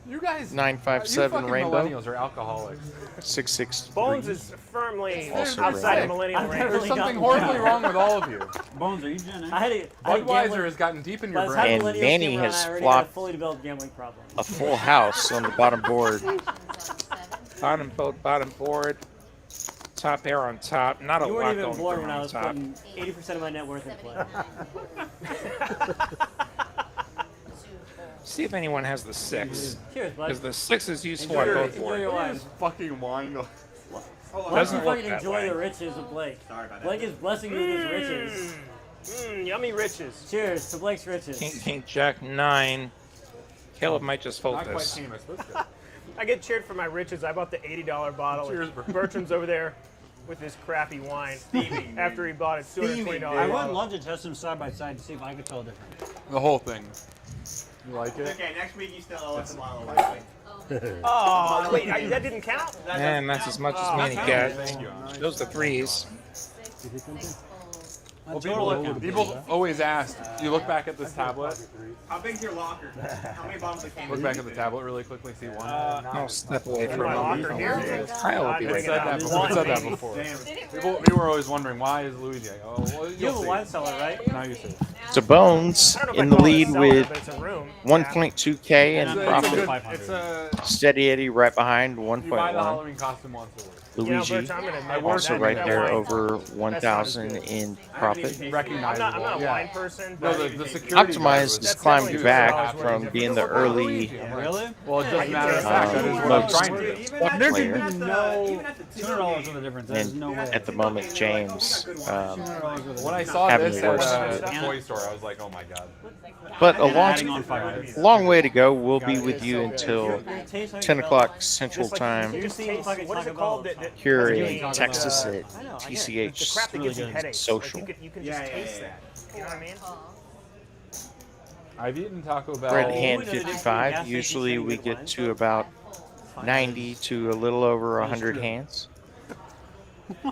S1: You guys.
S5: 957
S1: you fucking
S5: Rainbow.
S1: millennials are alcoholics.
S5: 663.
S6: Bones is firmly
S5: Also
S6: outside of
S5: Rainbow.
S6: millennial
S8: I've
S6: range.
S8: never
S1: There's
S8: really
S1: something
S8: gotten
S1: horribly wrong with all of you.
S7: Bones, are you Gen X?
S8: I had a
S1: Budweiser
S8: gambling-
S1: has gotten deep in
S8: by
S1: your
S8: the time
S1: brain.
S5: And
S8: millennials
S5: Manny
S8: came around,
S5: has
S8: I already
S5: flopped
S8: had a fully developed gambling problem.
S5: A full house on the bottom board.
S3: Bottom boat, bottom board. Top pair on top. Not a
S8: You
S3: lot
S8: weren't even
S3: going
S8: born
S3: for
S8: when I
S3: on
S8: was
S3: top.
S8: putting 80% of my net worth in play.
S3: See if anyone has the 6.
S8: Cheers, bud.
S3: Because the 6 is useful, I go for
S8: Enjoy
S3: it.
S8: your wine.
S1: Fucking wine.
S8: Why don't
S3: Doesn't
S8: you
S3: look
S8: fucking
S3: that
S8: enjoy
S3: way.
S8: the riches of Blake?
S9: Sorry about that.
S8: Blake is blessing you with his riches.
S6: Yummy riches.
S8: Cheers to Blake's riches.
S3: King, Jack, 9. Caleb might just fold
S1: Not quite
S3: this.
S1: team, I suppose. to.
S6: I get cheered for my riches. I bought the $80 bottle.
S1: Cheers,
S6: and
S1: Bert.
S6: Bertram's over there with his crappy wine after he bought it $220.
S7: I would love to test them side by side to see if I could tell the difference.
S1: The whole thing. You like it?
S9: Okay, next week you still owe us a bottle of wine.
S6: Oh, wait, that didn't count?
S3: And that's as much as Manny gets. Those are the 3s.
S1: Well, people always ask, you look back at this tablet,
S9: How big's your locker? How many bottles of came
S1: look back at the tablet really quickly, see one.
S3: No, step away
S6: In
S3: from
S6: my
S3: him.
S6: locker here?
S3: Kyle will be
S1: It
S3: right
S1: said that
S3: back.
S1: before. It said that before. People were always wondering, why is Luigi? I go, oh, well,
S8: You
S1: you'll
S8: have a
S1: see.
S8: wine cellar, right?
S1: Now you see.
S5: So Bones
S6: I don't know if
S5: in
S6: I
S5: the
S6: call it a
S5: lead
S6: cellar,
S5: with
S6: but it's a room.
S5: 1.2K in
S1: It's a
S5: profit.
S1: good, it's a,
S5: Steady Eddie right behind
S1: you buy the
S5: 1.1.
S1: Halloween costume once a week.
S5: Luigi
S6: Bert, I'm gonna admit
S5: also
S6: that-
S5: right
S6: that
S5: there
S6: wine-
S5: over 1,000 in profit.
S1: Recognizable.
S6: I'm not a
S1: yeah.
S6: wine person,
S1: No,
S6: but
S1: the security guard
S5: Optimized
S1: was-
S5: has climbed
S6: definitely
S5: back
S6: $2
S5: from
S6: worth.
S5: being the early
S7: Really?
S1: Well, it doesn't matter. The fact that is what I'm
S5: most
S1: trying to do.
S5: player.
S7: $200 worth of difference. There's no way.
S5: And at the moment, James.
S1: When I saw
S5: Having
S1: this
S5: the
S1: at
S5: worst
S1: a
S5: of it.
S1: toy store, I was like, oh my god.
S5: But a
S7: Adding on
S5: long,
S7: 500.
S5: long way to go. We'll be with you until
S8: Taste how you
S5: 10
S8: develop.
S5: o'clock Central
S6: Just like
S5: Time
S6: you just
S8: See
S6: taste,
S8: fucking
S6: what is it
S8: Taco
S6: called?
S8: Bell.
S5: here
S6: Doing,
S5: in Texas at
S8: I know, I get it.
S5: TCH
S6: The crap that gives you headaches.
S5: Social.
S6: Like you can just taste that. You know what I mean?
S1: I've eaten Taco Bell.
S5: We're at hand
S8: Who would have
S5: 55.
S8: gas
S5: Usually
S8: station
S5: we
S8: with
S5: get
S8: wine?
S5: to about 90 to a little over 100 hands.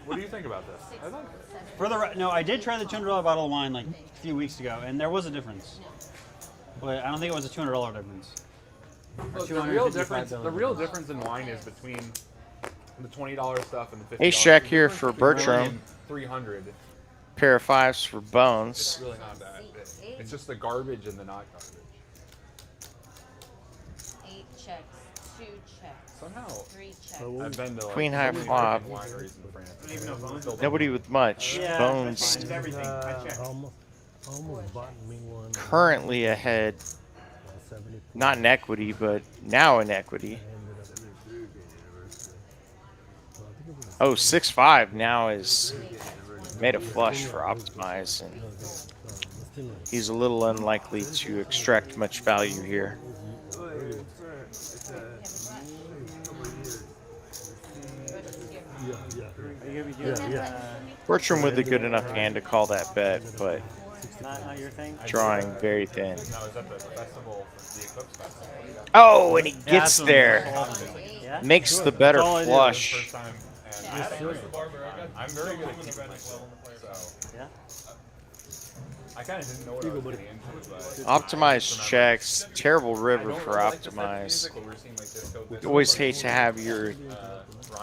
S1: What do you think about this? I thought-
S7: For the no, I did try the $200 bottle of wine like a few weeks ago, and there was a difference. But I don't think it was a $200 difference.
S1: Look, the real difference in wine is between the $20 stuff and the $50.
S5: Hey, Shaq here
S1: The
S5: for
S1: difference between
S5: Bertram.
S1: 300.
S5: Pair of 5s for
S1: It's
S5: Bones.
S1: really not that. It's just the garbage and the not garbage.
S13: 8 checks, 2 checks,
S1: Somehow,
S13: 3 checks.
S1: I've been to like
S5: Queen
S1: so
S5: high
S1: many
S5: flop.
S1: freaking wineries in France.
S5: Nobody with much.
S8: Yeah,
S5: Bones
S9: It's everything. I checked.
S12: Almost bought me one.
S5: currently ahead,
S12: 70.
S5: not in equity, but now in equity. Oh, 6-5 now is made a flush for Optimize, and he's a little unlikely to extract much value here. Bertram with a good enough hand to call that bet, but
S8: Not your thing.
S5: drawing very thin.
S1: No, it's at the festival, the Eclipse Festival.
S5: Oh, and he
S7: Yeah,
S5: gets
S7: that's what
S5: there.
S8: Yeah.
S5: Makes the better
S7: That's all I did.
S5: flush.
S1: First time, and I'm very good at keeping myself. So
S8: Yeah.
S1: I kind of didn't know what I was getting into, but
S5: Optimize checks. Terrible river for Optimize.
S1: but we're seeing like this go this
S5: Always hate to have your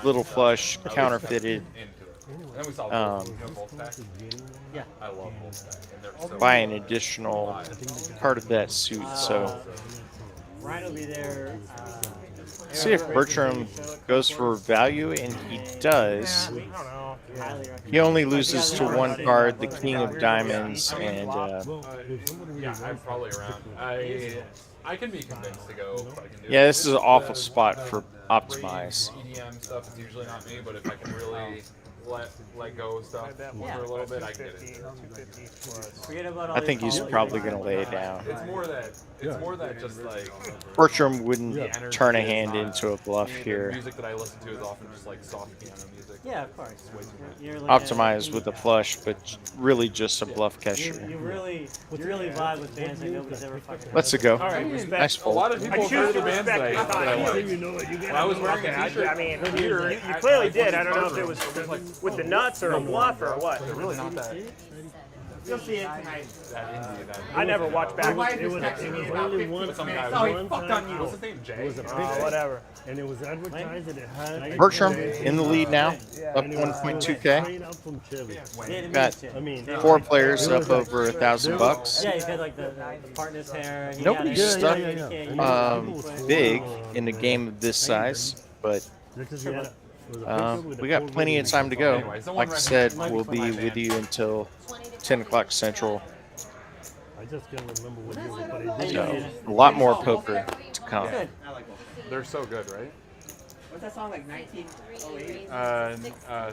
S5: little flush counterfeited.
S1: into it. And then we saw Voltpack.
S8: Yeah.
S1: I love Voltpack, and they're so
S5: By an additional part of that suit. So
S8: Ryan will be there.
S5: see if Bertram goes for value, and he does.
S6: I don't know.
S8: Highly recommend.
S5: He only loses to one card, the King of Diamonds, and
S1: yeah, I'm probably around. I can be convinced to go. If I can do
S5: yeah,
S1: it.
S5: this is an awful spot for Optimize.
S1: EDM stuff is usually not me, but if I can really let go of stuff
S6: bet
S1: for a little bit, I can get it.
S6: 250 plus.
S8: Forget about all
S5: I think
S8: these
S5: he's
S8: calls.
S5: probably going to lay it down.
S1: It's more that just like
S5: Bertram wouldn't
S1: the energy
S5: turn a
S1: is
S5: hand
S1: not-
S5: into a bluff
S1: the
S5: here.
S1: music that I listen to is often just like soft piano music.
S8: Yeah, of course.
S1: It's way too much.
S8: You're like
S5: Optimized with a flush, but really just a bluff catcher.
S8: You really vibe with bands that nobody's ever fucking.
S5: Let's go.
S6: All right, respect.
S5: Nice
S1: A
S5: fold.
S1: lot of people
S6: I
S1: have
S6: choose
S1: heard
S6: to
S1: the bands
S6: respect
S1: that
S6: your
S1: I
S6: style.
S1: like. When I was wearing a t-shirt,
S6: I mean,
S1: here,
S6: you clearly did. I don't know if it was with the nuts or a bluff or what.
S1: They're really not that
S6: You'll see it tonight.
S1: indie. That
S6: I never watched back.
S12: It was only one
S1: some
S12: time.
S1: guy.
S12: One
S1: Fucked
S12: time.
S1: on you. What's his name? Jay.
S12: It was a
S6: Whatever.
S12: and it was advertised that it had.
S5: Bertram in the lead now, up 1.2K.
S12: Straight up from Chevy.
S5: Got
S12: I mean,
S5: 4 players up over $1,000.
S8: Yeah, he's got like the partner's hair. He
S5: Nobody's
S8: got
S5: stuck big in a game of this size, but we got plenty of time to go. Like I said, we'll be with you until 10 o'clock Central.
S12: I just can't remember what year, but it
S5: So a lot more poker to come.
S1: They're so good, right?
S9: What's that song like? 1908.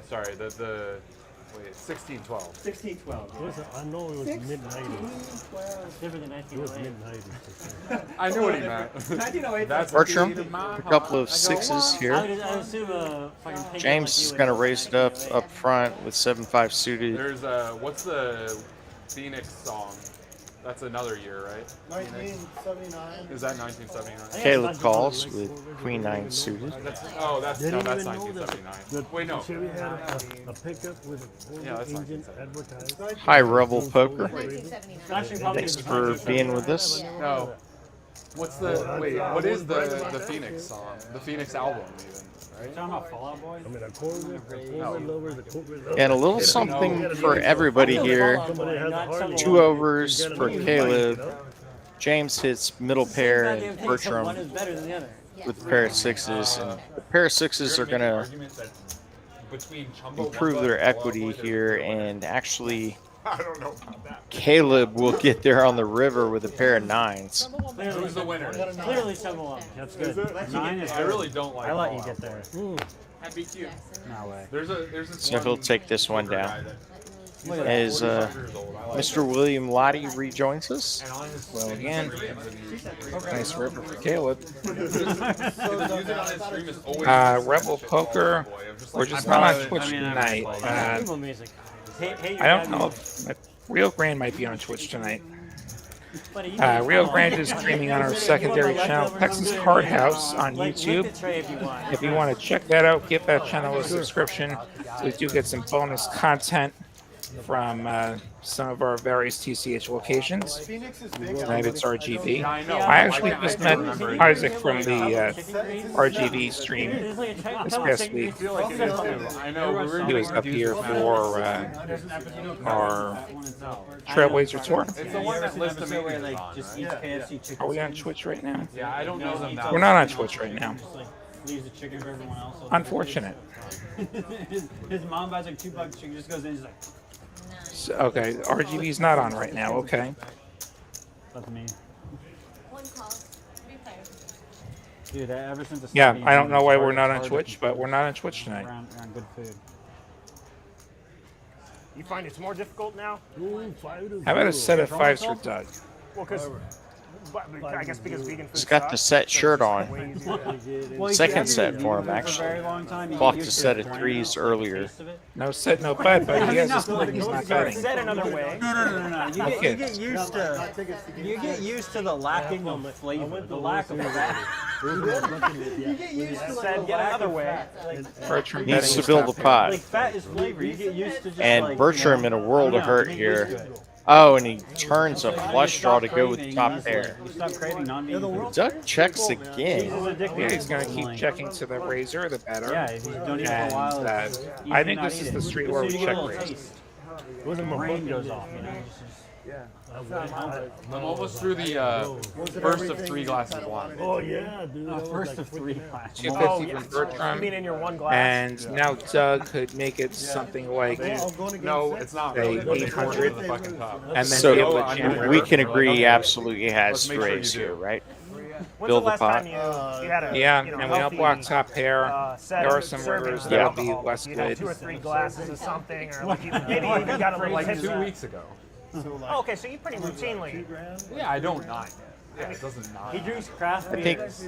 S1: Sorry, the wait, 1612.
S9: 1612.
S12: I know it was mid-90s.
S8: different than
S12: It was
S8: 1908.
S12: mid-90s.
S1: I knew what he meant.
S9: 1908.
S1: That's
S5: Bertram, a couple of sixes
S8: I
S5: here.
S8: would assume a fucking pink
S5: James is going to raise it up front with 7-5 suited.
S1: There's what's the Phoenix song? That's another year, right?
S11: 1979.
S1: Is that 1979?
S5: Caleb calls with Queen 9 suited.
S1: That's
S12: Didn't
S1: that's
S12: even know that
S1: 1979. Wait, no.
S12: Chevy had a pickup with a
S1: Yeah, that's
S12: engine
S1: 1979.
S12: advertised.
S5: Hi, Rebel Poker.
S13: 1979.
S5: Thanks for being with us.
S1: No. What's the wait? What is the Phoenix song? The Phoenix album, even, right?
S7: Talking about Fallout Boy?
S12: I mean, a Corvette lover is a Corvette lover.
S5: And a little something for everybody here.
S12: Somebody has a Harley.
S5: 2 overs for Caleb. James hits middle pair and
S8: One
S5: Bertram
S8: is better than the other.
S5: with a pair of sixes. And the pair of sixes are going to improve their equity here, and actually
S1: I don't know about that.
S5: Caleb will get there on the river with a pair of 9s.
S1: Who's the winner?
S8: Clearly, Chumble.
S7: That's good.
S1: Nine is I really don't like.
S7: I let you
S1: Fallout
S7: get there.
S1: Boy. I beat you.
S7: No way.
S1: There's
S5: So he'll take this one down.
S1: He's like
S5: As
S1: 45 years old. I like
S5: Mr. William Lottie rejoins us.
S1: And on his
S5: Well, again,
S1: streams, and he's-
S5: nice river for Caleb.
S1: the music on his stream is always
S5: Rebel Poker. We're just not on Twitch tonight.
S8: Emo music. Hate
S3: I don't know if Rio Grande might be on Twitch tonight.
S8: Buddy, you
S3: Rio Grande is streaming on our secondary channel, Texas Card House, on YouTube. If you want to check that out, give that channel a subscription. We do get some bonus content from some of our various TCH locations. Tonight it's RGV. I actually just met Isaac from the RGV stream this past week.
S1: I know.
S3: He was up here for our Trailblazer tour.
S1: It's the one that lists the
S7: Episode where
S1: maintenance
S7: like
S1: on,
S7: just
S1: right?
S7: eats KFC chicken.
S3: Are we on Twitch right now?
S1: Yeah, I don't know them that
S3: We're not on Twitch right now.
S7: Just like leaves the chicken for everyone else.
S3: Unfortunate.
S7: his mom buys like $2 chicken, just goes in, he's like,
S3: So, okay, RGV's not on right now. Okay.
S7: that's me.
S13: One call. 3 players.
S7: Dude, ever since the
S3: Yeah,
S7: start,
S3: I don't know why
S7: it's
S3: we're not
S7: hard
S3: on
S7: to
S3: Twitch, but we're not on Twitch tonight.
S7: around good food.
S6: You find it's more difficult now?
S3: How about a set of 5s for Doug?
S6: Well, because I guess because vegan food
S5: He's got the
S6: sucks,
S5: set
S6: so
S5: shirt
S6: it's
S5: on.
S6: way easier.
S7: Well,
S5: Second set for him,
S7: for a
S5: actually.
S7: very long time. You
S5: Clocked
S7: get
S5: a
S7: used
S5: set
S7: to
S5: of
S7: the
S5: 3s
S7: brand,
S5: earlier.
S7: taste of it.
S3: No set, no bet, but he has his
S7: No,
S3: he's not
S7: no,
S3: betting.
S6: Said another way.
S7: No. You
S3: Okay.
S7: get used to the lacking of flavor, the lack of flavor.
S6: Said yet another way.
S3: Bertram
S5: Needs
S3: betting
S5: to
S3: is
S5: build
S3: not
S5: a
S3: fair.
S5: pot.
S7: Like fat is flavor. You get used to just
S5: And
S7: like,
S5: Bertram in a world of hurt here. Oh, and he turns a flush draw to go with the top pair.
S7: You stop craving non-vegan food.
S5: Doug checks again.
S3: Yeah, he's going to keep checking to the razor, the better.
S7: Yeah, if you don't eat for a
S3: And
S7: while,
S3: I
S7: you
S3: think
S7: not
S3: this
S7: eat
S3: is
S7: it.
S3: the street
S7: As
S3: where
S7: soon
S3: we
S7: as you
S3: check
S7: get a little
S3: razor.
S7: taste, the brain goes off, you know?
S1: I'm almost through the first of 3 glasses of wine.
S12: Oh yeah, dude.
S7: First of 3 glasses.
S3: 250
S6: yeah.
S3: for Bertram.
S6: I mean, in your one glass.
S3: And now Doug could make it something like,
S1: No, it's not
S3: Say
S1: really.
S3: 800.
S1: The fucking cup.
S3: and then
S5: So
S3: be able to jam
S5: we
S3: river.
S5: can agree he absolutely has
S1: Let's
S5: to
S1: make sure
S5: raise
S1: you
S5: here,
S1: do.
S5: right?
S6: When's
S5: build
S6: the
S5: a
S6: last
S5: pot.
S6: time you had a
S3: Yeah,
S6: you know,
S3: and we don't
S6: healthy,
S3: block top pair.
S6: set
S3: There
S6: of
S3: are some
S6: serving
S3: rivers
S6: of
S3: that would
S6: alcohol?
S3: be less
S6: You had
S3: good.
S6: 2 or 3 glasses of something, or like maybe you even got a little
S1: Like
S6: tipsy.
S1: 2 weeks ago.
S6: Oh, okay, so you pretty routinely.
S1: Yeah, I don't not. Yeah, it doesn't not.
S8: He drinks craft
S5: I think
S8: beers.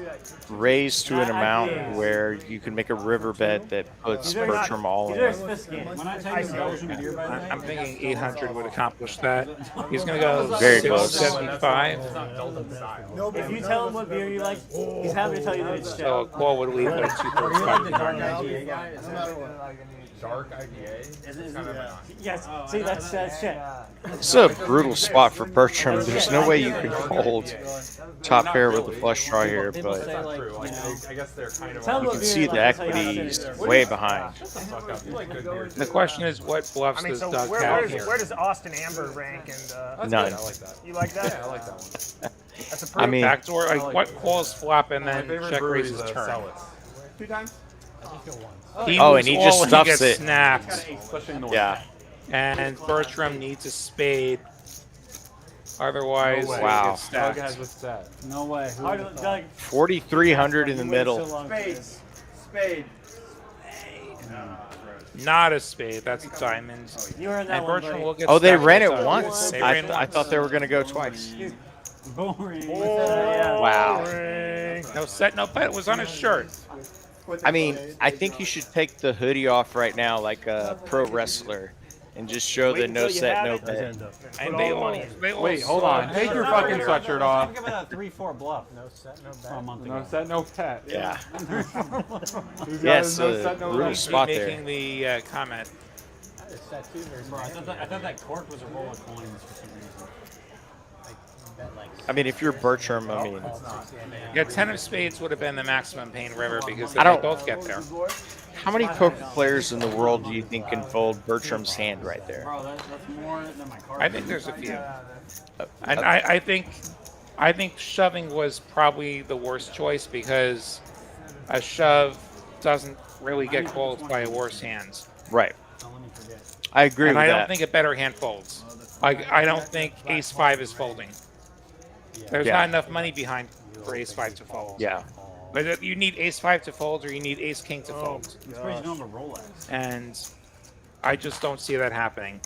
S5: raised to an amount
S8: IPAs.
S5: where you can make a riverbed that puts
S8: He's very
S5: Bertram all
S8: He's
S5: in.
S8: very sophisticated.
S7: When I tell you Belgian beer, by the way,
S3: I'm thinking 800 would accomplish that. He's going to go
S5: Very close.
S3: 675.
S8: If you tell him what beer you like, he's happy to tell you that it's shit.
S3: So Qual would leave like 235.
S1: Dark IPA.
S8: Yes, see, that's shit.
S5: It's a brutal spot for Bertram. There's no way you can hold top pair with the flush draw here,
S8: People
S5: but
S8: say, like,
S1: True. Like,
S8: you know,
S1: I guess they're kind of.
S8: tell him
S5: you
S8: what
S5: can
S8: beer
S5: see
S8: you
S5: the
S8: like, he'll tell you how
S5: equities
S8: shit it is.
S5: way behind.
S1: Shut the fuck up. You like good beer.
S3: The question is, what bluffs
S6: I mean,
S3: does
S6: so
S3: Doug
S6: where
S3: have here?
S6: does Austin Amber rank? And
S1: That's
S5: None.
S1: good. I like that.
S6: you like that?
S1: Yeah, I like that one.
S6: That's a
S5: I
S6: pretty
S5: mean,
S3: Backdoor, like what Qual's flop and
S1: My
S3: then
S1: favorite
S3: check
S1: brewery
S3: raises
S1: is
S3: turn.
S1: Celis. 2 times?
S3: He
S5: Oh,
S3: moves
S5: and he
S3: all
S5: just
S3: and
S5: stuffs
S3: gets
S5: it.
S3: snapped.
S1: Especially in the
S5: Yeah.
S3: And Bertram needs a spade. Otherwise,
S1: No way.
S3: he
S5: Wow.
S3: gets
S1: Doug
S3: stacked.
S1: has a set.
S7: no way. Who
S8: Hard
S7: would've
S8: to-
S7: thought?
S8: Doug,
S5: 4,300 in the
S8: you waited so
S5: middle.
S8: long for this.
S11: Spade.
S3: Not a spade. That's a diamond.
S8: You earned that
S3: And
S8: one,
S3: Bertram
S8: buddy.
S3: will get
S5: Oh, they
S3: stacked
S5: ran
S3: with
S5: it
S3: Doug.
S5: once.
S3: They
S5: I
S3: ran once.
S5: thought they were going to go twice.
S7: Boring.
S5: Wow.
S3: No set, no bet. It was on his shirt.
S5: I mean, I think you should take the hoodie off right now like a pro wrestler and just show the no set, no bet.
S3: And they all
S1: Wait, hold on. Take your fucking sweatshirt off.
S7: Think about a 3-4 bluff.
S10: No set, no
S7: From
S10: bet.
S7: a month
S1: No
S7: ago.
S1: set, no bet.
S5: Yeah.
S1: Who's got
S5: Yes,
S1: his no set, no
S5: brutal
S1: bet?
S5: spot there.
S3: making the comment.
S10: It's set too, there's
S7: Bro, I thought that cork was a roll of coins for some reason.
S10: bet like
S5: I mean, if you're Bertram, I mean,
S3: Yeah, 10 of spades would have been the maximum pain river because
S5: I
S3: they
S5: don't-
S3: both get there.
S5: how many poker players in the world do you think can fold Bertram's hand right there?
S7: Bro, that's more than my card.
S3: I think there's a few. And I think shoving was probably the worst choice because a shove doesn't really get called by a worse hand.
S5: Right.
S7: Don't let me forget.
S5: I agree
S3: And
S5: with
S3: I don't
S5: that.
S3: think a better hand folds. I don't think ace 5 is folding. There's
S5: Yeah.
S3: not enough money behind for ace 5 to fold.
S5: Yeah.
S3: But you need ace 5 to fold or you need ace king to fold.
S7: It's crazy you don't have a Rolex.
S3: And I just don't see that happening.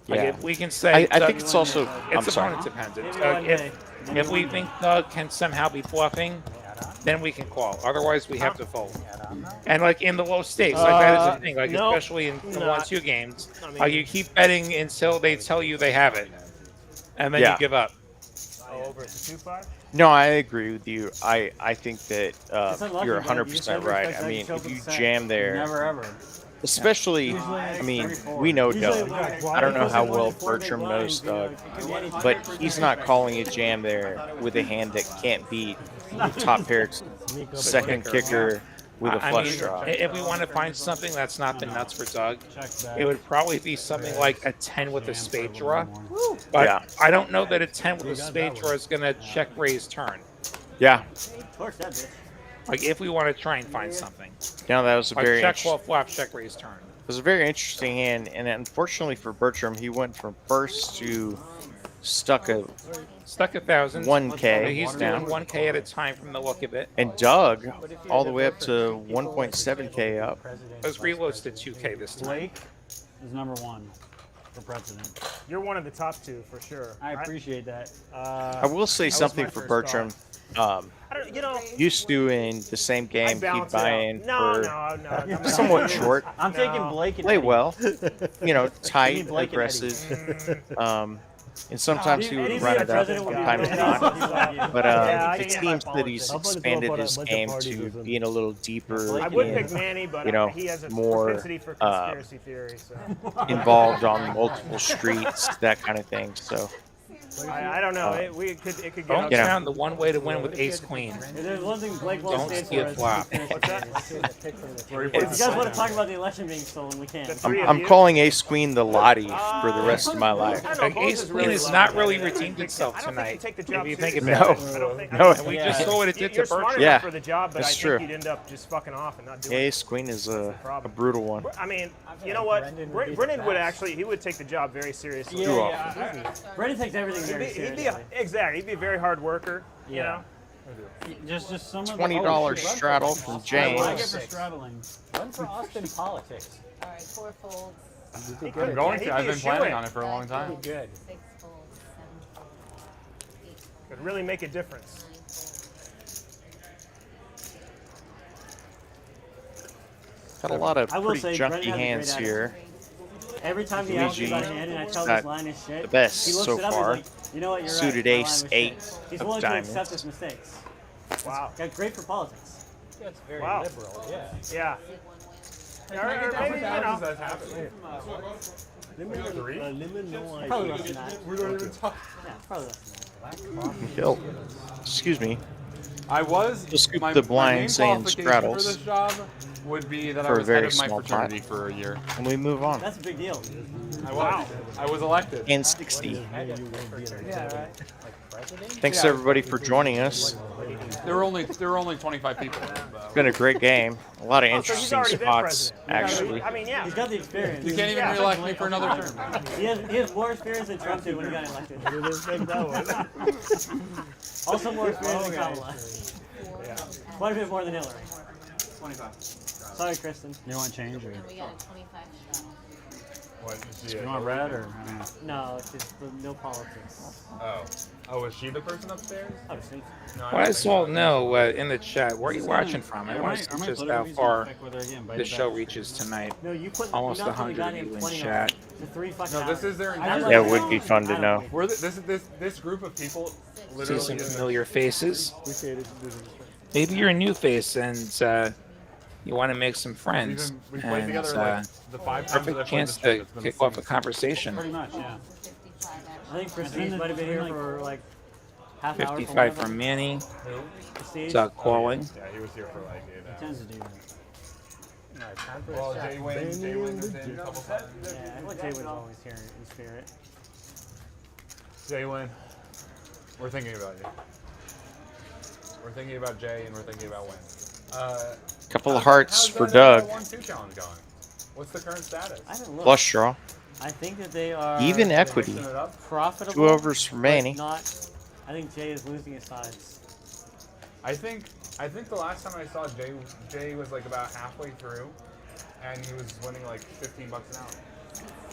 S3: Like
S5: Yeah.
S3: if we can say
S5: I
S3: Doug-
S5: think it's also. I'm
S3: it's
S5: sorry.
S3: opponent dependent.
S8: Maybe one day.
S3: If we think Doug can somehow be bluffing, then we can call. Otherwise, we have to fold. And like in the low stakes, like that is the thing. Like
S6: no,
S3: especially in the
S6: not.
S3: 1-2 games,
S6: I mean-
S3: like you keep betting until they tell you they have it, and then
S5: Yeah.
S3: you give up.
S6: Oh, over at the 2-5?
S5: No, I agree with you. I think that
S8: It's unlucky,
S5: you're
S8: bud.
S5: 100%
S8: You
S5: right.
S8: expect
S5: I
S8: that
S5: mean,
S8: to show
S5: if
S8: up
S5: you
S8: with the set.
S5: jam there,
S7: Never ever.
S5: especially, I mean, we know Doug. I don't know how well Bertram knows Doug, but he's not calling a jam there with a hand that can't beat top pair second kicker with a
S3: I
S5: flush
S3: mean,
S5: draw.
S3: if we want to find something that's not the nuts for Doug,
S7: Check back.
S3: it would probably be something like a 10 with a spade draw. But
S5: Yeah.
S3: I don't know that a 10 with a spade draw is going to check raise turn.
S5: Yeah.
S8: Torch that bitch.
S3: Like if we want to try and find something.
S5: No, that was a
S3: Like
S5: very
S3: check
S5: interesting.
S3: call flop, check raise turn.
S5: It was a very interesting hand, and unfortunately for Bertram, he went from first to stuck a
S3: Stuck 1,000.
S5: 1K
S3: He's
S5: down.
S3: doing 1K at a time from the look of it.
S5: and Doug all the way up to 1.7K up.
S3: Those reloads to 2K this time.
S7: Blake is number 1 for president.
S6: You're one of the top 2 for sure.
S7: I appreciate that.
S5: I will say
S6: was
S5: something
S6: my
S5: for
S6: first
S5: Bertram.
S6: I don't, you know,
S5: Used to in the same
S6: I
S5: game, he'd
S6: bounce it
S5: buy
S6: out.
S5: in
S6: No,
S5: for
S6: no.
S5: somewhat short,
S7: I'm taking Blake and
S5: play
S7: Eddie.
S5: well, you know, tight,
S7: Blake and Eddie.
S5: aggressive. And sometimes he would
S8: Eddie's
S5: run
S8: the
S5: it up
S8: president
S5: from
S8: would be
S5: time to
S8: the
S5: time.
S8: president.
S5: But
S6: Yeah, I
S5: it
S6: think
S5: seems
S6: I
S5: that he's expanded his game to being a little deeper
S6: I would
S5: in,
S6: pick Manny, but
S5: you know,
S6: he has a
S5: more,
S6: propensity for conspiracy theory. So
S5: involved on multiple streets, that kind of thing. So
S6: I don't know. It could get
S3: Don't
S6: out
S5: You know.
S3: count the one way to win with ace queen.
S8: If there's one thing Blake won't
S3: Don't
S8: stand
S3: see a
S8: for is
S3: flop.
S6: What's that?
S8: If you guys want to talk about the election being stolen, we can.
S6: The three of
S5: I'm
S6: you?
S5: calling Ace Queen the Lottie for the rest of my life.
S6: I don't know,
S3: Like,
S6: Bones
S3: ace
S6: is
S3: queen
S6: really
S3: has
S6: low.
S3: not really redeemed itself
S6: I don't think
S3: tonight.
S6: you take the
S3: If
S6: job
S3: you think
S6: seriously.
S3: about
S5: No.
S3: it.
S6: I don't think.
S5: No.
S3: And we just saw what it did to
S6: You're smart
S3: Bertram.
S5: Yeah,
S6: enough for the job, but I
S5: that's
S6: think
S5: true.
S6: you'd end up just fucking off and not doing
S5: Ace Queen is a brutal one.
S6: it. I mean, you know what? Brennan would actually, he would take the job very seriously.
S5: Too often.
S8: Brendan takes everything everything very seriously.
S6: Exactly. He'd be a very hard worker. You know.
S7: Just some of the
S5: $20 straddle from James.
S7: I get for straddling.
S10: Run for Austin politics.
S13: All right, 4 folds.
S1: I'm going to. I've been planning on it for a long time.
S10: Good.
S13: 6 folds, 7 folds, 8 folds,
S6: Could really make a difference.
S13: 9 folds.
S5: Got a lot of
S8: I will
S5: pretty
S8: say,
S5: junky
S8: Brendan has a
S5: hands
S8: great
S5: here.
S8: Every time he asks me about a
S5: Luigi
S8: hand and I tell him
S5: got
S8: this line is shit,
S5: the best
S8: he looks
S5: so
S8: it up
S5: far.
S8: and he's like, you know what, you're
S5: Suited
S8: right.
S5: ace,
S8: my line was
S5: 8
S8: shit. He's
S5: of
S8: willing to
S5: diamonds.
S8: accept his mistakes.
S6: Wow.
S8: Got great for politics.
S10: That's very
S6: Wow.
S10: liberal. Yeah.
S6: Yeah. Maybe, you know.
S8: Probably less than that.
S1: We don't even talk.
S8: Yeah, probably less than that.
S5: Yo, excuse me.
S1: I was
S5: Just scoop
S1: my,
S5: the
S1: my
S5: blind
S1: main
S5: saying
S1: qualification
S5: straddles.
S1: for this job would be that I
S5: For a
S1: was
S5: very
S1: head of my
S5: small
S1: fraternity
S5: pot.
S1: for a year.
S5: And we move on.
S8: That's a big deal.
S1: I was elected.
S5: And 60.
S8: Yeah, right.
S5: Thanks everybody for joining us.
S1: There were only 25 people.
S5: It's been a great game. A lot of
S6: Oh, so he's
S5: interesting
S6: already been
S5: spots,
S6: president.
S5: actually.
S6: I mean, yeah.
S8: He's got the experience.
S1: You can't even re-elect me for another term.
S8: He has more experience than Trump did when he got elected. Also more experience than Kamala. Quite a bit more than Hillary.
S9: 25.
S8: Sorry, Kristen.
S7: You want change or?
S13: And we got a 25 straddle.
S7: You want red or? I don't know.
S8: No, it's just no politics.
S1: Oh, was she the person upstairs?
S8: I was thinking.
S1: No,
S3: Well, I just want to know in the chat, where are you watching from? I want to see just how far the show reaches tonight.
S8: No, you put
S3: Almost
S8: you knocked the
S3: 100
S8: guy
S3: of
S8: named
S3: you in
S8: 20
S3: chat.
S8: The 3 fucking
S1: No, this
S8: hours.
S1: is their
S8: I
S1: entire.
S8: was
S5: That
S8: like,
S5: would be fun to know.
S1: We're this group of people
S3: See
S1: literally.
S3: some
S1: is-
S3: familiar faces. Maybe you're a new face and you want to make some friends.
S1: We played
S3: And
S1: together like the 5 times that I
S3: perfect
S1: played
S3: chance
S1: this trip.
S3: to
S1: It's been
S3: kick
S1: the
S3: off a
S1: same.
S3: conversation.
S7: Pretty much, yeah.
S13: 55
S8: I think Christine's might have been here for like half an hour.
S3: 55 from Manny.
S8: Prestige.
S3: Doug calling.
S1: Yeah, he was here for like 8 hours.
S7: Tends to do that.
S1: Well, Jay Wayne was in a couple times.
S8: Yeah, I think Jay was always here in spirit.
S1: Jay Wayne, we're thinking about you. We're thinking about Jay and we're thinking about Wayne.
S5: Couple of hearts
S1: how's
S5: for
S1: that,
S5: Doug.
S1: 1-2 challenge going? What's the current status?
S8: I haven't looked.
S5: Flush draw.
S8: I think that they are
S5: Even equity.
S1: Mixing it up?
S8: profitable.
S5: 2 overs for
S8: but
S5: Manny.
S8: Not. I think Jay is losing his sides.
S1: I think the last time I saw Jay was like about halfway through, and he was winning like $15 an hour.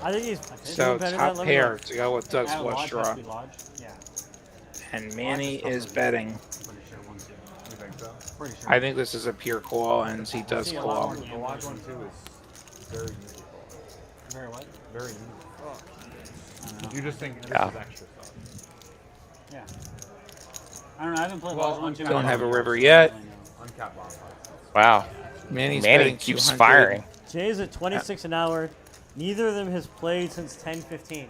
S8: I think he's
S3: So
S8: better
S3: top
S8: than
S3: pair to go with Doug's
S7: At
S3: flush
S7: Lodge,
S3: draw.
S7: has to be Lodge? Yeah.
S3: And Manny is betting.
S7: Pretty sure 1-2.
S1: You think so?
S7: Pretty sure.
S3: I think this is a pure call, and he does
S7: See a
S3: call.
S7: lot
S1: The lodge one too is very easy.
S7: Very what?
S1: Very easy.
S7: I don't know.
S1: You just think this
S5: Yeah.
S1: is extra stuff.
S7: Yeah. I don't know. I haven't played
S1: Well,
S7: Lodge 1-2.
S3: Don't have a river yet.
S1: Uncapped bonfire.
S5: Wow.
S3: Manny's
S5: Manny
S3: betting
S5: keeps
S3: 200.
S5: firing.
S8: Jay's at 26 an hour. Neither of them has played since 10:15.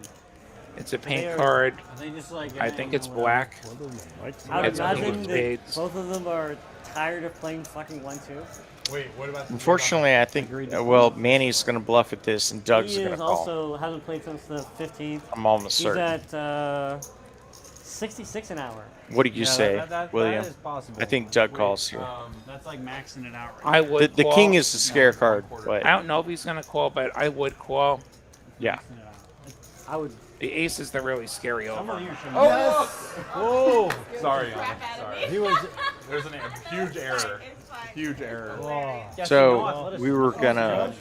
S3: It's a paint card.
S7: Are they just like?
S3: I think it's black.
S8: I would
S3: It's a king
S8: imagine
S3: of
S8: that
S3: spades.
S8: both of them are tired of playing fucking 1-2.
S1: Wait, what about?
S5: Unfortunately, I think, well, Manny's going to bluff at this and Doug's
S8: He
S5: going to
S8: is
S5: call.
S8: also hasn't played since the 15th.
S5: I'm almost
S8: He's
S5: certain.
S8: at 66 an hour.
S5: What do you say, William?
S7: That is possible.
S5: I think Doug calls here.
S7: That's like maxing it out.
S3: I
S7: Right?
S3: would
S5: The
S3: call.
S5: king is the scare card, but
S3: I don't know if he's going to call, but I would call.
S5: yeah.
S7: Maxing it out.
S8: I would.
S3: The ace is the really scary
S7: Some of
S3: over.
S7: you should.
S1: Oh! Sorry,
S13: Crap out of
S1: sorry.
S13: me.
S12: He was.
S1: There's a huge error.
S13: It's fine.
S1: Huge error.
S5: So we were going to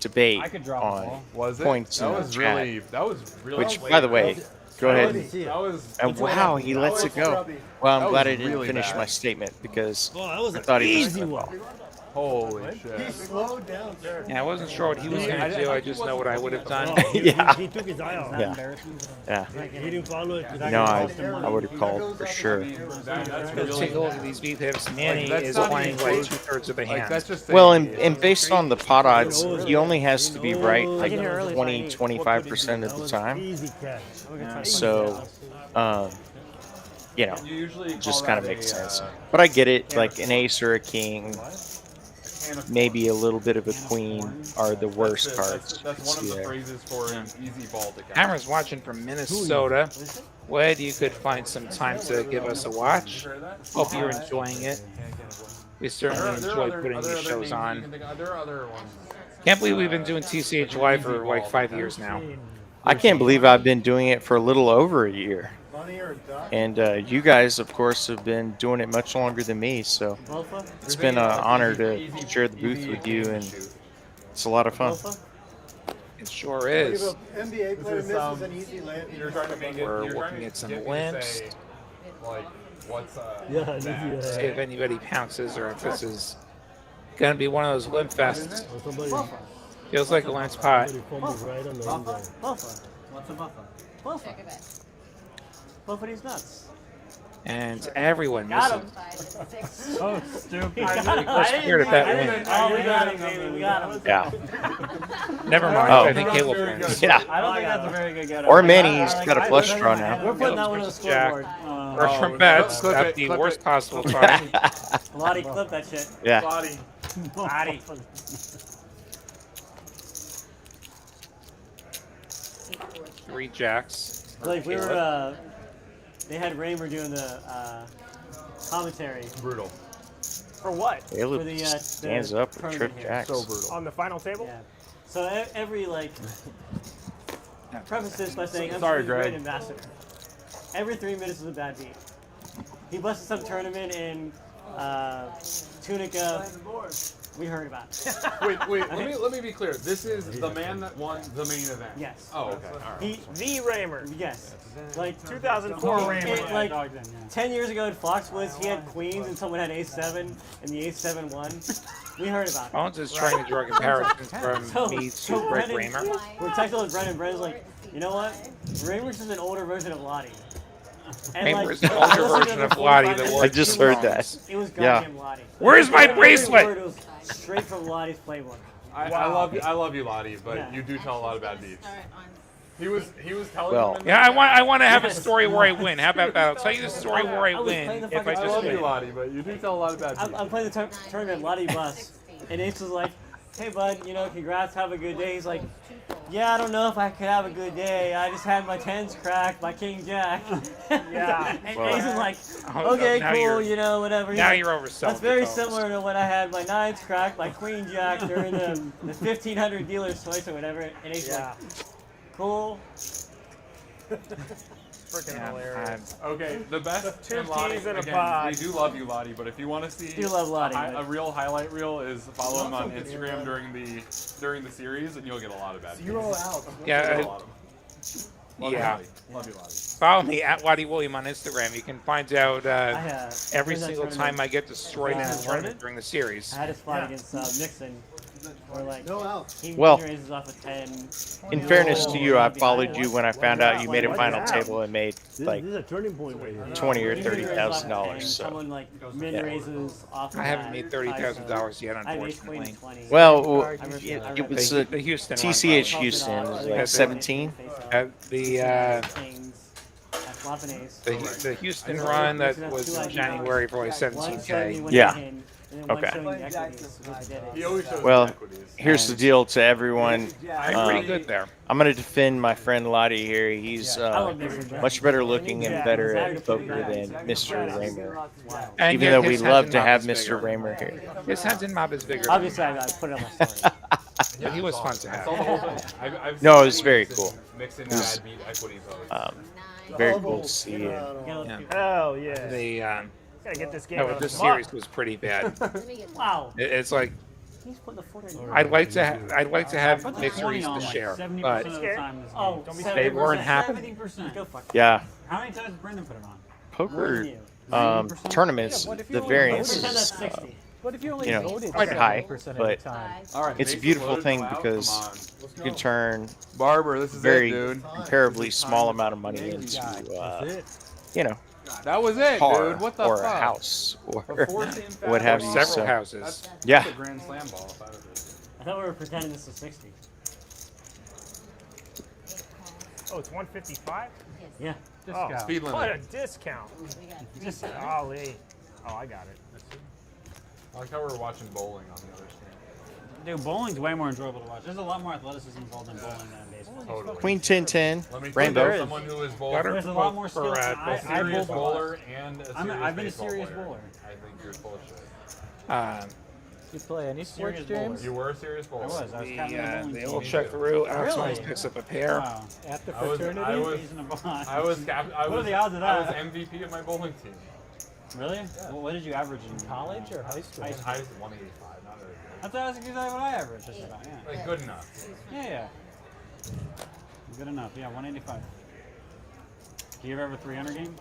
S5: debate
S7: I could drop a
S5: on
S7: ball.
S1: Was it?
S5: points
S1: That
S5: in the
S1: was
S5: chat.
S1: really. That was really.
S5: Which, by the way, go ahead.
S1: That was.
S5: And wow, he lets it go. Well, I'm
S1: That
S5: glad I
S1: was
S5: didn't
S1: really
S5: finish
S1: bad.
S5: my statement because
S12: Oh, that was
S5: I
S12: an
S5: thought he was
S12: easy
S5: gonna
S12: one.
S5: call.
S1: Holy shit.
S12: He slowed down.
S3: Yeah, I wasn't sure what he was going to do. I just know what I would have done.
S5: Yeah.
S12: He took his eye off.
S5: Yeah. Yeah.
S12: He didn't follow it.
S5: No, I would have called for sure.
S1: That's
S3: Let's take a
S1: really.
S3: look at these beat hips. Manny
S1: That's
S3: is
S1: not
S3: playing
S1: even
S3: like
S1: close.
S3: 2/3 of the
S1: Like,
S3: hand.
S1: that's just.
S5: Well, and based on the pot odds, he only has to be right
S8: I
S5: like
S8: can hear early
S5: 20,
S8: Friday.
S5: 25% of the time.
S12: Easy catch.
S5: So, you know,
S1: You usually
S5: just
S1: call
S5: kind of
S1: that
S5: makes
S1: a,
S5: sense. But I get it, like an ace or a king, maybe a little bit of a queen are the worst cards.
S1: That's one of
S5: you
S1: the
S5: see there.
S1: phrases for an easy ball to catch.
S3: Hammer's watching from Minnesota. Wed, you could find some time to give us a watch. Hope you're enjoying it. We certainly enjoy putting these shows on.
S1: There are other ones.
S3: Can't believe we've been doing TCH Live for like 5 years now.
S5: I can't believe I've been doing it for a little over a year. And you guys, of course, have been doing it much longer than me. So it's been an honor to share the booth with you, and it's a lot of fun.
S3: It sure is.
S11: NBA player misses an easy layup.
S1: You're trying to make it.
S3: We're
S1: You're trying
S3: looking
S1: to
S3: at some
S1: get me to
S3: limps.
S1: say, like, what's
S12: Yeah,
S1: bad?
S3: See if anybody pounces or if this is gonna be one of those limp fests. Feels like a limp pot.
S8: Right on the end there.
S9: What's a buffer?
S13: Check it out.
S8: Both of these nuts.
S3: And everyone
S8: Got
S3: missing.
S8: him.
S13: 5, 6.
S7: So stupid.
S3: We're scared of that win.
S8: Oh, we got him, baby. We got him.
S5: Yeah.
S3: Never mind.
S5: Oh.
S3: I think Caleb wins.
S5: Yeah.
S8: I don't think that's a very good get.
S5: Or Manny's got a flush draw now.
S8: We're putting that one on the scoreboard.
S3: First from bets
S1: clip
S3: at
S1: it,
S3: the
S1: clip
S3: worst
S1: it.
S3: possible time.
S8: Lottie, clip that shit.
S5: Yeah.
S6: Lottie.
S8: Lottie.
S3: 3 jacks.
S8: Like we were, they had Raymer doing the commentary
S1: Brutal.
S6: For what?
S5: Caleb
S8: for the
S5: stands up with
S8: tournament
S5: trip
S8: here.
S5: jacks.
S1: So brutal.
S6: On the final table?
S8: Yeah. So every like, preface this by saying I'm
S1: Sorry,
S8: the great
S1: Greg.
S8: ambassador. Every 3 minutes is a bad beat. He busted some tournament in Tunica. We heard about it.
S1: Wait. Let me be clear. This is the man that won the main event.
S8: Yes.
S1: Oh, okay. All right.
S8: He,
S6: The Raymer.
S8: yes. Like
S6: 2004 Raymer.
S8: like
S7: Dogged in, yeah.
S8: 10 years ago at Foxwoods, he had queens and someone had ace-7, and the ace-7 won. We heard about it.
S3: Bones is trying to draw comparisons from me to Greg
S8: Brendan-
S3: Raymer.
S8: We're texting with Brendan. Brendan's like, you know what? Raymer's is an older version of Lottie. And
S3: Raymer is an older version of Lottie that
S5: I just heard that.
S8: It was
S5: Yeah.
S8: goddamn Lottie.
S3: Where's my
S8: Every
S3: bracelet?
S8: word was straight from Lottie's playbook.
S1: I love you, Lottie, but you do tell a lot of bad beats.
S13: Start on
S1: He was telling
S5: Well,
S1: them.
S3: Yeah, I want to have a
S8: Yes.
S3: story where I win. How about that? I'll tell you the story where I
S8: I was playing
S3: win
S8: the
S3: if I
S8: fucking
S1: I
S3: just
S1: love you,
S3: win.
S1: Lottie, but you do tell a lot of bad beats.
S8: I'm playing the tournament, Lottie Bus, and Ace was like, hey bud, you know, congrats, have a good day. He's like, yeah, I don't know if I could have a good day. I just had my 10s cracked by King Jack.
S6: Yeah.
S8: And
S5: Well-
S8: Ace is like,
S3: Oh,
S8: okay,
S3: now
S8: cool,
S3: you're-
S8: you know, whatever. He's
S3: Now
S8: like,
S3: you're overselling.
S8: that's very
S3: it, folks.
S8: similar to when I had my 9s cracked by Queen Jack during the 1500 dealer's choice or whatever. And Ace is
S6: Yeah.
S8: like, cool.
S6: Freaking
S3: Yeah,
S6: hilarious.
S1: Okay, the best
S6: Two
S1: in Lottie,
S6: keys and a
S1: again,
S6: pod.
S1: we do love you, Lottie, but if you want to see
S8: Do love Lottie,
S1: a
S8: but-
S1: real highlight reel, is follow him on Instagram during the series, and you'll get a lot of bad beats.
S11: Zero out.
S3: Yeah,
S1: You'll get a lot of them. Love you,
S3: yeah.
S1: Lottie. Love you, Lottie.
S3: Follow me at Lottie William on Instagram. You can find out every
S8: in that
S3: single time
S8: tournament,
S3: I get destroyed in a
S8: uh,
S3: tournament during the series.
S8: I had a spot against Nixon where like
S11: No out.
S8: he
S5: Well,
S8: raises off a 10.
S5: In fairness to you, I followed you when I found out you made a final table and made like
S12: This is a turning point right here.
S5: $20,000 or
S8: He raises off a 10,
S5: $30,000. So,
S8: Someone like min
S5: Yeah.
S8: raises off.
S3: I haven't made $30,000 yet,
S8: I made queen
S3: unfortunately.
S8: 20.
S5: well,
S8: I ripped it. I
S5: it
S8: ripped
S5: was
S3: The Houston one.
S5: TCH Houston was like 17.
S3: At the Houston run that was in January for like 17K.
S5: Yeah. Okay.
S1: He always shows
S5: Well,
S1: his equities.
S5: here's the deal to everyone.
S3: I'm pretty good there.
S5: I'm going to defend my friend Lottie here. He's much better looking and better at poker than Mr. Raymer.
S3: And
S5: Even
S3: yet
S5: though
S3: his
S5: we
S3: hands
S5: love
S3: and
S5: to
S3: mouth
S5: have
S3: is
S5: Mr.
S3: bigger.
S5: Raymer here.
S3: His hands and mouth is bigger.
S8: Obviously, I put it on my story.
S3: But he was fun to
S1: That's all the
S3: have.
S1: whole thing. I've
S5: No,
S1: seen
S5: it's very
S1: Mixon-
S5: cool.
S1: Mixon
S5: It was-
S1: bad beat equity posts.
S5: Very cool to see. And
S3: Yeah.
S6: Oh, yeah.
S3: The
S6: Gotta get this game
S3: no,
S6: out of
S3: this
S6: the muck.
S3: series was pretty bad.
S8: Wow.
S3: It's like
S8: He's putting the foot in.
S3: I'd like to have
S7: Put the
S3: victories
S7: 20
S3: to
S7: on like
S3: share,
S7: 70%
S3: but
S7: of the time this game.
S8: Oh,
S6: Don't be
S3: they weren't happening.
S7: 70%.
S8: Go fuck.
S5: yeah,
S7: How many times did Brendan put it on?
S5: poker
S8: you.
S5: tournaments, the variance
S8: Pretend that's
S5: is
S8: 60.
S10: But if you only
S5: you know,
S10: voted
S5: quite high,
S10: 70% of
S5: but
S10: the time,
S1: All right,
S5: it's a
S1: Mason's
S5: beautiful
S1: loaded
S5: thing
S1: them out.
S5: because
S1: Come on.
S5: you can turn
S1: Barber, this is
S5: very
S1: it, dude.
S5: comparably small amount of money into, you know,
S1: That was it,
S5: par
S1: dude. What the
S5: or
S1: fuck?
S5: a house or
S1: Before Team Fat
S5: what have
S1: Boy.
S5: you.
S3: several
S5: So,
S3: houses.
S5: yeah.
S1: That's a grand slam ball. If I was
S8: I thought we were pretending this was 60.
S6: Oh, it's 155?
S8: Yeah.
S6: Oh,
S7: Discount.
S1: Speed limit.
S6: what a discount.
S7: Just
S6: Golly. Oh, I got it.
S1: I like how we're watching bowling on the other screen.
S7: dude, bowling's way more enjoyable to watch. There's a lot more athleticism involved in bowling than baseball.
S1: Totally.
S5: Queen 10-10,
S1: Let me
S5: rainbow.
S1: tell you, someone who is bowler,
S3: Better
S7: There's a lot more
S3: for,
S7: skill.
S3: uh,
S7: I
S1: serious
S7: bowl
S1: bowler and a serious
S7: I've been a
S1: baseball
S7: serious
S1: player.
S7: bowler.
S1: I think you're full of shit.
S10: You play any sports,
S7: Serious
S10: James?
S7: bowler.
S1: You were a serious bowler.
S7: I was captain of the bowling
S3: They
S7: team.
S3: all check through. Alex
S8: Really?
S3: Wise picks up a pair.
S7: Wow.
S10: At the
S1: I was-
S10: fraternity?
S1: I was-
S7: He's in a bond.
S1: I was
S7: What are the odds of
S1: I was
S7: that?
S1: MVP of my bowling team.
S7: Really? Well, what did you average in
S10: College or high school?
S7: High
S1: High 185, not very good.
S7: That's exactly what I averaged. Just about, yeah.
S1: Like good enough.
S7: Yeah. Good enough. Yeah, 185. Do you ever have a 300 game?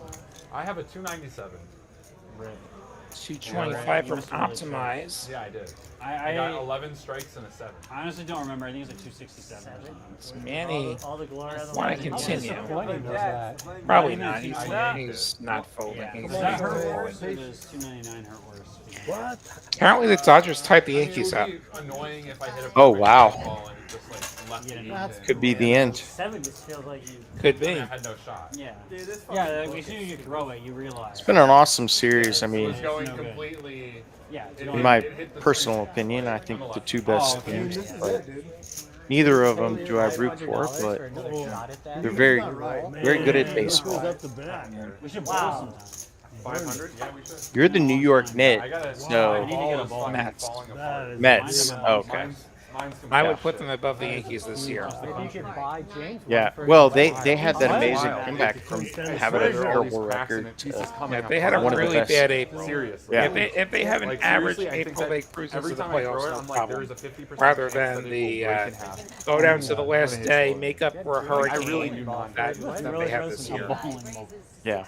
S1: I have a 297.
S7: Rip.
S3: 225 from
S7: Must have really
S3: Optimize.
S1: Yeah, I did.
S7: I
S1: got 11 strikes and a 7.
S7: I honestly don't remember. I think it's like 267 or something.
S3: Manny
S8: All the glory of the
S3: want to
S8: legend.
S3: continue.
S10: Disappointing was that?
S3: Probably
S7: Yeah,
S3: not. He's not folding.
S7: Yeah.
S3: He's
S7: Does that hurt
S3: folding.
S7: worse or does 299 hurt worse?
S10: What?
S3: Apparently the Dodgers typed the Yankees
S1: It
S3: up.
S1: would be annoying if I hit a
S5: Oh,
S1: perfect
S5: wow.
S1: ball and it just like left
S7: Yeah,
S1: me
S7: that's
S1: in.
S5: Could be the end.
S8: 7 just feels like you.
S3: Could
S1: I
S3: be.
S1: mean, I had no shot.
S7: Yeah. Yeah, like, as soon as you throw it, you realize.
S5: It's been an awesome series. I
S1: It
S5: mean,
S1: was going
S7: no good.
S1: completely.
S7: Yeah. it's
S1: it-
S7: going-
S5: in my
S1: it hit the
S5: personal
S1: straight
S5: opinion, I
S1: path.
S5: think
S1: I'm a
S5: the
S1: left.
S5: two best
S7: Oh,
S5: teams.
S7: okay.
S5: But neither of them do I root for, but they're very, very good at baseball.
S7: We should bowl sometime.
S1: 500? Yeah, we should.
S5: You're the New York
S1: I
S5: Net,
S1: got a
S5: so
S7: I need to get a ball.
S3: Mets.
S1: falling apart.
S5: Mets. Oh, okay.
S1: Mine's some
S3: I would
S1: cat
S3: put
S1: shit.
S3: them above the Yankees this year.
S10: Maybe you could buy James one
S5: Yeah.
S10: for
S5: Well,
S10: his
S5: they
S10: wife.
S5: had that
S1: Wow.
S5: amazing comeback from having a terrible record to
S3: Yeah, they had a
S5: one of the
S3: really
S5: best.
S3: bad April.
S1: Seriously.
S5: Yeah.
S3: If they have an
S1: Like,
S3: average
S1: seriously, I think
S3: April,
S1: that
S3: they cruise
S1: every
S3: into the
S1: time I throw
S3: playoffs,
S1: it,
S3: no
S1: I'm like,
S3: problem.
S1: there's a 50%
S3: Rather
S1: chance
S3: than
S1: that it
S3: the
S1: will break in half.
S3: go down to the last
S1: his
S3: day,
S1: fault.
S3: make up for a
S1: I
S3: hurricane
S1: really do not.
S3: that they have this
S7: A
S3: year.
S7: bowling ball.
S5: Yeah.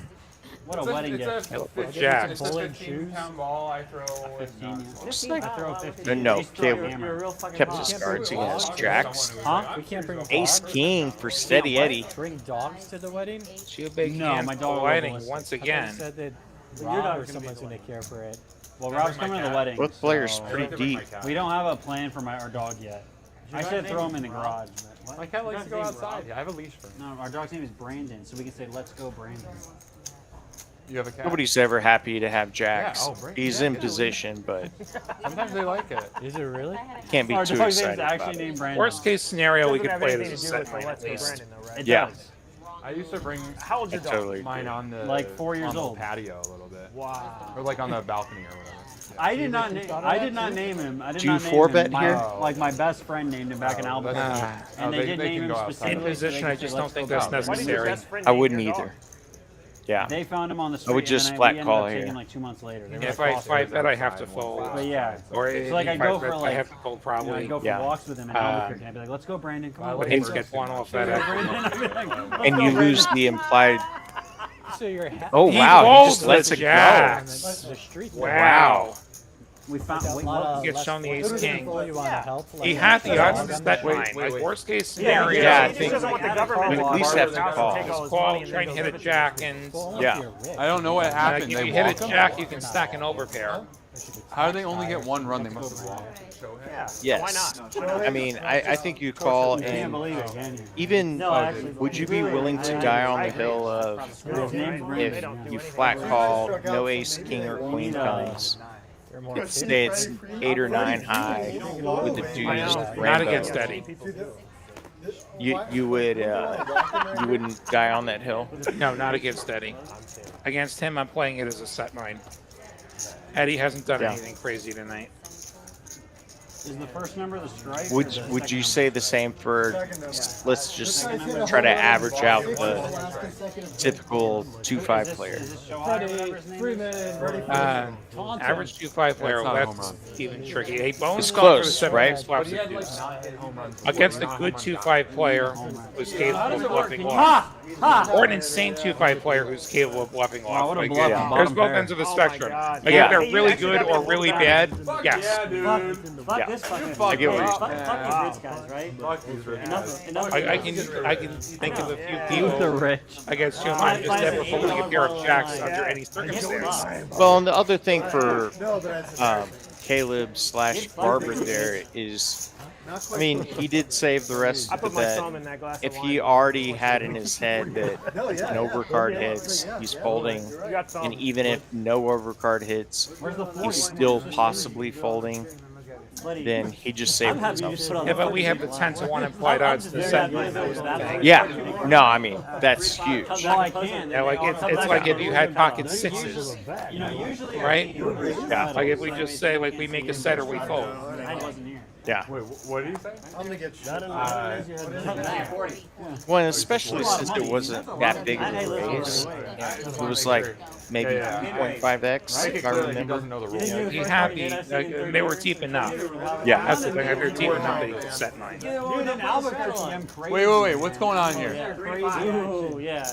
S7: What a
S1: It's
S7: wedding
S1: it's
S7: gift.
S3: They look like
S1: it's
S3: jacks.
S1: a 15-pound ball I throw.
S7: 15,
S1: and
S7: yeah.
S1: not-
S5: It's like
S7: I throw 15.
S5: No,
S7: Ace throw
S5: Caleb
S7: your hammer.
S8: You're a real fucking
S5: kept
S8: boss.
S5: his cards
S10: Someone
S5: against
S10: who-
S5: jacks.
S7: Huh?
S10: We can't bring
S5: Ace
S10: dogs?
S5: King for Steady Eddie.
S10: Bring dogs to the wedding?
S3: Too big
S7: No,
S3: hand
S7: my
S3: for
S7: dog will
S3: lighting
S7: listen.
S3: once
S10: I thought you
S3: again.
S10: said that
S8: Your
S10: Rob
S8: dog's
S10: or
S8: gonna be
S10: someone's
S8: the
S10: going to care for it.
S7: Well, Rob's coming to the wedding.
S5: Both players
S7: so
S5: pretty deep.
S7: we don't have a plan for our dog yet. I should throw him in the garage. But
S1: My cat likes to go outside. Yeah, I have a leash for him.
S7: no, our dog's name is Brandon, so we can say, "Let's go, Brandon."
S1: You have a cat?
S5: Nobody's ever happy to have jacks.
S1: Yeah, oh, great.
S5: He's
S1: Yeah,
S5: in
S1: yeah.
S5: position, but
S1: Sometimes they like it.
S10: Is it really?
S5: can't be
S7: Our
S5: too
S7: dog's name
S5: excited
S7: is actually
S5: about it.
S7: named Brandon.
S3: Worst case scenario, we
S6: Doesn't
S3: could
S6: have
S3: play it
S6: anything
S3: as a
S6: to do
S3: set
S6: with the
S3: line
S6: Let's
S3: at
S6: Go
S3: least.
S6: Brandon, though, right?
S7: It
S5: Yeah.
S7: does.
S1: I used to bring
S6: How old's
S5: I
S6: your dog?
S5: totally
S1: mine
S5: agree.
S1: on the
S7: Like 4 years
S1: on the
S7: old.
S1: patio a little bit,
S6: Wow.
S1: or like on the balcony or whatever.
S7: I did not. I did not name him. I did
S5: Do you
S7: not name
S5: four-bet
S7: him. My,
S5: here?
S7: Like my best friend named him back in
S1: Oh,
S7: Albuquerque,
S1: that's-
S7: and
S1: oh,
S7: they did
S1: they
S7: name
S1: can
S7: him
S1: go outside.
S7: specifically.
S3: In position,
S7: so
S3: I
S7: they could
S3: just
S7: say,
S3: don't
S7: "Let's
S3: think
S7: go
S3: that's
S7: out."
S6: Why didn't your
S3: necessary.
S6: best friend
S5: I
S6: name
S5: wouldn't
S6: your
S5: either.
S6: dog?
S5: Yeah.
S7: They found him on the street.
S5: would just
S7: and then
S5: flat
S7: we ended
S5: call
S7: up taking
S5: here.
S7: him like 2 months later. They were
S3: If
S7: like,
S3: I fight that, I have to fold.
S7: But yeah.
S3: Or
S7: So, like,
S3: if
S7: I go for,
S3: bet, I
S7: like,
S3: have to fold
S7: I'd
S3: probably.
S7: go for
S5: Yeah.
S7: walks with him in Albuquerque, and I'd be like, "Let's go, Brandon. Come on."
S3: But he's get one off that.
S5: And you lose the implied.
S10: So you're
S5: Oh
S3: He
S5: wow! He
S3: folds
S5: just lets
S3: the
S5: it
S3: jacks.
S10: the street.
S3: Wow.
S7: We found.
S10: A
S7: Wait,
S10: lot
S7: what?
S10: of
S3: Gets
S10: less
S3: shown the
S10: players
S3: ace king.
S10: before you wanna help, like,
S3: He had the odds
S10: dog
S3: to
S10: on
S3: bet
S10: the-
S3: line.
S1: wait,
S3: Like
S1: wait.
S3: worst case
S6: Yeah,
S3: scenario.
S5: Yeah, I
S6: he just
S5: think
S6: doesn't want the government
S5: we
S6: to
S5: at least
S6: borrow
S5: have
S6: his
S5: to
S6: house
S5: call.
S6: and take all his
S3: Call,
S6: money and
S3: try and
S6: then
S3: hit
S6: go
S3: a
S6: live
S3: jack,
S6: in
S3: and
S10: Well,
S5: Yeah.
S10: if you're rich.
S1: I don't know what
S3: like,
S1: happened.
S3: if
S1: They
S3: you hit
S1: walked
S3: a
S1: him.
S3: jack, you can stack an overpair.
S1: How did they only get one run? They must have walked. Show him.
S6: Yeah.
S5: Yes.
S6: Why not?
S5: I mean, I think you call
S7: You can't
S5: and
S7: believe it, can you?
S5: even
S8: No, actually,
S5: would you be willing to die on the hill of
S7: His name's Brandon.
S5: if you flat call, no ace, king, or queen comes,
S10: You're more
S5: say it's 8 or 9 high with the deuce
S3: Not
S5: rainbow,
S3: against Eddie.
S5: you wouldn't die on that hill.
S3: No, not against Eddie. Against him, I'm playing it as a set line. Eddie hasn't done
S5: Yeah.
S3: anything crazy tonight.
S7: Is the first number the strike? or
S5: Would
S7: the
S5: would
S7: second
S5: you
S7: number?
S5: say the same for? Let's just try to average out the typical 2-5 player.
S7: Does this show out or whatever his name is?
S3: Average 2-5 player,
S1: That's not a home
S3: that's
S1: run.
S3: even tricky. Hey, Bones
S5: It's
S3: gone for the
S5: close,
S3: 7
S5: right?
S3: swaps
S1: He
S3: of
S1: had like
S3: deuce.
S1: not hit home runs.
S3: Against a
S1: Not
S3: good
S1: home run
S3: 2-5 player who's capable of bluffing off. Or an insane 2-5 player who's capable of bluffing
S7: Wow,
S3: off.
S7: what a
S3: Like,
S7: bluff
S5: Yeah.
S7: on
S3: there's
S7: bottom
S3: both
S7: pair.
S3: ends of the
S6: Oh my
S3: spectrum.
S6: God.
S3: Like,
S5: Yeah.
S3: if they're
S6: He
S3: really
S6: actually
S3: good
S6: got
S3: or
S6: the
S3: really
S6: full
S3: bad,
S1: Fuck
S3: yes.
S1: yeah, dude.
S8: Fuck
S5: Yeah.
S8: this fucking.
S5: I get what you're
S8: fuck,
S5: saying.
S8: fuck these rich guys, right?
S1: Fuck these rich guys.
S8: Enough.
S3: I can think of a few
S7: The
S3: people
S7: rich.
S3: against whom I'm just never folding a pair of jacks under any circumstance.
S5: Well, and the other thing for Caleb/Barber there is, I mean, he did save the rest
S6: I
S5: of the
S6: put my
S5: bet.
S6: thumb in that glass
S5: If
S6: of
S5: he
S6: wine.
S5: already had in his head that if an overcard hits, he's folding,
S6: You got thumb.
S5: and even if no overcard hits,
S7: Where's the 40?
S5: he's still possibly folding. then he just saved himself.
S3: Yeah, but we have the 10 to 1 implied odds to set line.
S5: Yeah, no, I mean that's huge.
S7: Well, I can.
S3: Yeah, like it's like if you had pocket sixes,
S7: You know, usually
S3: right?
S5: Yeah.
S3: Like if we just say like we make a set or we fold.
S7: I wasn't here.
S5: Yeah.
S1: Wait, what did you say?
S12: I'm gonna get shot.
S5: Well, and especially since it wasn't that big of a raise. It was like maybe 2.5x, if I
S1: He
S5: remember.
S1: doesn't know the rules.
S3: He's happy. Like, they were deep enough.
S5: Yeah.
S3: That's the thing. If they're deep enough, they can set line.
S7: Dude, in Albuquerque, I'm crazy.
S1: Wait, what's going on here?
S8: Ooh, yeah.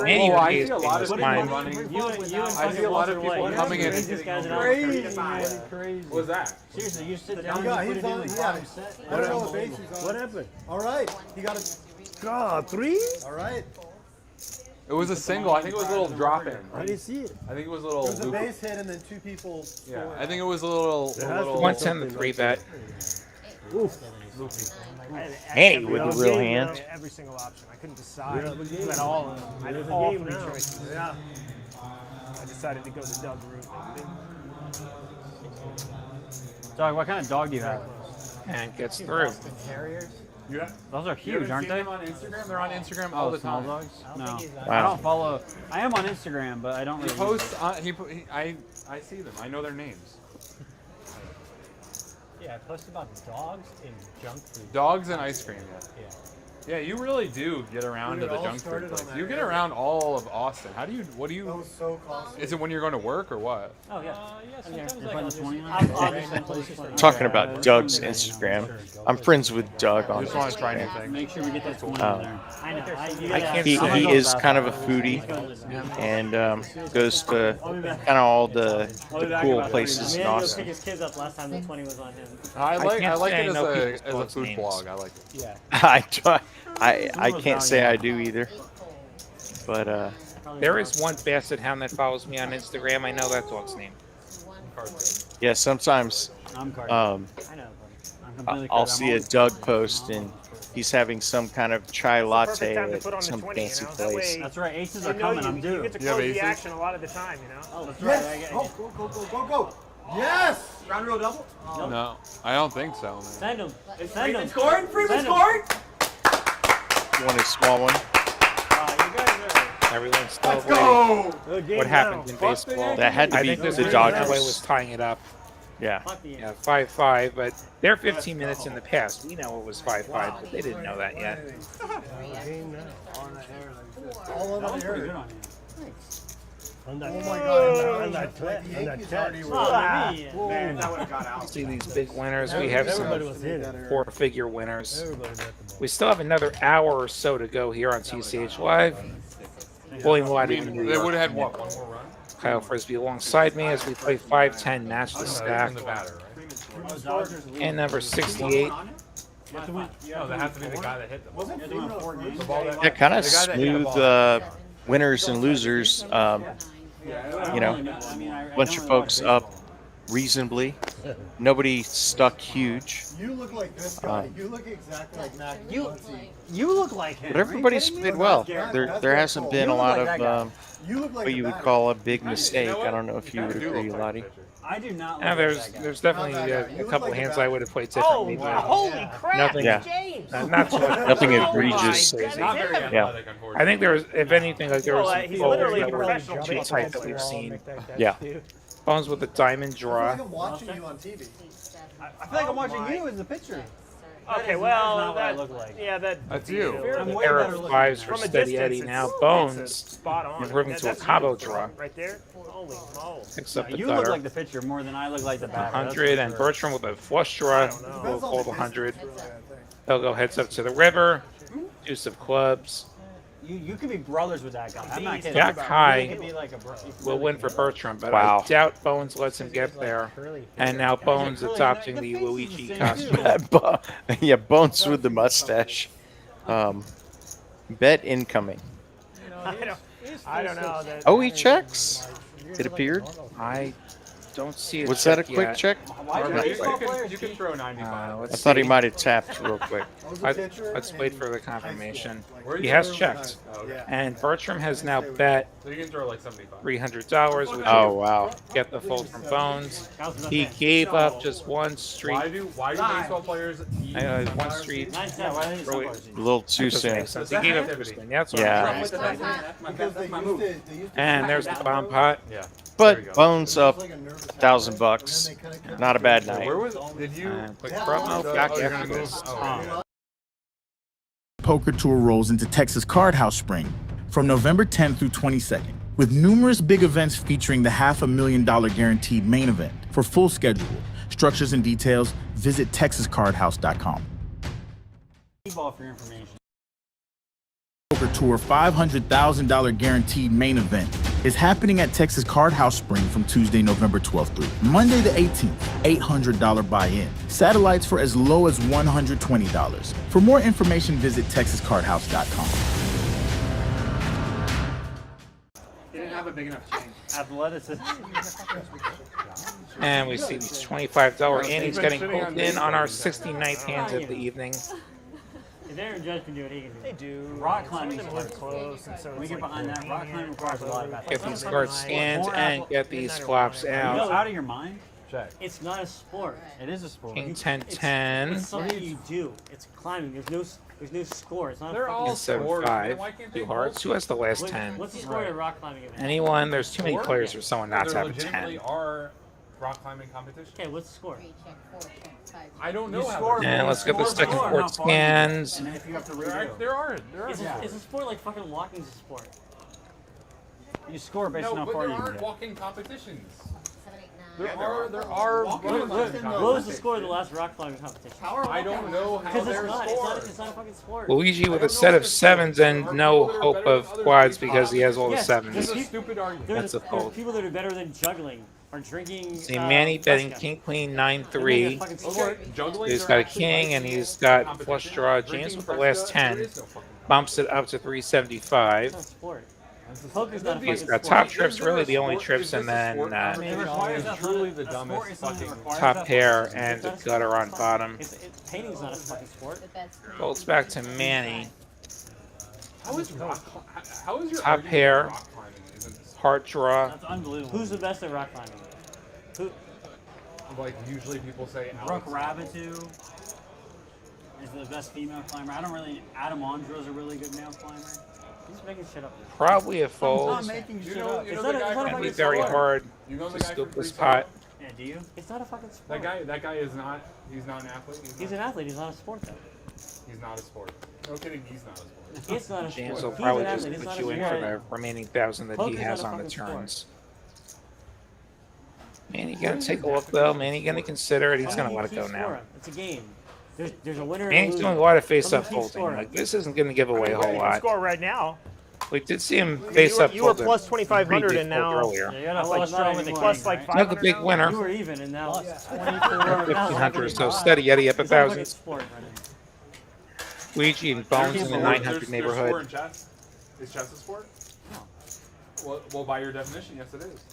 S3: Anyway,
S1: I see a lot of people
S3: mine.
S1: running.
S8: You
S1: I see a lot of people coming in.
S8: Crazy.
S1: What was that?
S7: Seriously, you sit down
S11: Yeah,
S7: and
S11: he's
S7: put it
S11: on.
S7: in the
S11: Yeah,
S7: bottom set.
S11: I don't know what base he's on.
S12: What happened?
S11: All right, he got a.
S12: God, 3?
S11: All right.
S1: It was a single. I think it was a little drop in.
S12: I didn't see it.
S1: I think it was a
S11: It
S1: little.
S11: was a
S1: loop.
S11: base hit and then two people.
S1: Yeah,
S11: scored.
S1: I think it was a little.
S12: There has to be
S3: 110 to 3 bet.
S5: Hey, with the real hand.
S6: Every single option. I couldn't decide
S12: Yeah, but game.
S6: at all. I had
S12: There's a
S6: all
S12: game
S6: 3
S12: now.
S6: choices.
S11: Yeah.
S6: I decided to go the Doug route.
S7: Dog, what kind of dog do you have?
S3: And gets through.
S6: Terriers.
S1: Yeah.
S7: Those are
S1: You haven't
S7: huge, aren't
S1: seen
S7: they?
S1: them on Instagram? They're on Instagram all the
S7: small
S1: time.
S7: dogs? No. I
S5: Wow.
S7: don't follow. I am on Instagram, but I don't
S1: He
S7: really.
S1: posts. I see them. I know their names.
S10: Yeah, I post about dogs and junk food.
S1: Dogs and ice cream. Yeah.
S10: Yeah.
S1: Yeah, you really do get around
S11: Dude,
S1: to
S11: it
S1: the
S11: all
S1: junk food
S11: started on
S1: place.
S11: that
S1: You get
S11: area.
S1: around all of Austin. How do you? What do
S11: That
S1: you?
S11: was so costly.
S1: Is it when you're going to work or what?
S8: Oh, yeah.
S10: Yeah,
S8: I'm here.
S10: sometimes
S7: You're
S10: like
S7: putting
S10: I'll
S7: the 20 on?
S8: I'll just send places for
S5: Talking about Doug's Instagram, I'm friends with Doug
S1: I
S5: on
S1: just want to try new
S5: Instagram.
S1: things.
S7: Make sure we get that 20
S5: Um,
S7: in there.
S8: I know.
S3: I can't
S5: He
S3: say.
S5: is kind of a foodie and goes to kind of all the cool places in
S8: Emmanuel picked
S5: Austin.
S8: his kids up last time the 20 was on him.
S1: I like
S3: can't say I
S1: it as
S3: know
S1: a
S3: people's
S1: food
S3: names.
S1: blog. I like it.
S10: Yeah.
S5: I can't say I do either, but
S3: There is one basset hound that follows me on Instagram. I know that dog's name.
S5: yeah, sometimes
S7: I'm card.
S8: I know,
S7: I'm completely
S5: I'll
S7: card.
S5: see a Doug post and he's having some kind of chai
S6: Perfect
S5: latte
S6: time to
S5: at
S6: put on the
S5: some
S6: 20,
S5: fancy
S6: That
S5: place.
S6: way,
S7: That's right. Aces
S6: you
S7: are
S6: know
S7: coming. I'm
S6: you
S7: due.
S6: get to
S1: You have
S6: close the
S1: aces?
S6: action a lot of the time, you know?
S8: Oh, that's
S11: Yes.
S8: right.
S11: Oh, go. Yes.
S9: Round row double.
S1: No, I don't think so, man.
S8: Send him. Send
S9: Freeman
S8: him.
S9: scoring. Freeman
S8: Send him.
S9: scoring.
S5: One is small one.
S8: You guys
S3: Everyone's still
S11: Let's
S3: waiting.
S11: go.
S6: Good game
S3: What happened in baseball?
S5: That had to
S3: I
S5: be
S3: think this
S5: the
S3: was
S5: Dodgers.
S3: was tying it up.
S5: Yeah.
S8: fuck the
S3: Yeah, 5-5, but they're 15 minutes in the past. We know it was 5-5, but they didn't know that yet.
S12: Game now.
S11: All over
S7: That was
S11: the
S7: pretty
S11: area.
S7: good on you.
S12: On that,
S11: Oh my God.
S12: on that
S11: The
S12: cat, on that
S11: Yankees
S12: cat.
S11: already were.
S8: Oh, me.
S9: Man, that would have got out.
S3: See these big winners. We have
S12: Everybody
S3: some
S12: was in.
S3: 4-figure winners.
S12: Everybody got the ball.
S3: We still have another hour or so to go here on TCH Live. William Ladd in New
S1: They would
S3: York.
S1: have had what? One more run?
S3: Kyle Frisbee alongside me as we play 5-10 match the stack.
S1: In the batter, right?
S3: And number 68.
S1: No, that has to be the guy that hit them.
S5: Yeah, kind of smooth winners and losers. You know, bunch of folks up reasonably. Nobody stuck huge.
S11: You look like this guy. You look exactly like Mac.
S8: You look like him.
S5: But everybody's played well. There hasn't been a lot of
S11: You look like
S5: what you would
S11: the
S5: call a big mistake. I don't know if you would agree, Lottie.
S7: I do not.
S3: Now there's definitely a couple hands I would have played differently, but
S6: Holy crap,
S3: nothing.
S5: Yeah.
S6: James!
S3: Not too much.
S5: Nothing
S6: Oh
S5: egregious.
S6: my
S1: Not very
S6: goodness.
S5: Yeah.
S1: athletic, unfortunately.
S3: I think there was, if anything, like there was
S6: Well,
S3: some
S6: he's
S3: folds
S6: literally a
S3: that were
S6: professional
S3: too
S6: baseball
S3: tight that we've seen.
S5: Yeah.
S3: Bones with the diamond
S11: I
S3: draw.
S11: feel like I'm watching you on TV.
S7: I feel like I'm watching you as the pitcher.
S6: Okay,
S7: That
S6: well,
S7: is not what I
S6: that,
S7: look like.
S6: yeah, that.
S1: That's you.
S7: I'm way
S3: Pair
S7: better
S3: of
S7: looking.
S3: fives for
S6: From a
S3: Steady
S6: distance,
S3: Eddie now.
S6: it's a
S3: Bones
S6: spot on.
S3: improving to a
S6: That's
S3: Cabo
S6: beautiful
S3: draw.
S6: right there. Holy moly!
S3: Picks up the
S7: You look
S3: gutter.
S7: like the pitcher more than I look like the batter. that's
S3: 100
S7: for
S3: and
S7: sure.
S3: Bertram with a flush draw.
S11: Depends
S3: We'll
S11: on
S3: call
S11: the
S3: the 100.
S11: distance, really, I think.
S3: They'll go heads up to the river. Deuce of clubs.
S7: You could be brothers with that guy. I'm not kidding.
S3: Jack
S7: You
S3: high
S7: could be like a bro.
S3: will win for Bertram, but
S5: Wow.
S3: I doubt Bones lets him get there. And now Bones adopting the Luigi costume.
S5: Yeah, Bones with the mustache. Bet incoming.
S6: I don't know. That,
S5: Oh, he checks. It appeared.
S3: I Don't see it.
S5: Was that a quick check?
S7: Why
S5: Or
S7: do
S5: not
S7: baseball
S5: quick?
S7: players
S1: You can throw 95.
S3: let's
S5: I thought he
S3: see.
S5: might have tapped real quick.
S3: Let's wait for the confirmation.
S1: Where
S3: He
S1: you
S3: has
S1: throw?
S3: checked,
S1: Oh, okay.
S3: and Bertram has now bet
S1: So you can throw like 75.
S3: $300, which
S5: Oh,
S3: will
S5: wow.
S3: get the fold from Bones.
S8: That was
S3: He
S8: nothing.
S3: gave up just one
S1: Why
S3: street.
S1: do baseball players eat
S3: One
S1: sunflower
S3: street.
S1: seeds?
S8: 9-7.
S7: Yeah, why do they
S3: Throw it.
S7: sunflowers?
S5: A little too
S3: Doesn't
S5: soon.
S3: make sense. He gave up
S1: Activity.
S3: spin. That's what
S5: Yeah.
S3: I'm trying to say.
S9: That's my move.
S3: And there's the bomb pot.
S1: Yeah. There you
S5: But
S1: go.
S5: Bones up $1,000. Not a bad night.
S1: Where was? Did you?
S3: And quick promo back
S1: you're
S3: after
S1: gonna
S3: this.
S1: move? Oh, yeah.
S2: Poker Tour rolls into Texas Card House Spring from November 10th through 22nd, with numerous big events featuring the $500,000 guaranteed main event. For full schedule, structures and details, visit texascardhouse.com.
S7: Ball for your information.
S2: Poker Tour $500,000 guaranteed main event is happening at Texas Card House Spring from Tuesday, November 12th through Monday the 18th. $800 buy-in. Satellites for as low as $120. For more information, visit texascardhouse.com.
S9: He didn't have a big enough chain.
S7: Athleticism.
S3: And we see these $25 Annie's getting pulled in on our 69th hands of the evening.
S8: If Aaron Judge can do it, he can do it.
S6: They do.
S7: Rock climbing is
S6: Some of
S7: hard.
S6: them are close, and so
S7: When we
S6: it's
S7: get
S6: like
S7: behind that, rock climbing requires a lot of
S3: Get
S7: athleticism.
S3: these cards scanned and get these flops
S7: Are you
S3: out.
S7: out of your mind?
S1: Check.
S8: It's not a sport.
S7: It is a sport.
S3: King 10-10.
S8: It's something you do. It's climbing. There's no score. It's not
S1: They're
S8: a
S1: all
S8: fucking
S1: sports. Then
S3: 7-5.
S1: why can't they
S3: 2 hearts. Who has the last
S8: What-
S3: 10?
S8: What's the score at a rock climbing event?
S3: Anyone? There's too many players for someone not to
S1: There
S3: have a 10.
S1: legitimately are rock climbing competitions.
S8: Okay, what's the score?
S13: 3 check, 4 check, 5 check.
S1: I don't know
S7: You
S1: how
S7: score
S1: they're-
S3: And let's get the
S7: Score
S3: second
S7: before,
S3: court
S7: how far you get.
S3: scans.
S7: And then if you have to
S1: There
S7: redo.
S1: are.
S8: Is a sport like fucking walking's a sport?
S7: You score based
S1: No,
S7: on how
S1: but
S7: far
S1: there
S7: you can
S1: aren't
S7: get.
S1: walking competitions.
S13: 7, 8, 9.
S1: There are
S9: Walking
S1: walking
S9: was in the-
S8: What was the score of the last rock climbing competition?
S1: I don't know how
S8: Because
S1: they're scored.
S8: it's not a fucking sport.
S3: Luigi with a set of sevens and no hope of quads because he has all the
S8: Yes,
S3: sevens.
S1: This is a stupid argument.
S3: That's a
S8: There's
S3: fold.
S8: people that are better than juggling or drinking.
S3: See Manny betting
S8: vodka.
S3: King Queen
S8: They
S3: 9-3.
S8: make it a fucking sport.
S1: Okay, juggling.
S3: He's got a king and he's got flush draw. James with the last 10 bumps it up to 375.
S8: It's not a sport. Poker's not a fucking
S3: He's got
S8: sport.
S3: top trips, really the only trips, and then
S1: It's truly the
S7: A sport
S1: dumbest
S7: is something that
S1: fucking.
S7: requires
S3: top pair
S7: athleticism.
S3: and a gutter on bottom.
S8: Painting's not a fucking sport.
S13: The best three.
S3: Folds back to Manny.
S1: How is your
S3: Top
S1: argument
S3: pair.
S1: rock climbing isn't
S3: Heart draw.
S7: That's unbelievable.
S8: Who's the best at rock climbing? Who?
S1: like usually people say
S7: Brooke
S1: Alex.
S7: Rabitu is the best female climber. I don't really. Adam Andro's a really good male climber.
S8: He's making shit up.
S3: Probably a
S7: I'm
S3: fold.
S7: not making
S1: You
S7: shit
S1: know,
S7: up.
S1: you
S8: It's
S1: know
S8: not
S1: the
S8: a-
S1: guy
S8: it's not a
S1: from
S3: And be
S8: fucking
S3: very
S8: sport.
S3: hard
S1: You know the
S3: to
S1: guy
S3: scoop
S1: from
S3: this
S1: Freestyle?
S3: pot.
S7: Yeah, do you?
S8: It's not a fucking sport.
S1: That guy is not. He's not an athlete.
S8: He's an athlete. He's not a sport though.
S1: He's not a sport. No kidding. He's not a sport.
S8: It's not a
S3: James
S8: sport.
S3: will
S8: He's
S3: probably
S8: an
S3: just
S8: athlete. It's
S3: put
S8: not
S3: you
S8: a
S3: in for
S8: sport.
S3: the remaining 1,000 that he
S8: Poker's
S3: has
S8: not a
S3: on the
S8: fucking sport.
S3: turns. Manny gonna take a look though. Manny gonna consider it. He's
S8: How
S3: gonna
S8: many
S3: let it
S8: keep
S3: go now.
S8: scoring? It's a game. There's a winner and a
S3: Manny's
S8: loser.
S3: doing a lot of
S8: How many
S3: face-up
S8: keep
S3: folding.
S8: scoring?
S3: Like this isn't gonna give away a whole
S6: You
S3: lot.
S6: score right now.
S3: We did see him face-up
S6: You were
S3: folding.
S6: plus 2,500 and now.
S3: earlier.
S7: Yeah, you got
S8: I
S7: a
S8: was
S7: flush
S8: not
S7: draw with a
S8: anymore.
S6: Plus like
S7: king,
S6: 500
S3: Another big
S6: now?
S3: winner.
S8: You were even, and now it's
S3: 1,500 or so steady. Eddie up
S8: It's not a fucking
S3: 1,000.
S8: sport, Brendan.
S3: Luigi and Bones in the 900
S1: There's sport
S3: neighborhood.
S1: in chess. Is chess a sport? No. Well, by your definition, yes, it is.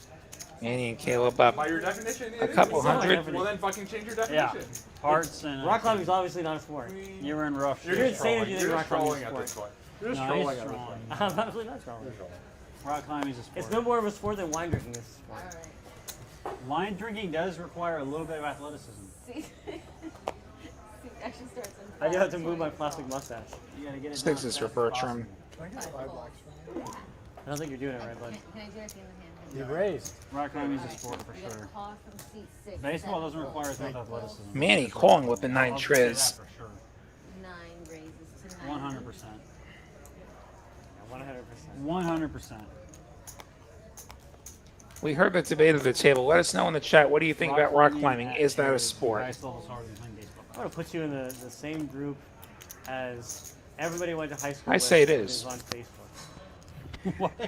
S3: Manny and Caleb up
S1: By your definition, it
S3: a
S1: is.
S3: couple
S8: It's not
S3: hundred.
S1: Well, then fucking change your
S7: Yeah.
S1: definition.
S7: Hearts and
S8: Rock climbing is obviously not a sport.
S7: you were in rough
S1: You're
S7: shape.
S8: You're
S1: just
S8: insane if
S1: trolling.
S8: you
S1: You're
S8: think
S1: just
S8: rock climbing
S1: trolling
S8: is
S1: at
S8: a
S1: this
S8: sport.
S1: point. You're just
S7: No,
S1: trolling
S7: he's
S1: at this
S7: trolling.
S1: point.
S8: I'm absolutely not trolling.
S7: Rock climbing is a sport.
S8: It's no more of a sport than wine drinking is a sport.
S13: Alright.
S7: Wine drinking does require a little bit of athleticism.
S13: See? See, actually starts in
S8: I do have to
S13: 5,
S8: move my plastic mustache.
S7: You gotta get it
S3: Six
S7: down
S3: is
S7: as
S3: for
S7: fast as
S3: Bertram.
S7: possible.
S8: I don't think you're doing it right, bud.
S13: Can I do it at the end of the hand?
S7: You've raised. Rock climbing is a sport for
S13: You get a
S7: sure.
S13: call from C6.
S7: Baseball doesn't require as much athleticism.
S3: Manny calling with the 9
S7: I'll say that
S3: triz.
S7: for sure.
S13: 9 raises to 9.
S7: 100%.
S8: 100%.
S7: 100%.
S3: We heard the debate at the table. Let us know in the chat. What do you think about rock climbing? Is that a sport?
S7: Highest level's harder than playing baseball.
S8: I'm going to put you in the same group as everybody went to high school
S3: I
S8: with
S3: say it
S8: and
S3: is.
S8: on Facebook.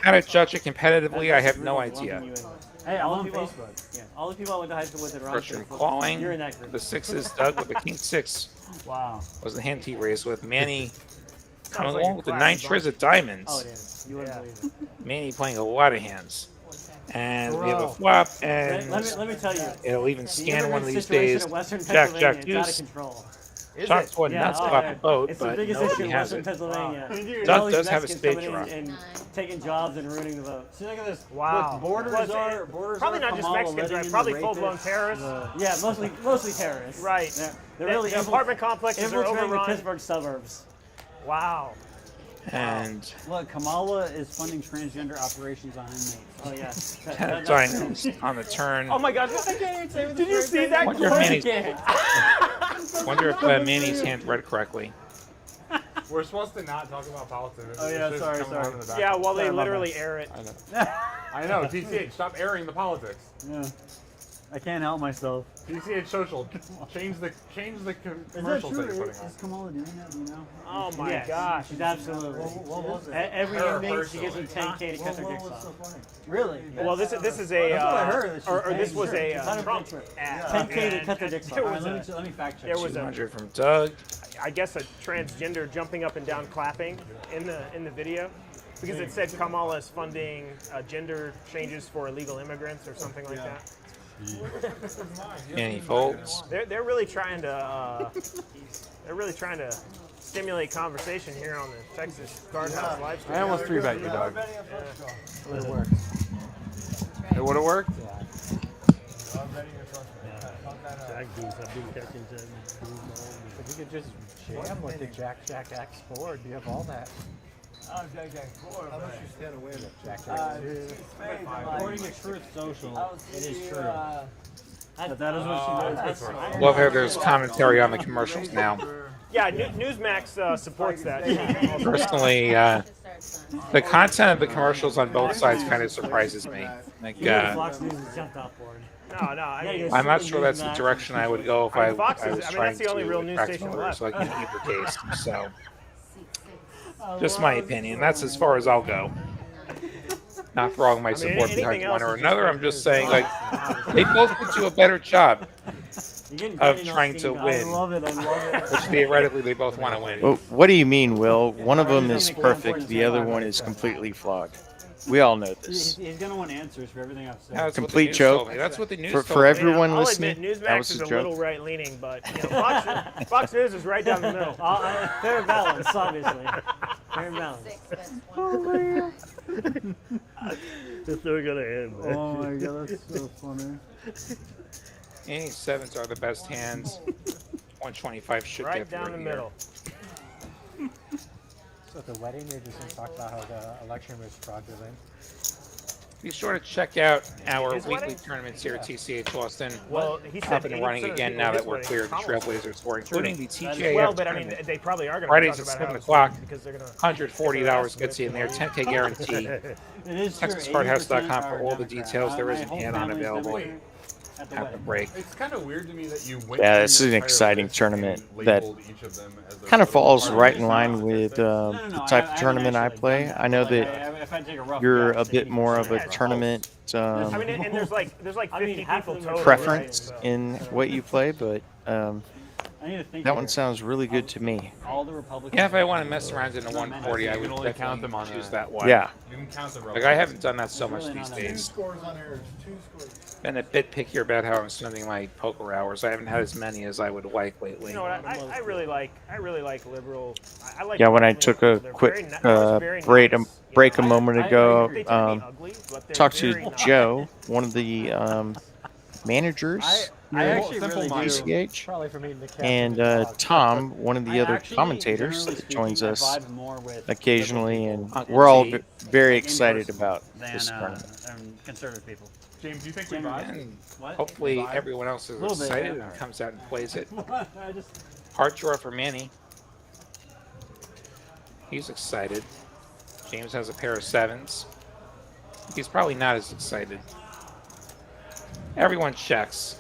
S3: How to judge it competitively, I have no
S8: Everyone's
S3: idea.
S8: lumping you in.
S7: Hey, I'm
S8: All
S7: on
S8: the people-
S7: Facebook.
S8: Yeah, all the people I went to high school with that are on
S3: Bertram
S8: Facebook.
S3: calling.
S8: You're in that group.
S3: The 6 Doug with the King 6
S7: Wow.
S3: was the hand he raised with. Manny coming
S6: like
S3: along
S6: a
S3: with the
S6: class
S3: 9
S6: of
S3: triz of diamonds.
S8: Oh, it is. You wouldn't believe it.
S3: Manny playing a lot of hands. And we have a flop, and
S8: Let me tell you.
S3: it'll even
S8: The
S3: scan one of
S8: immigrant
S3: these
S8: situation
S3: days.
S8: in Western
S3: Jack,
S8: Pennsylvania,
S3: Jack,
S8: it's out of
S3: deuce.
S8: control.
S3: Shots would nuts
S8: oh,
S3: about
S8: yeah.
S3: the boat,
S8: It's the
S3: but
S8: biggest issue
S3: nobody
S8: in
S3: has
S8: Western
S3: it.
S8: Pennsylvania.
S3: Doug
S8: All these
S3: does have a
S8: Mexicans
S3: spade
S8: coming
S3: draw.
S8: in and taking jobs and ruining the vote.
S7: See, look at this.
S6: Wow.
S7: Look, borders
S6: Well,
S7: are
S6: probably not just
S7: Kamala
S6: Mexicans,
S7: letting
S6: right?
S7: in
S6: Probably
S7: the
S6: full-blown
S7: rapists.
S6: terrorists.
S8: Yeah, mostly terrorists.
S6: Right.
S8: They're really
S6: the apartment complexes are
S8: infiltrating the
S6: overrun.
S8: Pittsburgh suburbs.
S6: Wow.
S3: And
S7: Look, Kamala is funding transgender operations on inmates.
S8: Oh yeah.
S3: Dinos on the turn.
S6: Oh my God! Did you see that?
S3: Wonder if Manny's hand read correctly.
S1: We're supposed to not talk about politics.
S7: Oh, yeah,
S1: It's just
S7: sorry,
S1: coming
S7: sorry.
S1: out in the back.
S6: Yeah, while they
S7: Sorry, my
S6: literally
S7: bad.
S6: air it.
S1: I know. TCH, stop airing the politics.
S7: Yeah. I can't help myself.
S1: TCH Social, change the
S7: Is that
S1: commercials
S7: true?
S1: that you're putting on.
S7: Is Kamala doing that? Do you know?
S6: Oh my
S8: Yes,
S6: gosh.
S8: she's absolutely.
S7: What was it?
S8: Every
S1: Her
S8: inmate, she gives them
S1: personally.
S8: 10K to cut their
S7: What
S8: dicks
S7: was
S8: off.
S7: so funny? Really?
S6: Well, this is a
S7: That's what I heard, that she's
S6: or this
S7: paying
S6: was
S7: sure.
S6: a
S8: It's 100%
S6: Trump
S8: true.
S6: ad.
S8: 10K to
S6: And
S8: cut their dicks
S6: there
S8: off.
S6: was
S7: Alright,
S6: a,
S7: let me fact check.
S6: there was a,
S3: 200 from Doug.
S6: I guess a transgender jumping up and down clapping in the video because it said Kamala is funding gender changes for illegal immigrants or something like that.
S3: And he folds.
S6: They're really trying to stimulate conversation here on the Texas Card House live stream.
S1: I almost 3-bet you, Doug.
S6: Would it work?
S1: It would have worked?
S12: Jack deuce, I've been catching Jack deuce all
S10: But you could just jam with the Jack X board. You have all that. Jack X.
S7: According to Truth Social, it is true. But that is what she does.
S3: Love how there's commentary on the commercials now.
S6: Yeah, Newsmax supports that.
S3: Personally, the content of the commercials on both sides kind of surprises me. Like,
S8: Fox News has jumped off board.
S6: No, I mean,
S3: I'm not sure that's the direction I would go if I was
S6: Fox is- I mean,
S3: trying
S6: that's the only
S3: to
S6: real news
S3: attract
S6: station
S3: voters,
S6: left.
S3: like in either case. So, just my opinion. That's as far as I'll go. Not throwing my support behind one or another. I'm just saying, like, they both could do a better job of trying to win.
S8: I love it.
S3: Which theoretically they both want to win.
S5: Well, what do you mean, Will? One of them is perfect. The other one is completely flawed. We all know this.
S7: He's going to want answers for everything I've said.
S3: That's what the
S5: Complete
S3: news
S5: joke.
S3: told me. That's what the news
S5: For
S3: told me.
S5: everyone
S6: I'll
S5: listening,
S6: admit,
S5: that
S6: Newsmax
S5: was
S6: is
S5: a
S6: a little
S5: joke.
S6: right-leaning, but Fox News is right down the middle.
S8: Fair balance, obviously. Fair balance.
S12: That's where we're gonna end, man.
S7: Oh my god, that's so funny.
S3: Any sevens are the best hands. 125 should
S6: Right
S3: get
S6: down
S3: through
S6: the
S3: here.
S6: middle.
S10: So at the wedding, you're just going to talk about how the election was fraudulent.
S3: Be sure to check out our
S6: His
S3: weekly
S6: wedding?
S3: tournaments here at TCH Austin.
S6: Well, he said
S3: Up and running
S6: 80% of
S3: again
S6: people
S3: now
S6: at
S3: that
S6: his
S3: we're
S6: wedding
S3: clear of the
S6: Kamala.
S3: Trailblazers tour, including the TJF
S6: Well, but I mean,
S3: tournament.
S6: they probably are going to
S3: Fridays
S6: talk
S3: at
S6: about
S3: 7
S6: how it's
S3: o'clock.
S6: because they're going to
S3: $140 gets you in there. 10K guarantee.
S7: It is true.
S3: TexasCardhouse.com for
S7: 80%
S3: all the
S7: are
S3: details. There is an
S7: Democrat.
S3: add-on
S7: My whole
S3: available
S7: family's Democrat at the
S3: at the
S7: wedding.
S3: break.
S1: It's kind of weird to me that you went
S5: Yeah,
S1: through
S5: this
S1: your
S5: is an
S1: entire
S5: exciting
S1: list
S5: tournament
S1: and
S5: that
S1: labeled each of them as their
S5: kind of
S1: little
S5: falls
S1: part
S5: right
S1: of
S5: in
S1: it.
S5: line with the type of tournament I play. I know that
S7: If I take a rough
S5: you're
S7: guess,
S5: a bit more of a
S7: 80%.
S5: tournament
S6: I mean, and there's like 50 people total.
S5: preference
S6: right?
S5: in what you play, but
S7: I need to think
S5: that
S7: here.
S5: one sounds really good to me.
S7: All the Republicans.
S3: Yeah, if I want to mess around in a 140, I
S1: You
S3: would
S1: can only count them
S3: definitely
S1: on
S3: choose
S1: a-
S3: that one.
S5: Yeah.
S1: You can count the
S3: Like, I haven't done that so much
S7: really
S3: these
S7: not a-
S3: days.
S11: Scores on there. 2 scores.
S3: Been a bit pickier about how I'm spending my poker hours. I haven't had as many as I would like lately.
S6: You know what? I really like liberal. I like.
S5: Yeah, when I
S6: liberal
S5: took
S6: people.
S5: a
S6: They're
S5: quick
S6: very very
S5: break,
S6: nice, you
S5: break a
S6: know.
S5: moment
S6: I
S5: ago,
S6: think they can be ugly, but they're
S5: talked
S6: very
S5: to
S6: nice.
S5: Joe, one of the managers
S7: I
S5: here
S7: actually
S5: at
S7: really do.
S5: TCH,
S10: Probably for meeting the captain.
S5: and Tom, one of the
S7: I
S5: other
S7: actually,
S5: commentators
S7: generally
S5: that joins
S7: speaking, I
S5: us
S7: vibe more with
S5: occasionally, and
S3: Uncle
S5: we're all
S3: T.
S5: very
S7: in
S5: excited
S7: person
S5: about
S7: than
S5: this tournament.
S7: conservative people.
S1: James, do you think we
S7: Generally.
S1: vibe?
S3: And
S7: What?
S3: hopefully everyone else is
S7: Little bit,
S3: excited
S7: yeah.
S3: and comes out and plays it.
S7: I just
S3: Heart draw for Manny. He's excited. James has a pair of sevens. He's probably not as excited. Everyone checks.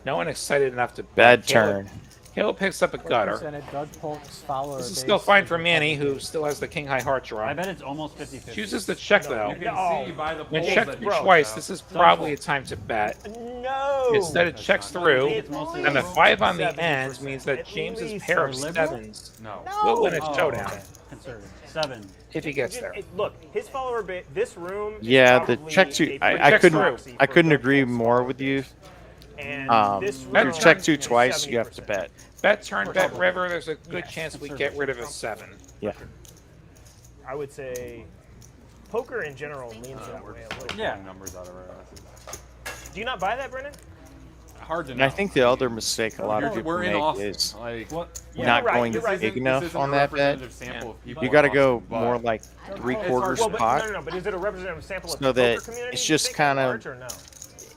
S3: No one excited enough to
S5: Bad
S3: bet. Caleb-
S5: turn.
S3: Caleb picks up a gutter.
S10: Percentage Doug Polk's follower
S3: This is
S10: base
S3: still fine for
S10: is
S3: Manny, who
S10: Republican.
S3: still has the king high heart
S7: I
S3: draw.
S7: bet it's almost 50-50.
S3: Chooses to check though.
S1: You can
S6: Oh.
S1: see by the
S3: When
S1: polls
S3: checked
S1: that you
S3: twice,
S1: put
S3: this
S1: out.
S3: is probably a time to bet.
S6: No.
S3: Instead, it checks through,
S7: It's mostly
S3: and the
S7: liberal.
S3: 5 on the
S6: 70%.
S3: end means that
S6: At
S3: James's
S6: least
S3: pair
S7: are
S3: of
S7: liberal?
S3: sevens
S1: No.
S3: will win a
S7: Oh,
S3: showdown.
S7: okay. conservative. 7.
S3: If he gets there.
S6: Look, his follower base. This room.
S5: Yeah,
S6: is
S5: the
S6: probably
S5: check
S6: a
S5: two.
S6: pretty
S5: I
S6: good
S5: couldn't.
S6: proxy
S5: I
S6: for
S5: couldn't
S6: bet
S5: agree
S6: fold.
S5: more with you.
S6: And this
S5: If you
S6: room
S5: check two
S6: is
S5: twice, you have to
S6: 70%.
S5: bet.
S3: Bet turn, bet river. There's a good chance we get rid of a 7.
S5: Yeah.
S6: I would say poker in general leans that way a little.
S7: Yeah.
S1: Numbers out of our asses.
S6: Do you not buy that, Brendan?
S1: Hard to
S5: And
S1: know.
S5: I think the other mistake a lot of people
S1: We're in
S5: make
S1: Austin.
S5: is
S1: Like,
S5: not going
S6: you're right.
S5: big
S1: This
S5: enough
S1: isn't
S5: on
S1: a
S5: that bet.
S1: representative sample of people
S5: You
S1: in
S5: got to
S1: Austin,
S5: go
S1: but
S5: more like
S1: Well,
S5: 3/4
S6: Well, but,
S5: pot.
S6: no, but is it a representative sample of
S5: So
S6: the
S5: that
S6: poker community?
S5: it's
S6: you
S5: just
S6: think,
S5: kind of-
S6: large or no?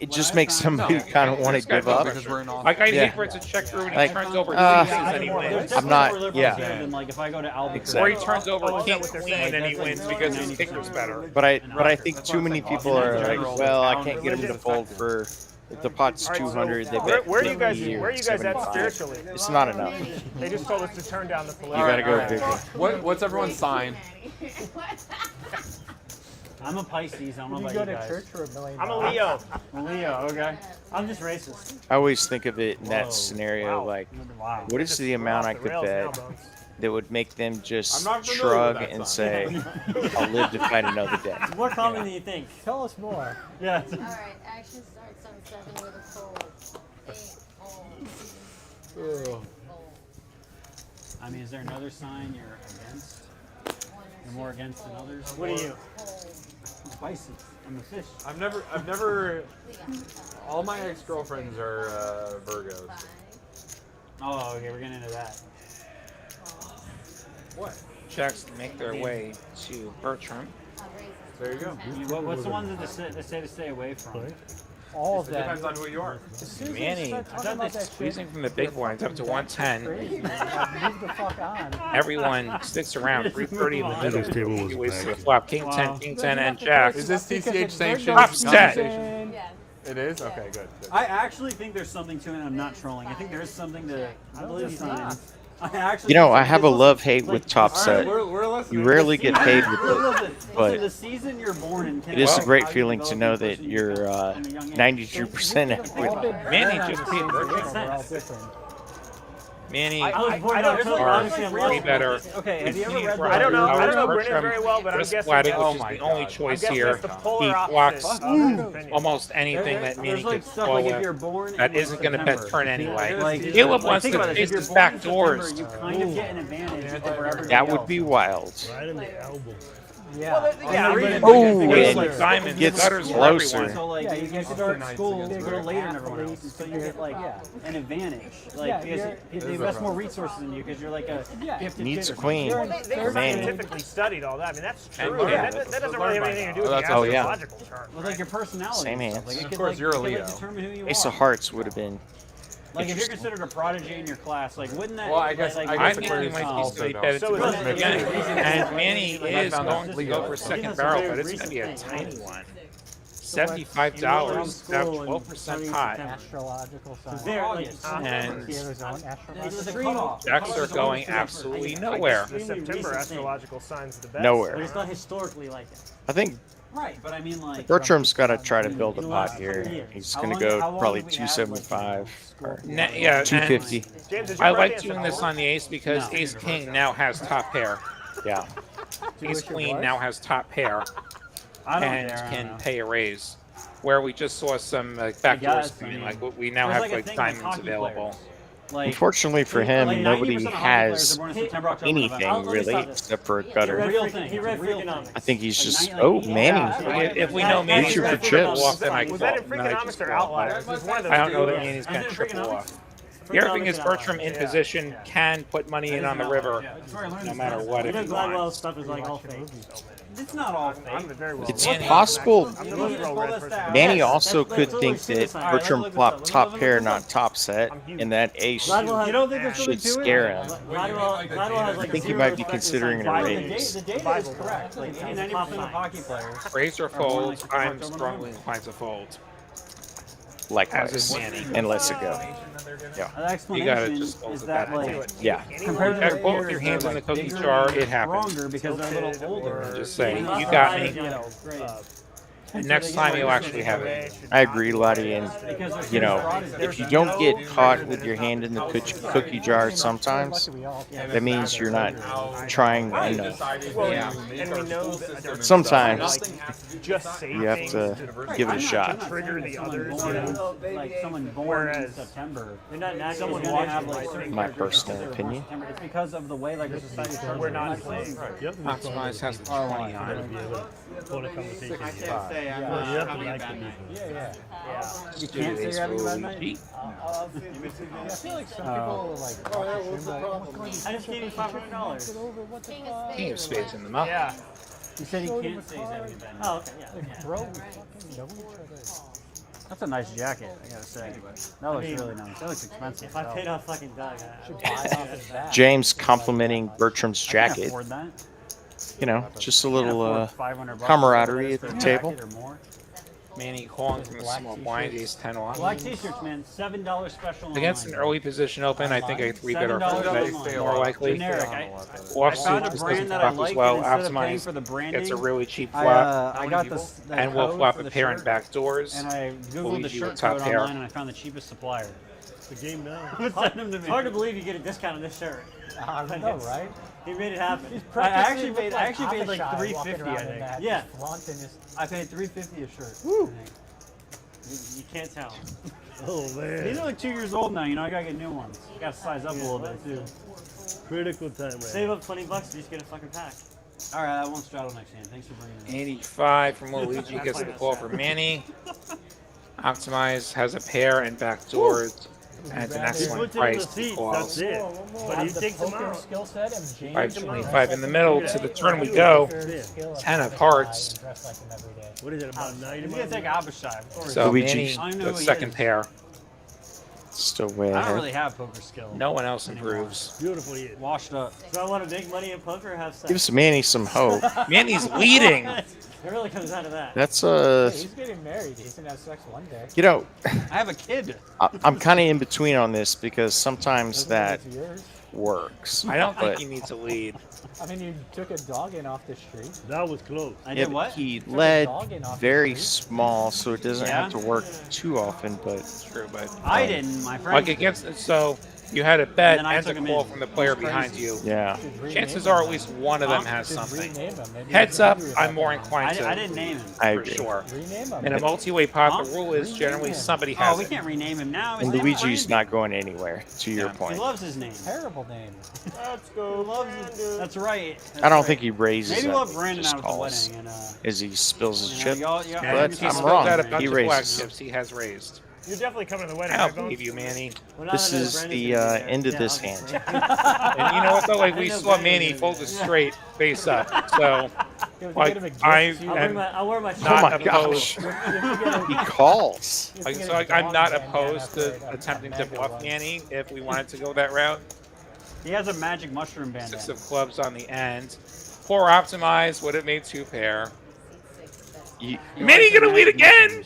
S5: It just makes somebody kind of want to give up.
S1: because we're in Austin.
S3: Like, I'd
S5: Yeah.
S3: hate for it to check through and he
S5: Like,
S3: turns over
S5: uh,
S3: aces and he wins.
S5: I'm not- yeah.
S7: Than, like, if I go to Albuquerque.
S5: Exactly.
S3: Or he turns over
S6: Oh, is that
S3: king
S6: what they're
S3: queen
S6: saying?
S3: and he
S7: That's like
S3: wins because his
S7: 90%
S3: kicker's better.
S5: But I think too many people are like, well, I can't get them to fold for. If the pot's
S6: All right, so
S5: 200, they
S6: where,
S5: bet
S6: where are you guys?
S5: 50 or
S6: Where are you guys at
S5: 75.
S6: spiritually?
S5: It's not enough.
S6: They just told us to turn down the
S5: You
S6: polarity.
S5: gotta go bigger.
S1: What's everyone's sign?
S7: I'm a Pisces. I don't know
S10: You
S7: about
S10: go
S7: you
S10: to
S7: guys.
S10: church for $1 million.
S6: I'm a Leo.
S7: Leo, okay.
S8: I'm just racist.
S5: I always think of it in
S7: Whoa.
S5: that scenario
S6: Wow.
S5: like,
S7: Wow.
S5: what is the amount I could bet that would make them
S1: I'm
S5: just
S1: not familiar
S5: shrug
S1: with that
S5: and
S1: sign.
S5: say, I'll live to fight another day?
S8: It's more common than you think.
S10: Tell us more.
S7: Yeah.
S13: All right, action starts on 7 with a fold. 8 fold.
S7: I mean, is there another sign you're against? You're more against than others?
S8: What are you?
S7: Pisces. I'm a fish.
S1: I've never. All my ex-girlfriends are Virgos.
S7: Oh, okay, we're getting into that.
S1: What?
S3: Checks make their way to Bertram.
S1: There you go.
S7: What's the one that they say to stay away from?
S10: All of
S1: It
S10: that.
S1: depends on who you are.
S10: As soon as they
S3: Manny,
S10: start talking about that shit,
S3: squeezing from the big blinds up to 110.
S10: crazy, man. Move the fuck on.
S3: Everyone sticks around 330 in the middle.
S12: This table was
S3: He waits to the
S12: bagged.
S3: flop. King 10, King 10, and Jack.
S1: Is this
S10: Because
S1: TCH
S10: it's their
S1: sanctioned?
S3: Upset.
S1: conversation?
S13: Yes.
S1: It is? Okay, good.
S7: I actually think there's something to it, and I'm not trolling. I think there is something to
S8: I believe
S7: these
S8: it's not.
S7: signs. I actually
S5: You know,
S7: think
S5: I have a
S7: listen,
S5: love-hate with Top
S7: all right,
S5: Set.
S7: we're listening.
S5: You rarely get paid with
S7: Listen,
S5: it, but
S7: the season you're born in.
S5: it is a
S7: Well,
S5: great
S7: how you
S5: feeling to
S7: develop
S5: know
S7: your
S5: that
S7: person
S5: you're
S7: from a young age.
S5: 92%
S10: All
S5: equity.
S10: big
S3: Manny
S10: brand
S3: just
S10: on
S3: beat
S10: TV,
S3: Bertram.
S10: we're all different.
S3: Manny
S8: I was born
S6: I
S8: out
S6: don't
S8: of
S6: know.
S8: honestly, I'm
S3: way
S8: lost.
S3: better.
S7: Okay, have you ever read?
S6: I don't know. I don't know
S3: Bertram,
S6: Brennan very well, but I'm
S3: Chris
S6: guessing.
S3: Bladdock,
S6: that's-
S3: which is the only
S6: I'm
S3: choice
S6: guessing
S3: here.
S6: that's the polar
S3: He
S6: opposite
S3: blocks
S6: of his opinion.
S3: almost anything that Manny
S7: There's like
S3: could
S7: stuff
S3: throw
S7: like if
S3: with.
S7: you're born
S3: That
S7: in,
S3: isn't going to bet
S7: September.
S3: turn anyway.
S7: Like,
S3: Caleb
S7: like,
S3: wants
S7: think
S3: to
S7: about it.
S3: face
S7: If you're
S3: his
S7: born
S3: back
S7: in September,
S3: doors.
S7: you kind of get an advantage over everybody
S5: That would
S7: else.
S5: be wild.
S12: Right in the elbow.
S10: Yeah.
S6: Yeah, I mean,
S5: Oh,
S3: It's
S5: and
S3: like diamonds,
S5: gets
S3: gutters for
S5: closer.
S3: everyone.
S7: So like
S10: Yeah,
S7: you
S10: you
S7: get
S10: get
S7: start
S1: nice
S7: school a
S1: against
S7: little
S10: Virgo.
S7: later than everyone else, so you get like
S10: Yeah.
S7: an advantage. Like
S10: Yeah,
S7: because
S10: you're-
S7: they invest more resources in you because you're like a
S10: Yeah.
S7: gifted
S5: Needs
S7: kid or
S5: queen.
S10: You're in
S6: They
S10: third
S5: Man.
S10: grade.
S6: scientifically studied all that. I mean, that's
S3: And
S6: true.
S3: learn
S6: That,
S3: by
S6: that doesn't really have anything to do with
S1: that's
S6: the
S5: oh, yeah.
S6: astrological chart.
S7: with like your personality.
S5: Same
S7: and stuff.
S5: hands.
S7: Like, it
S1: Of
S7: could,
S1: course,
S7: like,
S1: you're a
S7: it could, like,
S1: Leo.
S7: determine who you
S5: Ace
S7: are.
S5: of Hearts would have been.
S7: Like if you're
S5: Interesting.
S7: considered a prodigy in your class, like wouldn't that?
S1: Well, I guess-
S7: like,
S1: I
S3: I
S1: guess
S3: think
S1: the
S3: he
S1: Aquarius
S3: might be
S1: also
S3: straight
S1: don't.
S3: bet
S6: So
S3: to
S6: is
S3: Bertram
S6: that-
S3: again. And Manny
S1: I
S3: is
S1: found
S3: going
S1: that
S3: to go for
S1: Leo.
S3: second
S8: That's
S3: barrel,
S8: a
S3: but
S8: very
S3: it's going to be a
S8: recent
S3: tiny
S8: thing.
S3: one.
S8: So what?
S3: $75,
S8: You know,
S3: about
S8: in school
S3: 12%
S8: in
S3: pot.
S10: Astrological sign.
S8: There, like,
S3: And
S10: He has his own
S7: There's
S10: astrological
S7: a
S10: sign.
S7: cutoff.
S3: Jacks are going absolutely nowhere.
S6: The September
S8: recent thing.
S6: astrological signs the best.
S5: Nowhere.
S8: But it's not historically like it.
S5: I think
S7: Right, but I mean like.
S5: Bertram's got to try to build a
S8: In the
S5: pot
S8: last
S5: here.
S8: 100 years.
S5: He's
S7: How
S5: going to
S7: long-
S5: go
S7: how long
S5: probably
S7: have we had,
S5: 275 or
S3: Yeah, and
S5: 250.
S6: James, is your
S3: I
S6: right
S3: like
S6: answer
S3: doing this
S6: four?
S3: on the ace because
S7: No.
S3: ace king now has top pair.
S5: Yeah.
S3: Ace queen now has top pair
S7: I don't
S3: and
S7: care, I don't
S3: can
S7: know.
S3: pay a raise. Where we just saw some backdoor
S7: guess, I
S3: screen,
S7: mean,
S3: like we now
S7: there's
S3: have
S7: like a
S3: like
S7: thing with
S3: diamonds
S7: hockey
S3: available.
S7: players. Like,
S5: Unfortunately for him,
S7: like 90%
S5: nobody
S7: of hockey
S5: has
S7: players are born in September, October,
S5: anything
S7: November.
S8: Let me
S5: really
S8: stop this.
S5: except for a
S8: He
S5: gutter.
S8: read
S7: Real
S8: freak-
S7: thing.
S8: He read
S7: It's a real
S8: Freakonomics.
S5: I think he's
S7: Like,
S5: just,
S7: like,
S5: oh,
S7: yeah.
S5: Manny.
S3: If we know Manny's
S5: Future
S3: going
S5: for
S3: to triple
S5: chips.
S3: off, then I
S6: Was
S3: call.
S6: that in
S3: Then I
S6: Freakonomics
S3: just
S6: or
S3: call.
S6: Outliers? It's one of those
S3: I don't know that
S6: two.
S3: Manny's going to
S8: Isn't it
S3: triple
S8: Freakonomics?
S3: off. The other thing is
S8: Freakonomics
S3: Bertram
S8: and
S3: in
S8: Outliers.
S3: position can put money in on the river,
S7: That's where I learned
S3: no
S7: this
S3: matter
S7: stuff.
S3: what
S8: You
S3: if
S8: know
S3: he
S8: Gladwell's
S3: wants.
S8: stuff is like all fake.
S7: It's not all fake.
S6: I'm very well.
S5: It's
S6: read.
S5: possible
S6: I'm the most well-read person.
S5: Manny
S8: Yes,
S5: also
S8: that's
S5: could
S8: literally
S5: think that
S8: suicide.
S5: Bertram
S7: Look this
S5: flopped
S7: up.
S5: top
S7: Look
S5: pair,
S7: this
S5: not
S7: up.
S5: top set,
S6: I'm huge.
S5: and that ace
S8: Gladwell has,
S6: You don't think there's
S5: should scare him.
S8: Gladwell has like
S5: I think he
S8: zero
S5: might be
S8: respect for
S5: considering
S8: his
S5: a
S8: Bible.
S5: raise.
S7: The data is correct. Like 80-90% of hockey players.
S3: Raise or
S7: Or more
S3: fold,
S7: like
S3: I'm
S7: October,
S3: strongly
S7: November.
S3: inclined to fold.
S5: Likewise.
S3: As is Manny.
S5: And lets it go.
S7: The explanation
S3: You gotta just fold
S7: is
S3: it
S7: that
S3: back.
S7: like
S5: Yeah.
S7: compared to
S3: Have
S7: the
S3: both
S7: players
S3: your hands
S7: that
S3: in
S7: are,
S3: the cookie
S7: bigger
S3: jar,
S7: and
S3: it happens.
S7: stronger because they're a little older.
S3: Just say,
S7: Not
S3: you got
S7: as,
S3: me.
S7: you know, great.
S3: And next time you'll actually have it.
S5: I agree, Lottie, and you know, if you don't get caught with your hand in the cookie jar sometimes, that means you're not trying enough.
S6: Well, and we know that
S5: Sometimes
S6: just say
S5: you have to give it a shot.
S6: trigger the others.
S7: Like someone born in September.
S8: They're not naturally
S7: Someone
S8: gonna
S7: watching
S8: have
S7: like
S8: like
S7: certain
S5: My
S7: characters
S5: personal
S7: that are
S5: opinion.
S7: born in September. It's because of the way like the society
S6: We're not playing.
S3: Optimize has the 20 on it.
S12: Phone a conversation.
S9: I can't say I'm
S12: Well, you have to
S9: having a
S12: like
S9: bad
S12: the
S9: night.
S7: You can't say you're having a bad night?
S10: I feel like some people like.
S8: I just gave you $500.
S3: King of Spades in the mouth.
S6: Yeah.
S7: You said he can't say he's having a bad night.
S8: Oh, okay, yeah.
S10: Bro, we fucking know each other.
S7: That's a nice jacket, I gotta say. That looks really nice. That looks expensive.
S8: If I paid off fucking Doug,
S10: Should buy it off his back.
S5: James complimenting Bertram's
S7: I can't
S5: jacket.
S7: afford that.
S5: You know, just a
S7: I can't
S5: little
S7: afford $500
S5: camaraderie at
S7: for
S5: the
S7: a
S5: table.
S7: jacket or more.
S3: Manny calling from the small blind, ace 10 off.
S7: Black t-shirts, man. $7 special.
S3: Against an
S7: online.
S3: early position open, I think a 3-bet or
S7: $7
S3: 4-bet
S7: online.
S3: more likely.
S7: Generic. I
S3: Offsuit
S7: found a
S3: just
S7: brand
S3: doesn't
S7: that I
S3: flop as
S7: like,
S3: well.
S7: and instead of paying
S3: Optimize
S7: for the branding,
S3: gets a really cheap flop.
S7: I got the
S3: and will
S7: code
S3: flop
S7: for
S3: a
S7: the
S3: pair in
S7: shirt,
S3: back doors.
S7: and I googled the
S3: Luigi
S7: shirt
S3: with top
S7: code
S3: pair.
S7: online, and I found the cheapest supplier.
S12: The game now.
S7: Send them to me.
S8: it's hard to believe you get a discount on this shirt.
S10: I know, right?
S8: He made it happen.
S7: I actually paid like $350. I think.
S8: Yeah.
S7: I paid $350 a shirt.
S8: You can't tell.
S12: Oh man.
S7: These are like 2 years old now. You know, I gotta get new ones. Gotta size up a little bit too.
S12: Critical time right
S8: Save up $20 and just get a fucking pack.
S7: All right, I won't straddle next hand. Thanks for bringing it.
S3: 85 from Luigi gets the call for Manny. Optimize has a pair and back doors. And it's an
S12: He
S3: excellent
S12: puts it in the
S3: price.
S12: seats,
S3: Calls.
S12: that's it. But he takes them out.
S10: Skill set and James
S3: 525 in the middle. To the turn we go. 10 of hearts.
S12: What is it, about 90?
S7: He's gonna take Abishai. Of course.
S3: So
S5: Luigi's
S3: Manny,
S7: I know
S3: the
S7: who he
S3: second
S7: is.
S3: pair.
S5: Still way
S7: I don't
S5: ahead.
S7: really have poker skill.
S3: No one else improves.
S12: Beautiful he is.
S7: Washed up.
S8: Do I want to make money in poker or have sex?
S5: Gives Manny some hope.
S3: Manny's leading.
S8: It really comes out of that.
S5: That's
S10: He's getting married. He's gonna have sex one day.
S5: you know,
S7: I have a kid.
S5: I'm kind of in between on this because sometimes that
S10: It's yours.
S5: works.
S3: I don't think
S5: but
S3: you need to lead.
S10: I mean, you took a dog in off the street.
S12: That was close.
S7: I
S5: yeah,
S7: did
S5: but
S7: what?
S5: he
S10: Took a
S5: led
S10: dog in off the
S5: very
S10: street.
S5: small, so it doesn't have
S7: Yeah?
S5: to work too often. But
S3: True, but
S7: I didn't, my friend.
S3: like against so you had a bet
S7: And then I
S3: and a
S7: took him
S3: call
S7: in.
S3: from the player
S7: It was
S3: behind
S7: crazy.
S3: you.
S5: yeah,
S10: Should rename
S3: Chances
S10: him,
S3: are at
S10: though.
S3: least one of them has
S10: Should
S3: something.
S10: rename him. Maybe
S3: Heads
S10: you
S3: up,
S10: can
S3: I'm more
S10: rename him.
S3: inclined
S7: I
S3: to
S7: didn't name him.
S5: I
S3: for
S5: agree.
S3: sure.
S10: Rename him.
S3: In a multi-way pot,
S7: Huh?
S3: the rule is generally somebody
S7: Oh,
S3: has
S7: we
S3: it.
S7: can't rename him now.
S5: And
S7: His name is
S5: Luigi's
S7: Brandon.
S5: not going anywhere. To your
S3: Yeah.
S7: He
S5: point,
S7: loves his name.
S10: Terrible name.
S6: Let's go.
S7: Loves it. That's right.
S5: I don't think he raises.
S7: Maybe
S5: it,
S7: we'll have Brandon
S5: just
S7: out at the
S5: calls
S7: wedding. And,
S5: as he spills his
S7: you know,
S5: chip.
S7: y'all,
S3: And
S5: But
S3: he
S5: I'm
S3: spilled
S5: wrong.
S3: out a bunch
S5: He
S3: of black
S5: raises.
S3: chips he has raised.
S6: You're definitely coming to the wedding.
S3: I'll
S6: right, Bones?
S3: believe you, Manny.
S8: We're not
S5: This
S8: gonna-
S5: is
S8: Brandon's
S5: the
S8: gonna be there.
S5: end of
S8: Yeah,
S5: this
S8: obviously.
S5: hand.
S3: And you know what though? Like
S8: I
S3: we
S8: know
S3: saw
S8: Brandon's
S3: Manny
S8: gonna
S3: fold
S8: be
S3: it
S8: there.
S3: straight face up. So like
S8: I'll wear my
S5: Oh
S3: not
S5: my
S3: opposed.
S5: gosh. He calls.
S3: Like, so I'm not opposed to attempting to bluff Manny if we wanted to go that route.
S7: he has a magic mushroom band.
S3: 6 of clubs on the end. 4 optimized would have made 2 pair. Manny gonna lead again.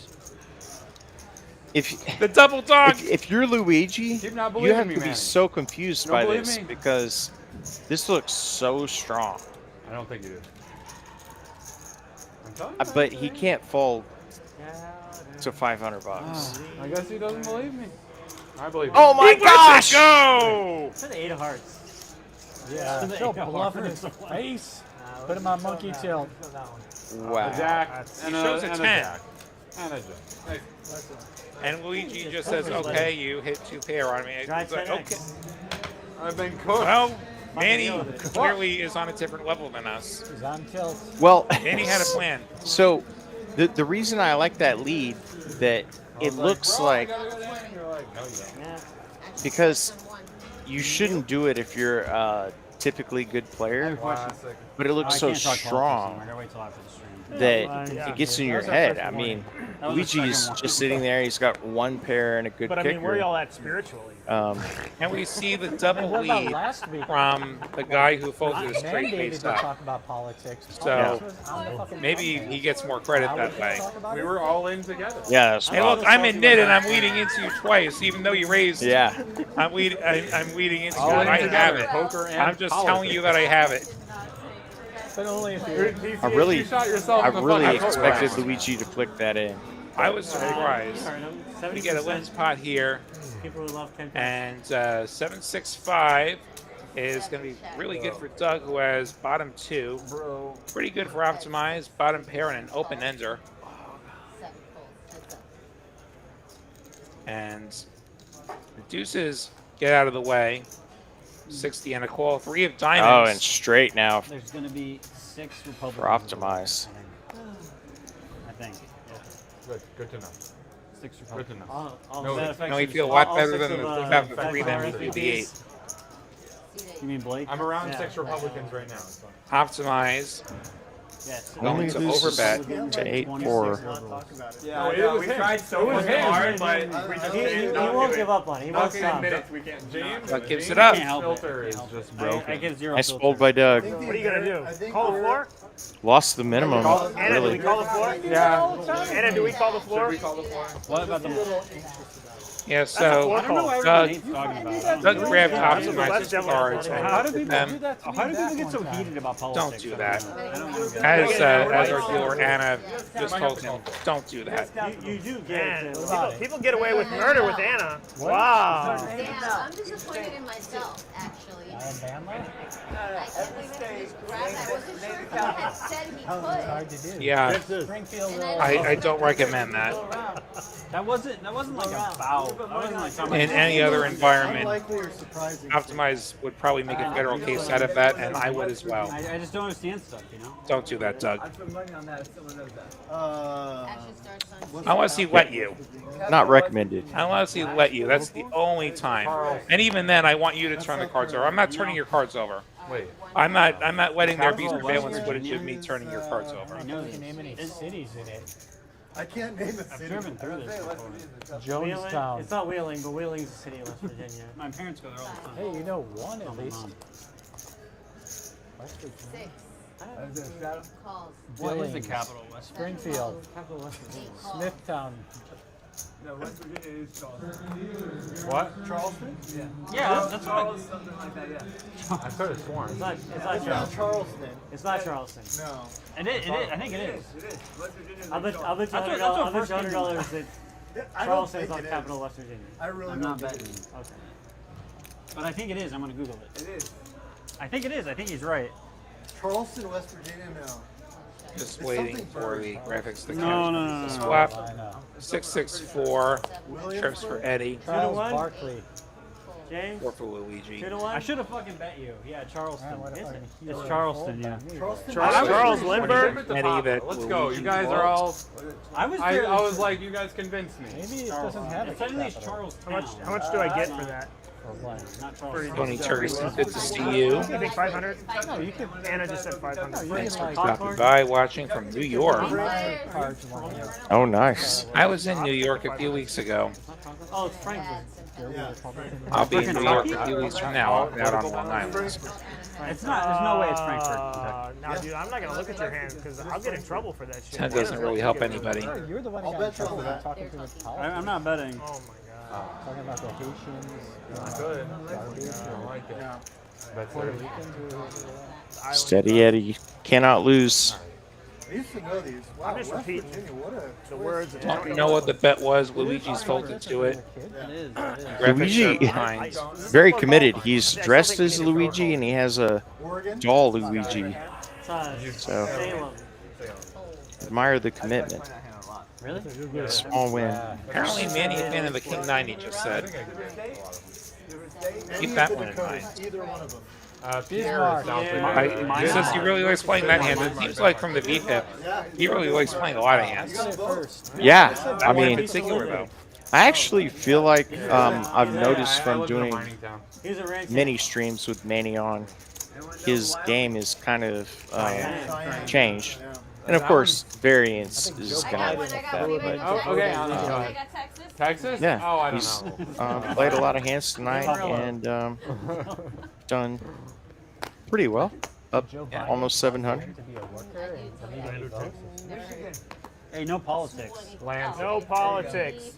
S5: If
S3: The double dog.
S5: if you're Luigi,
S1: Keep not
S5: you
S1: believing
S5: have
S1: me,
S5: to be
S1: man.
S5: so confused
S1: You don't
S5: by
S1: believe
S5: this
S1: me?
S5: because this looks so strong.
S1: I don't think you do. I'm telling you.
S5: But he can't fold to $500.
S1: I guess he doesn't believe me. I believe.
S5: Oh my
S3: He lets it
S5: gosh!
S3: go.
S8: To the 8 of hearts.
S10: Yeah,
S7: They
S10: still
S7: got
S10: bluffing
S7: hard.
S10: his face. Put him on monkey tilt.
S5: Wow.
S1: A jack and a,
S3: shows a
S1: and
S3: 10.
S1: a jack. And a jack.
S3: And Luigi just says, "Okay, you hit 2 pair on me."
S8: Try
S3: It's like,
S8: 10x.
S3: okay.
S1: I've been cooked.
S3: Well, Manny clearly is on a different level than us.
S10: He's on tilt.
S5: Well,
S3: Manny had a plan.
S5: so the reason I like that lead that it looks like because you shouldn't do it if you're a typically good player,
S1: Classic.
S5: but it looks
S7: I
S5: so
S7: can't talk
S5: strong
S7: politics anymore. I gotta wait till after the stream.
S5: that it gets in your head. I mean,
S7: That was the
S5: Luigi's
S7: second one.
S5: just sitting there. He's got 1 pair and a good
S6: But I mean, where
S5: kicker.
S6: y'all at spiritually?
S3: And we see the double
S10: What about
S3: lead
S10: last week?
S3: from the guy who folded a straight
S10: Mandated
S3: face
S10: to
S3: up.
S10: talk about politics.
S3: So,
S10: Fucking
S3: Maybe he gets more credit that way.
S1: We were all in together.
S5: Yeah, that's
S3: Hey, look, I'm in knit and I'm leading into you twice, even though you raised.
S5: yeah.
S3: I'm leading into you.
S1: All in
S3: I
S1: together,
S3: have it.
S1: poker and
S3: I'm just telling you that I have it.
S10: But only if
S1: You're-
S10: you're.
S1: TCH,
S5: I really,
S1: you shot yourself
S5: I
S1: in the
S5: really
S1: fucking foot
S5: expected
S1: race.
S5: Luigi to flick that in.
S3: I was surprised.
S8: Heard him.
S3: We get a
S8: 70%.
S3: wins pot here,
S8: People who love Ken.
S3: and 765 is going to be really good for Doug, who has bottom 2.
S1: Bro.
S3: Pretty good for Optimize, bottom pair, and an open ender. And the deuces get out of the way. 60 and a call, 3 of diamonds.
S5: Oh, and straight now
S7: There's going to be 6
S5: for
S7: Republicans.
S5: Optimize.
S7: I think.
S1: Good to know.
S7: 6
S1: Good
S7: Republicans.
S1: to know.
S8: All
S1: No,
S8: bad effects
S3: No, we
S8: of-
S3: feel a lot
S8: all
S3: better
S8: six
S3: than
S8: of,
S3: the have the
S8: backfire
S3: 3 than the
S8: MVPs.
S3: 8.
S7: You mean Blake?
S1: I'm around
S8: Yeah.
S1: 6 Republicans right now.
S3: Optimize.
S8: Yes.
S3: Going to overbet.
S5: To 8-4.
S11: Yeah,
S1: No,
S11: I
S1: it
S11: know,
S1: was
S11: we
S1: him.
S11: tried
S1: It
S11: so
S1: was
S11: fucking
S1: him.
S11: hard, but we just
S8: He
S11: can't not
S8: won't
S11: do
S8: give
S11: it.
S8: up on it. He won't
S1: Fucking
S8: stop.
S1: minutes, we can't. James,
S3: That gives
S1: James'
S3: it up.
S7: Can't help it.
S1: filter is
S7: Can't help
S1: just
S7: it.
S1: broken.
S7: I give 0
S5: Nice
S7: filter.
S5: fold by Doug.
S6: What are you gonna do? Call the floor?
S5: Lost the minimum,
S6: Anna, do we
S5: really.
S6: call the floor?
S1: Yeah.
S6: Anna, do we call the floor?
S1: Should we call the floor?
S7: What about the
S3: Yeah,
S6: a
S3: so
S6: four
S7: I don't know why
S3: Doug,
S7: everyone hates talking about it.
S3: Doug grabbed
S6: Yeah,
S3: Optimize's
S6: that's
S3: cards.
S6: definitely-
S7: How do people
S3: them.
S7: do that? How do people get so heated about politics?
S3: Don't do that.
S7: I don't get it.
S3: As our dealer Anna just told him, don't do that.
S8: You do
S6: Man,
S8: get
S6: people get away with murder with Anna. Wow.
S13: Yeah, I'm disappointed in myself, actually. I can't believe I just grabbed that. I wasn't sure if he had said he could.
S3: Yeah,
S10: Springfield.
S13: And
S3: I don't recommend that.
S7: That wasn't like a foul. That wasn't like somebody.
S3: In any other environment,
S11: Unlikely or surprising.
S3: Optimize would probably make a federal case out of that, and I would as well.
S7: I just don't understand stuff, you know.
S3: Don't do that, Doug.
S11: I'd put money on that if someone knows that.
S13: Action starts on
S3: Unless he let you.
S5: Not recommended.
S3: Unless he let you. That's the only time. And even then, I want you to turn the cards over. I'm not turning your cards over.
S1: Wait.
S3: I'm not letting there be surveillance footage of me turning your cards over.
S7: I know
S10: You can
S7: this.
S10: name any cities in it.
S11: I can't name a
S7: I've
S11: city.
S7: driven through this before.
S8: Wheeling.
S10: Jonestown.
S8: It's not Wheeling, but Wheeling's a city in West Virginia.
S7: My parents go there all the time.
S10: Hey, you know one
S7: Oh,
S10: at
S7: my
S10: least.
S7: mom.
S13: six calls.
S7: What is the
S10: Billings,
S7: capital? West
S10: Springfield,
S8: Capital West Virginia.
S13: Eight calls.
S10: Smithtown.
S11: No, West Virginia is Charleston.
S1: What?
S11: Charleston? Yeah.
S7: Yeah, that's what.
S11: Charles, something like that, yeah.
S1: I could have sworn.
S8: It's not Charleston.
S11: Charleston.
S8: It's not Charleston.
S11: No.
S7: It is. I think it
S11: It
S7: is.
S11: is. It is. West Virginia is
S8: I'll bet
S11: Charleston.
S8: you
S7: That's what
S8: $100 that
S11: I don't
S8: Charleston is
S11: think
S8: not
S11: it
S8: capital West Virginia.
S11: I really
S7: I'm
S11: don't
S7: not
S11: think
S7: betting.
S11: it is.
S8: Okay.
S7: But I think it is. I'm gonna Google it.
S11: It is.
S7: I think it is. I think he's right.
S11: Charleston, West Virginia, no.
S3: Just waiting for the graphics to
S7: No.
S3: swap.
S10: I know.
S3: 664. Trips for Eddie.
S10: Charles
S8: one?
S10: Barkley.
S8: James,
S3: 4 for Luigi.
S8: 2 to 1.
S7: I should have fucking bet you. Yeah, Charleston.
S10: Man, what a
S8: Is
S10: fucking
S8: it?
S10: hero.
S7: It's Charleston, yeah.
S11: Charleston.
S6: Charles Lindbergh.
S3: Eddie that
S1: Let's go.
S3: Luigi
S1: You guys
S3: loves.
S1: are all.
S7: I was
S1: I
S7: there.
S1: was like, you guys convinced me.
S10: Maybe it doesn't have a
S7: It's technically it's
S10: capital.
S7: Charlestown.
S6: How much do I get for that?
S10: For what?
S7: Not Charleston.
S3: Tony Turkison, good to see you.
S6: You think 500?
S10: No, you can.
S6: Anna just said 500.
S3: Thanks for stopping by, watching from New York.
S10: Cards one here.
S5: Oh, nice.
S3: I was in New York a few weeks ago.
S8: Oh, it's Frankfurt.
S11: Yeah.
S3: I'll be in New York a few weeks from now, out on Long Island.
S7: It's not. There's no way it's Frankfurt. Kentucky.
S6: No, dude, I'm not gonna look at your hand because I'll get in trouble for that shit.
S3: That doesn't really help anybody.
S10: No, you're the one who
S11: I'll
S10: got in
S11: bet you
S10: trouble
S11: for that.
S10: talking to the
S7: I'm
S10: politics.
S7: not betting.
S6: Oh my god.
S10: Talking about the Haitians.
S1: Good.
S10: Garbage.
S1: I like it. That's
S10: Puerto
S1: it.
S10: Ricans.
S5: Steady Eddie. Cannot lose.
S11: I used to know these. Wow,
S6: I'm just
S11: West
S6: repeating
S11: Virginia, what a
S6: the words of
S3: Don't know what the bet was. Luigi's folded to it.
S7: It is.
S3: Graphics
S5: Luigi-
S3: are behind.
S5: Very committed. He's dressed as Luigi and he has a
S11: Oregon.
S5: doll Luigi.
S8: It's
S5: So
S8: Salem.
S5: admire the commitment.
S7: Really?
S5: Small win.
S3: Apparently, Manny a fan of the King 90 just said. Keep that one in mind.
S11: Either one of them.
S1: Pierre is South
S3: He says he really likes playing that hand. It seems like from the VPIP, he really likes playing a lot of hands.
S5: Yeah, I
S3: That one in
S5: mean,
S3: particular, though.
S5: I actually feel like I've noticed from doing
S8: He's a ranch.
S5: many streams with Manny on, his game is kind of changed. And of course, variance is
S13: I
S5: going
S13: got
S5: to
S13: one.
S5: affect
S13: I got
S5: that.
S13: one.
S5: But
S1: Oh, okay.
S13: I got Texas.
S1: Texas?
S5: yeah,
S1: Oh, I
S5: he's
S1: don't know.
S5: played a lot of hands tonight and done pretty well. Up almost 700.
S10: To be a worker and to need any votes.
S7: Hey, no politics.
S6: No politics.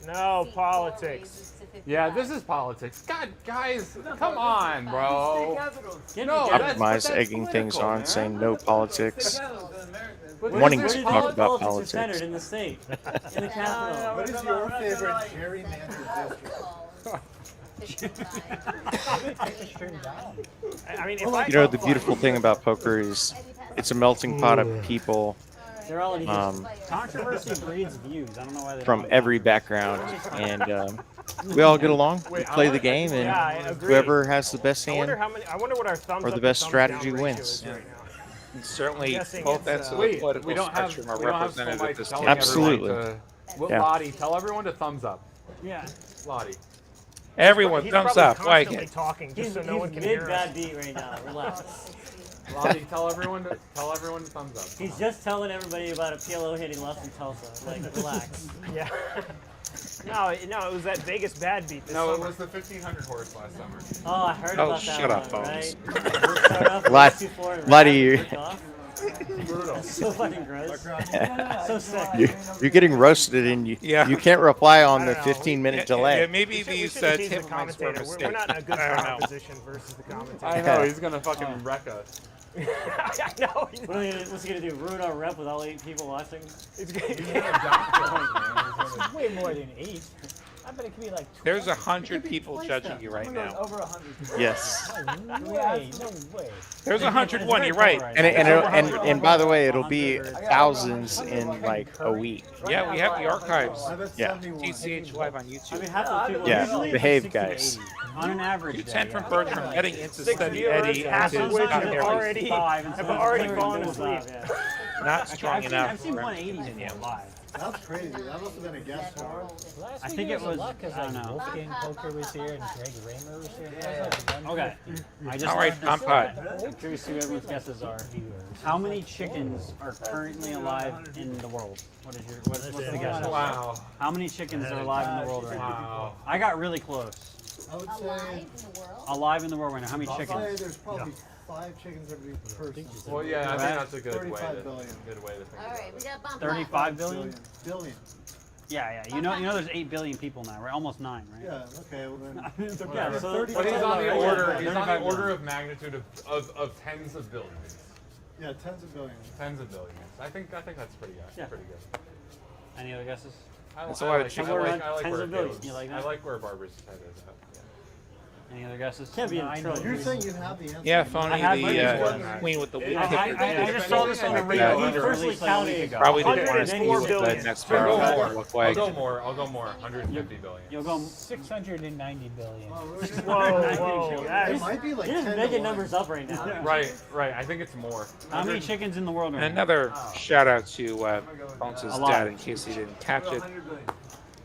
S6: No politics.
S1: Yeah, this is politics. God, guys, come on, bro.
S8: Get
S1: No,
S8: together.
S1: that's-
S5: Optimize
S1: that's
S5: egging things
S1: political,
S5: on,
S1: man.
S5: saying no politics,
S1: But
S5: wanting
S8: Where
S5: to
S8: do you
S5: talk
S8: think
S5: about
S8: politics are
S5: politics.
S8: centered in the state? In the capital?
S11: What is your favorite gerrymandered district?
S6: I mean, if
S8: Oh,
S6: I
S5: You know, the beautiful thing about poker is it's a melting pot of people
S8: They're all in
S7: Controversy breeds views. I don't know why they
S5: from
S7: don't.
S5: every background, and we all get along. We play the game, and
S6: Yeah, I agree.
S5: whoever has the best
S6: I wonder
S5: hand
S6: how many. I wonder what our thumbs
S5: or
S6: up
S5: the
S6: and
S5: best
S6: thumbs
S5: strategy
S6: down ratio
S5: wins.
S6: is right now.
S3: And certainly,
S6: guessing
S3: both
S6: it's,
S3: ends of the
S1: Wait,
S3: political
S1: we don't have
S3: spectrum are
S1: we don't have
S3: represented
S1: somebody
S3: at this
S1: telling
S3: table.
S5: Absolutely.
S1: everyone to- Well,
S5: Yeah.
S1: Lottie, tell everyone to thumbs up.
S7: Yeah.
S1: Lottie.
S3: Everyone,
S6: He's
S3: thumbs
S6: probably
S3: up. Like
S6: constantly
S3: it.
S6: talking just
S8: He's,
S6: so no one
S8: he's
S6: can hear
S8: mid
S6: us.
S8: bad beat right now. Relax.
S1: Lottie, tell everyone to thumbs up.
S8: He's just telling everybody about a PLO hitting left in Tulsa. Like, relax.
S6: Yeah. No, it was that Vegas bad beat this
S1: No, it
S6: summer.
S1: was the 1500 horse last summer.
S8: Oh, I heard
S3: Oh,
S8: about that
S3: shut up,
S8: one,
S3: Bones.
S8: right? We'll start off with
S5: Lot-
S8: 2-4 and
S5: lot of
S8: wrap
S5: you-
S8: and work off. That's so fucking gross. So sick.
S5: You're getting roasted, and you
S3: Yeah.
S5: you can't reply on
S6: I
S5: the
S6: don't know.
S5: 15-minute
S3: Yeah,
S5: delay.
S3: maybe
S6: We
S3: these
S6: should tease the
S3: tip points were a
S6: commentator. We're
S3: mistake.
S6: not in a good
S3: I don't
S6: starting
S3: know.
S6: position versus the
S1: I
S6: commentator.
S1: know, he's gonna fucking wreck us.
S6: I know.
S8: What's he gonna do? Ruin our rep with all 8 people watching?
S6: It's good.
S10: Way more than 8. I bet it could be like 12.
S3: There's 100 people judging you right now.
S11: Over 100.
S5: Yes.
S10: No way. No way.
S3: There's 101. You're right.
S5: And by the way, it'll be thousands in like a week.
S3: Yeah, we have the archives.
S11: I bet
S5: Yeah.
S11: 71.
S3: TCH live on
S8: I mean,
S3: YouTube.
S8: half those people
S5: Yeah,
S8: usually it's
S5: behave,
S8: 60 to
S5: guys.
S8: 80.
S7: On an average day.
S3: 210 from Bertram heading into Steady
S6: viewers,
S3: Eddie
S6: half
S3: and
S6: of
S3: his
S6: which
S3: not
S6: have
S3: nearly
S6: already fallen asleep.
S3: not strong
S7: I've
S3: enough.
S7: seen
S3: for
S7: 180s
S3: him.
S7: before live.
S11: That's crazy. That must have been a guess star.
S10: Last
S7: I
S10: few
S7: think
S10: years
S7: it was-
S10: a lot because
S7: I don't
S10: like
S7: know.
S10: Wolfgang Poker was here and Greg Raymer was here. That was like
S7: Okay. I just
S3: All right, I'm pot.
S7: I'm curious who everyone's guesses are. How many chickens are currently alive in the world? What's the guess?
S1: Wow.
S7: How many chickens are alive in the world right now?
S1: Wow.
S7: I got really close.
S11: I would
S13: Alive
S11: say,
S13: in the world?
S7: Alive in the world right now. How many
S11: I'll say
S7: chickens?
S11: there's probably 5 chickens every person.
S1: Well, yeah, I think that's a good way
S11: 35
S1: to
S11: billion.
S1: good way to think
S13: All
S1: about
S13: right,
S1: it.
S13: we got bump
S7: 35 billion?
S11: Billion.
S7: Yeah. You know there's 8 billion people now, right? Almost 9, right?
S11: Yeah, okay, well then.
S7: Yeah, so
S1: But he's on the
S7: Yeah,
S1: order. He's on
S7: 35
S1: the order
S7: billion.
S1: of magnitude of tens of billions.
S11: Yeah, tens of billions.
S1: Tens of billions. I think that's pretty good.
S7: Yeah.
S1: Pretty good.
S7: Any other guesses?
S3: That's a lot of
S1: I
S3: chicken.
S1: like,
S7: We're on
S1: I like
S7: tens
S1: where
S7: of billions.
S1: Caleb's-
S7: You like
S1: I
S7: that?
S1: like where Barbara's head is at.
S7: Any other guesses?
S8: Can't be in
S11: You're
S8: trillions.
S11: saying you have the answer.
S3: Yeah,
S7: I
S3: Phony,
S7: had
S3: the
S7: my
S3: queen with the weak
S1: I
S3: kicker.
S7: I just saw this on the
S3: Like
S7: radio.
S3: that.
S7: He personally counted.
S3: Probably didn't want to see
S6: 104
S3: what the
S6: billion.
S3: next
S1: I'll
S3: barrel
S1: go
S3: was
S1: more.
S3: gonna look
S1: I'll
S3: like.
S1: go more. I'll go more. 150 billion.
S7: You'll go
S10: 690 billion.
S6: Whoa, that
S11: It
S6: is
S11: might be like
S8: You're
S11: 10
S8: just
S11: to
S8: making
S11: 1.
S8: numbers up right now.
S1: Right. I think it's more.
S7: How many chickens in the world right
S3: And
S7: now?
S3: another shout out to Bones'
S7: A lot.
S3: dad in case he didn't catch it.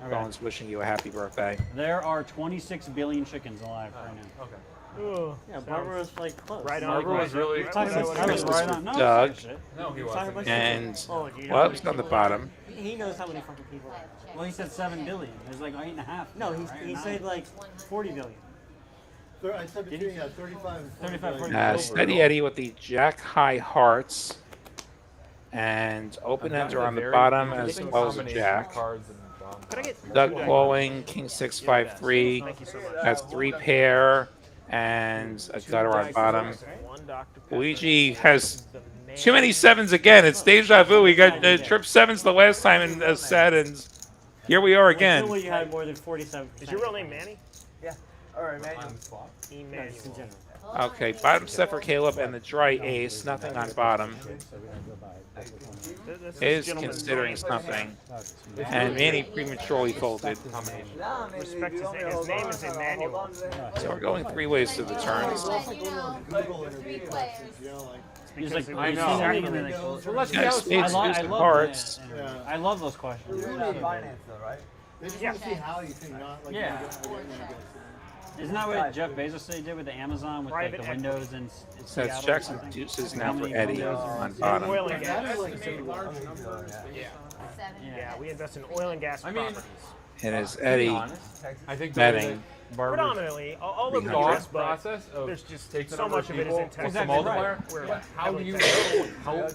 S7: Okay.
S3: Bones wishing you a happy birthday.
S7: There are 26 billion chickens alive right now.
S1: Okay.
S6: Ooh,
S8: Yeah, Barbara was like close.
S6: right on.
S1: Barbara was really.
S8: Talking
S6: Right
S8: about
S6: on.
S7: I was right on. No,
S3: Doug.
S7: it's shit.
S1: No, he
S8: Talking
S1: wasn't.
S8: about
S3: And
S8: Oh, do you know
S3: whoops
S8: how
S3: on
S8: many
S3: the
S8: people-
S3: bottom.
S8: He knows how many fucking people.
S7: Well, he said 7 billion. There's like 8.5.
S8: No,
S7: right?
S8: he
S7: Or
S8: said
S7: 9.
S8: like 40 billion.
S11: I said between 35 and 40
S8: 35,
S11: billion.
S8: 40.
S3: Steady Eddie with the Jack High Hearts. And open ends are on the bottom as well as a Jack.
S6: Can I get
S3: Doug calling, King 653.
S6: Thank you so much.
S3: Has 3 pair and a gutter on bottom.
S6: One Dr. Pepper.
S3: Luigi has
S6: The man.
S3: too many 7s again. It's deja vu. We got trip 7s the last time in a set, and here we are
S8: Until
S3: again.
S8: you had more than 47%.
S6: Is your real name Manny?
S11: All right, man.
S8: No, just in
S6: Emmanuel.
S8: general.
S3: Okay, bottom set for Caleb and the dry ace. Nothing on bottom. Is considering something. And Manny prematurely folded.
S6: Respect his name. His name is Emmanuel.
S3: So we're going 3 ways to the turns.
S13: Three players.
S11: You know, like,
S7: He's like,
S1: I
S7: you
S1: know.
S7: see anything in the-
S1: Well, let's see
S3: Yeah,
S1: how
S3: spades,
S7: I
S3: deuce, and
S7: love
S3: hearts.
S7: that.
S11: yeah.
S7: I love those questions.
S11: You're really finance though, right? They just want to see how you think, not like
S7: Yeah.
S11: you get what you get.
S7: Isn't that what Jeff Bezos said he did with the Amazon with like
S6: Private
S7: the windows and
S3: So it's
S7: Seattle or
S3: jacks and
S7: something?
S3: deuces
S7: How
S3: now for
S7: many
S3: Eddie
S7: windows
S3: on
S7: and-
S3: bottom.
S6: Oil and gas.
S13: Seven.
S6: Yeah, we invest in oil and gas
S1: I mean,
S6: properties.
S3: And it's
S1: to be
S3: Eddie
S1: honest, I think
S3: betting.
S6: predominantly all over the
S1: thought
S6: US, but
S1: process of
S6: there's just
S1: take the
S6: so
S1: number
S6: much
S1: of
S6: of it is
S1: people,
S6: in
S1: what's
S6: Texas.
S1: the multiplier?
S6: Where
S1: But how do you know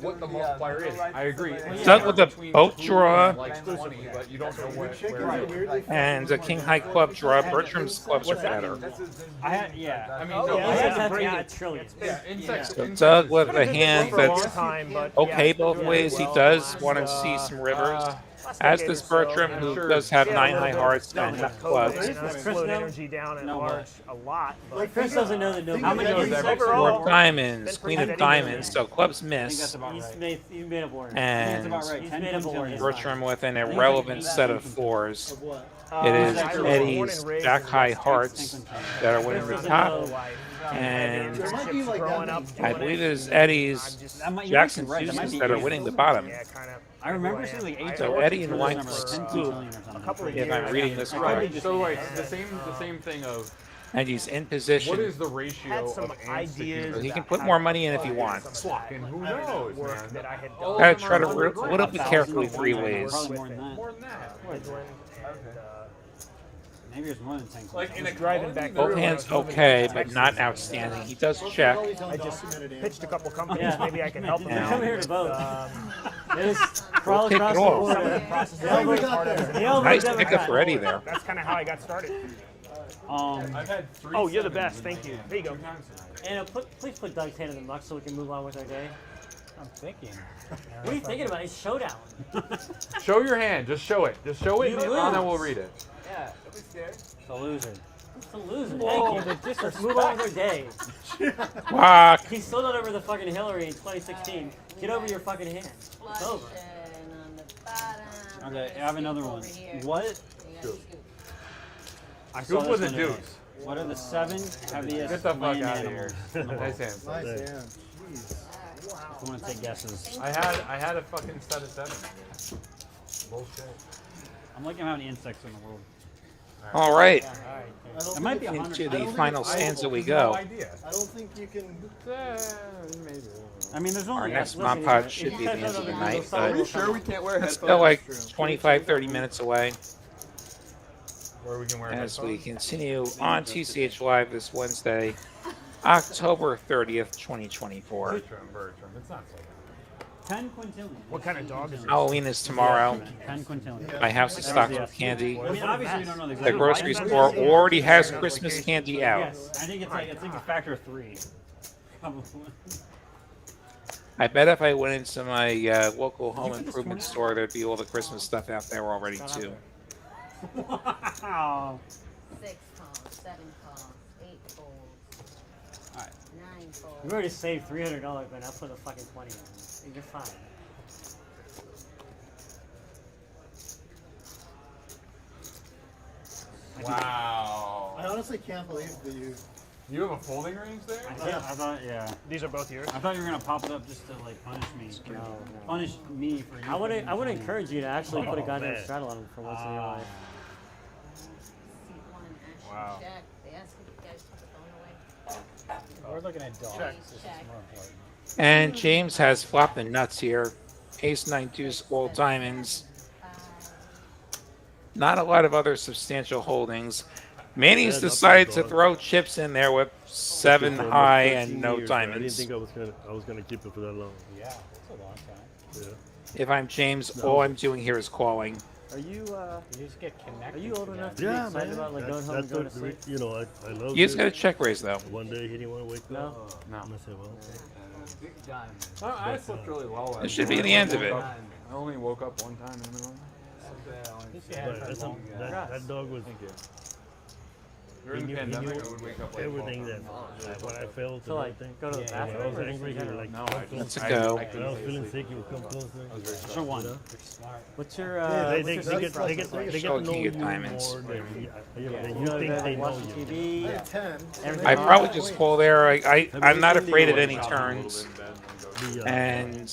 S1: what the multiplier is? I agree.
S3: Doug with a boat draw.
S1: Like 20, but you don't know where.
S3: And a king high club draw. Bertram's clubs are better.
S7: I had, yeah.
S1: I mean,
S6: Oh,
S1: no,
S6: yeah,
S1: it's
S6: that's
S1: a
S6: a
S1: great.
S6: great trillion.
S3: So Doug with a hand
S6: For a long
S3: that's
S6: time, but
S3: okay
S6: yeah,
S3: both
S6: doing
S3: ways. He
S6: well
S3: does
S6: last,
S3: want to see some rivers.
S6: last
S3: As
S6: decade
S3: does
S6: or so.
S3: Bertram, who does have
S6: Yeah, a
S3: 9
S6: little
S3: high
S6: bit of
S3: hearts
S6: stuff
S3: and
S6: with
S3: enough
S6: COVID,
S3: clubs.
S6: you know, that slowed energy down at large a lot. But
S8: Like Chris doesn't know that
S11: How many
S8: nobody.
S11: goes
S6: overall,
S3: Four of diamonds,
S6: been
S3: queen
S6: pretty
S3: of
S6: steady.
S3: diamonds, so clubs
S7: I think that's
S3: miss.
S7: about
S8: He's
S7: right.
S8: made up for it.
S3: And
S7: That's about right.
S8: He's
S7: 10
S8: made up for
S7: quintillion.
S8: it.
S3: Bertram with an irrelevant set of 4s.
S11: of what?
S3: It is
S6: I was born
S3: Eddie's
S6: and raised
S3: jack
S6: in
S3: high
S6: West
S3: hearts that are winning the
S6: Texas.
S3: top.
S6: And
S11: There might be like
S6: growing
S11: that
S6: up,
S11: many.
S3: I believe it is Eddie's
S7: That might,
S3: Jackson
S7: right. That might
S3: Susan's
S7: be
S3: that are
S7: eight.
S3: winning the bottom.
S6: Yeah, kind of.
S7: I remember seeing like 8.
S3: So Eddie and White
S7: number, like 10
S3: scoop.
S7: quintillion or something.
S6: A couple of
S3: If I'm
S6: years.
S3: reading this
S1: Right.
S3: correctly.
S1: So like the same thing of
S3: And he's in
S1: what
S3: position.
S1: is the ratio
S6: Had some
S1: of ants to
S6: ideas.
S1: humans?
S3: He can put more money in if he wants.
S1: Fucking who knows,
S6: Work
S1: man?
S6: that I had
S1: All
S6: done.
S1: of
S3: Gotta try to
S1: them are
S3: whittle it
S1: 100
S3: carefully
S7: Thousand
S3: 3
S7: more than
S3: ways.
S7: Probably more than that.
S1: More than that.
S6: Midland,
S7: Maybe it's more than 10.
S1: Like in a
S6: driving back
S3: Both
S6: through,
S3: hands
S6: I was living
S3: okay,
S6: in
S3: but
S6: Texas.
S3: not outstanding. He does check.
S6: I just pitched a couple companies.
S8: Yeah.
S6: Maybe I can help them
S3: Yeah.
S6: out.
S8: Come here to
S6: with,
S8: vote. They just crawl
S3: Kick
S8: across
S3: it
S8: the
S3: off.
S6: some of the
S8: border.
S6: processes.
S8: They all
S11: we
S8: vote-
S11: got there.
S8: they all vote
S3: Nice
S8: Democrat.
S3: pickup for Eddie there.
S6: That's kind of how I got started.
S1: I've had 3.
S6: Oh, you're the best. Thank you. There you go.
S8: And please put Doug's hand in the muck so we can move on with our day.
S10: I'm thinking.
S8: What are you thinking about? It's showdown.
S1: Show your hand. Just show it. Just show it,
S8: You
S1: and
S8: lose.
S1: then we'll read it.
S9: Yeah, don't be scared.
S7: It's a loser.
S8: It's a loser.
S10: Whoa,
S8: Thank
S10: the
S8: you. Let's move on with our day.
S3: Fuck.
S8: He still not over the fucking Hillary in 2016. Get over your fucking hand. It's over.
S13: On the bottom.
S7: Okay, I have another one.
S13: Over here.
S7: What?
S13: You gotta scoop.
S7: I saw
S1: Scoop
S7: this
S1: with a
S7: one today.
S1: deuce.
S7: What are the 7 heaviest
S1: Get the fuck
S7: land
S1: out of here.
S7: animals in the
S1: Nice
S7: world?
S1: hands.
S11: Nice hand. Jeez.
S7: I want to take guesses.
S1: I had a fucking set of 7. Bullshit.
S7: I'm looking at how many insects in the world.
S3: All right.
S7: It might be 100.
S3: Into the final stanza we
S1: No
S3: go.
S1: idea.
S11: I don't think you can.
S1: Maybe.
S7: I mean, there's only.
S3: Our next
S8: listen,
S3: mod
S8: if
S3: should
S8: you
S3: be the
S8: guys
S3: end
S8: don't
S3: of the
S8: know
S3: night,
S8: those songs,
S3: but
S8: we'll start-
S9: we can't wear
S3: it's still like 25, 30 minutes away
S1: Where we can wear
S3: as we
S1: headphones.
S3: continue on TCH Live this Wednesday, October 30th, 2024.
S1: Bertram. It's not so bad.
S7: 10 quintillion.
S6: What kind of dog is it?
S3: Halloween is tomorrow.
S7: 10 quintillion.
S3: My house is stocked with candy.
S7: I mean, obviously we don't know the exact.
S3: The grocery
S7: price.
S3: store already has Christmas candy out.
S7: Yes, I think it's like a factor of 3. Probably.
S3: I bet if I went into my local home improvement store, there'd be all the Christmas stuff out there already too.
S7: Wow.
S13: 6 calls, 7 calls, 8 folds,
S7: Alright.
S13: 9 folds.
S8: We've already saved $300, man. I'll put a fucking 20 on it. You're fine.
S1: Wow.
S11: I honestly can't believe that you.
S1: You have a folding range there?
S7: I thought, yeah.
S6: These are both yours.
S7: I thought you were gonna pop it up just to like punish me. Punish me for.
S8: I would encourage you to actually put a
S6: Oh,
S8: goddamn
S6: man.
S8: straddle on him for once in your life.
S13: C1 actually
S1: Wow.
S13: check. They asked if you guys put the phone away.
S10: We're looking at dogs.
S13: Check.
S10: This is
S13: Check.
S10: more important.
S3: And James has flopped the nuts here. Ace 9 deuce all diamonds. Not a lot of other substantial holdings. Manny's decided to throw chips in there with 7 high and no
S12: I didn't
S3: diamonds.
S12: think I was gonna keep it for that long.
S10: Yeah, it's a long time.
S12: Yeah.
S3: If I'm James, all I'm doing here is calling.
S8: Are you
S10: You just get connected.
S8: are you old
S10: to
S8: enough
S10: that.
S8: to be
S12: Yeah,
S8: excited
S12: man.
S8: about like going home and
S12: That's
S8: going to
S12: the
S8: sleep?
S12: you know, I love
S3: You just
S12: it.
S3: got to check raise though.
S12: One day he didn't want to wake
S8: No.
S12: up.
S1: No.
S12: And I said, well,
S1: I slept really well.
S3: This should be the end of it.
S1: I only woke up one time in the middle.
S12: but that dog was
S1: During the
S12: He knew-
S1: pandemic,
S12: he knew
S1: I would wake up like
S12: everything that when I felt.
S8: So like go to the
S12: when I
S8: bathroom
S12: was
S8: or just
S12: angry,
S8: in
S12: he would
S8: general?
S12: like
S1: No,
S12: come
S1: I
S12: closer.
S3: Let's go.
S1: I
S12: When I was feeling sick, he would come closer.
S7: Sure one.
S8: What's your
S12: Yeah,
S8: what's
S12: they
S8: your
S12: get
S8: sleep
S12: they get
S8: process
S12: to
S8: like?
S12: know
S3: King
S12: you
S3: of diamonds.
S12: more than you
S8: You
S12: think
S8: know,
S12: they
S8: like
S12: know
S8: watching
S12: you.
S8: TV.
S11: 10.
S3: I probably just call there. I'm not afraid at any turns. And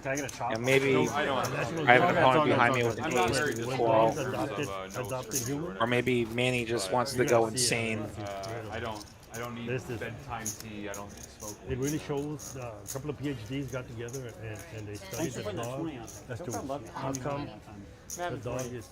S7: Can I get a chop?
S3: maybe
S1: I don't.
S3: I have an opponent behind me with an
S1: I'm not
S3: ace
S1: very
S3: to
S1: good
S3: call.
S1: with
S12: Adopted human.
S3: Or maybe Manny just wants to go insane.
S1: I don't. I don't need
S12: This is-
S1: bedtime tea. I don't smoke.
S12: It really shows a couple of PhDs got together and they studied
S7: Thanks for
S12: the
S7: putting that
S12: dog
S7: 20 on.
S12: as to
S8: No problem.
S12: how come the dog is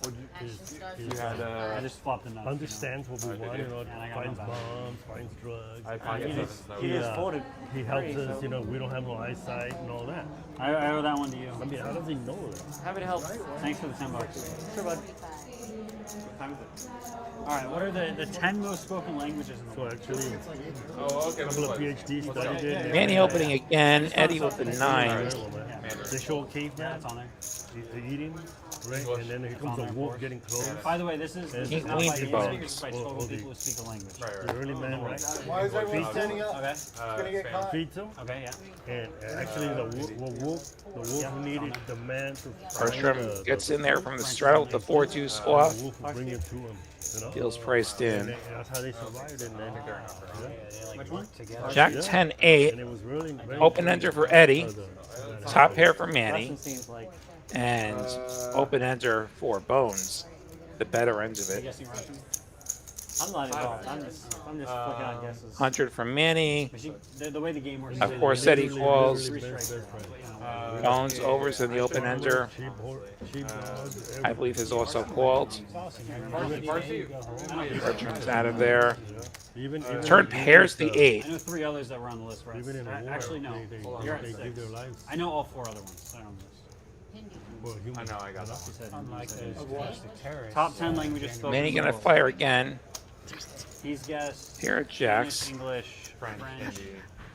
S1: You had
S7: I just flopped the nuts.
S12: understands what we
S1: Okay,
S12: want,
S1: dude.
S7: And I got
S12: finds
S7: no balance.
S12: bombs, finds drugs.
S1: I find
S8: He
S1: it
S8: just-
S1: doesn't
S8: he
S1: know.
S8: just folded.
S12: He helps
S8: Great,
S12: us,
S8: so-
S12: we don't have no eyesight and all that.
S7: I owe that one to you.
S12: I mean, how does he know that?
S8: Happy to help.
S7: Thanks for the $10.
S8: Sure, bud.
S9: What time is it?
S7: All right, what are the 10 most spoken languages in the
S12: So
S7: world?
S12: actually,
S1: Oh, okay.
S12: a couple of PhDs studied it.
S3: Manny opening again. Eddie with the 9.
S12: Incredible, man. They show a caveman
S7: That's on there.
S12: eating, right? And then here comes a wolf getting close.
S7: By the way, this is
S12: And
S7: not by
S3: Queen
S7: native
S3: bones.
S7: speakers, by
S12: Or
S7: total
S12: the-
S7: people who speak a language.
S12: The early man, right?
S11: Why is everyone
S12: Feeds
S11: standing
S12: him,
S11: up?
S7: Okay.
S11: It's gonna get caught.
S12: feeds him,
S7: Okay, yeah.
S12: and actually the wolf needed the man to
S3: Bertram gets in there from the straddle with the 4-2
S12: the
S3: squat.
S12: wolf will bring it to him. You know?
S3: Feels priced in.
S12: And that's how they survived. And then,
S7: Which one?
S3: Jack 10-8.
S12: and it was really very
S3: Open ender for Eddie.
S12: the-
S3: Top pair for Manny.
S8: Russian seems like
S3: And open ender for Bones. The better end of
S7: You
S3: it.
S7: guessing Russian?
S8: I'm not involved. I'm just flicking on guesses.
S3: 100 from Manny.
S7: But the way the game works.
S3: Of
S7: is
S3: course,
S7: they-
S3: Eddie calls.
S12: Literally best friend.
S3: Bones overs in the open ender.
S12: Sheepdog,
S3: I believe is also called. Bertram's out of there.
S12: even
S3: Turn pairs the 8.
S7: I know 3 others that were on the list, right?
S12: Even in a war,
S7: Actually, no. You're at
S12: they
S7: 6.
S12: give their lives
S7: I know all 4 other ones. I don't know this.
S12: for
S1: I
S12: humans.
S1: know. I got that.
S7: You said-
S10: Unlike
S7: you said-
S10: those terrorists.
S7: Top 10 languages spoken.
S3: Manny
S7: in the
S3: gonna
S7: world.
S3: fire again.
S7: He's guessed
S3: Here at Jack's.
S7: English, French,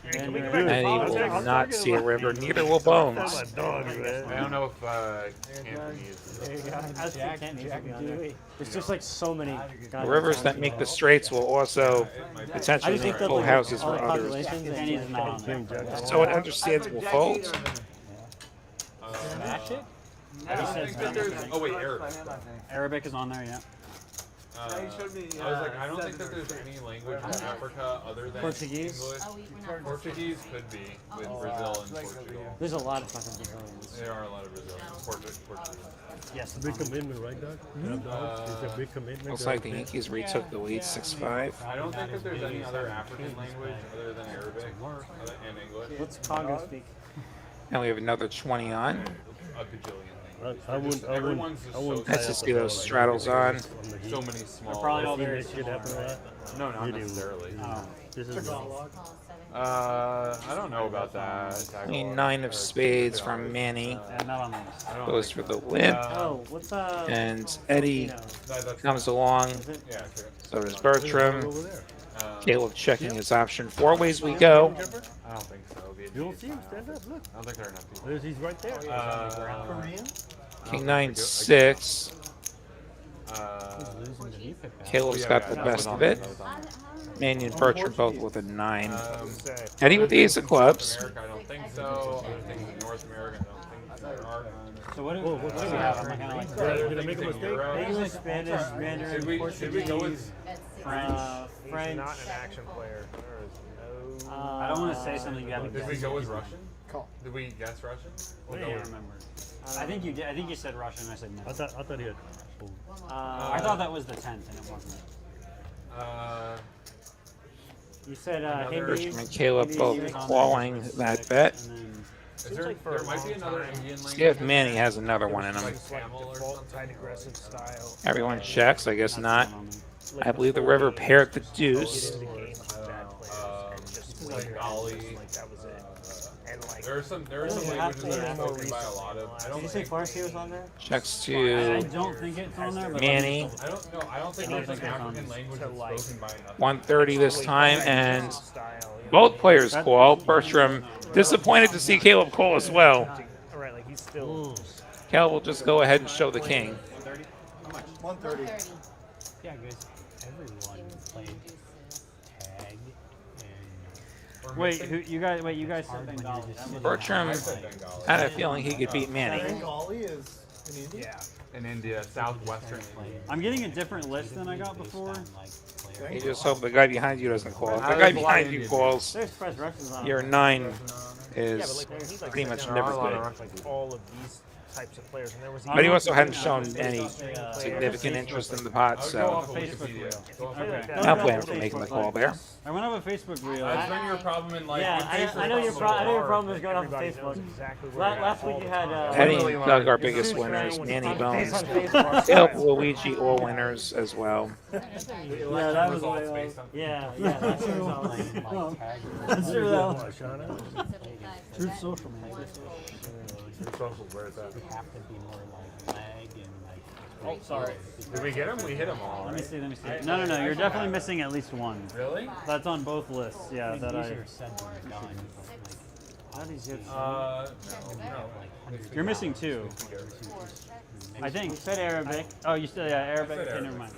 S3: And he will not see a river. Neither will Bones.
S12: That's my dog, man.
S1: I don't know if Cantonese.
S10: There you go.
S8: I was
S10: Jack,
S8: thinking
S10: Jack
S8: Cantonese would be on there.
S10: Dewey.
S8: There's just like so many.
S3: The rivers that make the straits will also
S8: I
S3: potentially
S8: just think
S3: make
S8: that
S3: full
S8: like
S3: houses
S8: all
S3: for
S8: the
S3: others.
S8: populations and
S7: Kenny's not on there.
S12: King Jack.
S3: So it understandable folds.
S10: Smash it?
S1: I don't think that there's. Oh wait, Arabic.
S7: Arabic is on there, yeah.
S1: I was like, I don't think that there's any language in Africa other than
S8: Portuguese?
S1: English.
S13: Oh, we're not.
S1: Portuguese could be with Brazil and Portugal.
S8: There's a lot of fucking Brazilians.
S1: There are a lot of Brazilians. Portuguese.
S7: Yes.
S12: Big commitment, right, Doug? Have dogs. It's a big commitment.
S3: Looks like the Yankees retook the lead 6-5.
S1: I don't think that there's any other African language other than Arabic and English.
S8: What's Congo speak?
S3: And we have another 20 on.
S1: A bajillion.
S12: I wouldn't.
S1: Everyone's just so
S3: Let's just get those straddles on.
S1: So many small.
S7: Probably all
S12: This
S7: very
S12: shit happen a lot.
S1: No, not
S12: You do.
S1: necessarily.
S12: This is
S1: I don't know about that.
S3: Queen 9 of spades from Manny.
S7: Yeah, not on the list.
S1: I don't
S3: Goes
S1: think
S3: for the
S1: so.
S3: limp.
S8: Oh, what's
S3: And Eddie
S8: you know,
S1: That's
S3: comes along.
S1: yeah, sure.
S3: So does Bertram.
S12: over there.
S3: Caleb checking his option. 4 ways we go.
S1: I don't think so.
S12: You don't see him stand up. Look,
S1: I don't think there are enough people.
S12: there's he's right there.
S11: Korean?
S3: King 9-6.
S10: Losing the deep at bat.
S3: Caleb's got the best of it. Manny and Bertram both with a 9.
S1: Um,
S3: Eddie with the ace of clubs.
S1: America, I don't think so. I think in North America, I don't think there are.
S7: So what do
S12: Whoa,
S7: we
S12: what's
S7: have?
S12: that?
S7: I'm kind of like
S12: Did I make a mistake?
S8: English, Spanish, Mandarin,
S1: Should we go
S8: Portuguese,
S1: with?
S8: French.
S6: He's not an action player. There is no.
S7: I don't want to say something you haven't
S1: Did we
S7: guessed.
S1: go with Russian? Did we guess Russian?
S7: I can't remember. I think you did. I think you said Russian. I said no.
S12: I thought he had.
S7: I thought that was the 10th, and it wasn't.
S8: You said
S1: Another-
S8: Hindi.
S3: Bertram and Caleb
S8: Hindi,
S3: both
S8: English.
S3: calling that bet.
S7: And then
S1: Is there might be another Indian language.
S3: See if Manny has another one in him.
S1: Like Tamil or
S6: Default
S1: something.
S6: tight aggressive style.
S3: Everyone checks. I guess not.
S7: on there.
S3: I believe the river paired the deuce.
S6: Get into games with bad players and just win
S1: Bengali.
S6: games, like that was it. And like
S1: There are some
S8: Doesn't have
S1: languages
S8: to
S1: that
S8: be
S1: are
S8: more
S1: spoken by a lot of. I
S8: Did
S1: don't
S8: you say
S1: think.
S8: Farsi was on there?
S3: Checks
S7: I
S3: to
S7: don't think it's on there, but
S3: Manny.
S1: I don't know. I don't think
S7: I don't
S1: there's
S7: think
S1: an
S7: it's on
S1: African
S7: this.
S1: language
S6: So,
S1: that's
S6: like,
S1: spoken by enough.
S3: 130 this time, and
S6: style, you know,
S3: both players call. Bertram disappointed to see Caleb call as well.
S6: right, like he's still.
S3: Caleb will just go ahead and show the king.
S11: 130.
S13: 30.
S10: Yeah, because everyone played tag and
S7: wait, you guys said Bengali.
S3: Bertram had a feeling he could beat Manny.
S11: Bengali is in India?
S6: Yeah.
S1: In India, southwestern.
S7: I'm getting a different list than I got before.
S3: You just hope the guy behind you doesn't call. If the guy behind you calls,
S8: There's Fresh Russians on
S3: your
S8: there.
S3: 9
S6: Yeah, but
S3: is
S6: like, he's like
S3: pretty much
S6: there
S3: never
S6: are a lot
S3: good.
S6: of, like all of these types of players, and there was.
S3: But he also hadn't shown any significant interest in the pot,
S1: I would go
S3: so
S1: off of
S7: Facebook
S1: Wikipedia.
S7: reel.
S1: Go off
S7: Okay.
S1: Wikipedia.
S3: I'll blame him for making the call there.
S7: I went off a Facebook reel.
S1: That's been your problem in life.
S8: Yeah,
S1: Your Facebook
S8: I know your
S1: problem
S8: I know your
S1: are-
S8: problem is going off of
S6: Everybody knows
S8: Facebook.
S6: exactly where you're at
S8: Last
S6: all
S8: week you
S6: the
S8: had
S6: time.
S3: Eddie and Doug, our biggest winners. Manny Bones. Phil, Luigi, all winners as well.
S8: Yeah, that was
S1: all
S8: like,
S1: based on-
S8: yeah, that's true.
S10: That's
S8: true though.
S13: Truth Social,
S10: man.
S1: Truth Social, where is that?
S10: We have to be more like lag and like.
S7: Oh, sorry.
S1: Did we get him? We hit him all.
S7: Let me
S1: right?
S7: see. Let me see. No, you're definitely missing at least one.
S1: Really?
S7: That's on both lists. Yeah, that I.
S10: Easier said than done.
S8: How did you
S1: No.
S7: You're missing two. I think.
S8: You said Arabic.
S7: Oh, you still Arabic.
S1: I said
S7: Okay, never mind.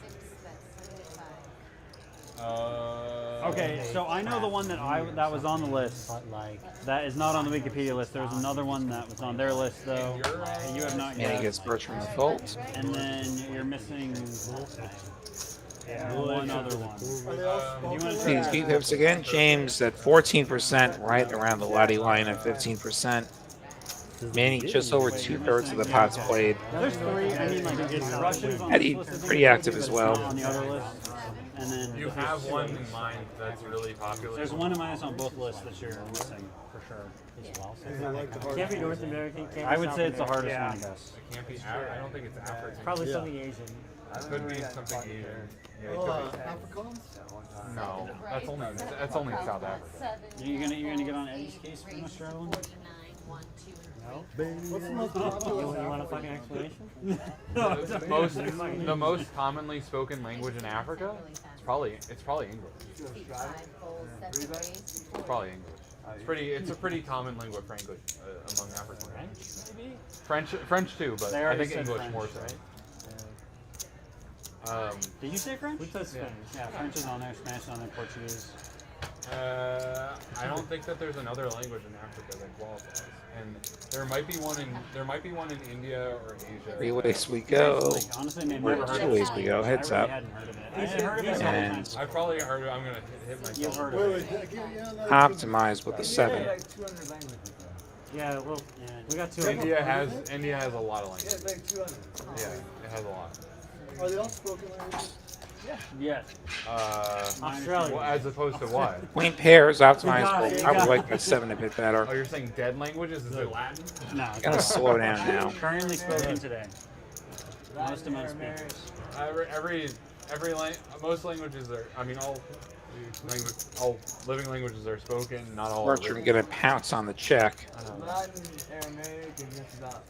S1: Uh,
S7: Okay, so I know the one that was on the list.
S10: But like,
S7: That is not on the Wikipedia list. There was another one that was on their list though. And you have not
S3: Manny
S7: yet.
S3: gets Bertram the Fault.
S7: And then you're missing one other one. You wanna try
S3: These beat pips again. James at 14%, right around the Lottie line at 15%. Manny just over 2/3 of the pots played.
S7: There's three. I mean, like Russians on
S3: Eddie,
S7: this list,
S3: pretty active as well.
S7: On the other list. And then
S1: You have one in mind that's really popular.
S7: there's one of mine that's on both lists that you're missing for sure.
S8: Can't be North American. Can't be
S7: I would
S8: South
S7: say it's the
S8: American.
S7: hardest one, I guess.
S1: It can't be. I don't think it's African.
S8: Probably something Asian.
S1: It could be something Asian. Yeah, it could be.
S11: Afrikaans?
S1: No, that's only in South Africa.
S7: You're gonna get on Eddie's case for Australian?
S11: What's the most
S8: You
S11: popular?
S8: want a fucking explanation?
S1: The most commonly spoken language in Africa. It's probably English. It's probably English. It's a pretty common lingua franca among Africans. French too, but
S7: They
S1: I
S7: already
S1: think
S7: said
S1: English
S7: French,
S1: more so.
S7: right?
S1: Um,
S7: Did you say French?
S8: We said Spanish.
S7: Yeah, French is on there, Spanish is on there, Portuguese.
S1: I don't think that there's another language in Africa that qualifies, and there might be one in India or Asia.
S3: 3 ways we go.
S7: Honestly, maybe
S3: Or
S7: never heard
S3: 2
S7: of
S3: ways
S7: it.
S3: we go. Heads
S7: I really
S3: up.
S7: hadn't heard of it. I had heard of it a couple
S3: And
S7: times.
S1: I probably heard it. I'm gonna hit myself.
S7: You've heard of
S11: Wait,
S7: it.
S11: wait, give me another.
S3: Optimize with the 7.
S8: Yeah, well, we got two.
S1: India has a lot of languages.
S11: Yeah, like 200.
S1: Yeah, it has a lot.
S11: Are they all spoken languages?
S7: Yes.
S8: Australia.
S1: Well, as opposed to what?
S3: Queen pairs
S8: You
S3: optimized.
S8: got it, you
S3: I would
S8: got
S3: like that 7 a bit better.
S1: Oh, you're saying dead languages? Is it Latin?
S7: No.
S3: Gotta slow down now.
S7: Currently spoken today. Most amount of speakers.
S1: Most languages are. I mean, all living languages are spoken. Not all. are
S3: Bertram
S1: written.
S3: gonna pounce on the check.
S11: Latin, Aramaic, and that's about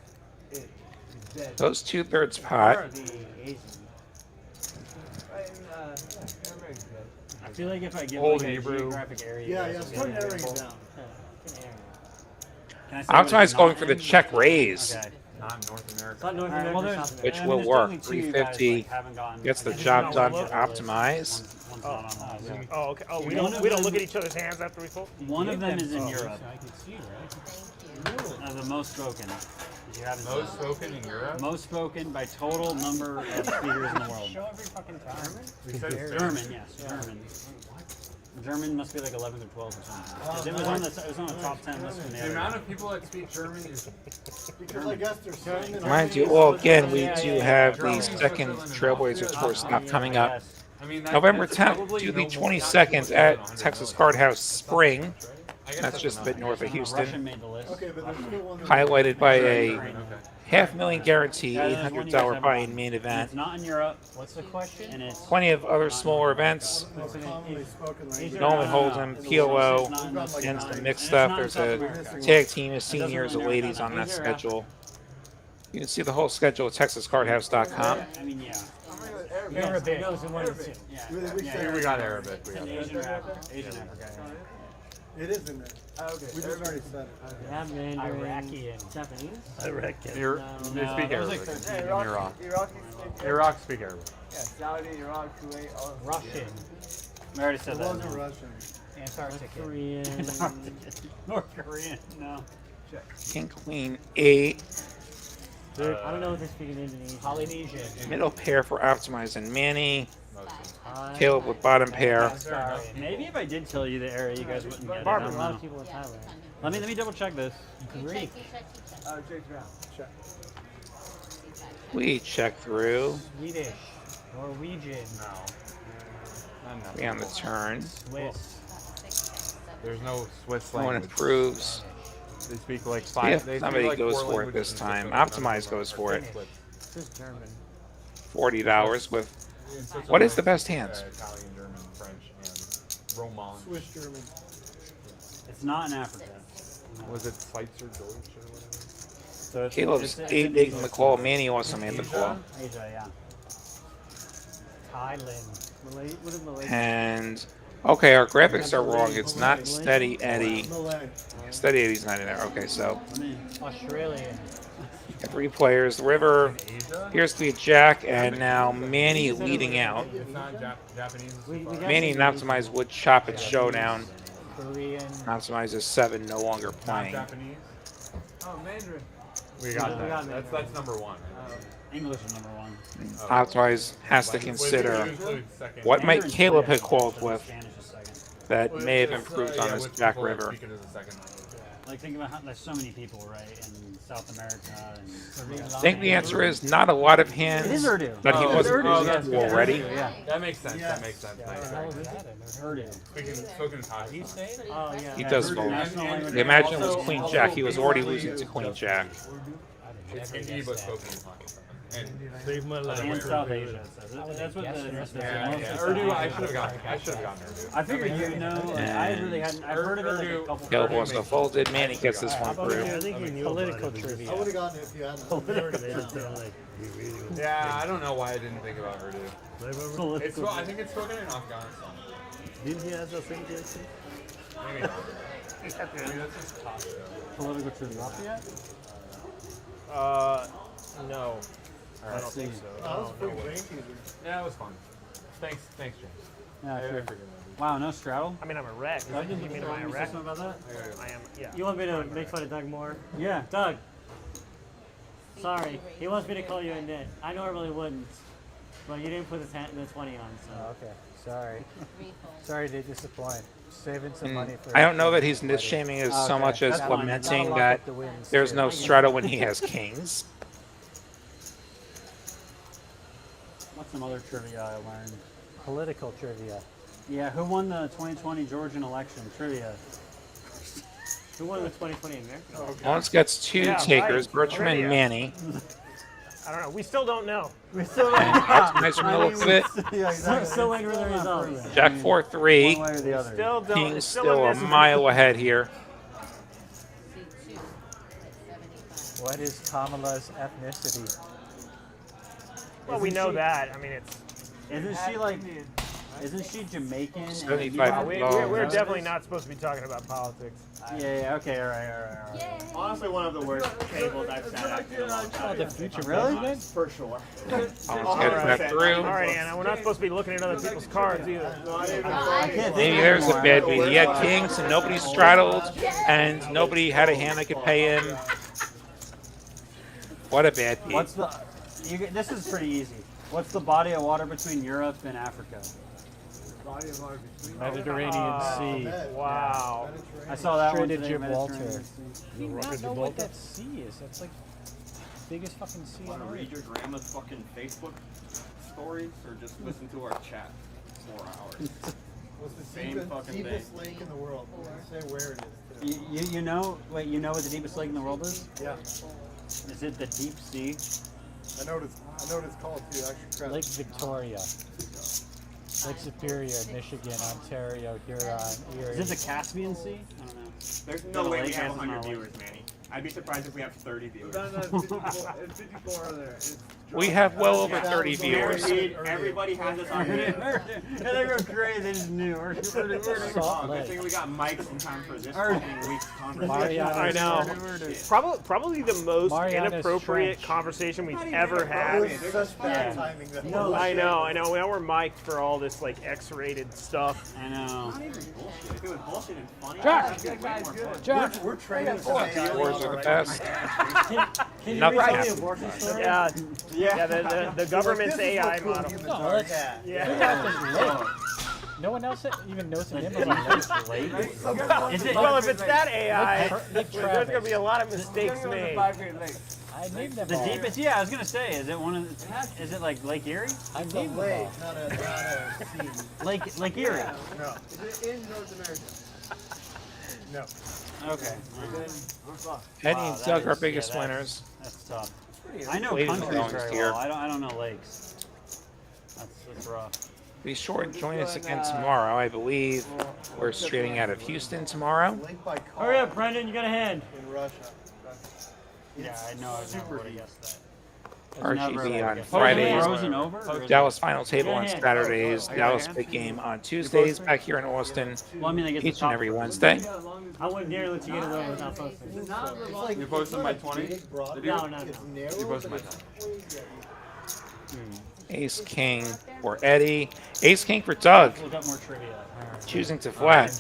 S11: it. It's dead.
S3: Those 2/3 pot.
S11: Right in, Aramaic dead.
S7: I feel like if I give
S1: Old
S7: like a
S1: Hebrew.
S7: geographic area,
S11: Yeah,
S7: you
S11: yeah,
S7: guys will
S11: start
S7: get an
S11: narrowing
S7: example.
S11: it down.
S7: Can I say what
S3: Optimize
S7: it's
S3: going
S7: not
S3: for the
S7: in?
S3: check raise,
S7: Okay.
S1: Not North America.
S8: It's not North
S7: All right,
S8: American.
S7: well,
S8: South
S7: there's-
S8: American.
S3: which
S7: and
S3: will
S7: there's
S3: work.
S7: only two you guys,
S3: 350
S7: like, haven't gotten.
S3: gets the
S7: And
S3: job
S7: one's
S3: done
S7: not
S3: for
S7: on the list,
S3: optimize.
S7: one's not on the list.
S6: Oh, okay. Oh, we
S7: One
S6: don't
S7: of
S6: we don't
S7: them-
S6: look at each other's hands after we pull.
S7: One of them is in Europe.
S10: I can see, right?
S7: The most spoken. Did you have it?
S1: Most spoken in Europe.
S7: Most spoken by total number of speakers in the world.
S10: Show every fucking time.
S1: We said it's
S7: German, yes, German. German must be like 11 or 12 or something. 'Cause it was on the top 10 list from the
S1: The
S7: other.
S1: amount of people that speak German is.
S11: Because I guess there's certain.
S3: Mind you, well, again, we do have the second Trailblazer Tour stop coming up.
S1: I mean,
S3: November
S1: that's
S3: 10th
S1: probably
S3: to the
S1: no more-
S3: 22nd at Texas Card House Spring. That's just a bit north of
S7: Russian
S3: Houston.
S7: made the list.
S11: Okay, but there's still one.
S3: Highlighted by a
S1: Okay.
S3: $500,000 guarantee,
S7: Yeah, there's one you guys
S3: $800
S7: haven't
S3: buy-in
S7: gotten.
S3: main
S7: And
S3: event.
S7: it's not in Europe,
S10: What's the question?
S7: and it's
S3: Plenty of other smaller events.
S11: Most commonly spoken language.
S3: Nolan Hold'em, POO,
S7: It's not in the-
S3: and some
S7: and
S3: mixed
S7: it's
S3: stuff.
S7: not in
S3: There's
S7: South
S3: a
S7: America.
S3: tag team of seniors
S7: really
S3: and
S7: narrow
S3: ladies
S7: down.
S3: on that
S7: These are
S3: schedule. You can see the whole schedule at TexasCardHouse.com.
S7: I mean, yeah.
S8: Yes, it goes in one and two.
S7: Yeah.
S11: We
S7: Yeah,
S11: say
S1: Here we got Arabic. We
S7: It's
S1: got
S7: in
S1: Arabic.
S7: Asian Africa. Asian Africa.
S11: It is in there.
S10: Okay.
S11: We just already said it.
S8: We have Mandarin,
S10: Iraqi and
S8: Japanese.
S6: Iraqi.
S1: You're,
S8: No,
S1: they
S7: no,
S1: speak
S7: that was
S1: Arabic
S7: like
S1: in Iraq.
S11: Iraqi.
S1: Iraq speak Arabic.
S11: Yeah, Saudi, Iraq, Kuwait, all
S10: Russian,
S7: I already said
S11: It
S7: that.
S11: wasn't Russian.
S10: Antarctica.
S8: Korean.
S7: North Korean. No.
S3: King, Queen, 8.
S8: I don't know what they speak in Indonesian.
S10: Polynesian.
S3: Middle pair for Optimize and Manny.
S8: Thai.
S3: Caleb with bottom pair.
S10: Sorry.
S7: Maybe if I did tell you the area, you guys wouldn't get it. I
S8: Barbara,
S7: don't
S8: a lot
S7: know.
S8: of people in Thailand.
S7: Let me double check this.
S13: Greek.
S3: We check through.
S10: Swedish. Norwegian.
S3: We on the turn.
S10: Swiss.
S1: There's no Swiss
S3: No one
S1: language.
S3: approves.
S1: They speak like
S3: See
S1: five.
S3: if
S1: They
S3: somebody
S1: speak like
S3: goes
S1: 4
S3: for it
S1: languages
S3: this
S1: in
S3: time.
S1: Switzerland.
S3: Optimize goes for it.
S10: This is German.
S3: $40 with.
S1: In Switzerland,
S3: What is the best hands?
S1: Italian, German, French, and Roman.
S11: Swiss German.
S7: It's not in Africa.
S1: Was it Schweitzer Deutsch or whatever?
S7: So
S3: Caleb's
S7: it's
S3: 8
S7: in
S3: making
S7: Asia.
S3: the call. Manny also made the call.
S7: Asia, yeah.
S10: Thailand.
S8: What is Malaysia?
S3: And okay, our graphics are wrong. It's not Steady Eddie.
S11: Malay.
S3: Steady Eddie's not in there. Okay, so
S10: Australian.
S3: 3 players. River here's the Jack, and now Manny leading out.
S1: It's not Japanese.
S3: Manny and Optimize would chop at Showdown.
S10: Korean.
S3: Optimize is 7, no longer
S1: Not
S3: playing.
S1: Japanese.
S11: Oh, Mandarin.
S1: We got
S8: We
S1: that.
S8: got
S1: That's number 1.
S7: English is number 1.
S3: Optimize has to consider what might Caleb have called with
S7: Spanish is second.
S3: that may have improved on his Jack River.
S7: Like think about how there's so many people, right, in South America and
S3: I think the answer is not a lot of hands
S7: It is Urdu.
S3: that he
S7: Oh,
S3: wasn't
S7: Urdu,
S3: using
S7: yes,
S3: already.
S7: yeah.
S1: That makes sense. That makes sense.
S7: Urdu.
S1: Spoken in Tajikistan.
S8: Oh yeah.
S3: He does both.
S7: National language.
S3: Imagine it was Queen Jack. He was already losing to Queen Jack.
S1: It's Hindi, but spoken in Pakistan. And
S12: Save my life.
S7: And South Asia. It says. That's what the
S1: yeah, Urdu. I should have gotten. I should have gotten Urdu.
S7: I figured you know. I really hadn't. I've heard of it like a couple
S3: Caleb
S7: times.
S3: also folded. Manny gets this one
S12: I
S3: through.
S12: think he knew
S10: Political
S12: about it.
S10: trivia.
S11: I would have gotten it if you hadn't.
S1: Yeah, I don't know why I didn't think about Urdu.
S12: Political.
S1: It's, I think it's spoken in Afghanistan.
S12: Didn't he have the same case?
S1: Maybe not. Maybe that's just talk show.
S7: Political trivia.
S6: No. I don't think so.
S11: That was a quick brain teaser.
S1: Yeah, it was fun. Thanks, James.
S7: Yeah,
S1: I
S7: sure.
S1: figured that.
S7: Wow, no straddle.
S6: I mean, I'm a wreck.
S7: Doug,
S6: You mean am I a wreck?
S7: something about that?
S6: I am. Yeah.
S8: You want me to make fun of Doug more?
S7: Yeah.
S8: Doug. Sorry, he wants me to call you a nit. I normally wouldn't, but you didn't put the 20 on, so.
S10: Okay. Sorry. Sorry to disappoint. Saving some money for.
S3: I don't know that he's shaming us so much as
S10: That's fine.
S3: lamenting
S10: Gotta lock
S3: that
S10: up the wins,
S3: there's
S10: too.
S3: no straddle when he has kings.
S7: What's some other trivia I learned?
S10: Political trivia.
S7: Yeah, who won the 2020 Georgian election? Trivia.
S8: Who won the 2020 American?
S3: Lawrence gets 2
S6: Yeah,
S3: takers,
S6: right.
S3: Bertram and
S6: Trivia.
S3: Manny.
S6: I don't know. We still don't know.
S8: We still
S3: Optimize from the looks of it.
S8: still waiting for the results.
S3: Jack 4-3.
S7: One way or the other.
S6: Still don't.
S3: King's
S6: it's
S3: still a
S6: invisible.
S3: mile ahead here.
S10: What is Kamala's ethnicity?
S6: Well, we know that. I mean, it's.
S7: Isn't she like? Isn't she Jamaican? and-
S3: 75
S6: We're definitely not supposed to be talking about politics.
S7: Yeah. Okay. All right.
S9: Honestly, one of the worst tables I've sat at in a long time.
S10: The future
S7: Really?
S10: president?
S9: For sure.
S3: Almost gets that through.
S6: All right, Anna. We're not supposed to be looking at other people's cards either.
S7: I can't
S3: Maybe
S7: think
S3: there's a
S7: anymore.
S3: bad beat. He had kings and nobody straddled, and nobody had a hand that could pay him. What a bad beat.
S7: What's the? This is pretty easy. What's the body of water between Europe and Africa?
S10: Mediterranean Sea.
S6: Wow.
S7: I saw that one
S10: Strait of
S7: today.
S10: Gibraltar.
S7: Mediterranean Sea.
S10: Do you not know what that sea is? That's like biggest fucking sea
S9: Want
S10: on
S9: to read
S10: earth.
S9: your grandma's fucking Facebook stories or just listen to our chat for 4 hours?
S11: What's the
S9: Same fucking
S11: deepest
S9: thing.
S11: lake in the world? Say where it is. Too.
S7: You know? Wait, you know what the deepest lake in the world is?
S11: Yeah.
S7: Is it the deep sea?
S11: I know what it's called too. Actually, crap.
S10: Lake Victoria. Lake Superior, Michigan, Ontario, Huron, Erie.
S7: Is it the Caspian Sea? I don't know.
S9: There's
S7: Got
S9: no
S7: a
S9: way we
S7: lake
S9: have
S7: has
S9: 100
S7: no lake.
S9: viewers, Manny. I'd be surprised if we have 30 viewers.
S11: No, it's 54 over there.
S3: We have well over 30 viewers.
S9: Everybody has us on mute.
S7: And they go crazy. They just knew.
S10: Salt
S9: Good
S10: Lake.
S9: thing we got mics in time for this fucking week's conversation.
S10: Mariana.
S6: I know. Probably the most
S10: Mariana's
S6: inappropriate
S10: Trench.
S6: conversation we've ever had.
S11: Such bad timing. Though.
S6: I know. Now we're mic'd for all this like X-rated stuff.
S7: I know.
S9: Not even bullshit. If it was bullshit and funny,
S10: Jack!
S9: that'd be way more fun.
S10: Jack!
S11: We're training for AI.
S3: Wars are the best.
S8: Can you
S3: Nothing
S8: read the
S3: happened.
S8: abortion story?
S6: Yeah. The government's AI model.
S10: No, let's
S6: Yeah.
S10: figure out this lake. No one else even knows the name of
S6: Well, if it's that AI, there's going to be a lot of mistakes made.
S10: I named them
S7: The
S10: all.
S7: deepest? Yeah, I was gonna say, is it one of? Is it like Lake Erie?
S10: I named them all.
S11: Not a sea.
S7: Lake Erie.
S11: No. Is it in North America? No.
S7: Okay.
S3: Eddie
S7: Wow,
S3: and
S7: that
S3: Doug are
S7: is-
S3: biggest
S7: yeah,
S3: winners.
S7: That's tough. I know
S3: Ladies
S7: countries
S3: and
S7: very
S3: here.
S7: well. I don't know lakes. That's rough.
S3: Be sure to join us again tomorrow. I believe we're streaming out of Houston tomorrow.
S11: Lake by car
S8: Hurry up, Brendan, you got a hand.
S11: in Russia.
S7: Yeah, I know. I never would have guessed that.
S3: RGB on
S7: Frozen
S3: Fridays.
S7: over? Or-
S3: Dallas Final Table on
S8: Yeah.
S3: Saturdays. Dallas Big Game on Tuesdays. Back here in Austin
S7: Well, I mean, I guess the
S3: each and
S7: top-
S3: every Wednesday.
S8: I wouldn't dare let you get away without posting.
S1: You posted my 20?
S11: Big broad.
S1: Did you?
S8: No, no, no.
S11: It's narrow,
S1: You posted my
S11: but
S1: 10.
S3: Ace King for Eddie. Ace King for Doug.
S7: Look up more trivia.
S3: Choosing to flat.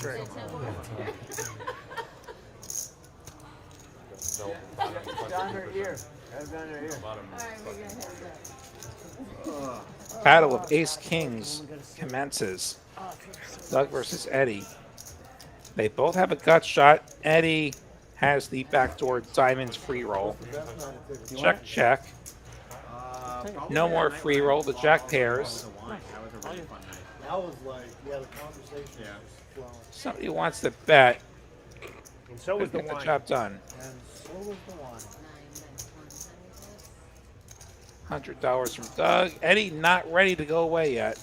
S3: Battle of Ace Kings commences. Doug versus Eddie. They both have a gut shot. Eddie has the backdoor diamonds free roll. Check, check. No more free roll. The jack pairs.
S11: that was like, yeah, the conversation was just flowing.
S3: Somebody wants to bet.
S6: And so was the
S3: Get the
S6: wine.
S3: job done.
S11: And so was the wine.
S3: $100 from Doug. Eddie not ready to go away yet.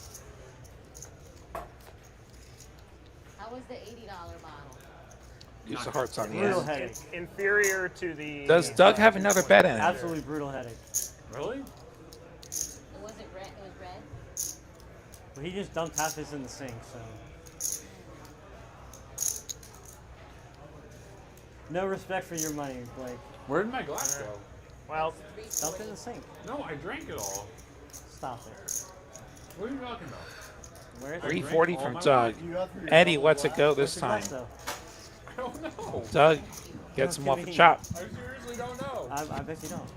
S13: How was the $80 bottle?
S3: Use the hearts on the
S8: Brutal
S3: end.
S8: headache.
S6: Inferior to the.
S3: Does Doug have another bet in it?
S8: Absolutely brutal headache.
S7: Really?
S13: It wasn't red. It was red.
S8: But he just dumped half this in the sink, so. No respect for your money, Blake.
S1: Where did my glass go?
S6: Well,
S8: Dump it in the sink.
S1: No, I drank it all.
S8: Stop it.
S1: What are you talking about?
S8: Where is it?
S3: 340
S1: all
S3: from
S1: my
S3: Doug.
S11: You got through your
S3: Eddie
S11: double
S3: lets it
S11: glass?
S3: go this
S8: What's your
S3: time.
S8: glass, though?
S1: I don't know.
S3: Doug gets him off the chop.
S1: I seriously don't know.
S8: I bet you don't.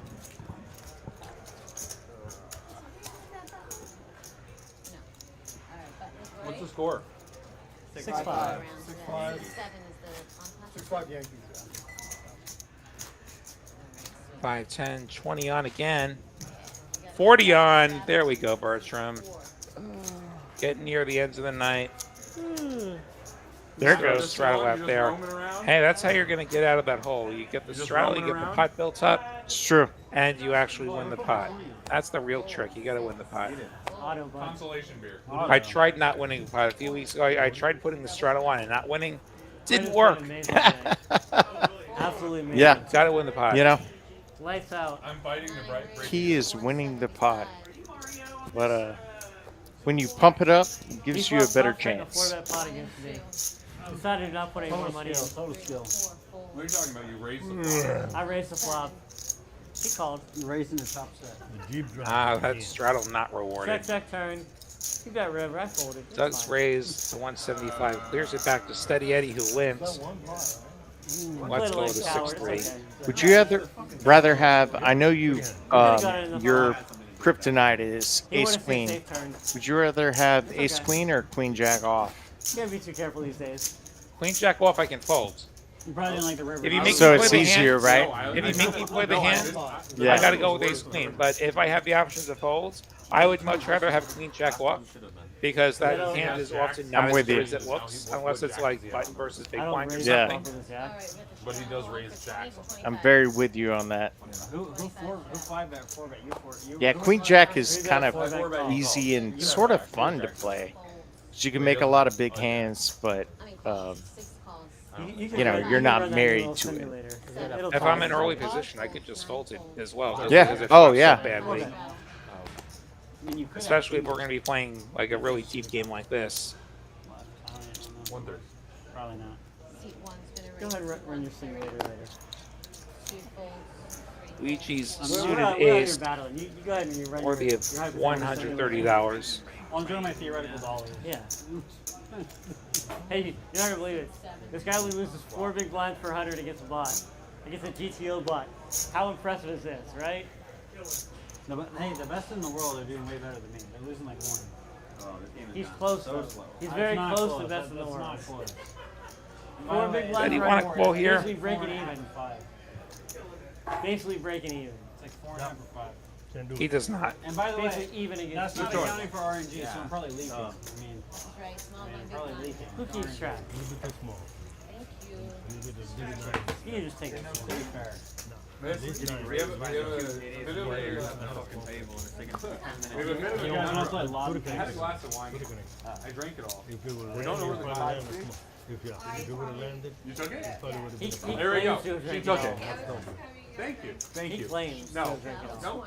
S1: What's the score?
S8: 6-5.
S11: 6-5.
S13: 7 is the
S11: 6-5 Yankees.
S3: 5, 10, 20 on again. 40 on. There we go, Bertram. Getting near the end of the night. There goes straddle out there. Hey, that's how you're going to get out of that hole. You get the straddle, you get the pot built up,
S5: It's true.
S3: and you actually win the pot. That's the real trick. You got to win the pot.
S8: Auto bud.
S1: Consolation beer.
S3: I tried not winning the pot a few weeks ago. I tried putting the straddle on and not winning. Didn't
S8: Brendan's
S3: work.
S8: been amazing today. Absolutely amazing.
S5: Yeah.
S3: Got to win the pot.
S5: You know,
S8: Lights out.
S1: I'm fighting the bright.
S5: key is winning the pot. But when you pump it up, it gives you a better chance.
S8: That pot against me. Decided to not put any more money in.
S7: Total skill.
S1: What are you talking about? You raised the
S8: I raised the flop. He called.
S7: Raising the top set.
S3: Ah, that straddle not rewarded.
S8: Check, turn. You got river. I folded. It's
S3: Doug's
S8: fine.
S3: raised to 175. Clears it back to Steady Eddie, who wins. Let's go to 6-3.
S5: Would you rather have? I know you. Your kryptonite is
S8: He
S5: ace
S8: would've said
S5: queen.
S8: safe turn.
S5: Would you rather have
S8: It's
S5: ace
S8: okay.
S5: queen or queen jack off?
S8: You gotta be too careful these days.
S3: Queen jack off, I can fold.
S7: You probably didn't like the river.
S3: If you make
S5: So
S3: me
S5: it's
S3: play the
S5: easier,
S3: hand,
S5: right?
S3: If you make me play the hand,
S5: Yeah.
S3: I got to go with ace queen. But if I have the options of folds, I would much rather have queen jack off because that hand is often not
S5: I'm
S3: as
S5: with
S3: good
S5: you.
S3: as it looks, unless it's like button versus big
S8: I don't
S3: blind or
S8: raise
S5: Yeah.
S8: the
S3: something.
S8: flop with this jack.
S1: But he does raise jacks.
S5: I'm very with you on that.
S7: Who 5-bet, 4-bet? You 4.
S5: Yeah, queen jack is kind of easy and sort of fun to play. 'Cause you can make a lot of big hands, but you know, you're not married to it.
S3: If I'm in early position, I could just fold it as well.
S5: Yeah.
S3: because it
S5: Oh,
S3: flops
S5: yeah.
S3: so badly.
S7: I mean, you could
S3: Especially if we're going to be playing like a really deep game like this.
S1: 1/3.
S7: Probably not.
S8: Go ahead and run your simulator later.
S3: Luigi's
S8: We're
S3: suited
S8: not here
S3: ace,
S8: battling. You go ahead and you run
S3: worthy
S8: your
S3: of
S8: hypothetical
S3: $130.
S7: Well, I'm doing my theoretical dollars.
S8: Yeah. Hey, you're not gonna believe it. This guy only loses 4 big blinds per 100 against a bot. Against a GTO bot. How impressive is this, right?
S7: Hey, the best in the world are doing way better than me. They're losing like 1.
S9: Oh, this game is
S8: He's
S9: not
S8: close.
S9: so
S8: though.
S9: slow.
S8: He's
S7: That's
S8: very
S7: not
S8: close to best in the
S7: That's
S8: world.
S7: not close.
S8: 4 big blinds.
S3: Betty,
S8: right
S3: want a
S8: now.
S3: call here?
S8: Basically breaking even. Basically breaking even.
S7: It's like 4.5 or 5.
S12: Can't do
S3: He
S12: it.
S3: does not.
S7: And by the way,
S8: Basically even against.
S7: that's not accounting for RNG, so I'm probably leaking.
S9: Oh.
S7: I mean,
S13: Right, small
S7: I'm
S13: one, big
S7: probably
S13: one.
S7: leaking.
S8: Who keeps track?
S12: A little bit too small.
S13: Thank you.
S12: A little bit of
S8: You just take it.
S7: To be fair.
S1: We have a video later.
S9: Fucking table, and it's taking 10 minutes.
S1: We have a video.
S7: You guys want to play
S1: I
S7: Lotto
S1: had a
S7: Kings?
S1: glass of wine. I drank it all.
S12: If it would
S1: We don't know where the glass is.
S12: If it would have landed,
S1: You took it?
S12: I thought it would have
S8: He
S12: been.
S1: There we go.
S8: claims to have
S1: She
S8: drank
S1: took
S8: it
S1: it.
S8: all.
S1: Thank you. Thank
S8: He
S1: you.
S8: claims
S1: No.
S8: to have drank it all.
S1: No.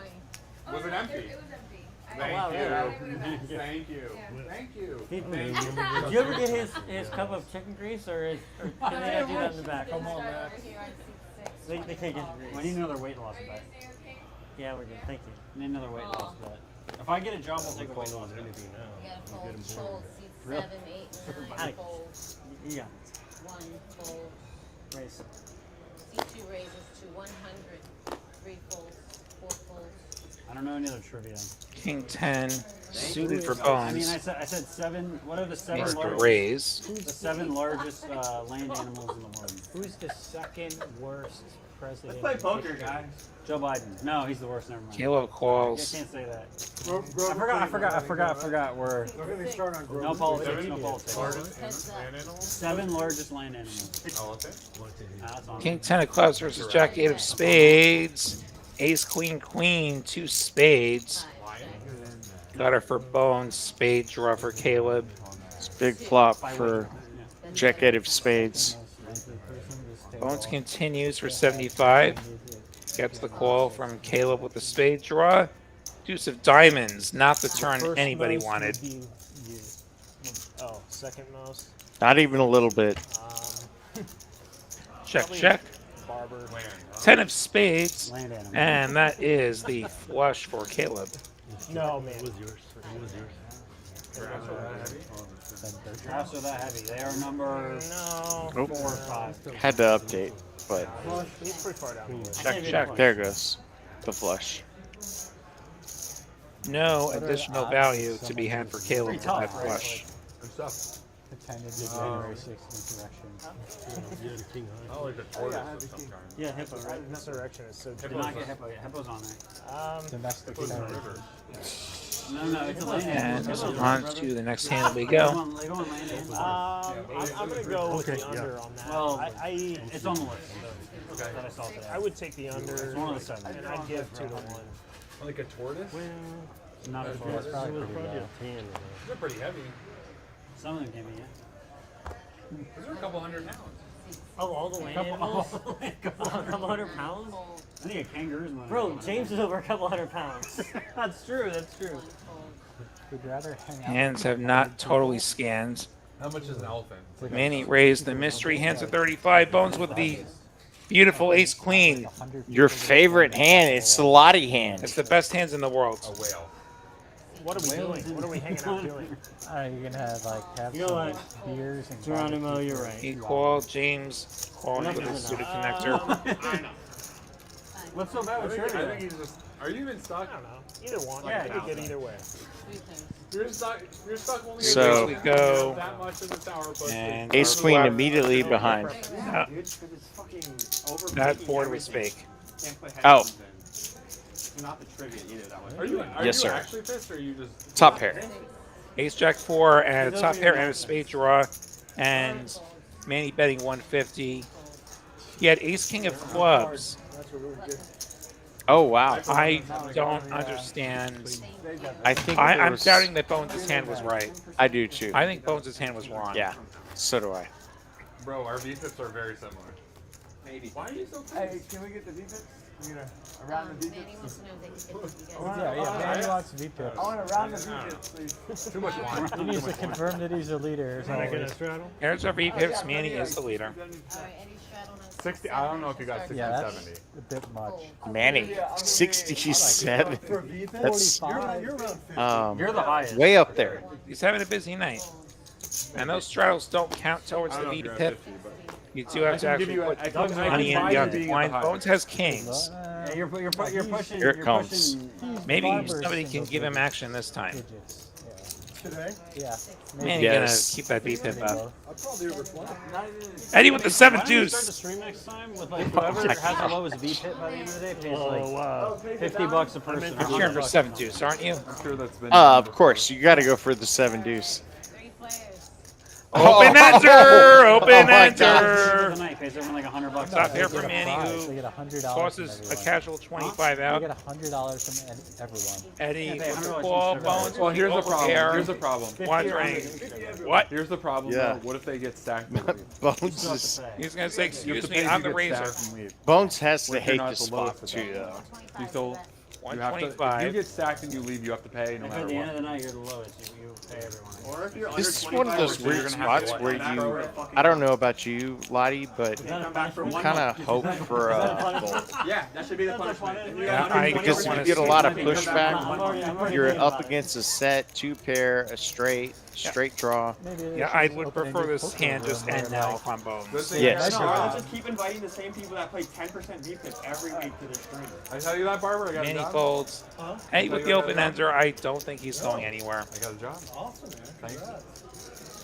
S1: Was it empty?
S8: Oh, wow,
S1: Thank
S8: really?
S1: you. Thank you. Thank you.
S8: Did you ever get his cup of chicken grease, or can they not do that in the back?
S7: Come on, Max.
S8: They can't get the
S7: We
S8: grease.
S7: need another weight loss bet.
S8: Yeah, we're good. Thank you.
S7: We need another weight loss bet. If I get a job, I'll take a weight loss bet.
S12: Anything now.
S13: You gotta
S12: You
S13: fold,
S12: get him
S13: fold,
S12: bored.
S13: seat
S7: Really?
S13: 7, 8, 9,
S8: Alex.
S13: fold,
S8: Yeah.
S13: 1, fold,
S8: Race.
S13: C2 raises to 100, 3 folds, 4 folds.
S7: I don't know any other trivia.
S3: King 10, suited for
S7: I mean,
S3: bones.
S7: I said 7. What are the 7
S3: Makes the
S7: largest?
S3: raise.
S7: The 7 largest land animals in the world.
S10: Who's the second worst president?
S9: Let's play poker, guys.
S7: Joe Biden. No, he's the worst. Never mind.
S3: Caleb
S7: I
S3: calls.
S7: can't say that. I forgot. We're no politics. No politics.
S13: Heads up.
S7: 7 largest land animals.
S1: Oh, okay.
S7: That's on.
S3: King 10 of clubs versus Jack 8 of spades. Ace, queen, queen, 2 spades. Got her for bones. Spade draw for Caleb.
S5: It's big flop for Jack 8 of spades.
S3: Bones continues for 75. Gets the call from Caleb with the spade draw. Deuce of diamonds, not the turn
S10: First
S3: anybody
S10: most
S3: wanted.
S10: would be you. Oh, second most.
S5: Not even a little bit.
S3: Check, check.
S10: Barber.
S3: 10 of spades.
S7: Land animal.
S3: And that is the flush for Caleb.
S10: No, man.
S12: It was yours. It was yours.
S7: Drafts are that heavy. They are number
S8: No.
S5: Nope.
S7: 4 or 5.
S5: Had to update, but
S8: He's pretty far down.
S3: Check, check.
S5: there goes the flush.
S3: No additional value to be had for Caleb with that flush.
S1: Good stuff.
S10: Attended the January 6th insurrection.
S12: Yeah, the king high.
S1: I like the tortoise of some kind.
S8: Yeah, hippo, right?
S10: Insurrection is so
S7: Did not get Hippo yet. Hippo's on there.
S10: domestic
S1: What's the
S10: terror.
S1: river?
S7: No, it's a land
S3: And
S7: animal.
S3: on to the next hand we
S7: They
S3: go.
S7: go on land animals.
S8: I'm gonna go with
S12: Okay,
S8: the under on that.
S7: Well,
S8: I
S7: It's on the list
S1: Okay.
S7: that I saw today.
S8: I would take the under,
S7: It's one of the 7.
S8: and I'd give 2 to 1.
S1: Like a tortoise?
S7: Not a
S12: It
S7: tortoise.
S12: was probably a 10.
S1: They're pretty heavy.
S7: Some of them came in, yeah.
S1: Those are a couple hundred pounds.
S8: Oh, all the land animals? A couple hundred pounds?
S7: I think a kangaroo's one.
S8: Bro, James is over a couple hundred pounds.
S7: That's true. That's true.
S10: Would rather hang out.
S3: Hands have not totally scanned.
S1: How much is an elephant?
S3: Manny raised the mystery hands of 35. Bones with the beautiful ace queen.
S5: Your favorite hand? It's the Lottie hand.
S3: It's the best hands in the world.
S1: A whale.
S8: What are we doing? What are we hanging out doing?
S10: You're gonna have
S8: You know
S10: some
S8: what?
S10: beers and
S8: Geronimo, you're right.
S3: He called James calling with a suited connector.
S8: What's so bad
S1: I
S8: with
S1: think
S8: Shirley?
S1: he's just. Are you even stuck?
S8: I don't know. Either one.
S1: Yeah,
S8: It could get either way.
S1: You're stuck. You're stuck only.
S5: So-
S3: we go.
S1: That much in the tower, but
S3: And
S5: Ace queen immediately behind.
S3: Yeah, that board was fake.
S5: Oh.
S9: Not the trivia either, that one.
S1: Are you? Are
S5: Yes,
S1: you
S5: sir.
S1: actually pissed, or are you just?
S5: Top pair.
S3: Ace jack 4 and a top pair and a spade draw. And Manny betting 150. He had ace king of clubs.
S5: Oh wow.
S3: I don't understand.
S5: I think
S3: I'm
S5: was-
S3: doubting that Bones' hand was right.
S5: I do too.
S3: I think Bones' hand was wrong.
S5: Yeah. So do I.
S1: Bro, our V-pips are very similar.
S9: Maybe.
S1: Why are you so pissed?
S11: Hey, can we get the defense? Around the
S13: Manny
S11: defense?
S13: wants to know if they can get you
S11: want-
S13: guys.
S10: Yeah, Manny wants to VP.
S11: I want to round the defense, please.
S1: Too much wine.
S10: He needs to confirm that he's a leader.
S12: Can I get a straddle?
S3: Here's our V-pips. Manny is the leader.
S13: All right, Eddie Straddle knows
S1: 60. I don't know if you got 60
S10: Yeah,
S1: or
S10: that's
S1: 70.
S10: a bit much.
S5: Manny, 67.
S11: For VP?
S5: That's
S11: You're around 50.
S7: You're the highest.
S5: way up there.
S3: He's having a busy night. And those straddles don't count towards
S1: I
S3: the
S1: don't know
S3: V
S1: if
S3: to
S1: you're at
S3: pip.
S1: 50, but.
S3: You do have to actually put money in the other blind. Bones has kings.
S7: Yeah, you're pushing.
S5: Here it
S7: you're
S5: comes.
S7: pushing.
S3: Maybe
S10: Barber's
S3: somebody can
S10: single
S3: give him
S10: digits.
S3: action this time.
S10: Digits.
S11: Today?
S10: Yeah.
S3: Man, you're
S5: Yes.
S3: gonna keep that beat pip up.
S11: I'll probably reply.
S3: Eddie with the 7
S7: Why don't you start the
S3: deuce.
S7: stream next time with like whoever has the lowest V pit by the end of the day pays
S12: Oh,
S7: like
S12: wow.
S7: $50 a person.
S3: You're cheering for 7 deuce, aren't you?
S1: I'm sure that's been.
S5: Of course, you got to go for the 7 deuce.
S13: Three players.
S3: Open enter! Open
S5: Oh my
S7: The
S3: enter!
S7: night pays everyone like $100.
S3: Stop here
S10: They
S3: for
S10: get a
S3: Manny,
S10: prize.
S3: who
S10: They get $100
S3: tosses
S10: from
S3: a
S10: everyone.
S3: casual 25
S10: They
S3: out.
S10: get $100 from everyone.
S3: Eddie
S7: Yeah, they
S3: with the
S7: $100
S3: ball,
S7: from
S3: Bones
S7: everyone.
S1: Well, here's the
S3: over
S1: problem.
S3: air.
S1: Here's the problem.
S3: Wondering what?
S1: Here's the problem.
S5: Yeah.
S1: Though. What if they get stacked? and leave?
S5: Bones is,
S3: He's gonna say,
S1: You have
S3: "Excuse
S1: to
S3: me,
S1: pay
S3: I'm
S1: to
S3: the
S1: get
S3: razor."
S1: stacked and leave.
S5: Bones has to
S1: What if you're
S5: hate
S1: not
S5: the
S1: the
S5: spot
S1: lowest of
S5: too,
S1: them?
S5: though.
S1: You still. You have to, if
S3: 125.
S1: you get stacked and you leave, you have to pay no
S7: If
S1: matter
S7: at the end
S1: what.
S7: of the night you're the lowest, you pay everyone.
S9: Or if you're
S5: This is
S9: under
S5: one of those
S9: 25%,
S5: weird
S1: you're gonna have to
S5: spots
S1: what?
S5: where
S9: Come back for a
S5: you,
S9: fucking
S5: I don't
S9: month.
S5: know about you, Lottie, but
S7: Is that a
S9: Come back for
S7: punishment?
S9: one
S5: kind
S9: month.
S5: of hope for a fold.
S9: Yeah, that should be the punishment. If you
S3: Yeah,
S9: got
S3: I
S9: 120%,
S5: Because you
S3: wanna
S5: get a
S3: see
S5: lot of
S9: you come back for
S5: pushback.
S9: one month.
S5: You're up against a set, 2 pair, a straight draw.
S10: Maybe they
S3: Yeah,
S10: should
S3: I
S10: just
S3: would
S10: open a
S3: prefer
S10: new
S3: this
S10: poker
S3: hand
S10: room
S3: just
S10: where,
S3: end now
S10: like,
S3: if I'm Bones.
S1: Good thing
S5: Yes.
S1: I
S9: No,
S1: got-
S9: let's just keep inviting the same people that play 10% V-pips every week to the stream.
S1: I tell you that, Barbara. I got a
S3: Manny
S1: job.
S3: folds. Eddie with the open ender. I don't think he's going anywhere.
S1: I got a job.
S11: Awesome, man.
S1: Thanks.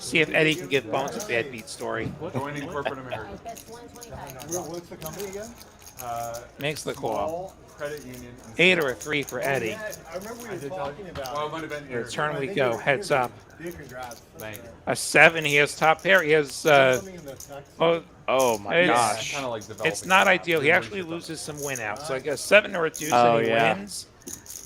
S3: See if Eddie can give Bones a bad beat story.
S1: Joining corporate America.
S13: Best 125.
S11: What's the company again?
S3: Makes the call.
S1: Small credit union.
S3: 8 or a 3 for Eddie.
S11: I remember we were talking about.
S1: Well, it might have been here.
S3: Turn we go. Heads up.
S11: Big congrats.
S1: Thank you.
S3: A 7. He has top pair. He has.
S11: Something in the text.
S3: Oh,
S5: Oh my
S3: It's-
S5: gosh.
S1: Kind of like developing.
S3: it's not
S1: a
S3: ideal. He
S1: job.
S3: actually loses some win outs. Like a 7 or a deuce
S5: Oh,
S3: and he
S5: yeah.
S3: wins.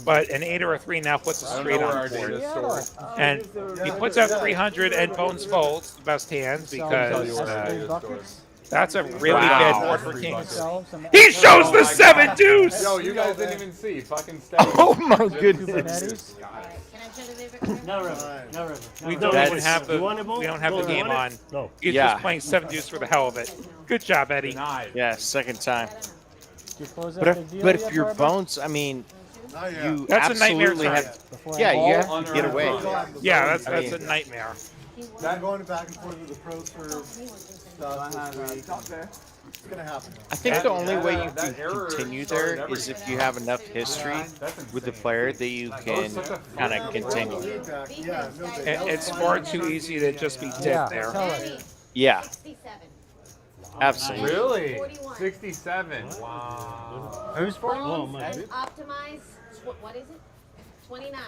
S3: But an 8 or a 3 now puts us
S1: I don't
S3: straight
S1: know where
S3: on
S1: our
S3: board.
S1: data is stored.
S3: And he puts out 300 and Bones folds the best hands
S1: Tell you
S3: because
S1: where our
S3: uh,
S1: data is stored.
S3: that's a really
S5: Wow.
S3: bad board for
S1: Every
S3: Kings.
S1: bucket.
S10: themselves and
S3: He shows
S1: Oh
S3: the
S1: my
S3: 7
S1: God.
S3: deuce!
S1: Yo, you guys didn't even see. Fucking stay.
S5: Oh my
S10: Two
S5: goodness.
S10: Benettis.
S13: Alright, can I show the favorite
S8: No river. No river.
S3: We
S8: No
S3: don't
S8: river.
S3: even have the
S12: You want it, Bo?
S3: we don't have
S12: Bo,
S3: the
S12: you
S3: game
S12: want
S3: on.
S12: it? No.
S3: He's
S5: Yeah.
S3: just playing 7 deuce for the hell of it. Good job, Eddie.
S1: Denied.
S5: Yeah, second time.
S10: Did you close
S5: But
S10: out the
S5: if,
S10: deal
S5: but
S10: yet,
S5: if you're
S10: Barbara?
S5: Bones, I mean,
S11: Not yet.
S5: you
S3: That's a nightmare
S5: absolutely
S3: turn.
S5: have.
S10: Before
S5: Yeah,
S10: I
S5: you
S10: call?
S5: have to get away.
S3: Yeah, that's
S5: I
S3: a
S5: mean-
S3: nightmare.
S11: I'm going back and forth with the pros for stuff this week. It's gonna happen.
S5: I think the only way you
S1: that
S5: can
S1: error
S5: continue
S1: started
S5: there is
S1: everything.
S5: if you have enough history with the player that you can kind of continue.
S11: Feedback. Yeah, no, but
S3: It- It's far too easy to just be dead
S10: Yeah,
S3: there.
S10: tell us.
S5: Yeah,
S13: 67.
S5: absolutely.
S1: Really?
S13: 41.
S1: 67. Wow.
S7: Who's for?
S12: Oh,
S13: Bones
S12: my
S13: and
S12: goodness.
S13: Optimize, what is it? 29.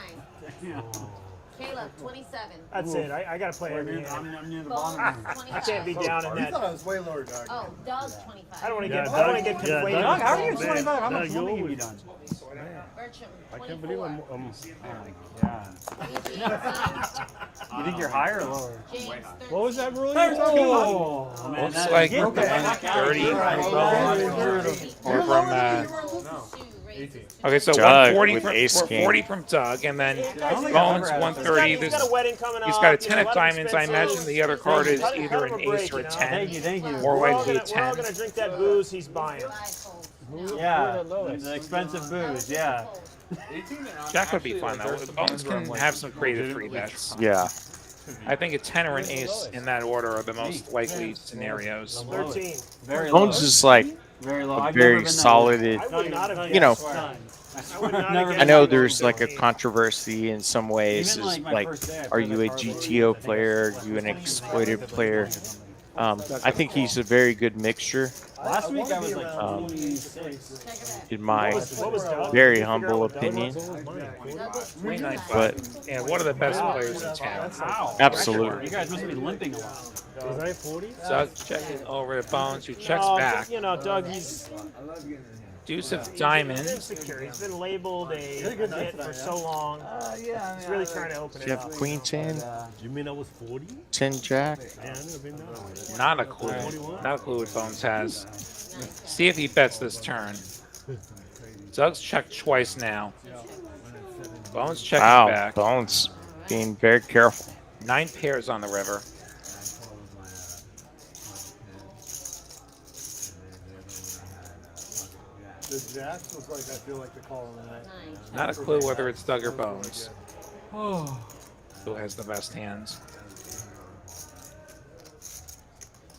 S13: Caleb, 27.
S6: That's it. I gotta play every hand.
S7: I'm near the
S13: Bones,
S7: bottom.
S13: 25.
S6: I can't be down in
S11: you
S6: that.
S11: thought I was way lower, Doug.
S13: Oh, Doug, 25.
S6: I don't want to
S12: Yeah,
S6: get. I don't want to
S12: Doug-
S6: get
S12: yeah,
S6: conflated.
S12: Doug-
S7: How are you
S12: Man,
S7: 25? How much
S12: Doug, you
S7: plumbing have you
S12: always-
S7: done?
S13: Bertram,
S12: I can't believe
S13: 24.
S7: Yeah.
S13: Luigi, 18.
S7: You think you're higher or lower?
S13: James, 13.
S12: What was that rule?
S7: Oh, man,
S3: Looks
S7: that-
S3: like
S7: get the
S3: and
S7: fuck out of
S3: 30
S7: here.
S3: or from
S1: 18.
S3: okay, so
S5: Doug
S3: 140
S5: with
S3: from
S5: ace king.
S3: 40 from Doug, and then
S6: Guys,
S3: Bones
S7: He's
S3: 130.
S6: he's got a wedding coming
S3: He's
S6: up.
S3: got a
S6: you
S3: 10
S6: know,
S3: of
S6: lot
S3: diamonds. I
S6: expenses.
S3: imagine the other card is
S6: Cut
S3: either
S6: him
S3: an
S6: a break,
S3: ace or a
S6: you know?
S3: 10.
S7: Thank you, thank you.
S3: Or
S6: We're all
S3: likely a
S6: gonna- we're all
S3: 10.
S6: gonna drink that booze he's buying.
S7: Yeah, the expensive booze, yeah.
S1: 18 and
S3: Jack would be
S1: actually,
S3: fun
S1: like,
S3: though.
S1: there's some
S3: Bones
S1: times where
S3: can
S1: I'm, like,
S3: have some creative free
S1: legitimately
S3: bets.
S5: Yeah.
S3: I think a 10 or an ace in that order are the most likely scenarios.
S6: 13.
S7: Very low.
S5: Bones is like
S7: Very low.
S5: a
S7: I've never
S5: very
S7: been that
S5: solid.
S6: I would not have.
S5: You know,
S6: I would not
S7: Never
S6: have
S5: I know
S6: guessed
S5: there's
S6: that
S5: like a
S6: 13.
S5: controversy in some ways.
S7: Even
S5: Is
S7: my
S5: like,
S7: first day, I
S5: are
S7: played
S5: you
S7: that
S5: a
S7: card
S5: GTO
S7: with-
S5: player? Are you an exploited player? I think he's a very good mixture,
S7: Last week I was like
S5: Um,
S7: 26.
S5: in my
S6: What was Doug?
S5: very
S6: Did you figure out
S5: humble
S6: what Doug was?
S5: opinion.
S13: Doug was
S3: 29
S5: But
S3: yeah, one of the best players in town.
S7: Ow.
S5: Absolutely.
S7: You guys must be limping a lot.
S12: Was I 40?
S3: Doug checking over to Bones, who checks
S6: No,
S3: back.
S6: You know, Doug, he's
S3: Deuce of
S6: he's
S3: diamonds.
S6: insecure. He's been labeled a hit for so long. He's really trying to open
S5: do
S6: it
S5: you
S6: up.
S5: have Queen 10,
S12: You mean I was 40?
S5: 10 Jack?
S12: Yeah, I never been there.
S3: Not a clue. Not a clue what Bones has. See if he bets this turn. Doug's checked twice now. Bones checking
S5: Wow,
S3: back.
S5: Bones being very careful.
S3: 9 pairs on the river.
S11: The Jacks was like, I feel like the call of the night.
S3: Not a clue whether it's Doug or Bones. Who has the best hands?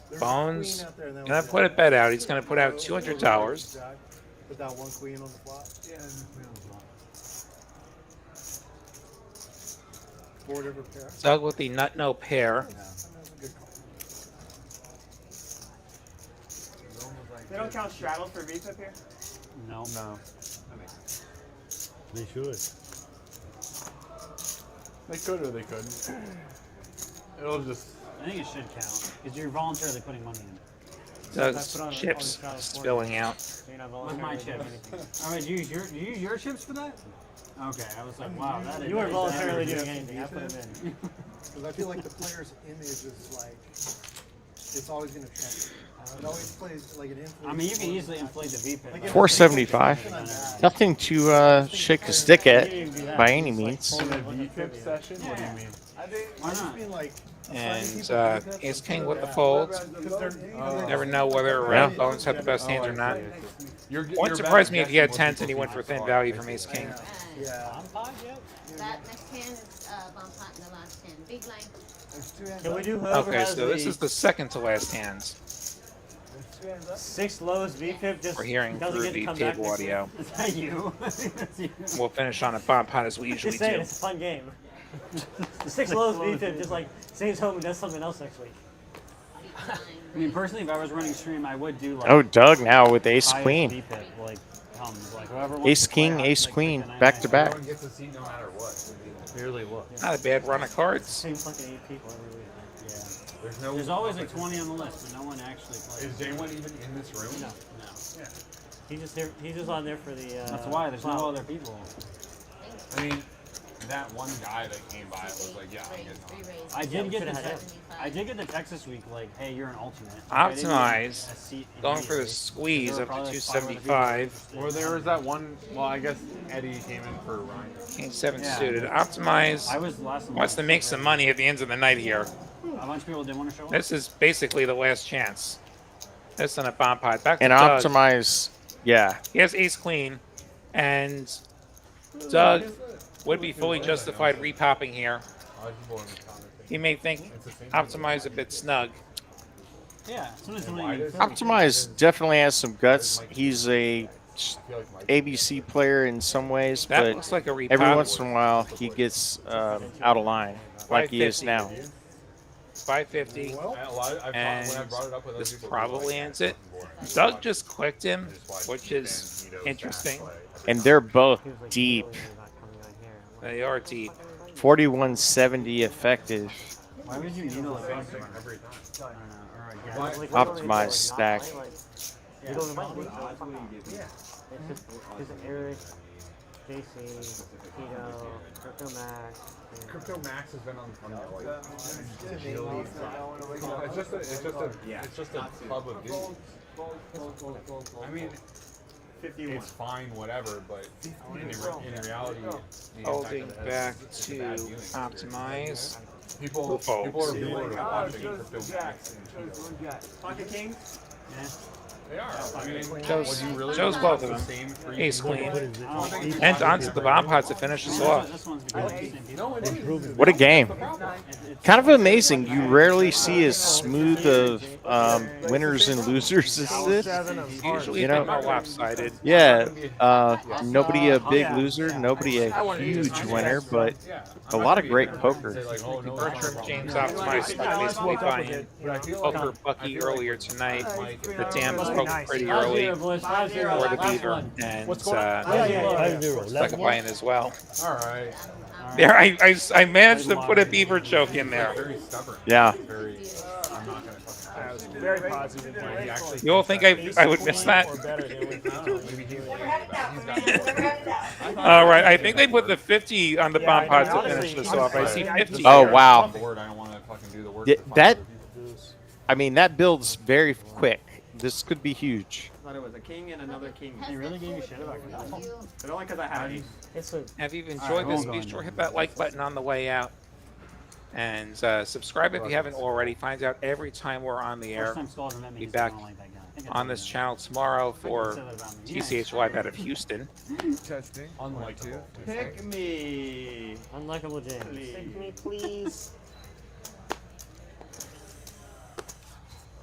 S11: There's
S3: Bones
S11: a queen out there, and then
S3: gonna put a bet out. He's gonna put out $200.
S11: Put that one queen on the flop. Board over pair.
S3: Doug with the nut no pair.
S6: They don't count straddles for VPIP here?
S7: No.
S1: No.
S12: They should.
S1: They could or they couldn't. It'll just.
S7: I think it should count because you're voluntarily putting money in.
S3: Doug's chips spilling out.
S7: With my chips. All right, you use your chips for that? Okay, I was like, wow, that is.
S8: You weren't voluntarily doing anything. I put them in.
S11: Because I feel like the player's image is like, it's always going to trump. It always plays like an influence.
S7: I mean, you can easily inflate the VPIP.
S5: 475. Nothing to shake a stick at by any means.
S1: In a VPIP session? What do you mean?
S7: Why not?
S11: Like,
S3: And Ace King with the fold. Never know whether Bones had the best hands or not. Wouldn't surprise me if he had tens and he went for thin value from Ace King.
S11: Yeah.
S13: That next hand is bomb pot in the last hand. Big line.
S8: Can we do whoever
S3: Okay,
S8: has
S3: so this is the second to last hands.
S8: 6 lows VPIP just
S3: We're hearing
S8: doesn't
S3: through
S8: get to
S3: the
S8: come back
S3: table
S8: next week?
S3: audio.
S7: Is that you? That's you.
S3: We'll finish on a bomb pot as we usually
S8: Just saying,
S3: do.
S8: it's a fun game. The 6 lows VPIP just like stays home and does something else next week.
S7: I mean, personally, if I was running stream, I would do like.
S5: Oh, Doug now with ace
S7: highest
S5: queen.
S7: VPIP, like, like whoever wants
S5: Ace
S7: to play
S5: king,
S7: high,
S5: ace
S7: like,
S5: queen,
S7: 99.
S5: back to back.
S1: Everyone gets a seat no matter what. Merely look.
S3: Not a bad run of cards.
S8: Same fucking 8 people every week.
S7: Yeah. There's always like 20 on the list, but no one actually plays.
S1: Is J1 even in this room?
S7: No.
S8: He's just on there for the.
S7: That's why there's no other people.
S1: I mean, that one guy that came by was like, yeah, I'm getting on.
S7: I did get the Texas week like, hey, you're an alternate.
S3: Optimize. Going for the squeeze up to 275.
S1: Or there was that one. Well, I guess Eddie came in for Ryan.
S3: King 7 suited. Optimize. Wants to make some money at the end of the night here.
S7: A bunch of people didn't want to show up.
S3: This is basically the last chance. This on a bomb pot. Back to
S5: And
S3: Doug.
S5: Optimize, yeah.
S3: He has ace queen, and Doug would be fully justified repopping here. He may think Optimize a bit snug.
S7: Yeah.
S5: Optimize definitely has some guts. He's a ABC player in some ways,
S3: That
S5: but
S3: looks like a repop.
S5: every once in a while he gets out of line, like he is
S3: 550.
S5: now.
S3: 550, and this probably ends it. Doug just clicked him, which is interesting.
S5: And they're both deep.
S3: They are deep.
S5: 4170 effective.
S7: Why would you need a
S5: Optimized stack.
S8: You don't remind me. Because Eric, JC, Tito, Crypto Max.
S1: Crypto Max has been on the thumbnail. It's just a club of dudes. I mean, it's fine, whatever, but in reality,
S3: Holding back to Optimize.
S1: People are watching Crypto Max and Tito.
S6: Pocket Kings?
S1: They are. I mean,
S3: Joe's both of them. Ace queen. And onto the bomb pot to finish us off.
S5: What a game. Kind of amazing. You rarely see as smooth of winners and losers as this.
S3: Usually they're more lopsided.
S5: Yeah. Nobody a big loser, nobody a huge winner, but a lot of great poker.
S3: Bertram James Optimized basically buying poker Bucky earlier tonight. The Dam was poker pretty early for the Beaver, and second buy-in as well.
S1: All right.
S3: There, I managed to put a Beaver choke in there.
S5: Yeah.
S6: Very positive.
S3: You all think I would miss that? All right, I think they put the 50 on the bomb pot to finish this off. I see 50.
S5: Oh,
S3: here.
S5: wow.
S9: I
S5: mean, that builds very quick. This could be huge.
S9: I thought it was a king and another king.
S6: They really gave you shit about it.
S9: But only because I had an ace.
S3: Have you enjoyed this? Be sure to hit that like button on the way out. And subscribe if you haven't already. Find out every time we're on the air. Be back on this channel tomorrow for TCH Live out of Houston.
S1: Testing. Unlikable.
S9: Pick me.
S8: Unlikable James. Pick me, please.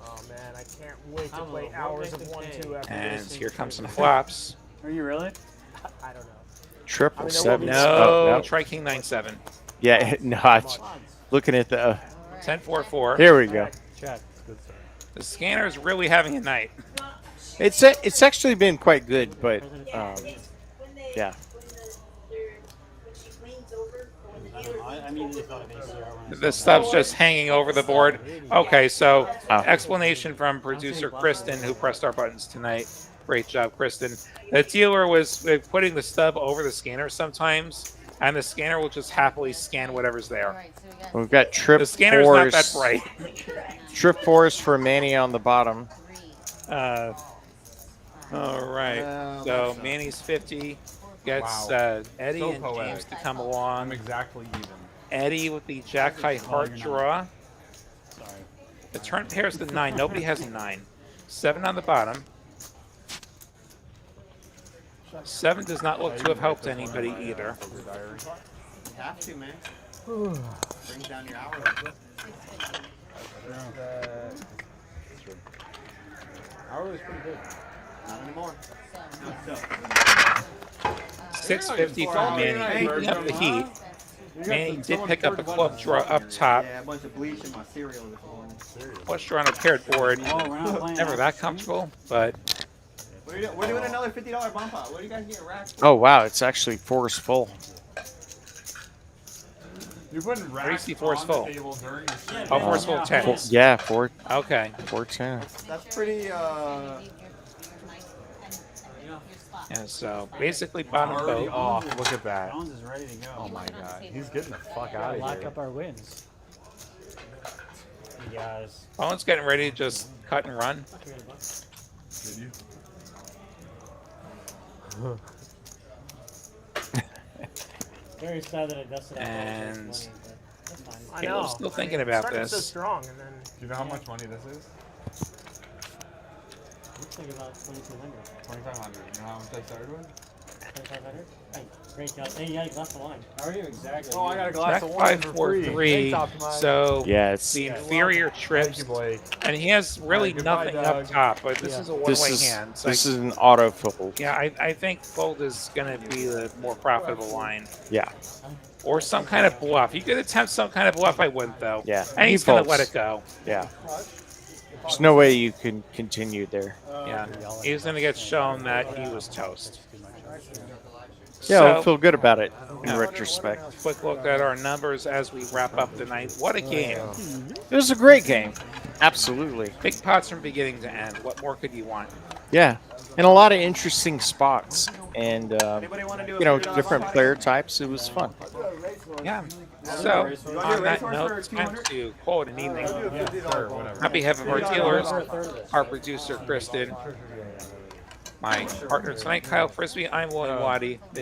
S6: Oh man, I can't wait to play hours of 1-2 after
S3: And
S6: this.
S3: here comes some flops.
S7: Are you really?
S6: I don't know.
S5: Triple seven.
S3: No, try King 9-7.
S5: Yeah, not looking at the.
S3: 10-4-4.
S5: Here we go.
S12: Check. Good start.
S3: The scanner's really having a night.
S5: It's actually been quite good, but yeah.
S10: I immediately thought of ACR when I
S3: The
S10: saw
S3: stuff's just hanging over the board. Okay, so explanation from producer Kristen, who pressed our buttons tonight. Great job, Kristen. The dealer was putting the stub over the scanner sometimes, and the scanner will just happily scan whatever's there.
S5: We've got trip
S3: The scanner's
S5: force.
S3: not that bright.
S5: Trip force for Manny on the bottom.
S3: All right. So Manny's 50 gets Eddie
S1: So
S3: and
S1: poetic.
S3: James to come
S1: I'm
S3: along.
S1: exactly even.
S3: Eddie with the Jack High Heart draw.
S7: Sorry.
S3: The turn pair's the 9. Nobody has a 9. 7 on the bottom. 7 does not look to have helped anybody either.
S9: You have to, man. Brings down your hour.
S1: Hourly's pretty good.
S9: Not anymore.
S3: 650 from Manny, picking up the heat. Manny did pick up a club draw up top.
S9: Yeah, a bunch of bleach in my cereal this morning.
S3: Flush draw on a paired board.
S7: Oh, we're not playing
S3: Never that comfortable, but
S9: We're doing another $50 bomb pot. What are you guys getting racked?
S5: Oh wow, it's actually force full.
S1: You're putting racks
S3: Racy force
S1: on
S3: full.
S1: the table during your stream.
S3: Oh, force full 10.
S5: Yeah, 4.
S3: Okay.
S5: 410.
S9: That's pretty.
S3: And so basically bottom
S1: Already
S3: boat.
S1: off. Look at that.
S7: Jones is ready to go.
S1: Oh my god. He's getting the fuck out of
S10: lock
S1: here.
S10: up our wins. You guys.
S3: Owen's getting ready to just cut and run.
S1: Did you?
S10: Very sad that I dusted out all
S3: And
S10: this money, but that's fine.
S6: I
S3: Caleb's
S6: know.
S3: still thinking about
S6: Started so
S3: this.
S6: strong, and then
S1: Do you know how much money this is?
S10: Looks like about 2,200.
S1: 2,500. You know how much I started with?
S10: 2,500? Hey, great job. Hey, yeah, you glass of wine.
S7: How are you exactly?
S1: Oh, I got a glass
S3: Jack
S1: of wine
S3: 5,
S1: for
S3: 4,
S1: free.
S3: 3.
S1: Thanks, Optimize.
S3: So
S5: Yeah, it's
S3: the inferior
S1: Thank
S3: trips,
S1: you, Blake.
S3: and he has really
S1: Goodbye,
S3: nothing
S1: Doug.
S3: up top, but this is a one-way hand. It's
S5: this
S3: like-
S5: is an auto fold.
S3: yeah, I think fold is going to be the more profitable line.
S5: Yeah.
S3: Or some kind of bluff. You could attempt some kind of bluff, I wouldn't, though.
S5: Yeah.
S3: And
S5: He
S3: he's going to
S5: folds.
S3: let it go.
S5: Yeah. There's no way you can continue there.
S3: Yeah. He's going to get shown that he was toast.
S5: Yeah,
S3: So-
S5: I'll feel good about it in
S3: Yeah.
S5: retrospect.
S3: Quick look at our numbers as we wrap up the night. What a game.
S5: It was a great game. Absolutely.
S3: Big pots from beginning to end. What more could you want?
S5: Yeah. And a lot of interesting spots. And, you know, different player types. It was fun.
S3: Yeah. So, on that note, it's time to call it an evening. On behalf of our dealers, our producer, Kristen, my partner tonight, Kyle Frisbee, I'm William Waddy. The